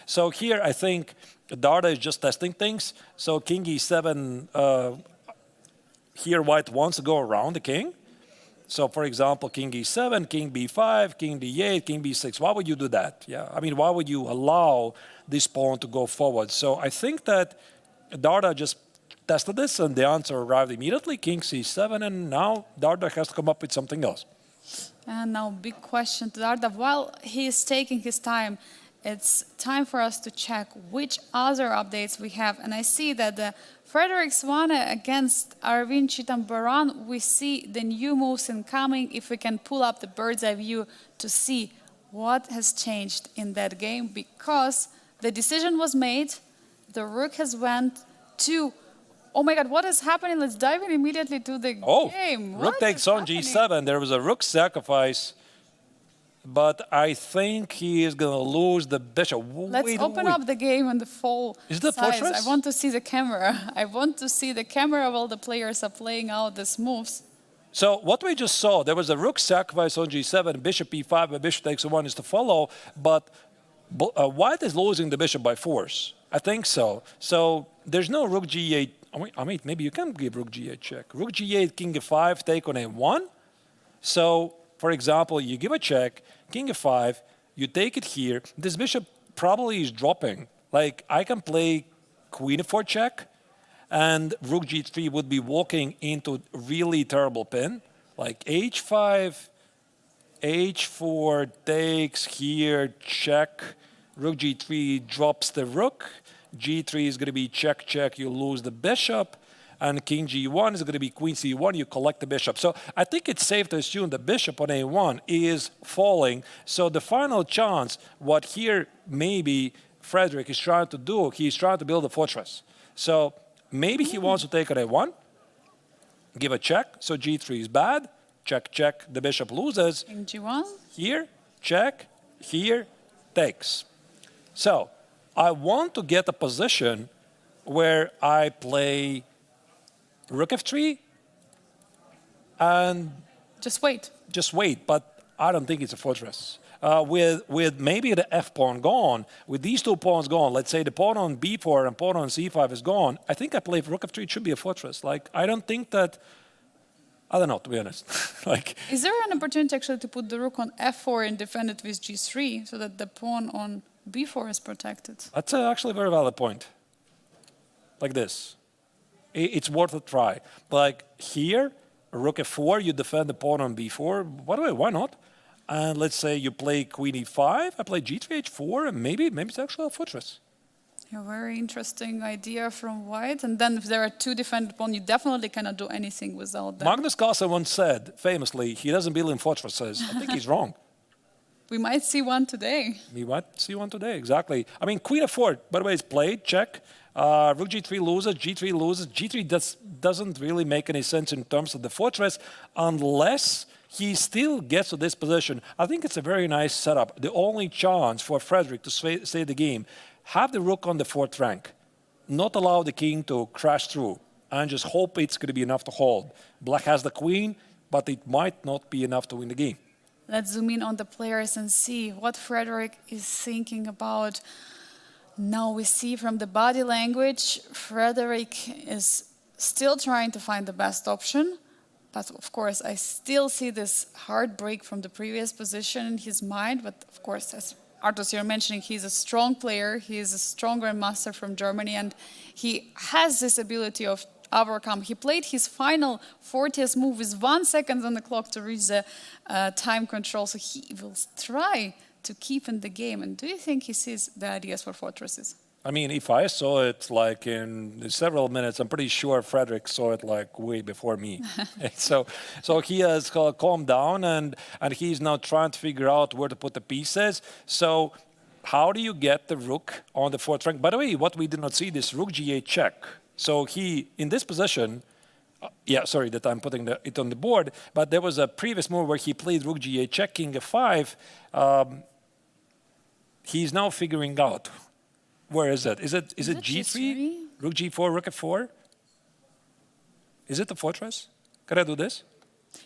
So here I think Darda is just testing things. So king e7, here white wants to go around the king. So for example, king e7, king b5, king d8, king b6. Why would you do that? Yeah, I mean, why would you allow this pawn to go forward? So I think that Darda just tested this and the answer arrived immediately, king c7, and now Darda has to come up with something else. And now big question to Darda. While he is taking his time, it's time for us to check which other updates we have. And I see that the Frederick Swane against Aravindh Chitambaran, we see the new moves incoming. If we can pull up the bird's eye view to see what has changed in that game, because the decision was made, the rook has went to, oh my God, what is happening? Let's dive in immediately to the game. Rook takes on g7. There was a rook sacrifice. But I think he is going to lose the bishop. Let's open up the game on the full Is it size. fortress? I want to see the camera. I want to see the camera while the players are playing out these moves. So what we just saw, there was a rook sacrifice on g7, bishop e5, but bishop takes a1 is to follow. But White is losing the bishop by force. I think so. So there's no rook g8. I mean, maybe you can give rook g8 check. Rook g8, king f5, take on a1. So, for example, you give a check, king f5, you take it here. This bishop probably is dropping. Like, I can play queen f4 check, and rook g3 would be walking into really terrible pin. Like h5, h4 takes here, check. Rook g3 drops the rook. g3 is going to be check, check, you lose the bishop. And king g1 is going to be queen c1, you collect the bishop. So I think it's safe to assume the bishop on a1 is falling. So the final chance, what here maybe Frederick is trying to do, he's trying to build a fortress. So maybe he wants to take on a1, give a check, so g3 is bad, check, check, the bishop loses. King g1. Here, check, here, takes. So I want to get a position where I play rook f3 and Just wait. but I don't think it's a fortress. With maybe the f pawn gone, with these two pawns gone, let's say the pawn on b4 and pawn on c5 is gone, I think I play rook f3, it should be a fortress. Like, I don't think that, I don't know, to be honest. Like, Is there an opportunity actually to put the rook on f4 and defend it with g3 so that the pawn on b4 is protected? that's actually a very valid point. Like this. It's worth a try. Like here, rook f4, you defend the pawn on b4. By the way, why not? And let's say you play queen e5, I play g3, h4, and maybe it's actually a fortress. A very interesting idea from White. And then if there are two defended pawns, you definitely cannot do anything without them. Magnus Carlsen once said, famously, he doesn't believe in fortresses. I think he's wrong. We might see one today. We might see one today, exactly. I mean, queen f4, by the way, is played, check. Rook g3 loses, g3 loses. g3 doesn't really make any sense in terms of the fortress unless he still gets to this position. I think it's a very nice setup. The only chance for Frederick to stay the game, have the rook on the fourth rank, not allow the king to crash through, and just hope it's going to be enough to hold. Black has the queen, but it might not be enough to win the game. Let's zoom in on the players and see what Frederick is thinking about. Now we see from the body language, Frederick is still trying to find the best option. But of course, I still see this heartbreak from the previous position in his mind. But of course, as Artus, you're mentioning, he's a strong player. He is a strong grandmaster from Germany. And he has this ability of overcome. He played his final 40th move with 1 second on the clock to reach the time control. So he will try to keep in the game. And do you think he sees the ideas for fortresses? I mean, if I saw it like in several minutes, I'm pretty sure Frederick saw it like way before me. so he has calmed down and he's now trying to figure out where to put the pieces. So how do you get the rook on the fourth rank? By the way, what we did not see, this rook g8 check. So he, in this position, sorry that I'm putting it on the board, but there was a previous move where he played rook g8 check, king f5. He's now figuring out. Where is it? Is it g3? Rook g4, rook f4? Is it the fortress? Can I do this?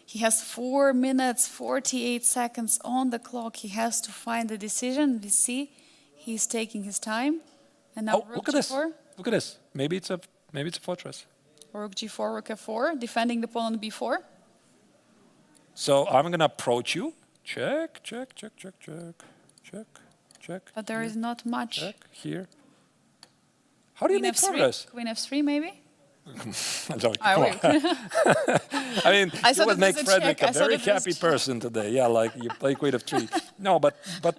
He has 4 minutes, 48 seconds on the clock. He has to find the decision. We see he's taking his time. And now rook look at g4. this. Look at this. Maybe it's a fortress. Rook g4, rook f4, defending the pawn on b4. So I'm going to approach you. Check, check, check, check, check, check. Check. But there is not much. Check here. How do you make progress? Queen f3, maybe? I'm sorry. I mean, you would make Frederick a very happy person today. Yeah, like you play queen f3. No, but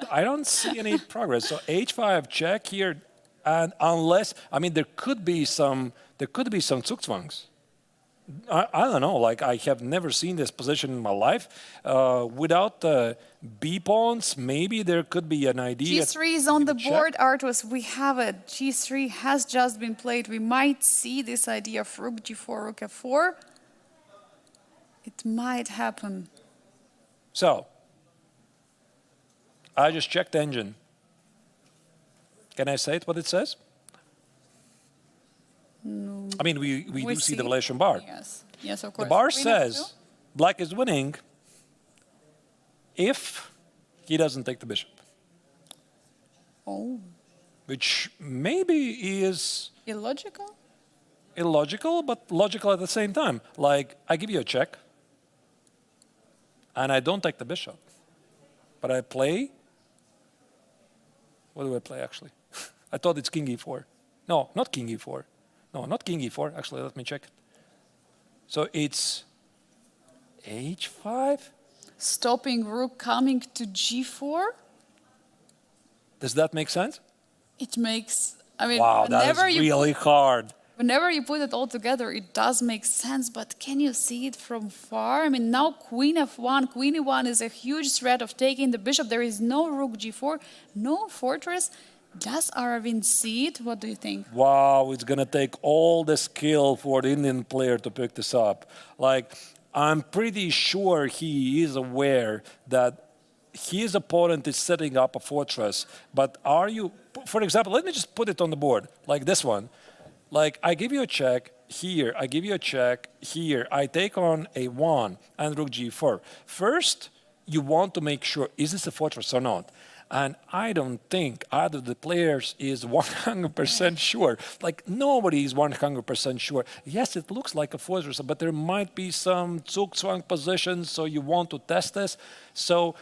I don't see any progress. So h5 check here, and unless there could be some Zugzwangs. I don't know, like I have never seen this position in my life. Without B pawns, maybe there could be an idea. G3 is on the board, Artus. We have it. G3 has just been played. We might see this idea of rook g4, rook f4. It might happen. So, I just checked the engine. Can I say it what it says? No. I mean, we do see the relation bar. Yes, of course. The bar says black is winning if he doesn't take the bishop. Oh, which maybe is illogical? illogical, but logical at the same time. Like, I give you a check, and I don't take the bishop, but I play. What do I play, actually? I thought it's king e4. No, not king e4. No, not king e4. Actually, let me check it. So it's h5? Stopping rook coming to g4? Does that make sense? It makes, I mean, Wow, that is whenever really hard. whenever you put it all together, it does make sense, but can you see it from far? I mean, now queen f1, queen e1 is a huge threat of taking the bishop. There is no rook g4, no fortress. Does Aravind see it? What do you think? Wow, it's going to take all the skill for the Indian player to pick this up. Like, I'm pretty sure he is aware that his opponent is setting up a fortress. But are you, for example, let me just put it on the board, like this one. Like, I give you a check here, I give you a check here, I take on a1 and rook g4. First, you want to make sure, is this a fortress or not? And I don't think either of the players is 100% sure. Like, nobody is 100% sure. Yes, it looks like a fortress, but there might be some zugzwang positions, so you want to test this. So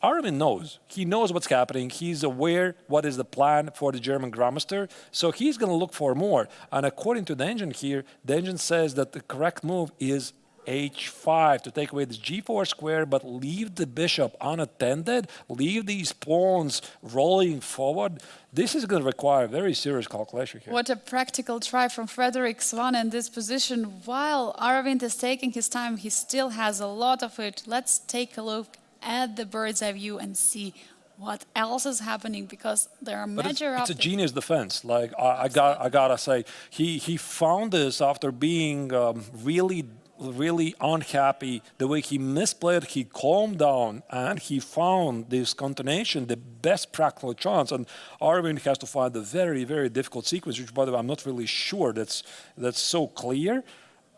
Aravind knows. He knows what's happening. He's aware what is the plan for the German Grandmaster. So he's going to look for more. And according to the engine here, the engine says that the correct move is h5 to take away this g4 square, but leave the bishop unattended, leave these pawns rolling forward. This is going to require very serious calculation here. What a practical try from Frederick Svane in this position. While Aravind is taking his time, he still has a lot of it. Let's take a look at the bird's eye view and see what else is happening, because there are major it's a genius defense. Like, I gotta say, he found this after being really unhappy the way he misplayed. He calmed down and he found this continuation, the best practical chance. And Aravind has to find a very, very difficult sequence, which, by the way, I'm not really sure that's so clear.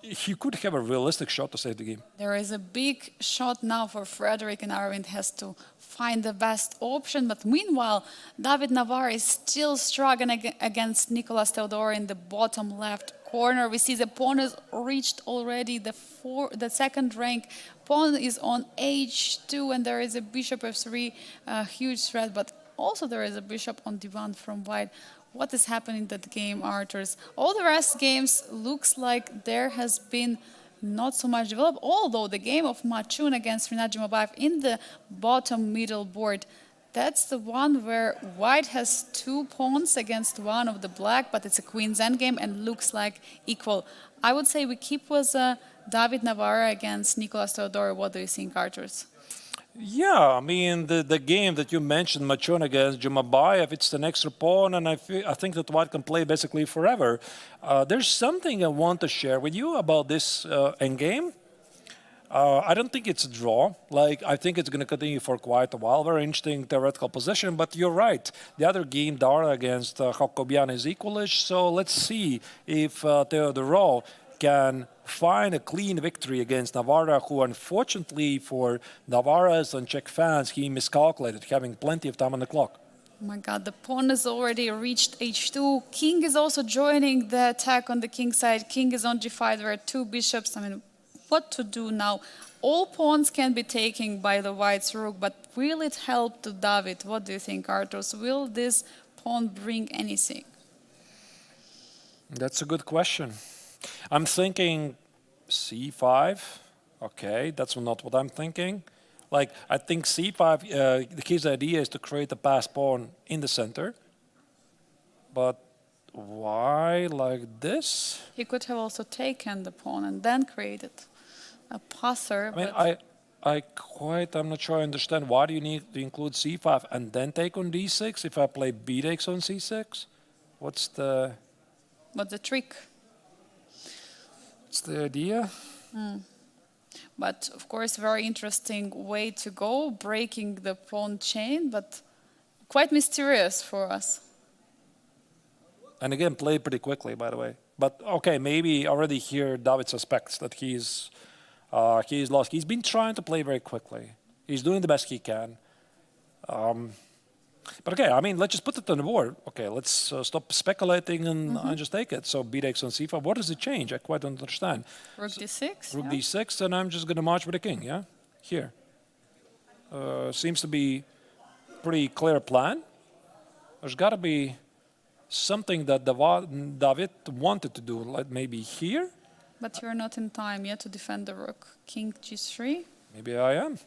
He could have a realistic shot to save the game. There is a big shot now for Frederick, and Aravind has to find the best option. But meanwhile, David Navarre is still struggling against Nicolas Theodore in the bottom left corner. We see the pawn has reached already the second rank. Pawn is on h2, and there is a bishop f3, a huge threat, but also there is a bishop on d1 from white. What is happening in that game, Arturs? All the rest games looks like there has been not so much developed, although the game of Matchun against Matchun-Jumabay in the bottom middle board, that's the one where white has two pawns against one of the black, but it's a queen's endgame and looks like equal. I would say we keep with David Navarre against Nicolas Theodore. What do you think, Arturs? Yeah, I mean, the game that you mentioned, Matchun against Jumabay, it's an extra pawn, and I think that white can play basically forever. There's something I want to share with you about this endgame. I don't think it's a draw. Like, I think it's going to continue for quite a while. Very interesting theoretical position, but you're right. The other game, Dara against Hakobian, is equalish, so let's see if Theodorou can find a clean victory against Navarre, who unfortunately for Navarre's and Czech fans, he miscalculated, having plenty of time on the clock. Oh my God, the pawn has already reached h2. King is also joining the attack on the king side. King is on g5, there are two bishops. I mean, what to do now? All pawns can be taken by the white's rook, but will it help to David? What do you think, Arturs? Will this pawn bring anything? That's a good question. I'm thinking c5. Okay, that's not what I'm thinking. Like, I think c5, his idea is to create a passed pawn in the center. But why like this? He could have also taken the pawn and then created a passer. I mean, I'm not sure I understand. Why do you need to include c5 and then take on d6 if I play b takes on c6? What's the trick? What's the idea? But of course, very interesting way to go, breaking the pawn chain, but quite mysterious for us. And again, played pretty quickly, by the way. But okay, maybe already here David suspects that he's lost. He's been trying to play very quickly. He's doing the best he can. But okay, I mean, let's just put it on the board. Okay, let's stop speculating and just take it. So b takes on c5. What does it change? I quite don't understand. Rook d6. Rook yeah. d6, and I'm just going to march with the king, yeah? Here. Seems to be pretty clear plan. There's got to be something that David wanted to do, like maybe here. But you're not in time yet to defend the rook. King g3. Maybe I am.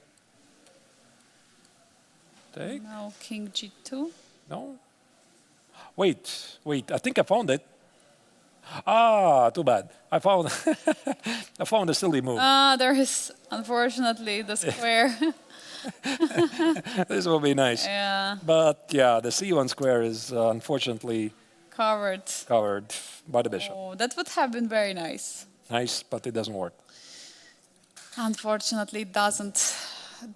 Take. Now king g2. No. Wait. I think I found it. Ah, too bad. I found I found a silly move. There is unfortunately the square. This will be nice. Yeah, But yeah, the c1 square is unfortunately covered. covered by the bishop. Oh, that would have been very nice. Nice, but it doesn't work. Unfortunately, it doesn't.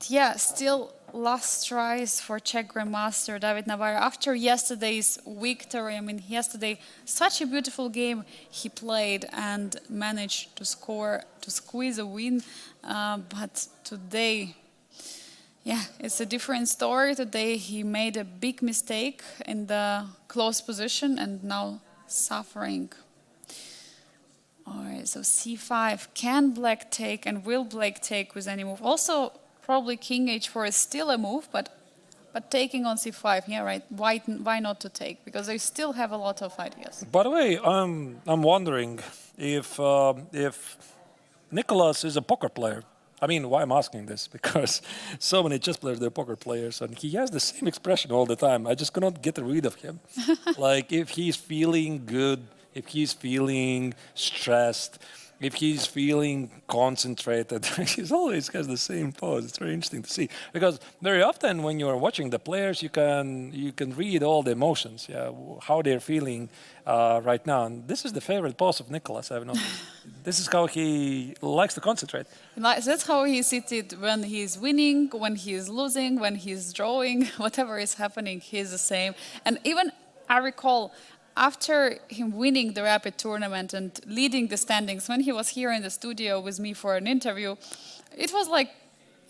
Yeah, still last tries for Czech Grandmaster David Navarro. After yesterday's victory, I mean, yesterday, such a beautiful game he played and managed to score, to squeeze a win. But today, yeah, it's a different story. Today he made a big mistake in the close position and now suffering. All right, so c5. Can black take and will black take with any move? Also, probably king h4 is still a move, but taking on c5, yeah, right. Why not to take? Because they still have a lot of ideas. By the way, I'm wondering if Nicholas is a poker player. I mean, why I'm asking this? Because so many chess players, they're poker players, and he has the same expression all the time. I just cannot get rid of him. Like, if he's feeling good, if he's feeling stressed, if he's feeling concentrated, he always has the same pose. It's very interesting to see. Because very often when you're watching the players, you can read all the emotions, yeah, how they're feeling right now. And this is the favorite pose of Nicholas, I've noticed. This is how he likes to concentrate. That's how he sees it when he's winning, when he's losing, when he's drawing, whatever is happening, he's the same. And even I recall, after him winning the Rapid tournament and leading the standings, when he was here in the studio with me for an interview, it was like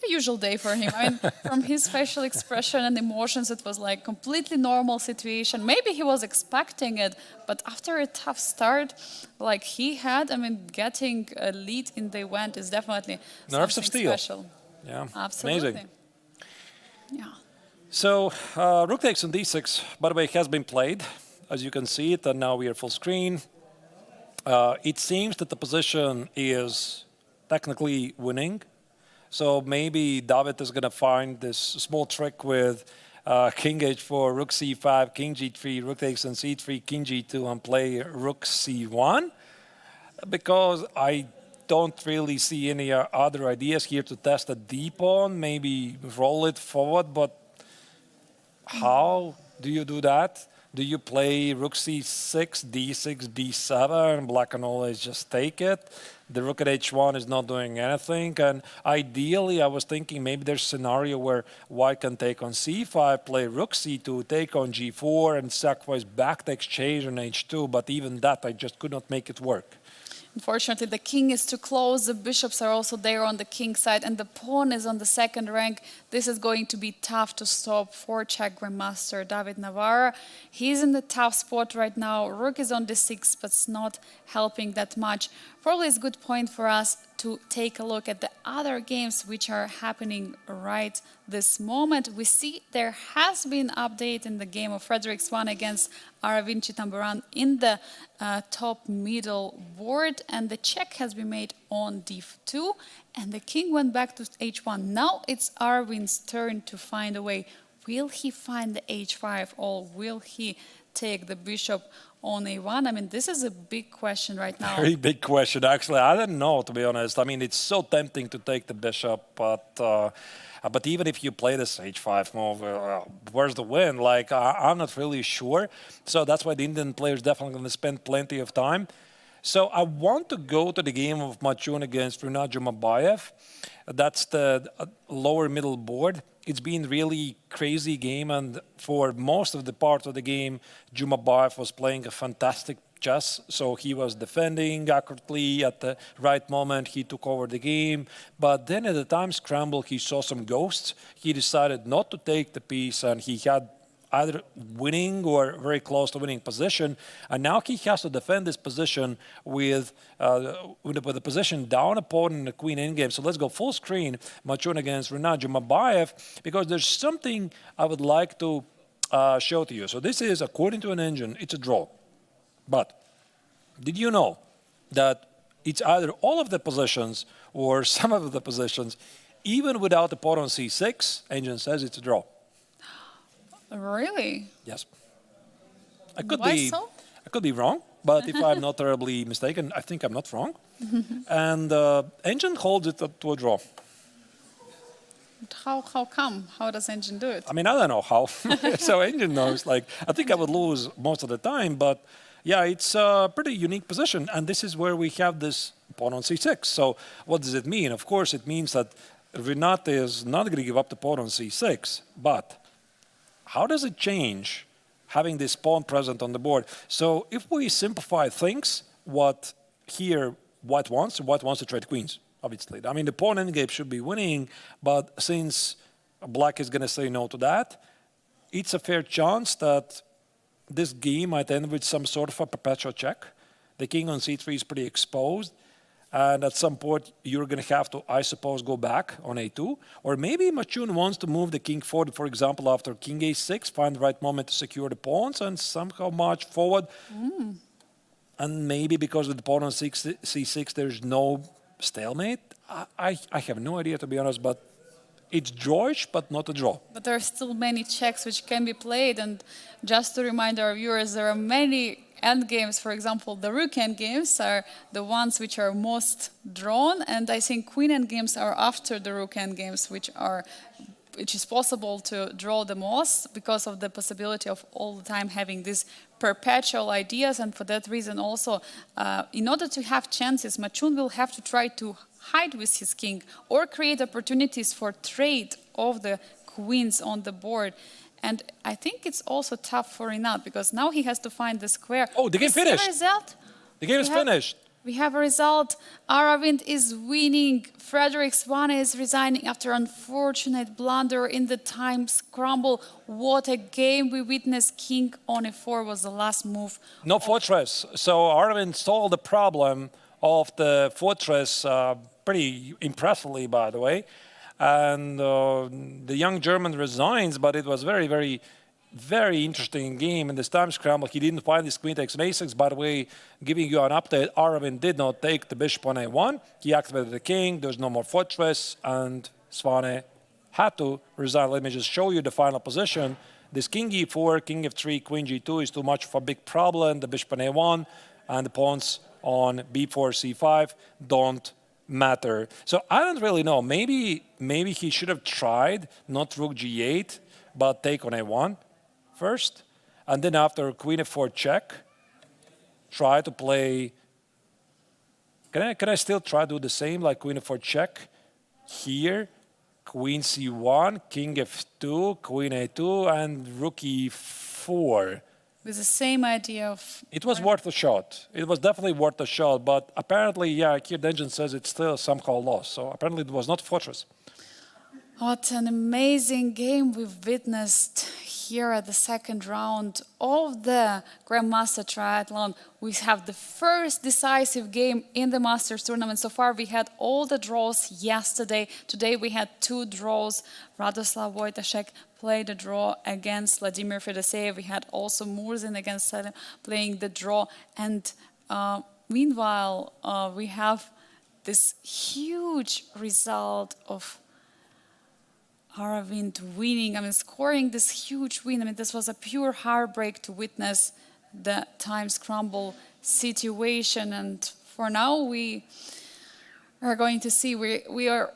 a usual day for him. I mean, from his facial expression and emotions, it was like completely normal situation. Maybe he was expecting it, but after a tough start, like he had, I mean, getting a lead in the event is definitely Nerves of something steel. special. Yeah, Absolutely. amazing. Yeah. So rook takes on d6, by the way, has been played. As you can see it, and now we are full screen. It seems that the position is technically winning. So maybe David is going to find this small trick with king h4, rook c5, king g3, rook takes on c3, king g2, and play rook c1. Because I don't really see any other ideas here to test a d pawn, maybe roll it forward, but how do you do that? Do you play rook c6, d6, d7, and black can always just take it? The rook at h1 is not doing anything. And ideally, I was thinking maybe there's a scenario where white can take on c5, play rook c2, take on g4, and sacrifice back the exchange on h2. But even that, I just could not make it work. Unfortunately, the king is too close, the bishops are also there on the king side, and the pawn is on the second rank. This is going to be tough to stop for Czech Grandmaster David Navarro. He's in the tough spot right now. Rook is on d6, but it's not helping that much. Probably it's a good point for us to take a look at the other games which are happening right this moment. We see there has been update in the game of Frederick Swane against Aravindh Chitambaran in the top middle board, and the check has been made on d2, and the king went back to h1. Now it's Aravind's turn to find a way. Will he find the h5, or will he take the bishop on a1? I mean, this is a big question right now. Very big question, actually. I don't know, to be honest. I mean, it's so tempting to take the bishop, but even if you play this h5 move, where's the win? Like, I'm not really sure. So that's why the Indian players definitely going to spend plenty of time. So I want to go to the game of Matchun against Matchun-Jumabay. That's the lower middle board. It's been really crazy game, and for most of the part of the game, Jumabay was playing a fantastic chess. So he was defending accurately at the right moment. He took over the game. But then at the time scramble, he saw some ghosts. He decided not to take the piece, and he had either winning or very close to winning position. And now he has to defend this position with the position down opponent in the queen endgame. So let's go full screen, Matchun against Jumabay, because there's something I would like to show to you. So this is, according to an engine, it's a draw. But did you know that it's either all of the positions or some of the positions, even without the pawn on c6, engine says it's a draw. Really? Yes. I could be wrong, but if I'm not terribly mistaken, I think I'm not wrong. And engine holds it to a draw. How come? How does engine do it? I mean, I don't know how. So engine knows. Like, I think I would lose most of the time, but yeah, it's a pretty unique position. And this is where we have this pawn on c6. So what does it mean? Of course, it means that Renate is not going to give up the pawn on c6. But how does it change having this pawn present on the board? So if we simplify things, what here white wants to trade queens. Obviously, I mean, the pawn endgame should be winning, but since black is going to say no to that, it's a fair chance that this game might end with some sort of a perpetual check. The king on c3 is pretty exposed, and at some point you're going to have to, I suppose, go back on a2, or maybe Matchun wants to move the king forward, for example, after king a6, find the right moment to secure the pawns and somehow march forward. And maybe because of the pawn on c6, there's no stalemate. I have no idea, to be honest, but it's drawish, but not a draw. But there are still many checks which can be played, and just to remind our viewers, there are many endgames. For example, the rook endgames are the ones which are most drawn, and I think queen endgames are after the rook endgames, which is possible to draw the most because of the possibility of all the time having these perpetual ideas. And for that reason also, in order to have chances, Matchun will have to try to hide with his king or create opportunities for trade of the queens on the board. And I think it's also tough for Rinat because now he has to find the square. Oh, the game finished. The game is finished. We have a result. Aravindh is winning. Frederick Swane is resigning after unfortunate blunder in the time scramble. What a game we witnessed. King on e4 was the last move. No fortress. So Aravindh solved the problem of the fortress pretty impressively, by the way. And the young German resigns, but it was very, very, very interesting game in this time scramble. He didn't find his queen takes on a6. By the way, giving you an update, Aravindh did not take the bishop on a1. He activated the king. There's no more fortress, and Svane had to resign. Let me just show you the final position. This king e4, king f3, queen g2 is too much of a big problem. The bishop on a1 and the pawns on b4, c5 don't matter. So I don't really know. Maybe he should have tried not rook g8, but take on a1 first, and then after queen f4 check, try to play. Can I still try to do the same like queen f4 check here, queen c1, king f2, queen a2, and rook e4. With the same idea of... It was worth a shot. It was definitely worth a shot, but apparently, yeah, here the engine says it's still somehow lost. So apparently it was not fortress. What an amazing game we've witnessed here at the second round of the Grandmaster Triathlon. We have the first decisive game in the Masters tournament. So far we had all the draws yesterday. Today we had 2 draws. Radoslav Wojtaszek played a draw against Vladimir Fedoseev. We had also Murzin against Salem playing the draw. And meanwhile, we have this huge result of Aravindh winning, scoring this huge win. This was a pure heartbreak to witness the time scramble situation. And for now, we are going to see, we are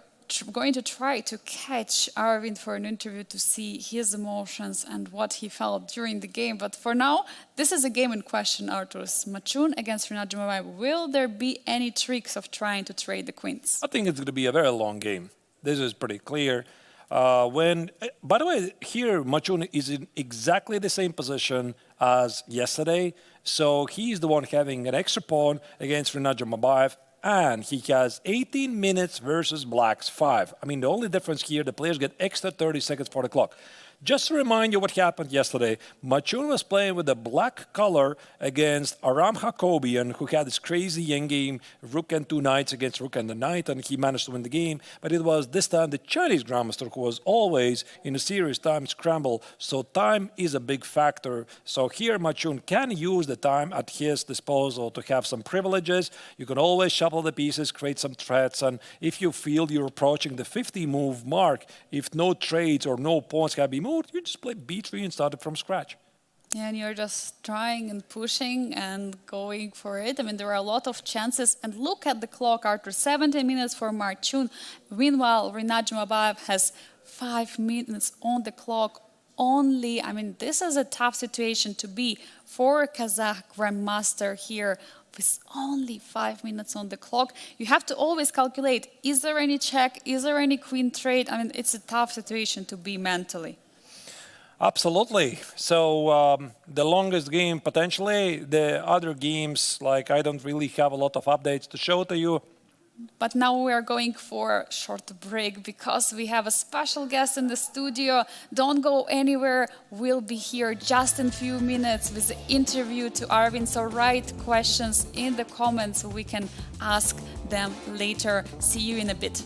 going to try to catch Aravindh for an interview to see his emotions and what he felt during the game. But for now, this is a game in question, Arturs. Matchun against Matchun-Jumabay. Will there be any tricks of trying to trade the queens? I think it's going to be a very long game. This is pretty clear. By the way, here Matchun is in exactly the same position as yesterday. So he's the one having an extra pawn against Matchun-Jumabay, and he has 18 minutes versus Black's 5. The only difference here, the players get extra 30 seconds for the clock. Just to remind you what happened yesterday, Matchun was playing with a black color against Aram Hakobian, who had this crazy endgame rook and two knights against rook and the knight, and he managed to win the game. But it was this time the Chinese grandmaster who was always in a serious time scramble, so time is a big factor. So here Matchun can use the time at his disposal to have some privileges. You can always shuffle the pieces, create some threats, and if you feel you're approaching the 50 move mark, if no trades or no pawns can be moved, you just play b3 and start it from scratch. And you're just trying and pushing and going for it. I mean, there are a lot of chances. And look at the clock, Arthur, 17 minutes for Matchun. Meanwhile, Aravindh has 5 minutes on the clock only. I mean, this is a tough situation to be for a Kazakh grandmaster here with only 5 minutes on the clock. You have to always calculate, is there any check? Is there any queen trade? I mean, it's a tough situation to be mentally. Absolutely. So the longest game potentially, the other games, like I don't really have a lot of updates to show to you. But now we are going for a short break because we have a special guest in the studio. Don't go anywhere. We'll be here just in a few minutes with the interview to Aravindh. So write questions in the comments so we can ask them later. See you in a bit.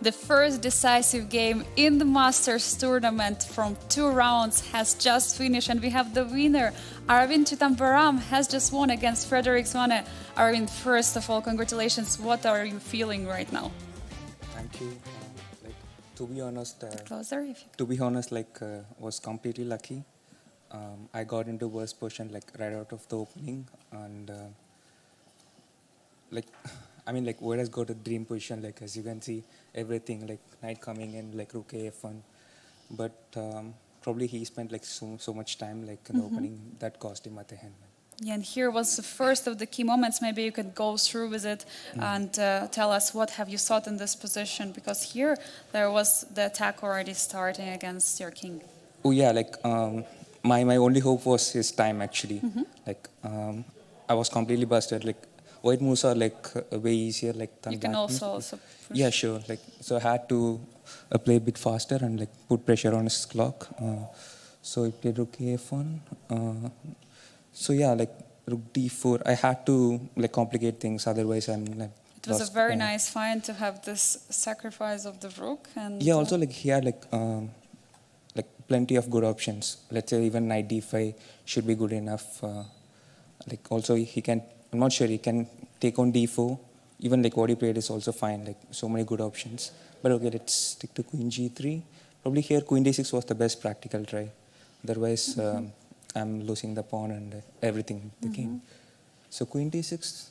The first decisive game in the Masters tournament from 2 rounds has just finished, and we have the winner. Aravindh has just won against Frederick Svane. Aravindh, first of all, congratulations. What are you feeling right now? Thank you. To be honest, Closer, if you... to be honest, was completely lucky. I got into worst position right out of the opening, and where has got a dream position, as you can see, everything knight coming in, rook af1, but probably he spent so much time in the opening that cost him at the hand. Yeah, and here was the first of the key moments. Maybe you could go through with it and tell us what have you thought in this position, because here there was the attack already starting against your king. Oh yeah, my only hope was his time actually. I was completely busted. White moves are way easier than You can black moves. also push. Yeah, sure. So I had to play a bit faster and put pressure on his clock. So he played rook a1. So yeah, rook d4. I had to complicate things, otherwise I'm It was a very nice find to have this sacrifice of the rook, and yeah. Also he had plenty of good options. Let's say even knight d5 should be good enough. Also he can. I'm not sure he can take on d4. Even what he played is also fine. So many good options. But okay, let's stick to queen g3. Probably here queen d6 was the best practical try. Otherwise, I'm losing the pawn and everything in the game. So queen d6,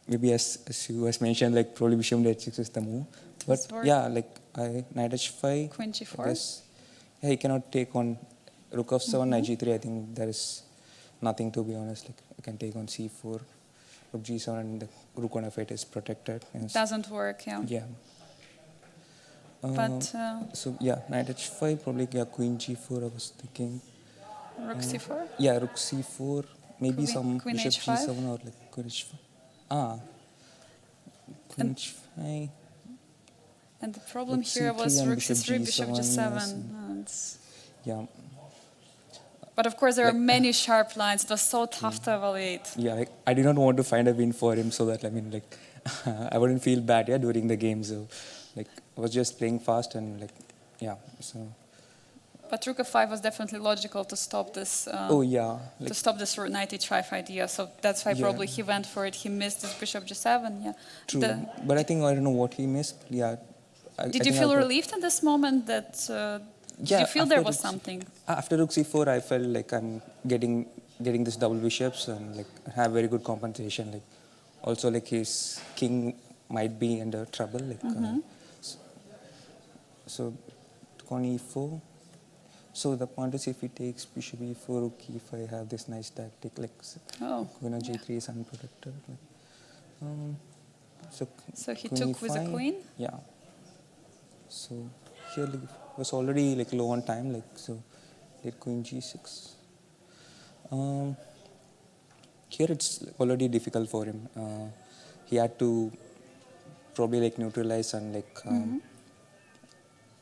maybe as you has mentioned, probably bishop h6 is the move. But yeah, knight h5. Queen g4. I guess, yeah, he cannot take on rook f7, knight g3. I think there is nothing, to be honest. I can take on c4, rook g7, and the rook on f8 is protected. Yes. Doesn't work, yeah. Yeah. But so yeah, knight h5, probably queen g4. I was thinking. rook c4. Yeah, rook c4. Maybe some queen bishop h5? g7 or queen h5. Queen h5. And the problem Rook here was c3 and rook c3, bishop g7. yes. And Yeah. but of course, there are many sharp lines. It was so tough to evaluate. Yeah, I did not want to find a win for him so that I wouldn't feel bad during the game. So I was just playing fast and yeah. So. But rook f5 was definitely logical to stop this. Oh yeah. To stop this knight h5 idea. So that's why probably he went for it. He missed this bishop g7. Yeah. True. But I think I don't know what he missed. Yeah. Did you feel relieved in this moment that? Did you feel there was something? After rook c4, I felt I'm getting this double bishops and have very good compensation. Also his king might be under trouble. So on e4. So the point is, if he takes bishop e4, rook e5, have this nice tactic. Queen on g3 is unprotected. So he took with the queen. Yeah. So here was already low on time, so let queen g6. Here it's already difficult for him. He had to probably neutralize and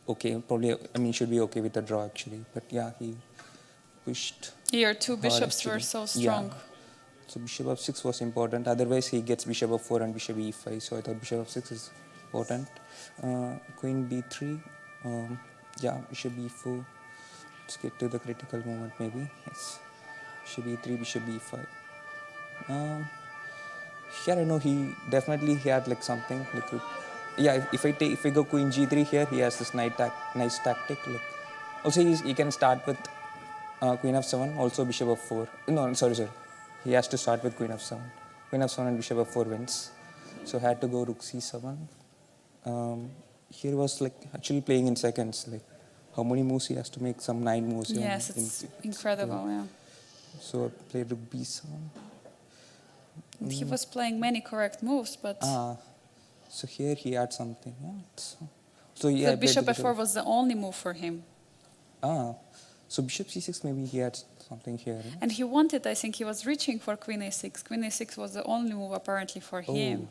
okay, probably should be okay with the draw actually. But yeah, he pushed. Here two bishops were so strong. Yeah. So bishop f6 was important. Otherwise he gets bishop f4 and bishop e5. So I thought bishop f6 is important. Queen b3. Yeah, bishop e4. Let's get to the critical moment maybe. Yes. Bishop e3, bishop e5. Here I know he definitely had something yeah. If I go queen g3 here, he has this nice tactic. Also he can start with queen f7. Also bishop f4. No, sorry. He has to start with queen f7. Queen f7 and bishop f4 wins. So I had to go rook c7. Here was actually playing in seconds. How many moves he has to make? Some 9 moves. Yes, it's incredible. Yeah. So I played rook b7. And he was playing many correct moves, but. So here he had something. Yeah. So yeah. The bishop f4 was the only move for him. So bishop c6, maybe he had something here. Yeah? And he wanted, I think he was reaching for queen a6. Queen a6 was the only move apparently for him.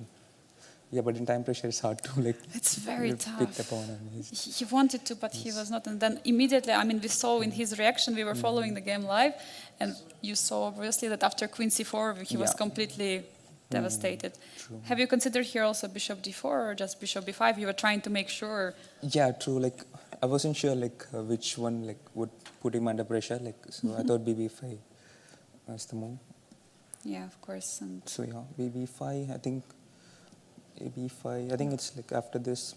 Yeah, but in time pressure it's hard to It's very tough. Pick the pawn. He wanted to, but he was not. And then immediately, we saw in his reaction, we were following the game live, and you saw obviously that after queen c4, he was completely devastated. True. Have you considered here also bishop d4 or just bishop b5? You were trying to make sure. Yeah, true. Like I wasn't sure like which one like would put him under pressure. Like so, I thought BB5 was the move. Yeah, of course. And So yeah, BB5. I think AB5. I think it's like after this.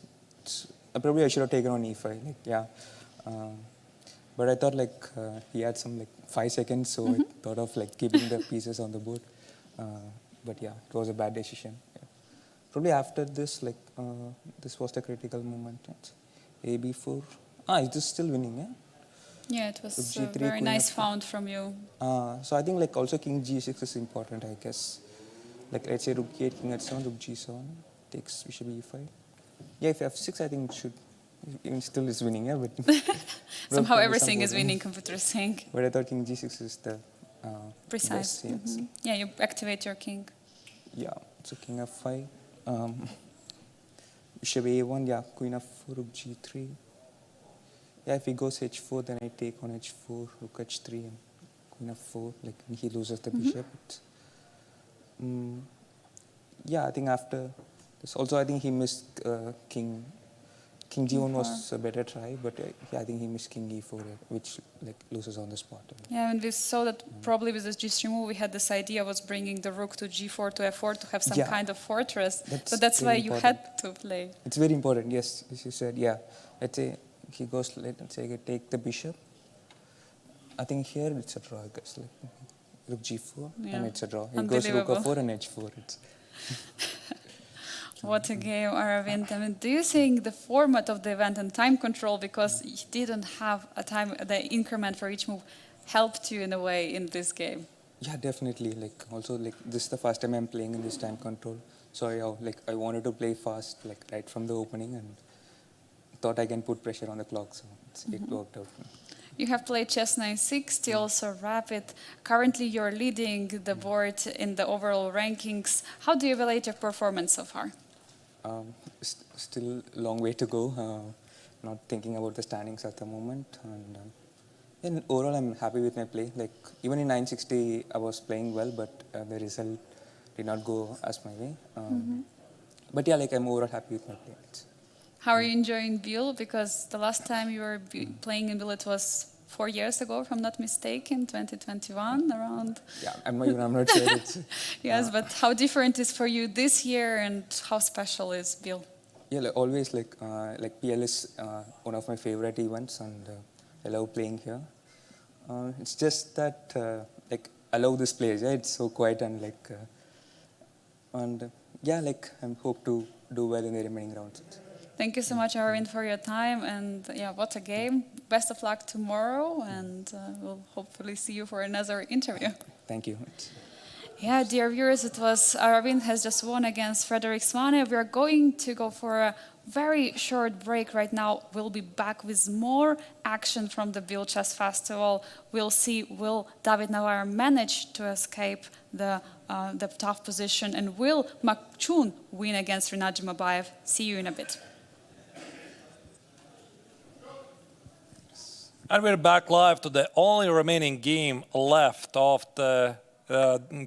Probably I should have taken on E5. Like yeah, but I thought like he had some like 5 seconds, so I thought of like keeping the pieces on the board. But yeah, it was a bad decision. Yeah. Probably after this, like this was the critical moment. AB4. Is this still winning? Yeah. yeah, it was a G3, very queen nice F4. found from you. So I think like also King G6 is important, I guess. Like let's say Rook G8, King H7, Rook G7 takes Bishop E5. Yeah, if F6, I think it should. Even still is winning, yeah. But Somehow probably everything is some winning, computers think. But I thought King G6 is the Precise. best, yes. Yeah, you activate your king. Yeah, so King F5. Bishop A1, yeah, Queen F4, Rook G3. Yeah, if he goes H4, then I take on H4, Rook H3, and Queen F4. Like he loses the bishop. Yeah, I think after this, also I think he missed King G1 was a better try, but yeah, I think he missed King E4, which like loses on the spot. Yeah, and we saw that probably with this G3 move, we had this idea was bringing the rook to G4 to F4 to have some Yeah. kind of fortress. That's So that's why very you important. had to play. It's very important, yes, as you said, yeah. Let's say he goes, let's say, take the bishop. I think here it's a draw, I guess. Like, Rook G4, Yeah. and it's a draw. He goes Rook Unbelievable. F4 and H4. It's What a game, Aravindh. I mean, do you think the format of the event and time control, because you didn't have a time, the increment for each move, helped you in a way in this game? yeah, definitely. Like also, like this is the first time I'm playing in this time control. So like I wanted to play fast, like right from the opening, and thought I can put pressure on the clock. So it worked out. You have played chess 960, also rapid. Currently, you're leading the board in the overall rankings. How do you evaluate your performance so far? Still a long way to go. Not thinking about the standings at the moment. And overall, I'm happy with my play. Like even in 960, I was playing well, but the result did not go as my way. But yeah, like I'm overall happy with my play. How are you enjoying Biel? Because the last time you were playing in Biel, it was 4 years ago, if I'm not mistaken, 2021 around. Yeah, I'm not sure. It's, Yes, but how different is for you this year, and how special is Biel? yeah, like always like PL is one of my favorite events, and I love playing here. It's just that like I love this place. Yeah, it's so quiet and like yeah, like I hope to do well in the remaining rounds. Thank you so much, Aravindh, for your time, and yeah, what a game. Best of luck tomorrow, and we'll hopefully see you for another interview. Thank you. Yeah, dear viewers, it was Aravindh has just won against Frederick Svane. We are going to go for a very short break right now. We'll be back with more action from the Biel Chess Festival. We'll see, will David Navarre manage to escape the tough position, and will Matchun win against Matchun-Jumabay? See you in a bit. And we're back live to the only remaining game left of the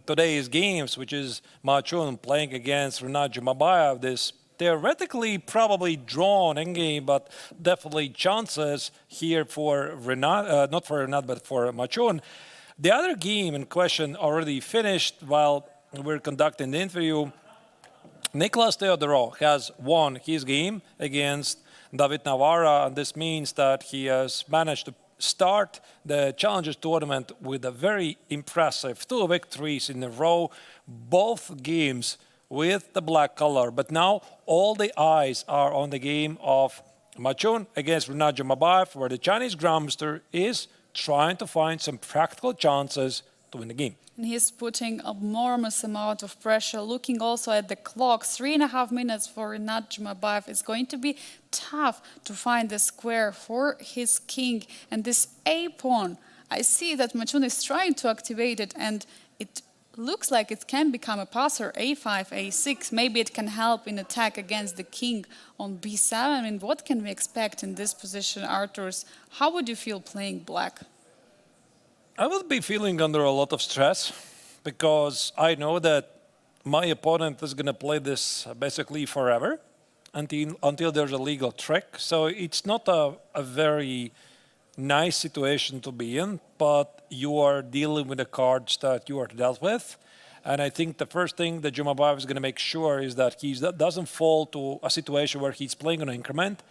today's games, which is Matchun playing against Matchun-Jumabay. This theoretically probably drawn endgame, but definitely chances here for Renat, not for Renat, but for Matchun. The other game in question already finished while we're conducting the interview. Nicolas Theodorou has won his game against David Navarre, and this means that he has managed to start the Challengers tournament with a very impressive 2 victories in a row, both games with the black color. But now all the eyes are on the game of Matchun against Matchun-Jumabay, where the Chinese Grandmaster is trying to find some practical chances to win the game. And he's putting enormous amount of pressure, looking also at the clock. 3.5 minutes for Matchun-Jumabay. It's going to be tough to find the square for his king. And this A-pawn, I see that Matchun is trying to activate it, and it looks like it can become a passer. A5, A6, maybe it can help in attack against the king on B7. I mean, what can we expect in this position, Arturs? How would you feel playing black? I will be feeling under a lot of stress because I know that my opponent is going to play this basically forever until there's a legal trick. So it's not a very nice situation to be in, but you are dealing with the cards that you are dealt with. And I think the first thing that Jumabay is going to make sure is that he doesn't fall to a situation where he's playing on an increment.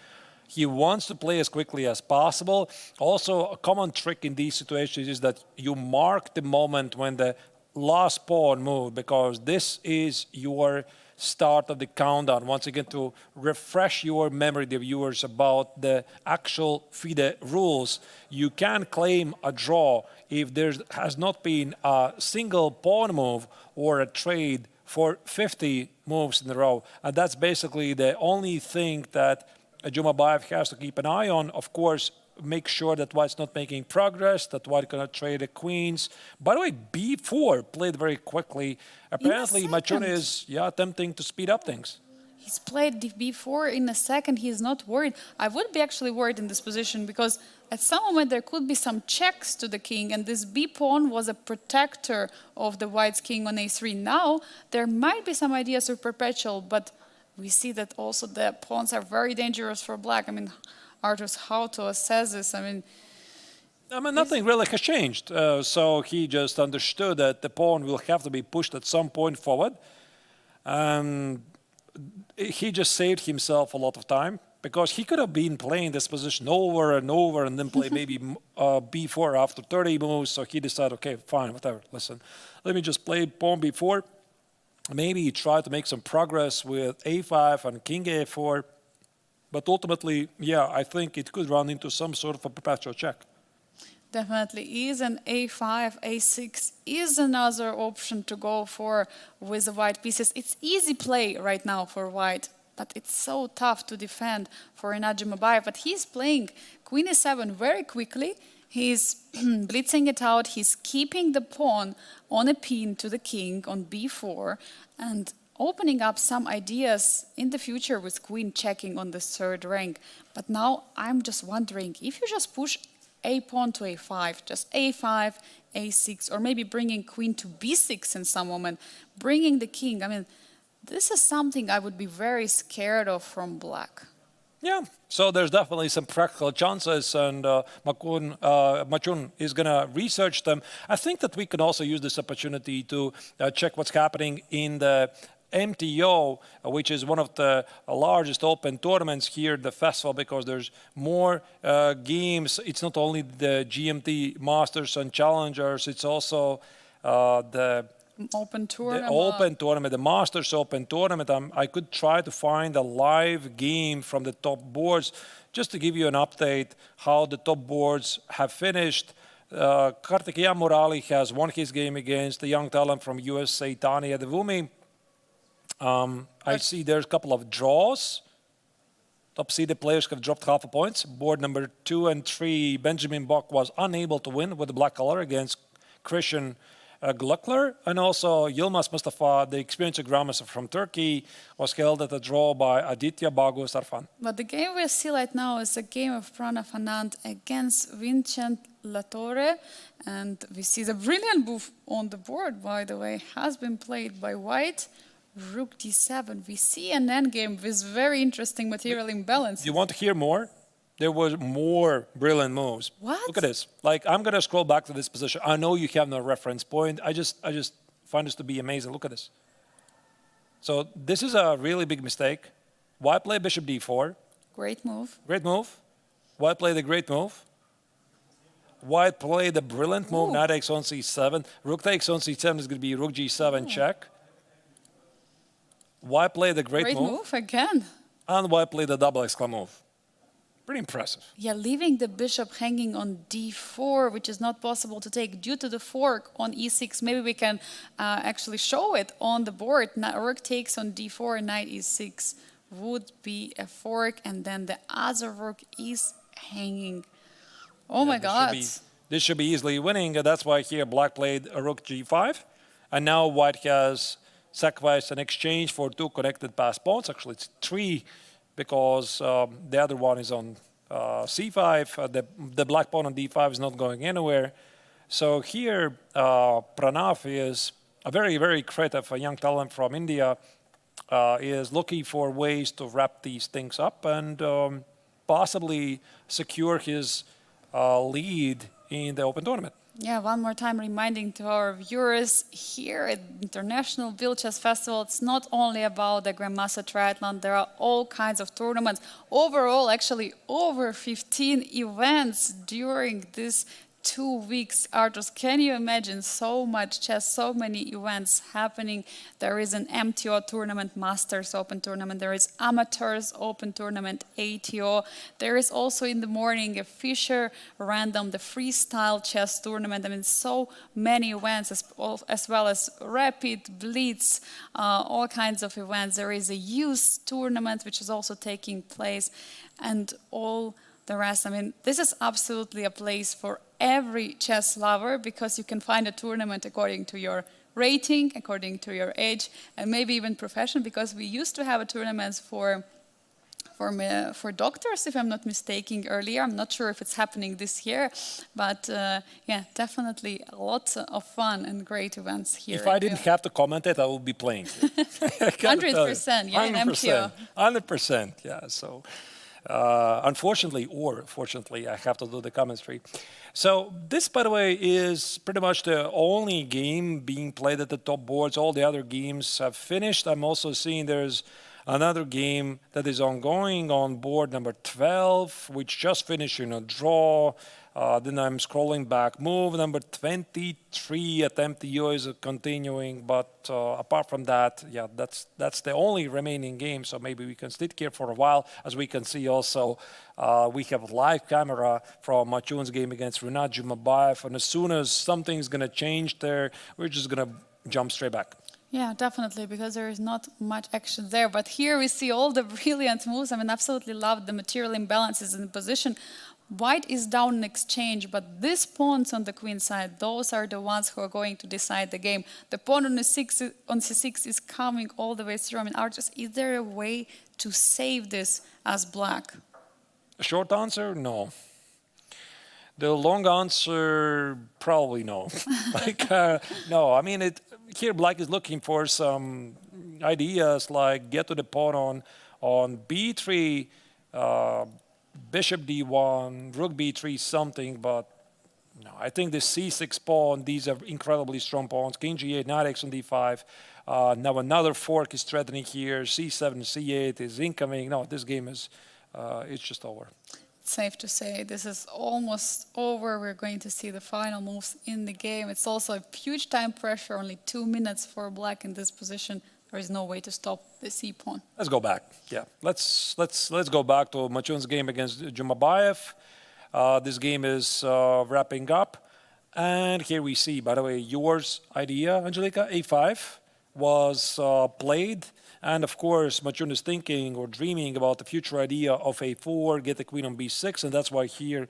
He wants to play as quickly as possible. Also, a common trick in these situations is that you mark the moment when the last pawn moved, because this is your start of the countdown. Once again, to refresh your memory, the viewers, about the actual FIDE rules. You can claim a draw if there has not been a single pawn move or a trade for 50 moves in a row. And that's basically the only thing that Jumabay has to keep an eye on. Of course, make sure that White's not making progress, that White cannot trade the queens. By the way, b4 played very quickly. Apparently, Matchun is attempting to speed up things. He's played the b4 in a second. He's not worried. I would be actually worried in this position because at some moment there could be some checks to the king, and this b pawn was a protector of the White's king on a3. Now there might be some ideas of perpetual, but we see that also the pawns are very dangerous for black. I mean, Artus, how to assess this? I mean, nothing really has changed. So he just understood that the pawn will have to be pushed at some point forward. He just saved himself a lot of time, because he could have been playing this position over and over and then play maybe b4 after 30 moves. So he decided, okay, fine, whatever. Listen, let me just play pawn b4. Maybe try to make some progress with a5 and king a4. But ultimately, I think it could run into some sort of a perpetual check. Definitely is, an a5, a6 is another option to go for with the white pieces. It's easy play right now for white, but it's so tough to defend for Jumabay. But he's playing queen e7 very quickly. He's blitzing it out. He's keeping the pawn on a pin to the king on b4 and opening up some ideas in the future with queen checking on the third rank. But now I'm just wondering, if you just push a pawn to a5, just a5, a6, or maybe bringing queen to b6 in some moment, bringing the king, I mean, this is something I would be very scared of from black. Yeah, so there's definitely some practical chances, and Matchun is going to research them. I think that we can also use this opportunity to check what's happening in the MTO, which is one of the largest open tournaments here at the festival, because there's more games. It's not only the GMT Masters and Challengers, it's also the Open tournament. The Open tournament, the Masters Open tournament. I could try to find a live game from the top boards just to give you an update how the top boards have finished. Kartikeyan Murali has won his game against the young talent from USA, Tanya Devumi. I see there's a couple of draws. Top seeded players have dropped half a point. Board number 2 and 3, Benjamin Bok was unable to win with the black color against Christian Gluckler, and also Yilmaz Mustafa, the experienced grandmaster from Turkey, was held at a draw by Aditya Bagus Arfan. But the game we see right now is a game of Pranav Anand against Vincent Latorre, and we see the brilliant move on the board, by the way, has been played by white. Rook d7. We see an endgame with very interesting material imbalance. You want to hear more? There was more brilliant moves. What? Look at this. Like, I'm going to scroll back to this position. I know you have no reference point. I just find this to be amazing. Look at this. So this is a really big mistake. Why play bishop d4? Great move. Great move. Why play the great move? Why play the brilliant move? Knight takes on c7. Rook takes on c7 is going to be rook g7 check. Why play the great move? Great move again. And why play the double exclam move? Pretty impressive. Yeah, leaving the bishop hanging on d4, which is not possible to take due to the fork on e6. Maybe we can actually show it on the board. Rook takes on d4, knight e6 would be a fork, and then the other rook is hanging. Oh my God. This should be easily winning. That's why here black played a rook g5. And now white has sacrificed an exchange for 2 connected passed pawns. Actually, it's 3, because the other one is on c5. The black pawn on d5 is not going anywhere. So here, Pranav is a very, very creative young talent from India, is looking for ways to wrap these things up and possibly secure his lead in the Open tournament. Yeah, one more time reminding to our viewers here at International Biel Chess Festival, it's not only about the Grandmaster Triathlon, there are all kinds of tournaments. Overall, actually, over 15 events during this 2 weeks. Artus, can you imagine so much chess, so many events happening? There is an MTO tournament, Masters Open tournament. There is Amateurs Open tournament, ATO. There is also in the morning a Fischer Random, the freestyle chess tournament. I mean, so many events as well as Rapid, Blitz, all kinds of events. There is a youth tournament which is also taking place, and all the rest. I mean, this is absolutely a place for every chess lover, because you can find a tournament according to your rating, according to your age, and maybe even profession, because we used to have a tournament for doctors, if I'm not mistaken, earlier. I'm not sure if it's happening this year, but yeah, definitely a lot of fun and great events here. If I didn't have to comment it, I would be playing. 100%, yeah, in MTO. 100%, yeah. So unfortunately, or fortunately, I have to do the commentary. So this, by the way, is pretty much the only game being played at the top boards. All the other games have finished. I'm also seeing there's another game that is ongoing on board number 12, which just finished in a draw. Then I'm scrolling back. Move number 23 at MTO is continuing, but apart from that, yeah, that's the only remaining game. So maybe we can sit here for a while. As we can see, also we have a live camera from Matchun's game against Matchun-Jumabay, and as soon as something's going to change there, we're just going to jump straight back. Yeah, definitely, because there is not much action there. But here we see all the brilliant moves. I mean, absolutely love the material imbalances in the position. White is down in exchange, but these pawns on the queen side, those are the ones who are going to decide the game. The pawn on c6 is coming all the way through. I mean, Artus, is there a way to save this as black? Short answer, no. The long answer, probably no. No, I mean, here black is looking for some ideas like get to the pawn on b3, bishop d1, rook b3, something, but no, I think the c6 pawn, these are incredibly strong pawns. King g8, knight x on d5. Now another fork is threatening here. c7, c8 is incoming. No, this game is, it's just over. Safe to say this is almost over. We're going to see the final moves in the game. It's also a huge time pressure, only 2 minutes for black in this position. There is no way to stop the c-pawn. Let's go back. Yeah, let's go back to Matchun's game against Jumabay. This game is wrapping up, and here we see, by the way, yours idea, Angelika, a5 was played. And of course, Matchun is thinking or dreaming about the future idea of a4, get the queen on b6, and that's why here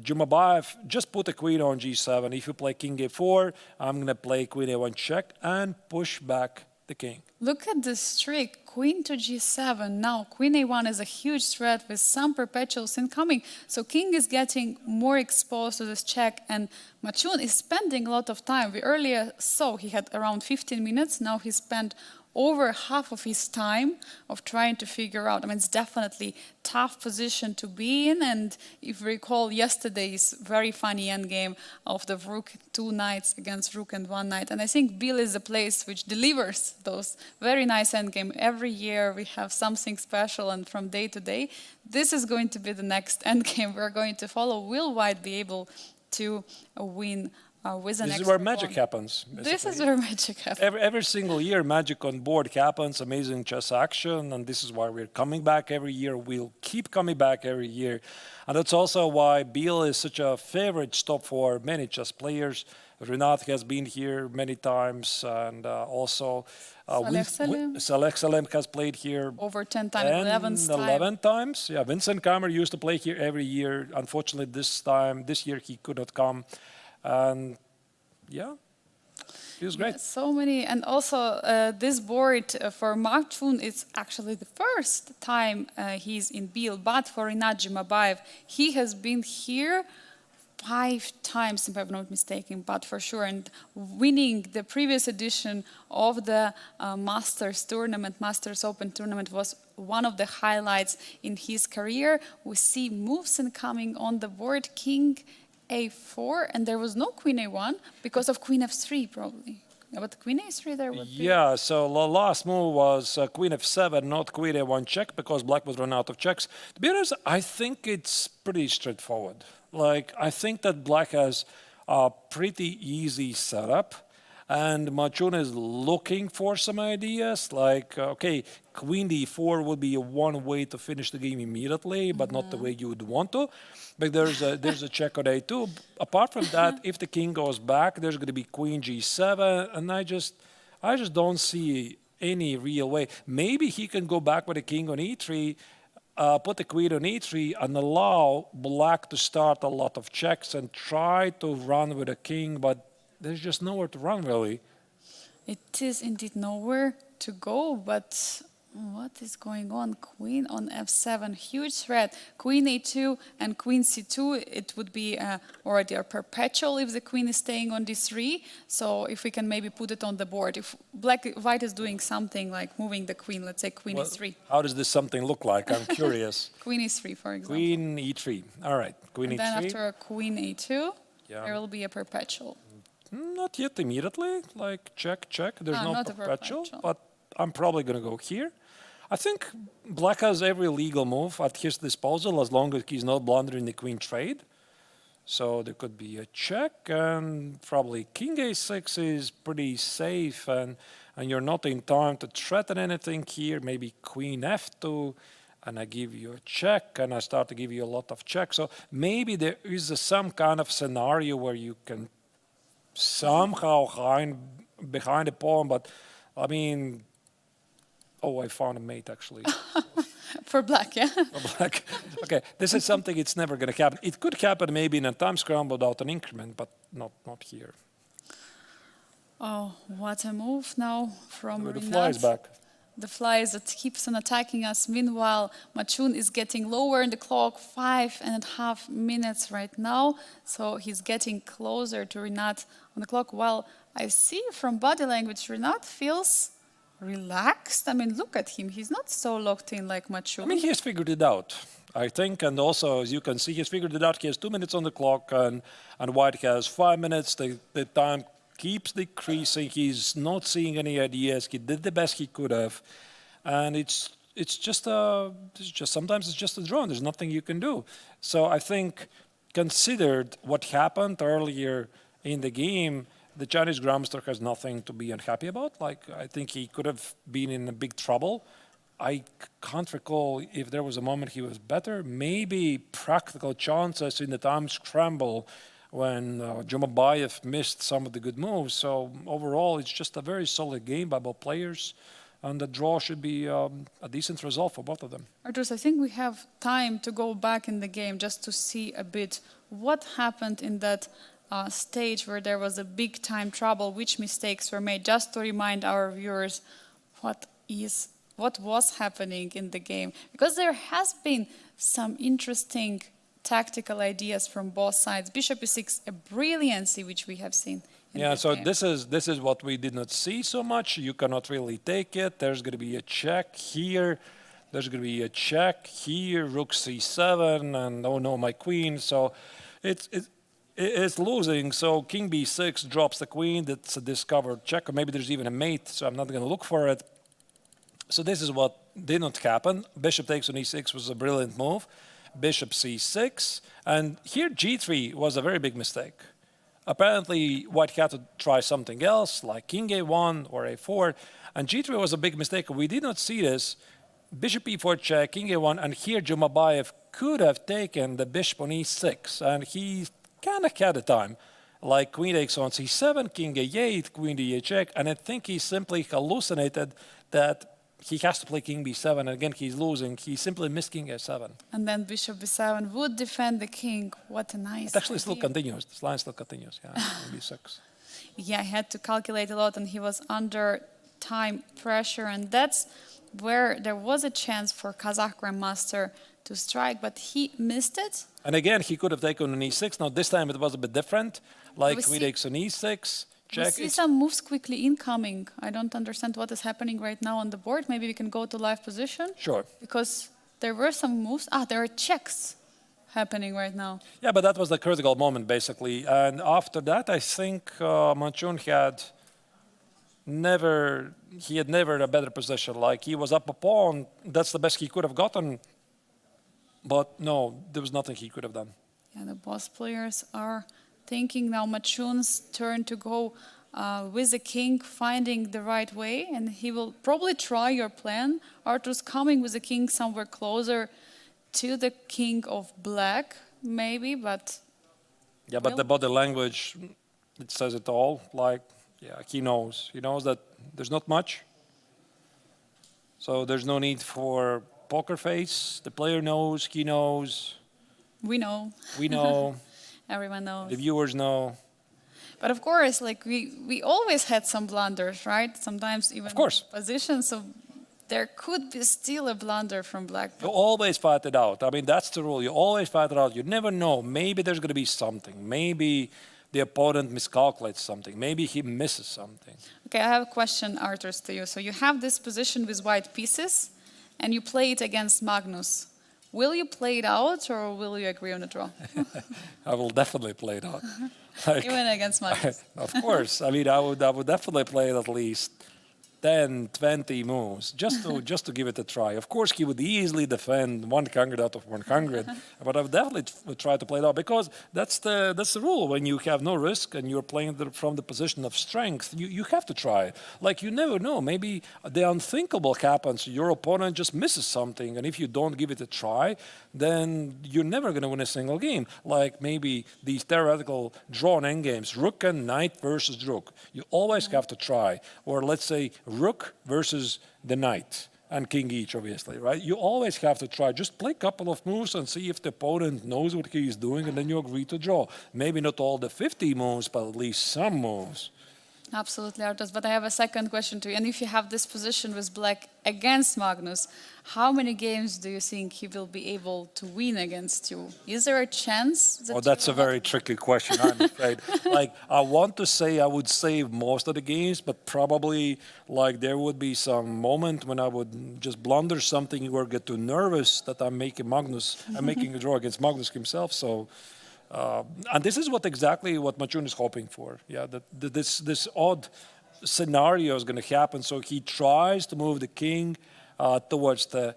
Jumabay just put the queen on g7. If you play king a4, I'm going to play queen a1 check and push back the king. Look at this trick, queen to g7. Now, queen a1 is a huge threat with some perpetuals incoming. So king is getting more exposed to this check, and Matchun is spending a lot of time. We earlier saw he had around 15 minutes. Now he spent over half of his time of trying to figure out. I mean, it's definitely tough position to be in. And if you recall yesterday's very funny endgame of the rook 2 knights against rook and 1 knight. And I think Biel is a place which delivers those very nice endgame. Every year we have something special, and from day to day, this is going to be the next endgame we're going to follow. Will White be able to win with an This is where magic happens. Basically. This is where magic happens. Every single year, magic on board happens, amazing chess action, and this is why we're coming back every year. We'll keep coming back every year. And that's also why Biel is such a favorite stop for many chess players. Renat has been here many times, and also Salem has played here over 10 times, 11 times. Yeah, Vincent Kammer used to play here every year. Unfortunately, this year he could not come. And yeah, it was great. Yeah, so many, and also this board for Matchun is actually the first time he's in Biel, but for Jumabay, he has been here 5 times, if I'm not mistaken, but for sure. And winning the previous edition of the Masters tournament, Masters Open tournament, was one of the highlights in his career. We see Murzin coming on the board, King A4, and there was no Queen A1 because of Queen F3 probably. Yeah, but Queen A3 there would be... Yeah, so the last move was Queen F7, not Queen A1 check, because Black would run out of checks. To be honest, I think it's pretty straightforward. Like, I think that Black has a pretty easy setup, and Matchun is looking for some ideas. Like, okay, Queen D4 would be one way to finish the game immediately, but not the way you would want to. But there's a check on A2. Apart from that, if the king goes back, there's going to be Queen G7, and I just don't see any real way. Maybe he can go back with the king on E3, put the queen on E3, and allow Black to start a lot of checks and try to run with a king, but there's just nowhere to run, really. It is indeed nowhere to go, but what is going on? Queen on F7, huge threat. Queen A2 and Queen C2, it would be already a perpetual if the queen is staying on D3. So if we can maybe put it on the board. If White is doing something like moving the queen, let's say Queen E3. How does this something look like? I'm curious. Queen E3, for example. Queen E3. All right, Queen and E3. Then after a Queen A2, Yeah. there will be a perpetual. Not yet immediately, like check, check. There's no not a perpetual, perpetual. but I'm probably going to go here. I think Black has every legal move at his disposal as long as he's not blundering the queen trade. So there could be a check, and probably King A6 is pretty safe, and you're not in time to threaten anything here. Maybe Queen F2, and I give you a check, and I start to give you a lot of checks. So maybe there is some kind of scenario where you can somehow hide behind a pawn, but I mean, oh, I found a mate actually. For Black, yeah? For Black. Okay, this is something it's never going to happen. It could happen maybe in a time scramble without an increment, but not here. Oh, what a move now from The Rinat. fly is back. The fly that keeps on attacking us. Meanwhile, Matchun is getting lower in the clock, 5.5 minutes right now. So he's getting closer to Rinat on the clock. While I see from body language, Rinat feels relaxed. I mean, look at him. He's not so locked in like Matchun. I mean, he has figured it out, I think. And also, as you can see, he's figured it out. He has 2 minutes on the clock, and White has 5 minutes. The time keeps decreasing. He's not seeing any ideas. He did the best he could have, and it's just sometimes it's just a draw. There's nothing you can do. So I think, considered what happened earlier in the game, the Chinese grandmaster has nothing to be unhappy about. Like, I think he could have been in a big trouble. I can't recall if there was a moment he was better. Maybe practical chances in the time scramble when Jumabay missed some of the good moves. So overall, it's just a very solid game by both players, and the draw should be a decent result for both of them. Arturs, I think we have time to go back in the game just to see a bit what happened in that stage where there was a big time trouble, which mistakes were made, just to remind our viewers what was happening in the game. Because there has been some interesting tactical ideas from both sides. Bishop e6, a brilliancy which we have seen in Yeah, this so game. this is what we did not see so much. You cannot really take it. There's going to be a check here. There's going to be a check here, rook c7, and oh no, my queen. So it's losing. So king b6 drops the queen. That's a discovered check, or maybe there's even a mate, so I'm not going to look for it. So this is what did not happen. Bishop takes on e6 was a brilliant move. Bishop c6, and here g3 was a very big mistake. Apparently, White had to try something else, like king a1 or a4, and g3 was a big mistake. We did not see this. Bishop e4 check, king a1, and here Jumabayev could have taken the bishop on e6, and he kind of had the time. Like queen takes on c7, king a8, queen d8 check, and I think he simply hallucinated that he has to play king b7, and again he's losing. He simply missed king a7. And then bishop b7 would defend the king. What a nice It actually still idea. continues. This line still continues. Yeah, b6. Yeah, he had to calculate a lot, and he was under time pressure, and that's where there was a chance for Kazakh grandmaster to strike, but he missed it. And again, he could have taken an e6. Now this time it was a bit different. Like we queen see- takes an e6, We check. see It's- some moves quickly incoming. I don't understand what is happening right now on the board. Maybe we can go to live position. Sure. Because there were some moves. There are checks happening right now. Yeah, but that was the critical moment, basically. And after that, I think Matchun had never a better position. Like, he was up a pawn. That's the best he could have gotten. But no, there was nothing he could have done. Yeah, the boss players are thinking now Matchun's turn to go with the king, finding the right way, and he will probably try your plan. Artur's coming with the king somewhere closer to the king of black, maybe, but... Yeah, but Well- the body language, it says it all. Like, yeah, he knows. He knows that there's not much. So there's no need for poker face. The player knows, he knows, We know, we know, everyone knows. the viewers know. But of course, like we always had some blunders, right? Sometimes even Of course. positions, so there could be still a blunder from black. You always fight it out. I mean, that's the rule. You always fight it out. You never know. Maybe there's going to be something. Maybe the opponent miscalculates something. Maybe he misses something. Okay, I have a question, Artur, to you. So you have this position with white pieces, and you play it against Magnus. Will you play it out, or will you agree on a draw? I will definitely play it out. Like, Even against Magnus. of course. I mean, I would definitely play it at least 10, 20 moves, just to give it a try. Of course, he would easily defend 100 out of 100, but I would definitely try to play it out, because that's the rule. When you have no risk and you're playing from the position of strength, you have to try. Like, you never know. Maybe the unthinkable happens. Your opponent just misses something, and if you don't give it a try, then you're never going to win a single game. Like maybe these theoretical drawn endgames, rook and knight versus rook. You always have to try. Or let's say rook versus the knight and king each, obviously, right? You always have to try. Just play a couple of moves and see if the opponent knows what he is doing, and then you agree to draw. Maybe not all the 50 moves, but at least some moves. Absolutely, Artur. But I have a second question to you. And if you have this position with black against Magnus, how many games do you think he will be able to win against you? Is there a chance? That Oh, that's you a will very tricky question, I'm afraid. Like, I want to say I would save most of the games, but probably, like, there would be some moment when I would just blunder something or get too nervous that I'm making a draw against Magnus himself. So, and this is exactly what Matchun is hoping for. Yeah, that this odd scenario is going to happen. So he tries to move the king towards the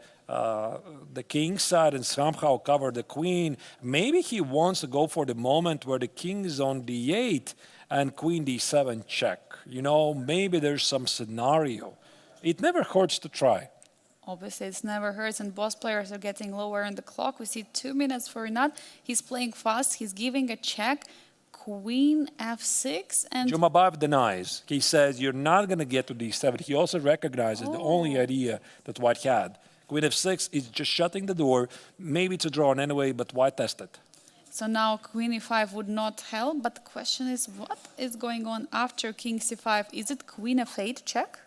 king's side and somehow cover the queen. Maybe he wants to go for the moment where the king is on d8 and queen d7 check. You know, maybe there's some scenario. It never hurts to try. Obviously, it's never hurts, and boss players are getting lower in the clock. We see 2 minutes for Rinat. He's playing fast. He's giving a check. Queen f6, and Jumabay denies. He says you're not going to get to d7. He also recognizes the only idea that white had. Queen f6 is just shutting the door. Maybe it's a draw anyway, but white tested. so now queen e5 would not help. But the question is, what is going on after king c5? Is it queen f8 check?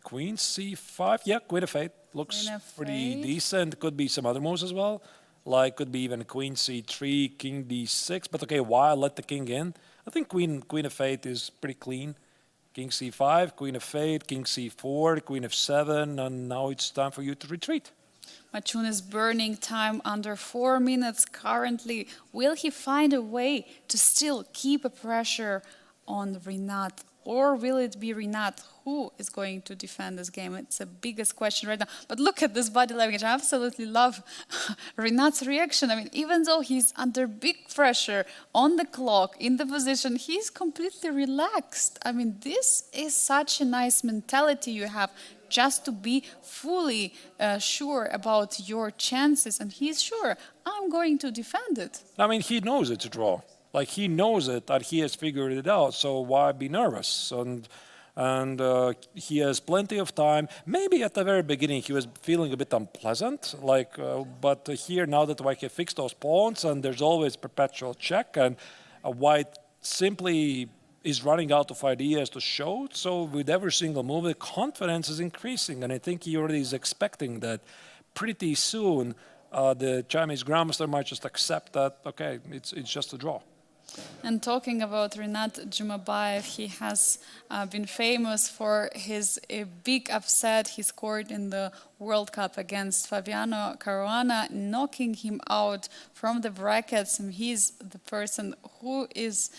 Queen c5, yeah, queen f8 looks Queen pretty f8. decent. Could be some other moves as well, like could be even queen c3, king d6. But okay, why let the king in? I think queen f8 is pretty clean. King c5, queen f8, king c4, queen f7, and now it's time for you to retreat. Matchun is burning time under 4 minutes currently. Will he find a way to still keep a pressure on Rinat? Or will it be Rinat who is going to defend this game? It's the biggest question right now. But look at this body language. I absolutely love Rinat's reaction. I mean, even though he's under big pressure on the clock, in the position, he's completely relaxed. I mean, this is such a nice mentality you have, just to be fully sure about your chances. And he's sure, I'm going to defend it. I mean, he knows it's a draw. Like, he knows it, that he has figured it out, so why be nervous? And he has plenty of time. Maybe at the very beginning he was feeling a bit unpleasant, like, but here, now that White have fixed those pawns, and there's always perpetual check, and White simply is running out of ideas to show. So with every single move, the confidence is increasing. And I think he already is expecting that pretty soon the Chinese Grandmaster might just accept that, okay, it's just a draw. And talking about Matchun-Jumabay, he has been famous for his big upset he scored in the World Cup against Fabiano Caruana, knocking him out from the brackets. And he's the person who is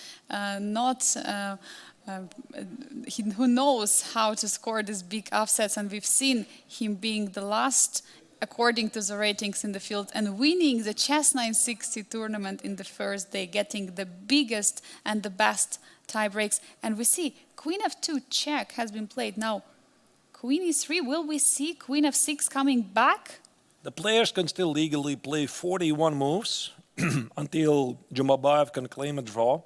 who knows how to score these big upsets, and we've seen him being the last according to the ratings in the field and winning the Chess 960 tournament in the first day, getting the biggest and the best tie breaks. And we see Queen f2 check has been played. Now, Queen e3, will we see Queen f6 coming back? The players can still legally play 41 moves until Jumabay can claim a draw.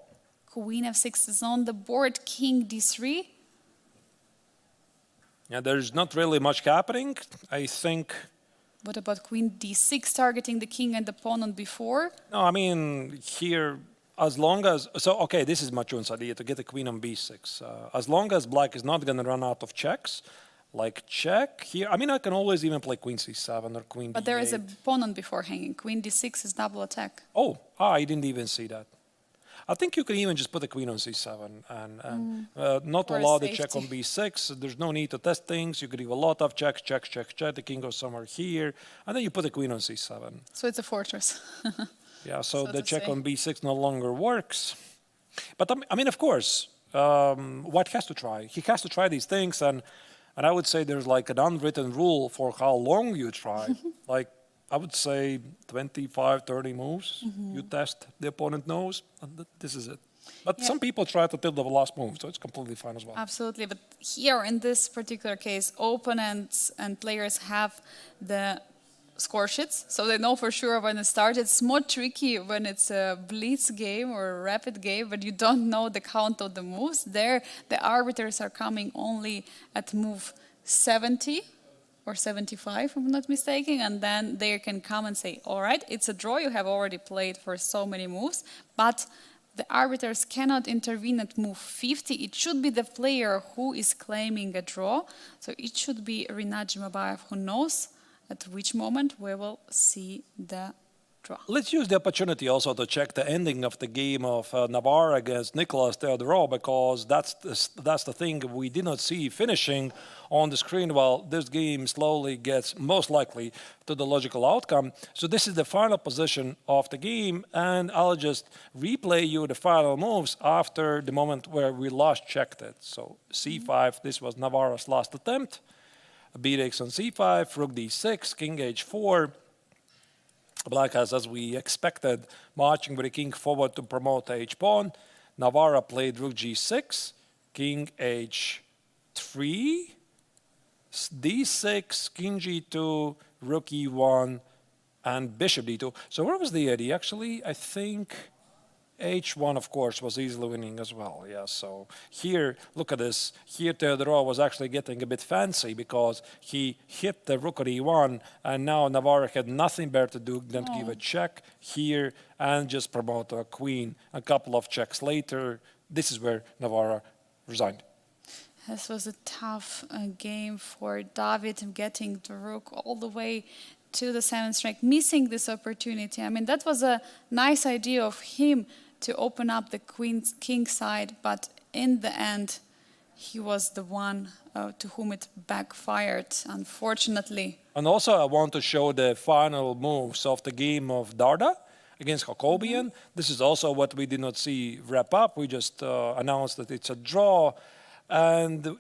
Queen f6 is on the board, King d3. Yeah, there's not really much happening. I think. What about Queen d6 targeting the king and the pawn on b4? No, I mean, here, as long as... So, okay, this is Matchun's idea, to get the queen on b6. As long as black is not going to run out of checks, like check here. I mean, I can always even play queen c7 or queen d8. But there is a pawn on b4 hanging. Queen d6 is double attack. Oh, I didn't even see that. I think you can even just put the queen on c7 and not For allow the safety. check on b6. There's no need to test things. You could leave a lot of checks, check. The king goes somewhere here, and then you put the queen on c7. So it's a fortress. Yeah, so the to check say. on b6 no longer works. But I mean, of course, White has to try. He has to try these things, and I would say there's like an unwritten rule for how long you try. Like, I would say 25, 30 moves. You test the opponent knows, and this is it. But some people try to till the last move, so it's completely fine as well. Absolutely, but here in this particular case, opponents and players have the score sheets, so they know for sure when it starts. It's more tricky when it's a blitz game or a rapid game, but you don't know the count of the moves. There, the arbiters are coming only at move 70 or 75, if I'm not mistaken, and then they can come and say, all right, it's a draw, you have already played for so many moves, but the arbiters cannot intervene at move 50. It should be the player who is claiming a draw, so it should be Jumabay who knows at which moment we will see the draw. Let's use the opportunity also to check the ending of the game of Navarre against Nicolas Theodorou, because that's the thing we did not see finishing on the screen while this game slowly gets most likely to the logical outcome. So this is the final position of the game, and I'll just replay you the final moves after the moment where we last checked it. So c5, this was Navarre's last attempt. B takes on c5, rook d6, king h4. Black has, as we expected, marching with the king forward to promote the h-pawn. Navarre played rook g6, king h3, d6, king g2, rook e1, and bishop d2. So what was the idea? Actually, I think h1, of course, was easily winning as well. Yeah, so here, look at this. Here, Theodorou was actually getting a bit fancy because he hit the rook on e1, and now Navarre had nothing better to do than to give a check here and just promote a queen. A couple of checks later, this is where Navarre resigned. This was a tough game for David, getting the rook all the way to the 7th rank, missing this opportunity. I mean, that was a nice idea of him to open up the king side, but in the end, he was the one to whom it backfired, unfortunately. And also, I want to show the final moves of the game of Darda against Jacobian. This is also what we did not see wrap up. We just announced that it's a draw, and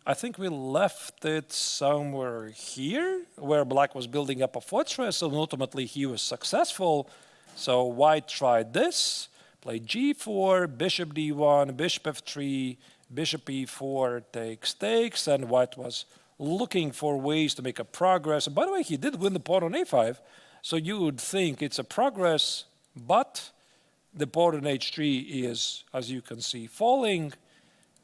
I think we left it somewhere here, where Black was building up a fortress, and ultimately he was successful. So White tried this, played g4, bishop d1, bishop f3, bishop e4 takes, and White was looking for ways to make a progress. And by the way, he did win the pawn on a5, so you would think it's a progress, but the pawn on h3 is, as you can see, falling.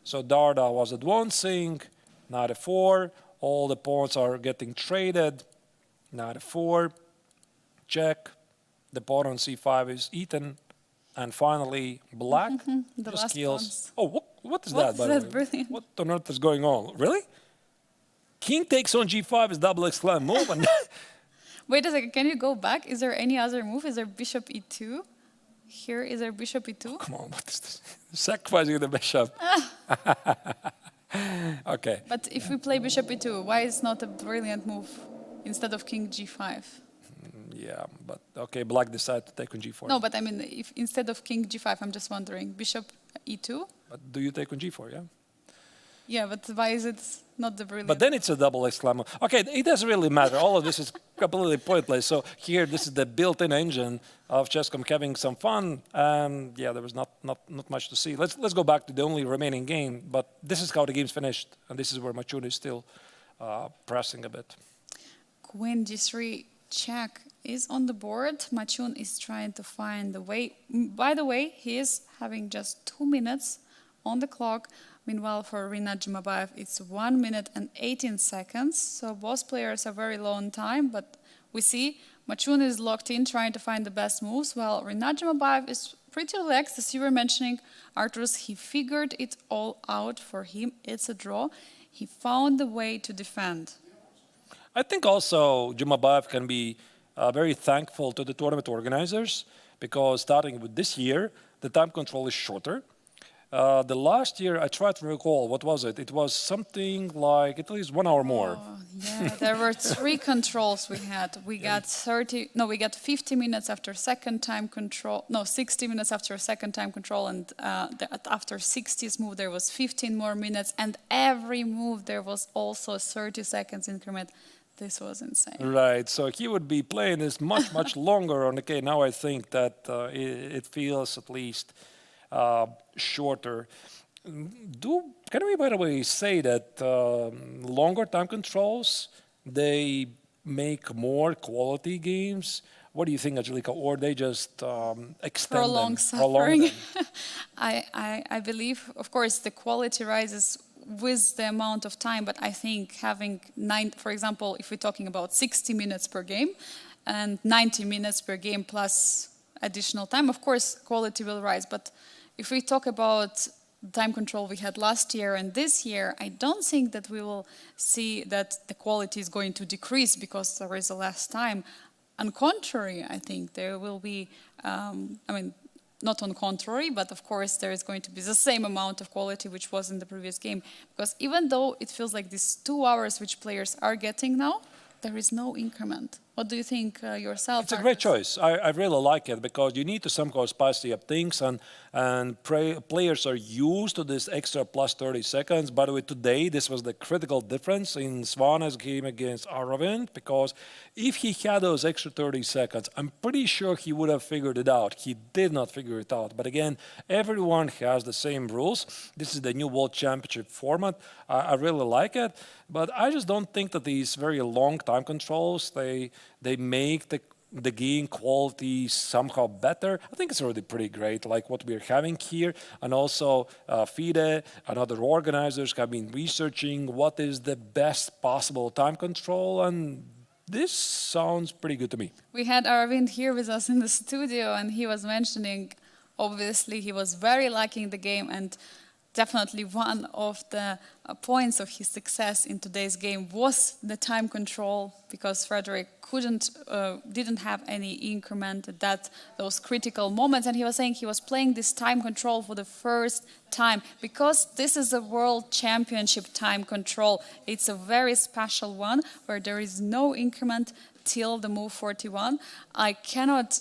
So Darda was advancing, knight f4, all the pawns are getting traded, knight f4, check, the pawn on c5 is eaten, And finally, black The just last kills. pawns. Oh, what is What that, is by that? the way? Brilliant. What on earth is going on? Really? King takes on g5 is double exclam move. And Wait a second, can you go back? Is there any other move? Is there bishop e2? Here, is there bishop e2? come on, what is this? Sacrificing the bishop. Okay. But if we play bishop e2, why is not a brilliant move instead of king g5? Yeah, but okay, black decided to take on g4. No, but I mean, if instead of king g5, I'm just wondering, bishop e2? But do you take on g4, yeah? Yeah, but why is it not the brilliant? But then it's a double exclamation. Okay, it doesn't really matter. All of this is completely pointless. So here, this is the built-in engine of Chess.com having some fun. And yeah, there was not much to see. Let's go back to the only remaining game. But this is how the game's finished. And this is where Matchun is still pressing a bit. Queen g3 check is on the board. Matchun is trying to find the way. By the way, he is having just 2 minutes on the clock. Meanwhile, for Aravindh, it's 1 minute and 18 seconds. So both players are very low on time, but we see Matchun is locked in, trying to find the best moves, while Aravindh is pretty relaxed. As you were mentioning, Arturus, he figured it all out. For him, it's a draw. He found the way to defend. I think also Jumabayev can be very thankful to the tournament organizers because starting with this year, the time control is shorter. The last year, I tried to recall, what was it? It was something like at least 1 hour more. Oh, yeah, there were 3 controls we had. We got 50 minutes after second time control, no, 60 minutes after second time control, and after 60th move there was 15 more minutes, and every move there was also a 30 seconds increment. This was insane. Right, so he would be playing this much longer. Okay, now I think that it feels at least shorter. Can we, by the way, say that longer time controls, they make more quality games? What do you think, Angelica? Or they just extend Prolong them? suffering. I believe, of course, the quality rises with the amount of time, but I think having for example, if we're talking about 60 minutes per game and 90 minutes per game plus additional time, of course, quality will rise. But if we talk about time control we had last year and this year, I don't think that we will see that the quality is going to decrease because there is less time. On contrary, I think there will be, not on contrary, but of course there is going to be the same amount of quality which was in the previous game. Because even though it feels like these 2 hours which players are getting now, there is no increment. What do you think yourself? It's a great choice. I really like it because you need to somehow spice up things, and players are used to this extra plus 30 seconds. By the way, today this was the critical difference in Swane's game against Aravindh, because if he had those extra 30 seconds, I'm pretty sure he would have figured it out. He did not figure it out. But again, everyone has the same rules. This is the new World Championship format. I really like it, but I just don't think that these very long time controls, they make the game quality somehow better. I think it's already pretty great, like what we're having here. And also FIDE and other organizers have been researching what is the best possible time control, and this sounds pretty good to me. We had Aravindh here with us in the studio, and he was mentioning, obviously, he was very liking the game, and definitely one of the points of his success in today's game was the time control, because Frederick didn't have any increment at those critical moments, and he was saying he was playing this time control for the first time because this is a World Championship time control. It's a very special one where there is no increment till the move 41. I cannot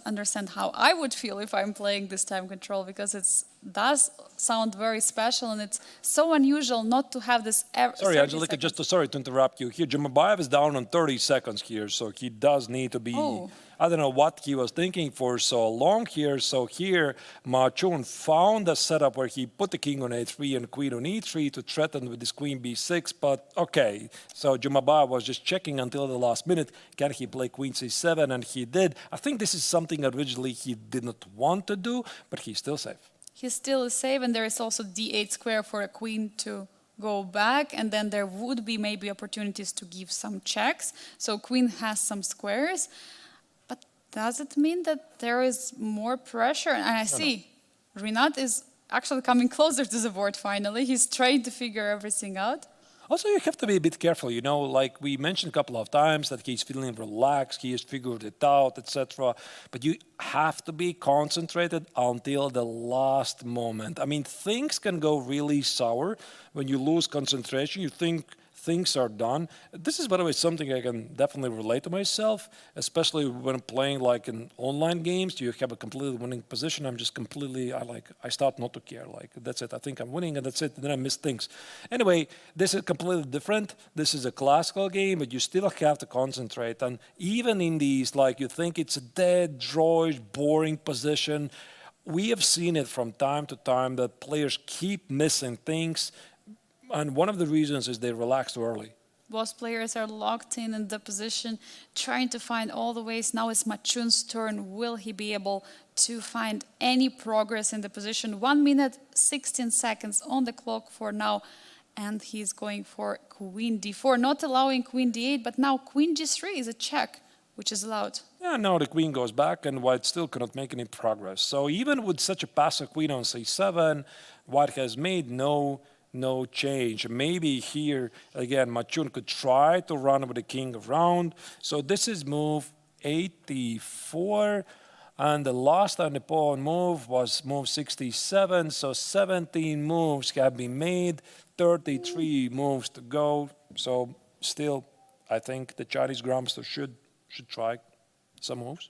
understand how I would feel if I'm playing this time control, because it does sound very special, and it's so unusual not to have this. Sorry, Angelica, sorry to interrupt you here. Jumabayev is down on 30 seconds here, so he does need to be. Oh. I don't know what he was thinking for so long here. So here, Matchun found a setup where he put the king on a3 and queen on e3 to threaten with this queen b6. But okay, so Jumabayev was just checking until the last minute. Can he play queen c7? And he did. I think this is something originally he did not want to do, but he's still safe. He still is safe, and there is also d8 square for a queen to go back, and then there would be maybe opportunities to give some checks. So queen has some squares. Does it mean that there is more pressure? And I see Rinat is actually coming closer to the board finally. He's trying to figure everything out. Also, you have to be a bit careful, like we mentioned a couple of times that he's feeling relaxed, he has figured it out, etc. But you have to be concentrated until the last moment. I mean, things can go really sour when you lose concentration. You think things are done. This is, by the way, something I can definitely relate to myself, especially when playing like in online games. You have a completely winning position. I'm just completely, I start not to care. Like, that's it. I think I'm winning and that's it. And then I miss things. Anyway, this is completely different. This is a classical game, but you still have to concentrate. And even in these, like, you think it's a dead, drawish, boring position, we have seen it from time to time that players keep missing things. And one of the reasons is they relax too early. Both players are locked in the position, trying to find all the ways. Now it's Matchun's turn. Will he be able to find any progress in the position? 1 minute, 16 seconds on the clock for now. And he's going for Queen d4, not allowing Queen d8, but now Queen g3 is a check, which is allowed. Yeah, now the queen goes back and White still cannot make any progress. So even with such a passive queen on c7, White has made no change. Maybe here, again, Matchun could try to run with the king around. So this is move 84. And the last time the pawn move was move 67. So 17 moves have been made, 33 moves to go. So still, I think the Chinese Grandmaster should try some moves.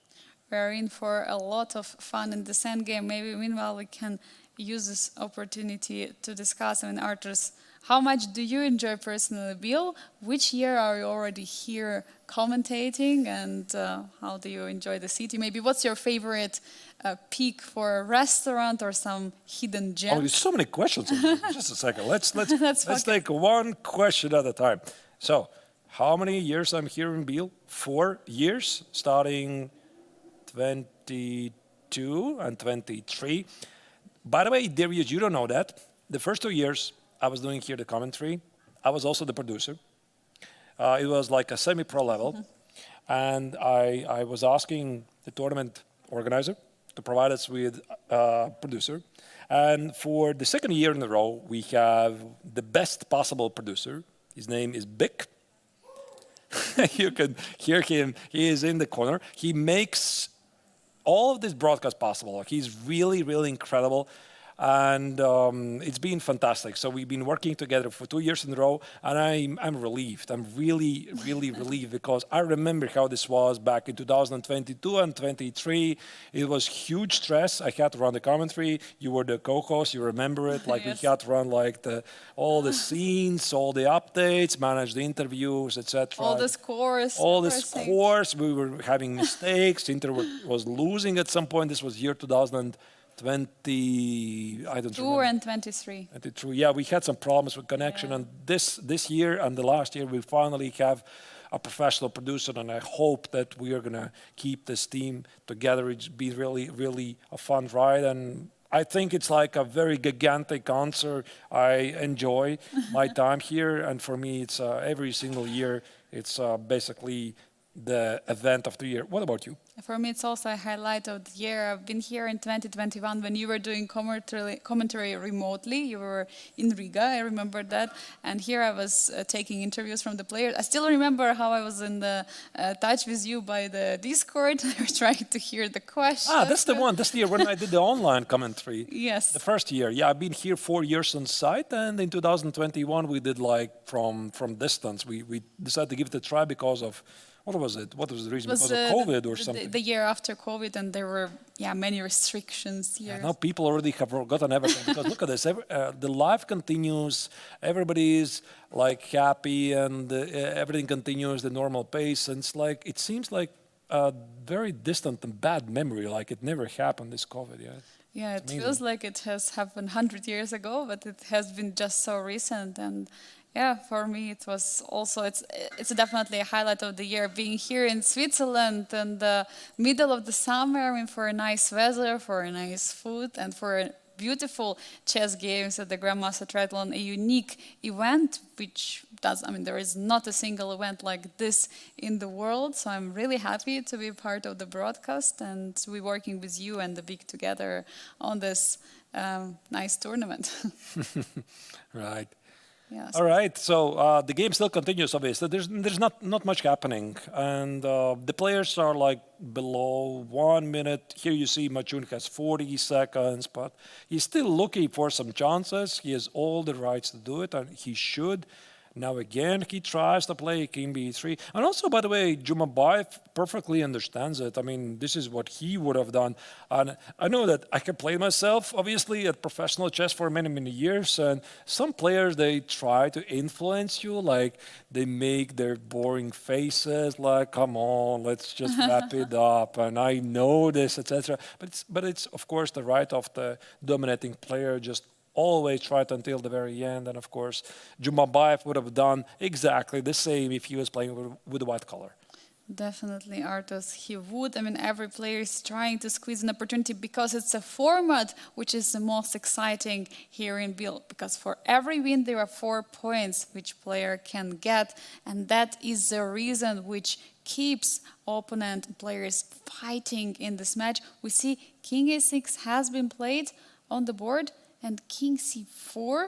We're in for a lot of fun in this endgame. Maybe meanwhile we can use this opportunity to discuss. I mean, Arturs, how much do you enjoy personally Biel? Which year are you already here commentating, and how do you enjoy the city? Maybe what's your favorite peak for a restaurant or some hidden gem? Oh, there's so many questions. Just a second. Let's Let's take one question at a time. So, how many years I'm here in Biel? 4 years, starting 22 and 23. By the way, Darius, you don't know that. The first 2 years, I was doing here the commentary. I was also the producer. It was like a semi-pro level. And I was asking the tournament organizer to provide us with a producer. And for the second year in a row, we have the best possible producer. His name is Bick. You can hear him. He is in the corner. He makes all of this broadcast possible. He's really, really incredible. And it's been fantastic. So we've been working together for 2 years in a row, and I'm relieved. I'm really, really relieved, because I remember how this was back in 2022 and 23. It was huge stress. I had to run the commentary. You were the co-host. You remember it. Like, yes. We had to run like all the scenes, all the updates, manage the interviews, etc. All the scores. All the scores. We were having mistakes. Inter was losing at some point. This was year 2020, I don't remember. 2 and 23. 23. Yeah, we had some problems with connection, and this year and the last year we finally have a professional producer, and I hope that we are gonna keep this team together. It's been really, really a fun ride, and I think it's like a very gigantic answer. I enjoy my time here, and for me, it's every single year. It's basically the event of the year. What about you? For me, it's also a highlight of the year. I've been here in 2021 when you were doing commentary remotely. You were in Riga, I remember that. And here I was taking interviews from the players. I still remember how I was in the touch with you by the Discord. I was trying to hear the questions. Ah, that's the one. That's the year when I did the online commentary. Yes. The first year. Yeah, I've been here 4 years on site, and in 2021 we did like from distance. We decided to give it a try because of, what was it? What was the reason? Because of COVID or something? The year after COVID, and there were many restrictions here. Yeah, now people already have forgotten everything, because look at this. The life continues. Everybody is like happy, and everything continues the normal pace. And it's like, it seems like a very distant and bad memory. Like it never happened, this COVID. Yeah. Yeah, it feels like it has happened 100 years ago, but it has been just so recent. And yeah, for me, it was also, it's definitely a highlight of the year, being here in Switzerland in the middle of the summer, I mean, for a nice weather, for a nice food, and for a beautiful chess games at the Grandmaster Triathlon, a unique event, which does, I mean, there is not a single event like this in the world. So I'm really happy to be part of the broadcast and to be working with you and the Big together on this nice tournament. Right. Yes. All right, so the game still continues, obviously. There's not much happening, and the players are like below 1 minute. Here you see Matchun has 40 seconds, but he's still looking for some chances. He has all the rights to do it, and he should. Now again, he tries to play King B3. And also, by the way, Jumabay perfectly understands it. I mean, this is what he would have done. And I know that I can play myself, obviously, at professional chess for many, many years. And some players, they try to influence you. Like, they make their boring faces, like, come on, let's just wrap it up. And I know this, etc. But it's, of course, the right of the dominating player just always try it until the very end. And of course, Jumabay would have done exactly the same if he was playing with the white color. Definitely, Artus, he would. I mean, every player is trying to squeeze an opportunity because it's a format which is the most exciting here in Biel. Because for every win, there are 4 points which player can get. And that is the reason which keeps opponent players fighting in this match. We see King A6 has been played on the board. And King C4.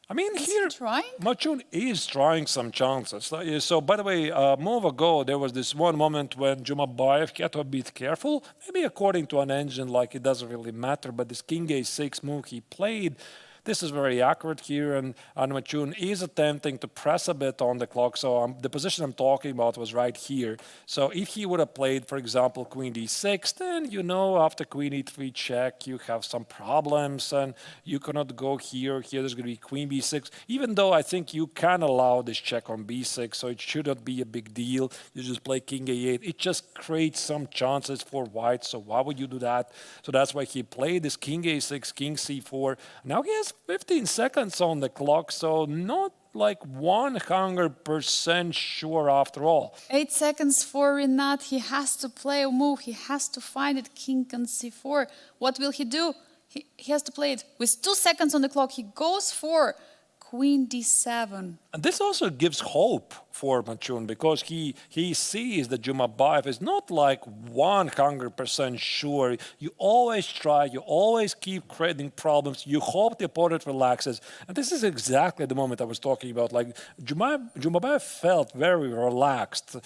I mean, is here, trying? Matchun is trying some chances. So, by the way, a move ago, there was this one moment when Jumabay had to be a bit careful. Maybe according to an engine, like it doesn't really matter, but this King A6 move he played, this is very accurate here, and Matchun is attempting to press a bit on the clock. So the position I'm talking about was right here. So if he would have played, for example, Queen D6, then you know after Queen E3 check, you have some problems, and you cannot go here. Here there's going to be Queen B6, even though I think you can allow this check on B6, so it shouldn't be a big deal. You just play King A8. It just creates some chances for white, so why would you do that? So that's why he played this King A6, King C4. Now he has 15 seconds on the clock, so not like 100% sure after all. 8 seconds for Rinat. He has to play a move. He has to find it. King on C4. What will he do? He has to play it. With 2 seconds on the clock, he goes for Queen D7. And this also gives hope for Matchun because he sees that Jumabay is not like 100% sure. You always try, you always keep creating problems, you hope the opponent relaxes. And this is exactly the moment I was talking about. Like Jumabay felt very relaxed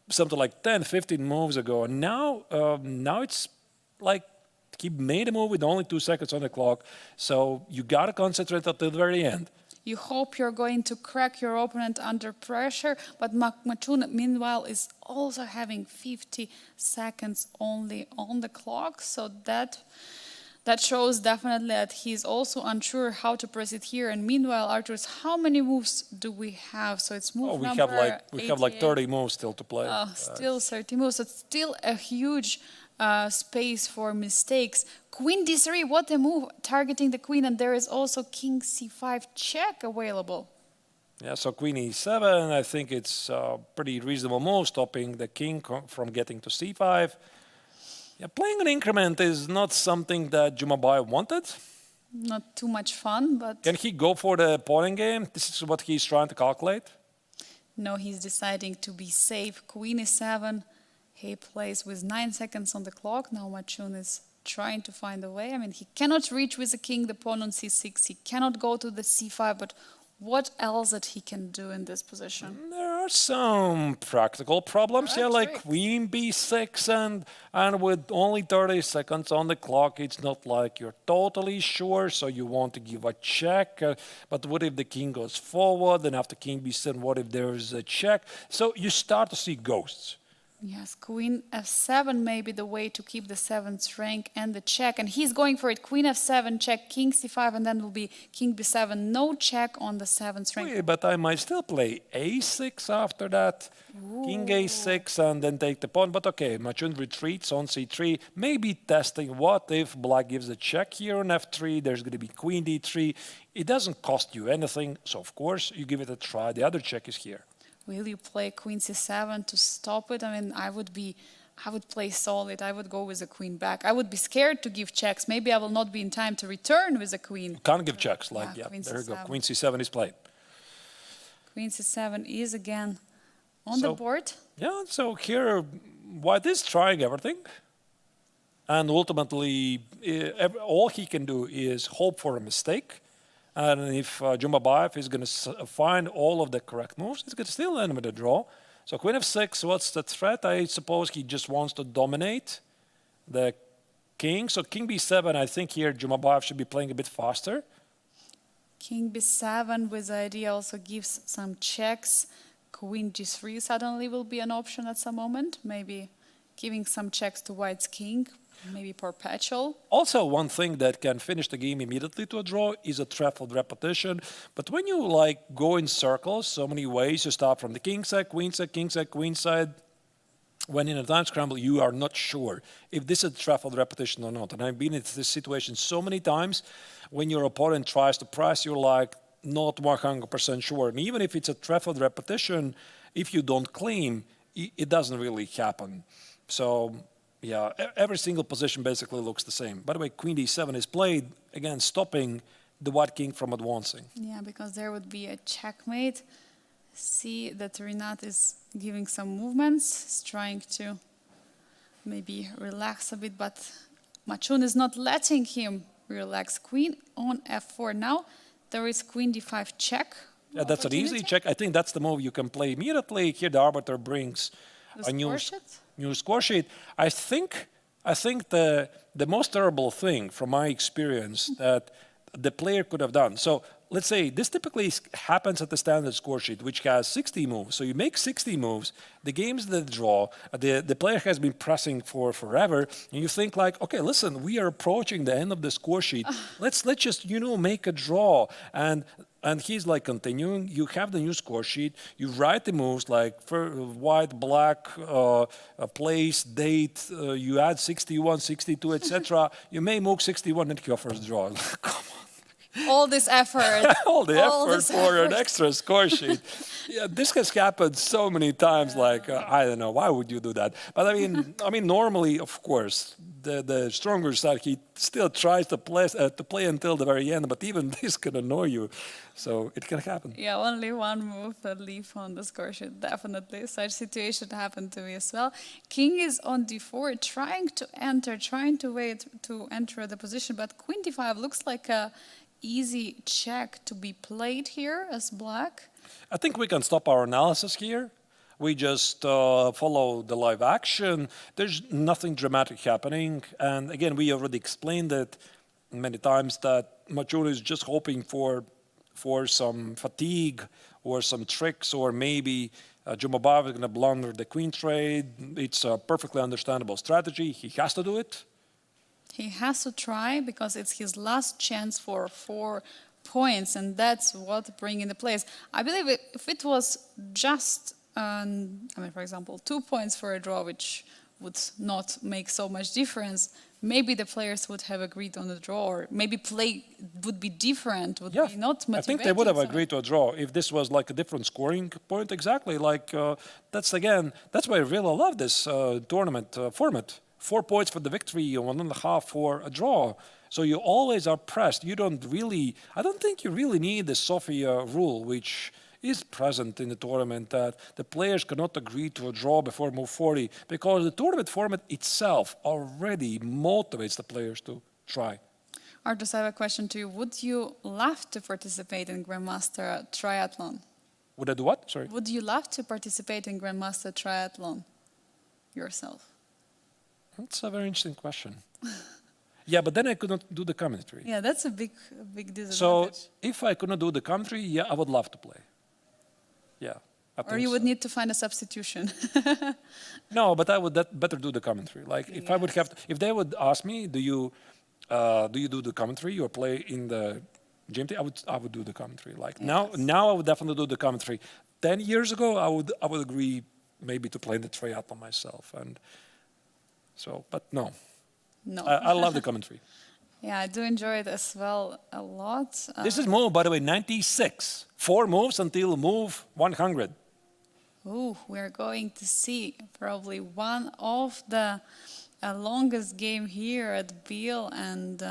something like 10, 15 moves ago. And now it's like he made a move with only 2 seconds on the clock. So you got to concentrate until the very end. You hope you're going to crack your opponent under pressure, but Matchun, meanwhile, is also having 50 seconds only on the clock. So that shows definitely that he's also unsure how to press it here. And meanwhile, Arturus, how many moves do we have? So it's move number we have like 30 moves still to play. Oh, still 30 moves. So it's still a huge space for mistakes. Queen D3, what a move, targeting the queen, and there is also King C5 check available. Yeah, so Queen E7, I think it's a pretty reasonable move, stopping the king from getting to C5. Yeah, playing an increment is not something that Jumabay wanted. Not too much fun, but... Can he go for the pawn game? This is what he's trying to calculate. No, he's deciding to be safe. Queen E7. He plays with 9 seconds on the clock. Now Matchun is trying to find a way. I mean, he cannot reach with the king, the pawn on C6. He cannot go to the C5, but what else that he can do in this position? There are some practical problems, yeah, like Queen B6, and with only 30 seconds on the clock, it's not like you're totally sure, so you want to give a check. But what if the king goes forward, then after King B7, what if there's a check? So you start to see ghosts. Yes, Queen F7 may be the way to keep the 7th rank and the check. And he's going for it. Queen F7, check, King C5, and then will be King B7. No check on the 7th rank. Wait, but I might still play A6 after that. Ooh. King A6 and then take the pawn. But okay, Matchun retreats on C3. Maybe testing what if Black gives a check here on F3. There's going to be Queen D3. It doesn't cost you anything. So, of course, you give it a try. The other check is here. Will you play Queen C7 to stop it? I mean, I would be I would play solid. I would go with a queen back. I would be scared to give checks. Maybe I will not be in time to return with a queen. Can't give checks. Queen There you go. C7. Queen c7 is played. Queen c7 is again on the board. Yeah, so here White is trying everything. And ultimately, all he can do is hope for a mistake. And if Jumabay is going to find all of the correct moves, he's going to still end with a draw. So Queen f6, what's the threat? I suppose he just wants to dominate the king. So King b7, I think here Jumabay should be playing a bit faster. King b7 with the idea also gives some checks. Queen g3 suddenly will be an option at some moment. Maybe giving some checks to White's king. Maybe perpetual. Also, one thing that can finish the game immediately to a draw is a threefold repetition. But when you like go in circles, so many ways, you start from the king side, queen side, king side, queen side. When in a time scramble, you are not sure if this is a threefold repetition or not. And I've been in this situation so many times when your opponent tries to press, you're like not 100% sure. And even if it's a threefold repetition, if you don't claim, it doesn't really happen. So yeah, every single position basically looks the same. By the way, Queen d7 is played, again, stopping the White king from advancing. Yeah, because there would be a checkmate. See that Rinat is giving some movements, is trying to maybe relax a bit, but Matchun is not letting him relax. Queen on f4. Now there is Queen d5 check. That's an easy check. I think that's the move you can play immediately. Here the arbiter brings a new score sheet. I think the most terrible thing from my experience that the player could have done. So let's say this typically happens at the standard score sheet, which has 60 moves. So you make 60 moves, the game's the draw, the player has been pressing for forever, and you think like, okay, listen, we are approaching the end of the score sheet. Let's just, make a draw. And he's like continuing, you have the new score sheet, you write the moves like for white, black, place, date, you add 61, 62, etc. You may move 61 and he offers draw. Come on. All this effort. All the effort for an extra score sheet. Yeah, this has happened so many times. Like I don't know, why would you do that? But I mean, normally, of course, the stronger side he still tries to play until the very end. But even this can annoy you, so it can happen. Yeah, only one move that leave on the score sheet. Definitely, such situation happened to me as well. King is on d4, trying to wait to enter the position, but Queen d5 looks like a easy check to be played here as black. I think we can stop our analysis here. We just follow the live action. There's nothing dramatic happening. And again, we already explained it many times that Matchun is just hoping for some fatigue or some tricks, or maybe Jumabay is going to blunder the queen trade. It's a perfectly understandable strategy. He has to do it. He has to try because it's his last chance for 4 points, and that's what bringing the place. I believe if it was just, for example, 2 points for a draw, which would not make so much difference, maybe the players would have agreed on the draw, or maybe play would be different, would be not motivating. I think they would have agreed to a draw if this was like a different scoring point. Exactly, like that's why I really love this tournament format. 4 points for the victory, 1.5 for a draw. So you always are pressed. I don't think you really need the Sofia rule, which is present in the tournament, that the players cannot agree to a draw before move 40, because the tournament format itself already motivates the players to try. Artus, I have a question to you. Would you love to participate in Grandmaster Triathlon? Would I do what? Sorry. Would you love to participate in Grandmaster Triathlon yourself? That's a very interesting question. Yeah, but then I could not do the commentary. Yeah, that's a big disadvantage. So if I could not do the commentary, yeah, I would love to play. Yeah. Or you would need to find a substitution. No, but I would better do the commentary. Like if I would have to, if they would ask me, do you do the commentary or play in the GMT? I would do the commentary. Like now I would definitely do the commentary. 10 years ago, I would agree maybe to play the triathlon myself. And so, but no. I love the commentary. Yeah, I do enjoy it as well a lot. This is move, by the way, 96. 4 moves until move 100. Oh, we're going to see probably one of the longest game here at Biel. And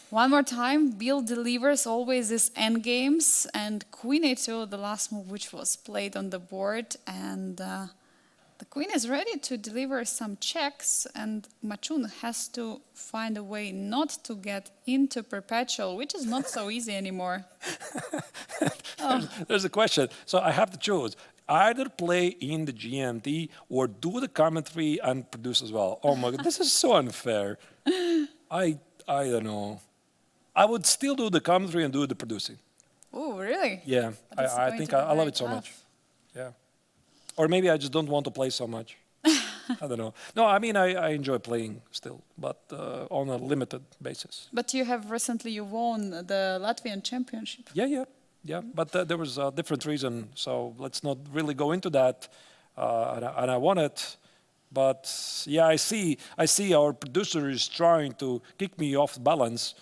one more time, Biel delivers always these endgames. And Queen A2, the last move which was played on the board. And the Queen is ready to deliver some checks. And Matchun has to find a way not to get into perpetual, which is not so easy anymore. There's a question. So I have to choose. Either play in the GMT or do the commentary and produce as well. Oh my God, this is so unfair. I don't know. I would still do the commentary and do the producing. Oh, really? Yeah, I think I love it so much. Yeah. Or maybe I just don't want to play so much. I don't know. No, I mean, I enjoy playing still, but on a limited basis. But you have recently won the Latvian championship. Yeah. But there was a different reason, so let's not really go into that. And I won it. But yeah, I see our producer is trying to kick me off balance.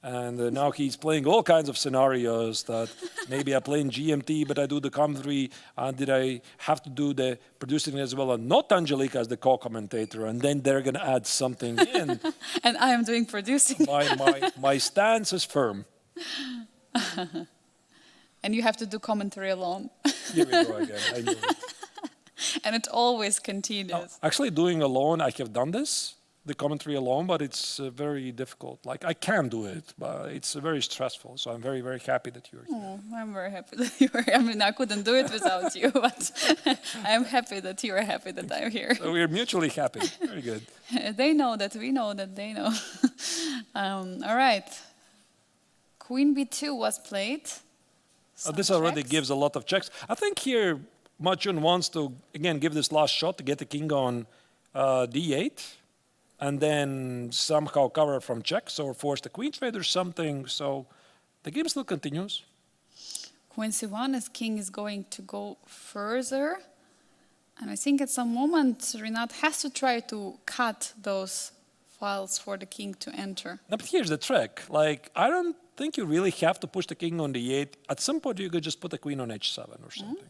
And now he's playing all kinds of scenarios that maybe I play in GMT, but I do the commentary. And did I have to do the producing as well? And not Angelica as the co-commentator. And then they're going to add something in. And I am doing producing. My stance is firm. And you have to do commentary alone. Here we go again. I knew it. And it always continues. Actually, doing alone, I have done this. The commentary alone, but it's very difficult. Like, I can do it, but it's very stressful. So I'm very, very happy that you're here. Oh, I'm very happy that you are. I mean, I couldn't do it without you, but I'm happy that you are happy that I'm here. So we're mutually happy. Very good. They know that, we know that they know. All right. Queen B2 was played. This already checks. gives a lot of checks. I think here Matchun wants to, again, give this last shot to get the king on D8. And then somehow cover from checks or force the queen trade or something. So the game still continues. Queen C1 as king is going to go further. And I think at some moment Rinat has to try to cut those files for the king to enter. Now, but here's the trick. Like, I don't think you really have to push the king on D8. At some point, you could just put the queen on H7 or something.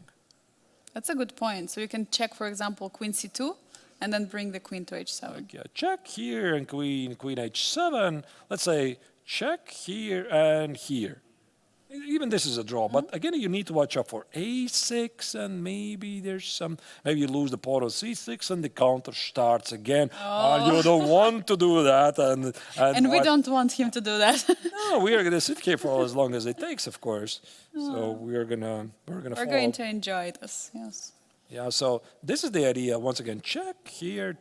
That's a good point. So you can check, for example, Queen C2. And then bring the queen to H7. Like, yeah, check here and queen H7. Let's say check here and here. Even this is a draw, but again, you need to watch out for A6 and maybe there's some, maybe you lose the pawn on C6 and the counter starts again. You don't want to do that. And we don't want him to do that. No, we are going to sit here for as long as it takes, of course. So we're going to enjoy this, yes. Yeah, so this is the idea. Once again, check here,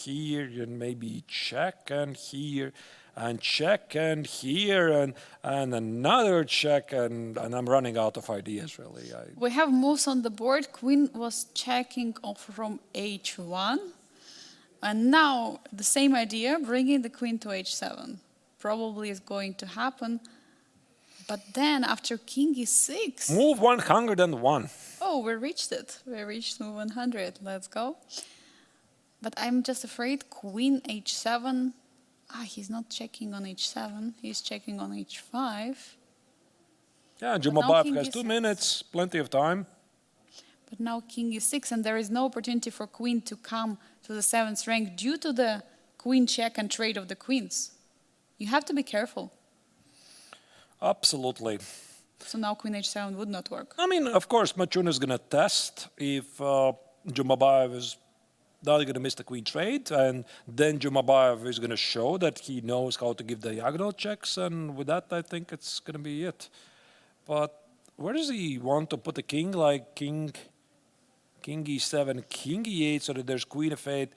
and maybe check and here, and check and here, and another check, and I'm running out of ideas, really. We have moves on the board. Queen was checking off from H1, and now the same idea, bringing the queen to H7, probably is going to happen. But then after king E6... Move 101. Oh, we reached it. We reached move 100. Let's go. But I'm just afraid queen H7... he's not checking on H7. He's checking on H5. Yeah, Jumabay has 2 minutes. Plenty of time. But now king E6, and there is no opportunity for queen to come to the 7th rank due to the queen check and trade of the queens. You have to be careful. Absolutely. So now queen H7 would not work. I mean, of course, Matchun is going to test if Jumabay is not going to miss the queen trade, and then Jumabay is going to show that he knows how to give diagonal checks, and with that, I think it's going to be it. But where does he want to put the king? Like king E7, king E8, so that there's queen F8.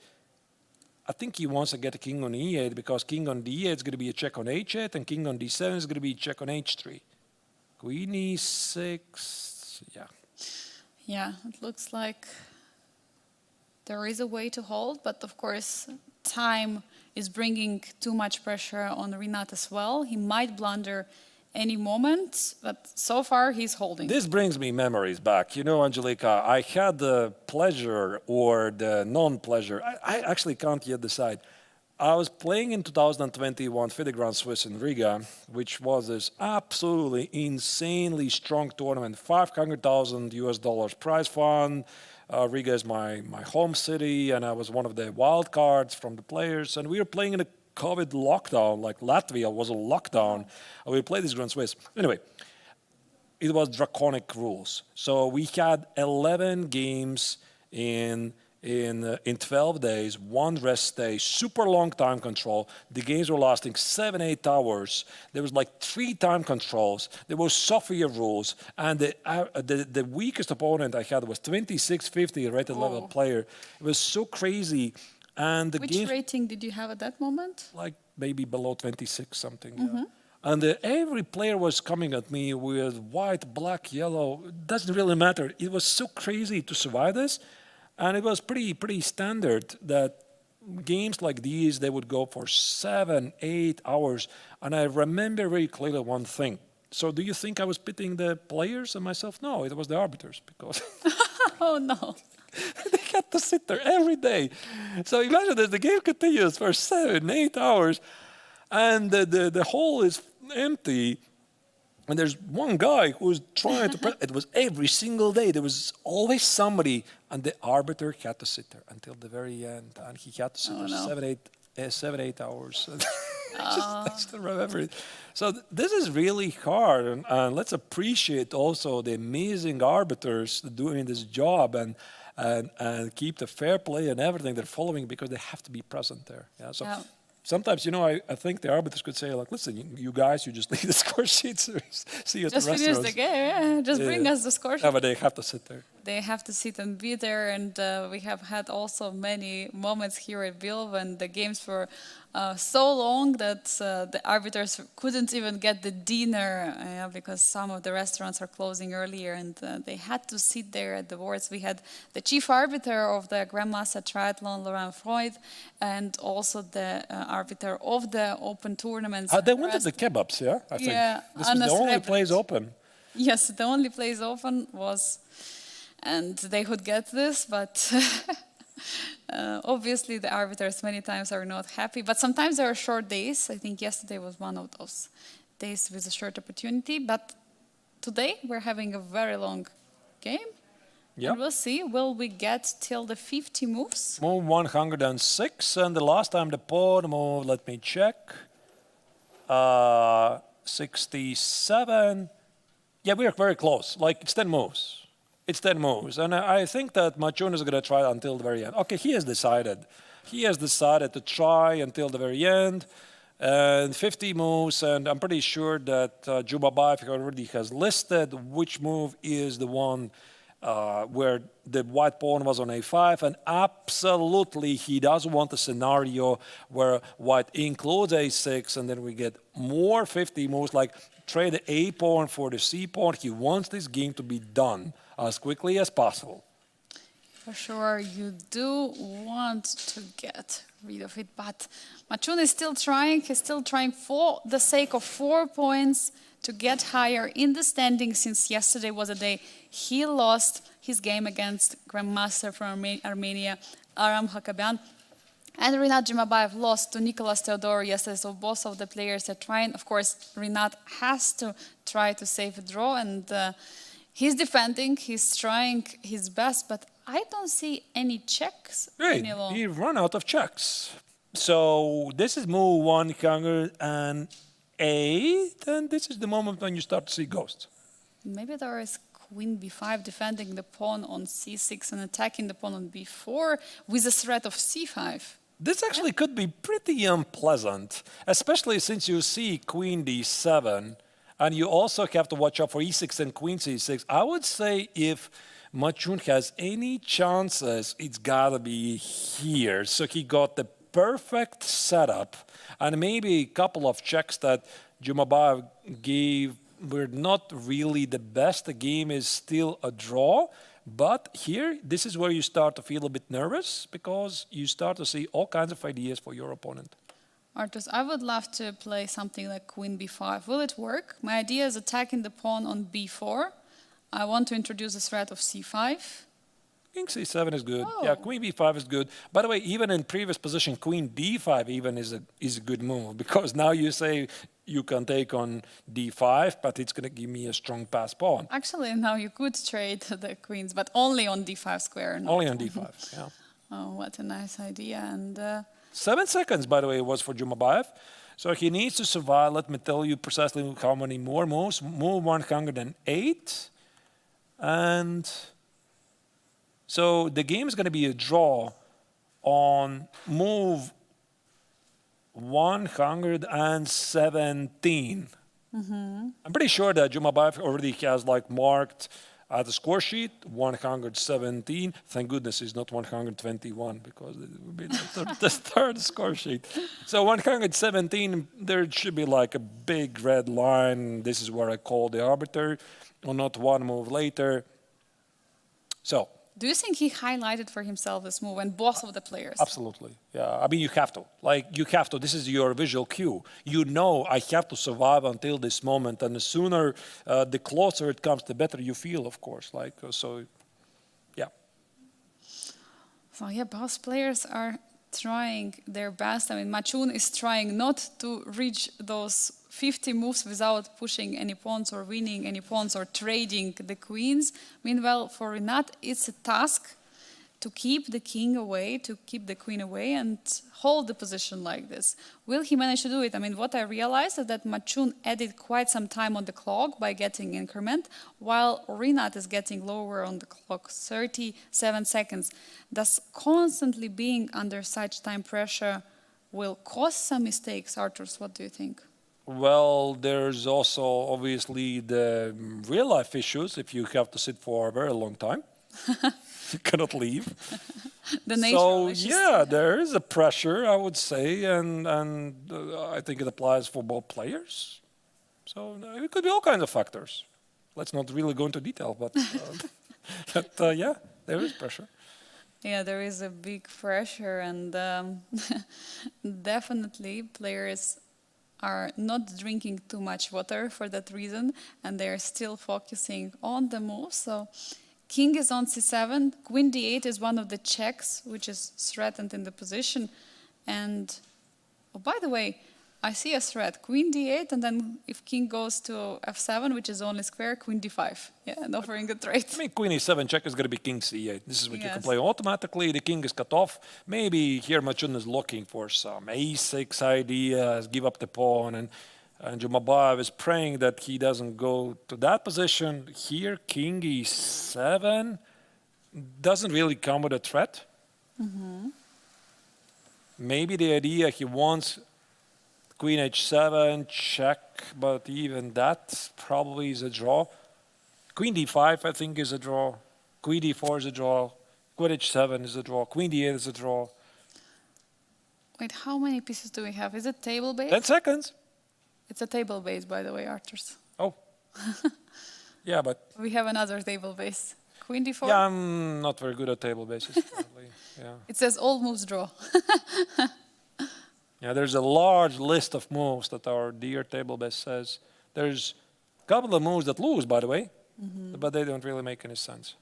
I think he wants to get a king on E8 because king on D8 is going to be a check on H8 and king on D7 is going to be a check on H3. Queen E6, yeah. Yeah, it looks like there is a way to hold, but of course time is bringing too much pressure on Rinat as well. He might blunder any moment, but so far he's holding. This brings me memories back. You know, Angelica, I had the pleasure or the non-pleasure. I actually can't yet decide. I was playing in 2021 FIDE Grand Swiss in Riga, which was this absolutely insanely strong tournament, $500,000 prize fund. Riga is my home city, and I was one of the wild cards from the players. And we were playing in a COVID lockdown, like Latvia was a lockdown. And we played this Grand Swiss. Anyway, it was draconic rules. So we had 11 games in 12 days, one rest day, super long time control. The games were lasting 7-8 hours. There was like 3 time controls. There was Sofia rules, and the weakest opponent I had was 2650 rated level player. It was so crazy, and the Which rating did you have at that moment? like maybe below 26 something. Yeah. And every player was coming at me with white, black, yellow. It doesn't really matter. It was so crazy to survive this. And it was pretty standard that games like these, they would go for 7-8 hours. And I remember very clearly one thing. So do you think I was pitting the players and myself? No, it was the arbiters, because Oh, no. they had to sit there every day. So imagine that the game continues for 7-8 hours, and the hole is empty. And there's one guy who's trying to it was every single day. There was always somebody, and the arbiter had to sit there until the very end, and he had to sit there 7-8 hours. I still remember it. So this is really hard, and let's appreciate also the amazing arbiters doing this job and keep the fair play and everything they're following, because they have to be present there. Yeah. So. Yeah. Sometimes, I think the arbiters could say, like, listen, you guys, you just leave the score sheets. See you at the restaurants. Just finish the game, yeah. Just bring us the score sheet. Yeah, but they have to sit there. They have to sit and be there, and we have had also many moments here at Biel when the games were so long that the arbiters couldn't even get the dinner because some of the restaurants are closing earlier, and they had to sit there at the boards. We had the chief arbiter of the Grandmaster Triathlon, Laurent Freud, and also the arbiter of the open tournaments. They wanted the kebabs, yeah? I think. Yeah, this was the only place open. Yes, the only place open was, and they would get this, but obviously the arbiters many times are not happy. But sometimes there are short days. I think yesterday was one of those days with a short opportunity. But today we're having a very long game. Yep. And we'll see, will we get till the 50 moves? Move 106, and the last time the pawn moved, let me check, 67. Yeah, we are very close, like it's 10 moves. It's 10 moves, and I think that Matchun is going to try until the very end. Okay, he has decided. He has decided to try until the very end, and 50 moves, and I'm pretty sure that Jumabay already has listed which move is the one where the white pawn was on a5, and absolutely he doesn't want a scenario where white includes a6, and then we get more 50 moves, like trade the a pawn for the c pawn. He wants this game to be done as quickly as possible. For sure, you do want to get rid of it, but Matchun is still trying. He's still trying for the sake of 4 points to get higher in the standings, since yesterday was a day he lost his game against Grandmaster from Armenia, Aram Hakabian. And Rinat-Jumabay lost to Nicolas Theodore yesterday, so both of the players are trying. Of course, Rinat has to try to save a draw, and he's defending, he's trying his best, but I don't see any checks any longer. He ran out of checks. So this is move 108, and this is the moment when you start to see ghosts. Maybe there is Queen b5 defending the pawn on c6 and attacking the pawn on b4 with a threat of c5. This actually could be pretty unpleasant, especially since you see Queen d7, and you also have to watch out for e6 and Queen c6. I would say if Matchun has any chances, it's gotta be here. So he got the perfect setup, and maybe a couple of checks that Jumabay gave were not really the best. The game is still a draw. But here, this is where you start to feel a bit nervous, because you start to see all kinds of ideas for your opponent. Artus, I would love to play something like Queen b5. Will it work? My idea is attacking the pawn on b4. I want to introduce a threat of c5. King c7 is good. Oh. Yeah, queen b5 is good. By the way, even in previous position, queen d5 even is a good move because now you say you can take on d5, but it's going to give me a strong pass pawn. Actually, now you could trade the queens, but only on d5 square. Not Only on d5, yeah. Oh, what a nice idea. And 7 seconds, by the way, was for Jumabayev. So he needs to survive. Let me tell you precisely how many more moves. Move 108. And so the game is going to be a draw on move 117. I'm pretty sure that Jumabayev already has like marked at the score sheet 117. Thank goodness it's not 121 because it would be the third score sheet. So 117, there should be like a big red line. This is where I call the arbiter, or not one move later. So. Do you think he highlighted for himself this move and both of the players? Absolutely. Yeah. I mean, you have to. Like, you have to. This is your visual cue. You know, I have to survive until this moment. And the sooner, the closer it comes, the better you feel, of course. Like, so, yeah. So, yeah, both players are trying their best. I mean, Matchun is trying not to reach those 50 moves without pushing any pawns or winning any pawns or trading the queens. Meanwhile, for Rinat, it's a task to keep the king away, to keep the queen away and hold the position like this. Will he manage to do it? I mean, what I realized is that Matchun added quite some time on the clock by getting increment, while Rinat is getting lower on the clock, 37 seconds. Does constantly being under such time pressure will cause some mistakes? Arturs, what do you think? Well, there's also obviously the real life issues if you have to sit for a very long time. You cannot leave. The natural issues. Yeah, there is a pressure, I would say, and I think it applies for both players. So it could be all kinds of factors. Let's not really go into detail, but yeah, there is pressure. Yeah, there is a big pressure, and definitely players are not drinking too much water for that reason, and they're still focusing on the move. So king is on c7, queen d8 is one of the checks which is threatened in the position. And oh, by the way, I see a threat, queen d8, and then if king goes to f7, which is only square, queen d5. Yeah, and offering a trade. I mean, queen e7 check is going to be king c8. This is what you can Yes. play automatically. The king is cut off. Maybe here Matchun is looking for some a6 ideas, give up the pawn, and Jumabayev is praying that he doesn't go to that position. Here, king e7 doesn't really come with a threat. Maybe the idea he wants queen h7, check, but even that probably is a draw. Queen d5, I think, is a draw. Queen d4 is a draw. Queen h7 is a draw. Queen d8 is a draw. Wait, how many pieces do we have? Is it table base? 10 seconds. It's a table base, by the way, Arturs. Oh. Yeah, but We have another table base. Queen d4? yeah, I'm not very good at table bases. Probably. Yeah. It says all moves draw. Yeah, there's a large list of moves that our dear table base says. There's a couple of moves that lose, by the way, but they don't really make any sense.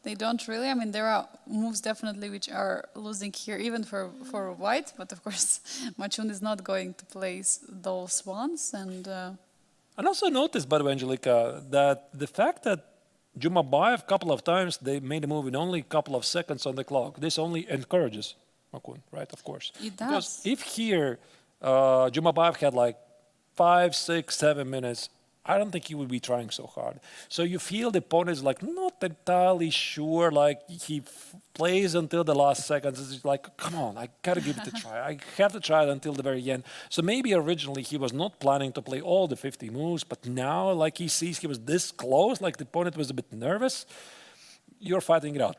They don't really. I mean, there are moves definitely which are losing here, even for white. But of course, Matchun is not going to place those ones. And also notice, by the way, Angelica, that the fact that Jumabayev a couple of times, they made a move in only a couple of seconds on the clock. This only encourages Matchun, right? Of course. It does. Because if here Jumabayev had like 5, 6, 7 minutes, I don't think he would be trying so hard. So you feel the opponent is like not entirely sure, like he plays until the last seconds. It's like, come on, I gotta give it a try. I have to try it until the very end. So maybe originally he was not planning to play all the 50 moves, but now like he sees he was this close, like the opponent was a bit nervous, you're fighting it out.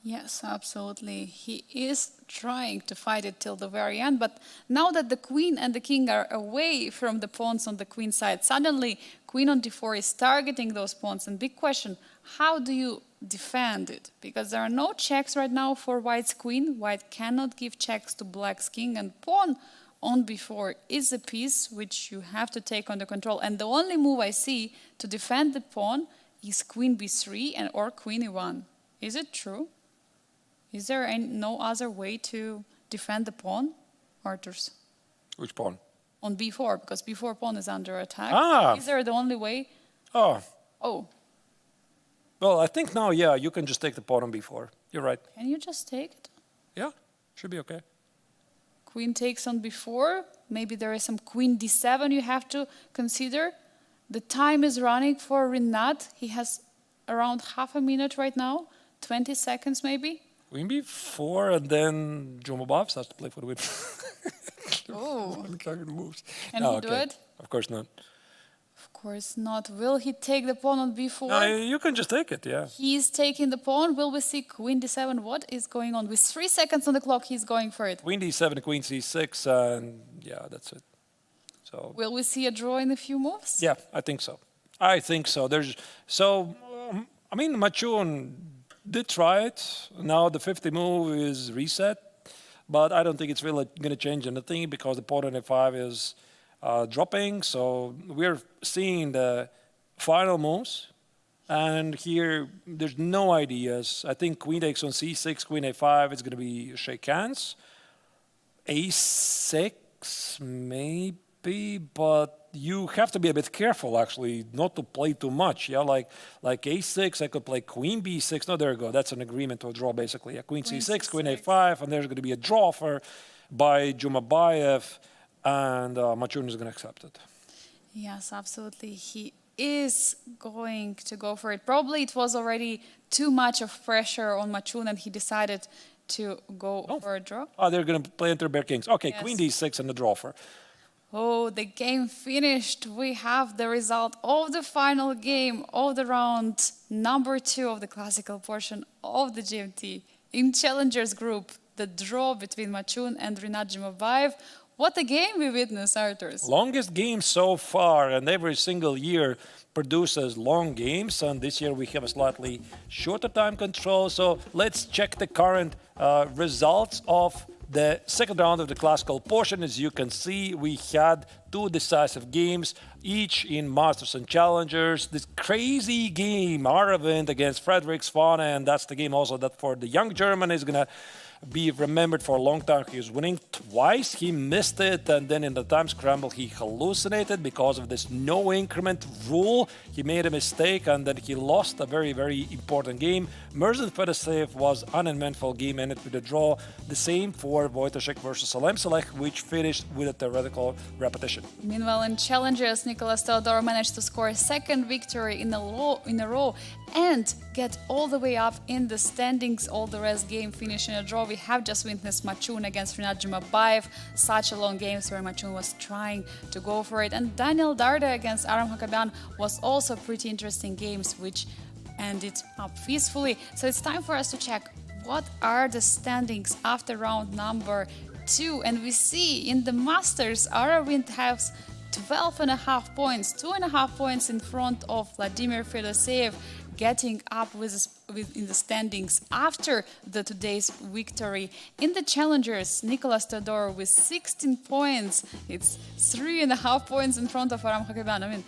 yes, absolutely. He is trying to fight it till the very end. But now that the queen and the king are away from the pawns on the queen side, suddenly queen on d4 is targeting those pawns. And big question, how do you defend it? Because there are no checks right now for white's queen. White cannot give checks to black's king. And pawn on b4 is a piece which you have to take under control. And the only move I see to defend the pawn is queen b3 or queen e1. Is it true? Is there no other way to defend the pawn, Arturs? Which pawn? On b4, because b4 pawn is under attack. Ah. Is there the only way? Oh, Oh, well, I think now, yeah, you can just take the pawn on b4. You're right. can you just take it? Yeah, should be okay. Queen takes on b4. Maybe there is some queen d7 you have to consider. The time is running for Rinat. He has around half a minute right now, 20 seconds maybe. Queen b4, and then Jumabay starts to play for the win. Oh, Moves. can Oh, he do okay. it? Of course not. Of course not. Will he take the pawn on b4? No, you can just take it, yeah. He's taking the pawn. Will we see queen d7? What is going on? With 3 seconds on the clock, he's going for it. Queen d7, queen c6, and yeah, that's it. So Will we see a draw in a few moves? yeah, I think so. I think so. I mean, Matchun did try it. Now the 50 move is reset, but I don't think it's really going to change anything because the pawn on a5 is dropping. So we're seeing the final moves. And here, there's no ideas. I think queen takes on c6, queen a5, it's going to be shake hands. a6, maybe, but you have to be a bit careful, actually, not to play too much. Yeah, like a6, I could play queen b6. No, there you go. That's an agreement to a draw, basically. Yeah, queen c6, queen a5, and there's going to be a draw by Jumabayev, and Matchun is going to accept it. Yes, absolutely. He is going to go for it. Probably it was already too much of pressure on Matchun, and he decided to go for a draw. Oh, they're going to play into bare kings. Okay, Yes. queen d6 and the draw for. Oh, the game finished. We have the result of the final game of the round number 2 of the classical portion of the GMT. In Challengers Group, the draw between Matchun and Rinat-Jumabay. What a game we witnessed, Arturs. Longest game so far, and every single year produces long games, and this year we have a slightly shorter time control. So let's check the current results of the second round of the classical portion. As you can see, we had 2 decisive games, each in Masters and Challengers. This crazy game, Aravindh against Frederick Svane, and that's the game also that for the young German is going to be remembered for a long time. He was winning twice, he missed it, and then in the time scramble he hallucinated because of this no increment rule. He made a mistake and then he lost a very, very important game. Murzin Fedoseev was an uneventful game, ended with a draw. The same for Wojtaszek versus Salem, which finished with a theoretical repetition. Meanwhile, in Challengers, Nicolas Theodor managed to score a second victory in a row and get all the way up in the standings. All the rest game finished in a draw. We have just witnessed Matchun against Rinat-Jumabay, such a long game where Matchun was trying to go for it. And Daniel Darde against Aram Hakabian was also pretty interesting games, which ended up peacefully. So it's time for us to check what are the standings after round number 2. And we see in the Masters, Aravindh has 12.5 points, 2.5 points in front of Vladimir Fedoseev, getting up in the standings after today's victory. In the Challengers, Nicolas Theodor with 16 points. It's 3.5 points in front of Aram Hakabian. I mean,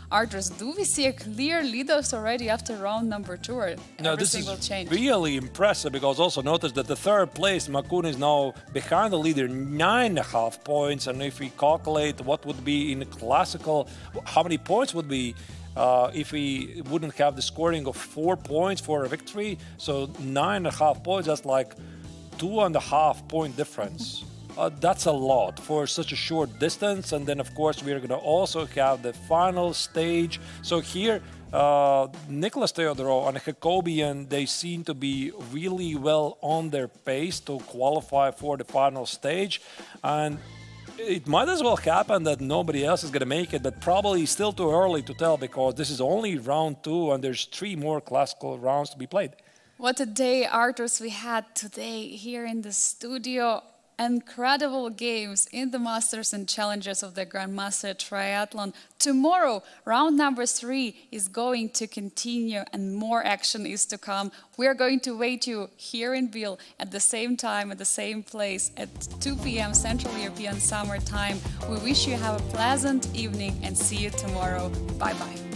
Arturs, do we see a clear leaders already after round number 2? Or everything will change? Really impressive, because also notice that the third place, Matchun, is now behind the leader 9.5 points. And if we calculate what would be in classical, how many points would be if we wouldn't have the scoring of 4 points for a victory, so 9.5 points, that's like 2.5 point difference. That's a lot for such a short distance. And then, of course, we're going to also have the final stage. So here, Nicolas Theodorov and Jacobian, they seem to be really well on their pace to qualify for the final stage. And it might as well happen that nobody else is going to make it, but probably still too early to tell because this is only round 2 and there's 3 more classical rounds to be played. What a day, Arturs, we had today here in the studio. Incredible games in the Masters and Challengers of the Grandmaster Triathlon. Tomorrow, round number 3 is going to continue and more action is to come. We are going to wait you here in Biel at the same time, at the same place, at 2 p.m. Central European Summer Time. We wish you have a pleasant evening and see you tomorrow. Bye-bye.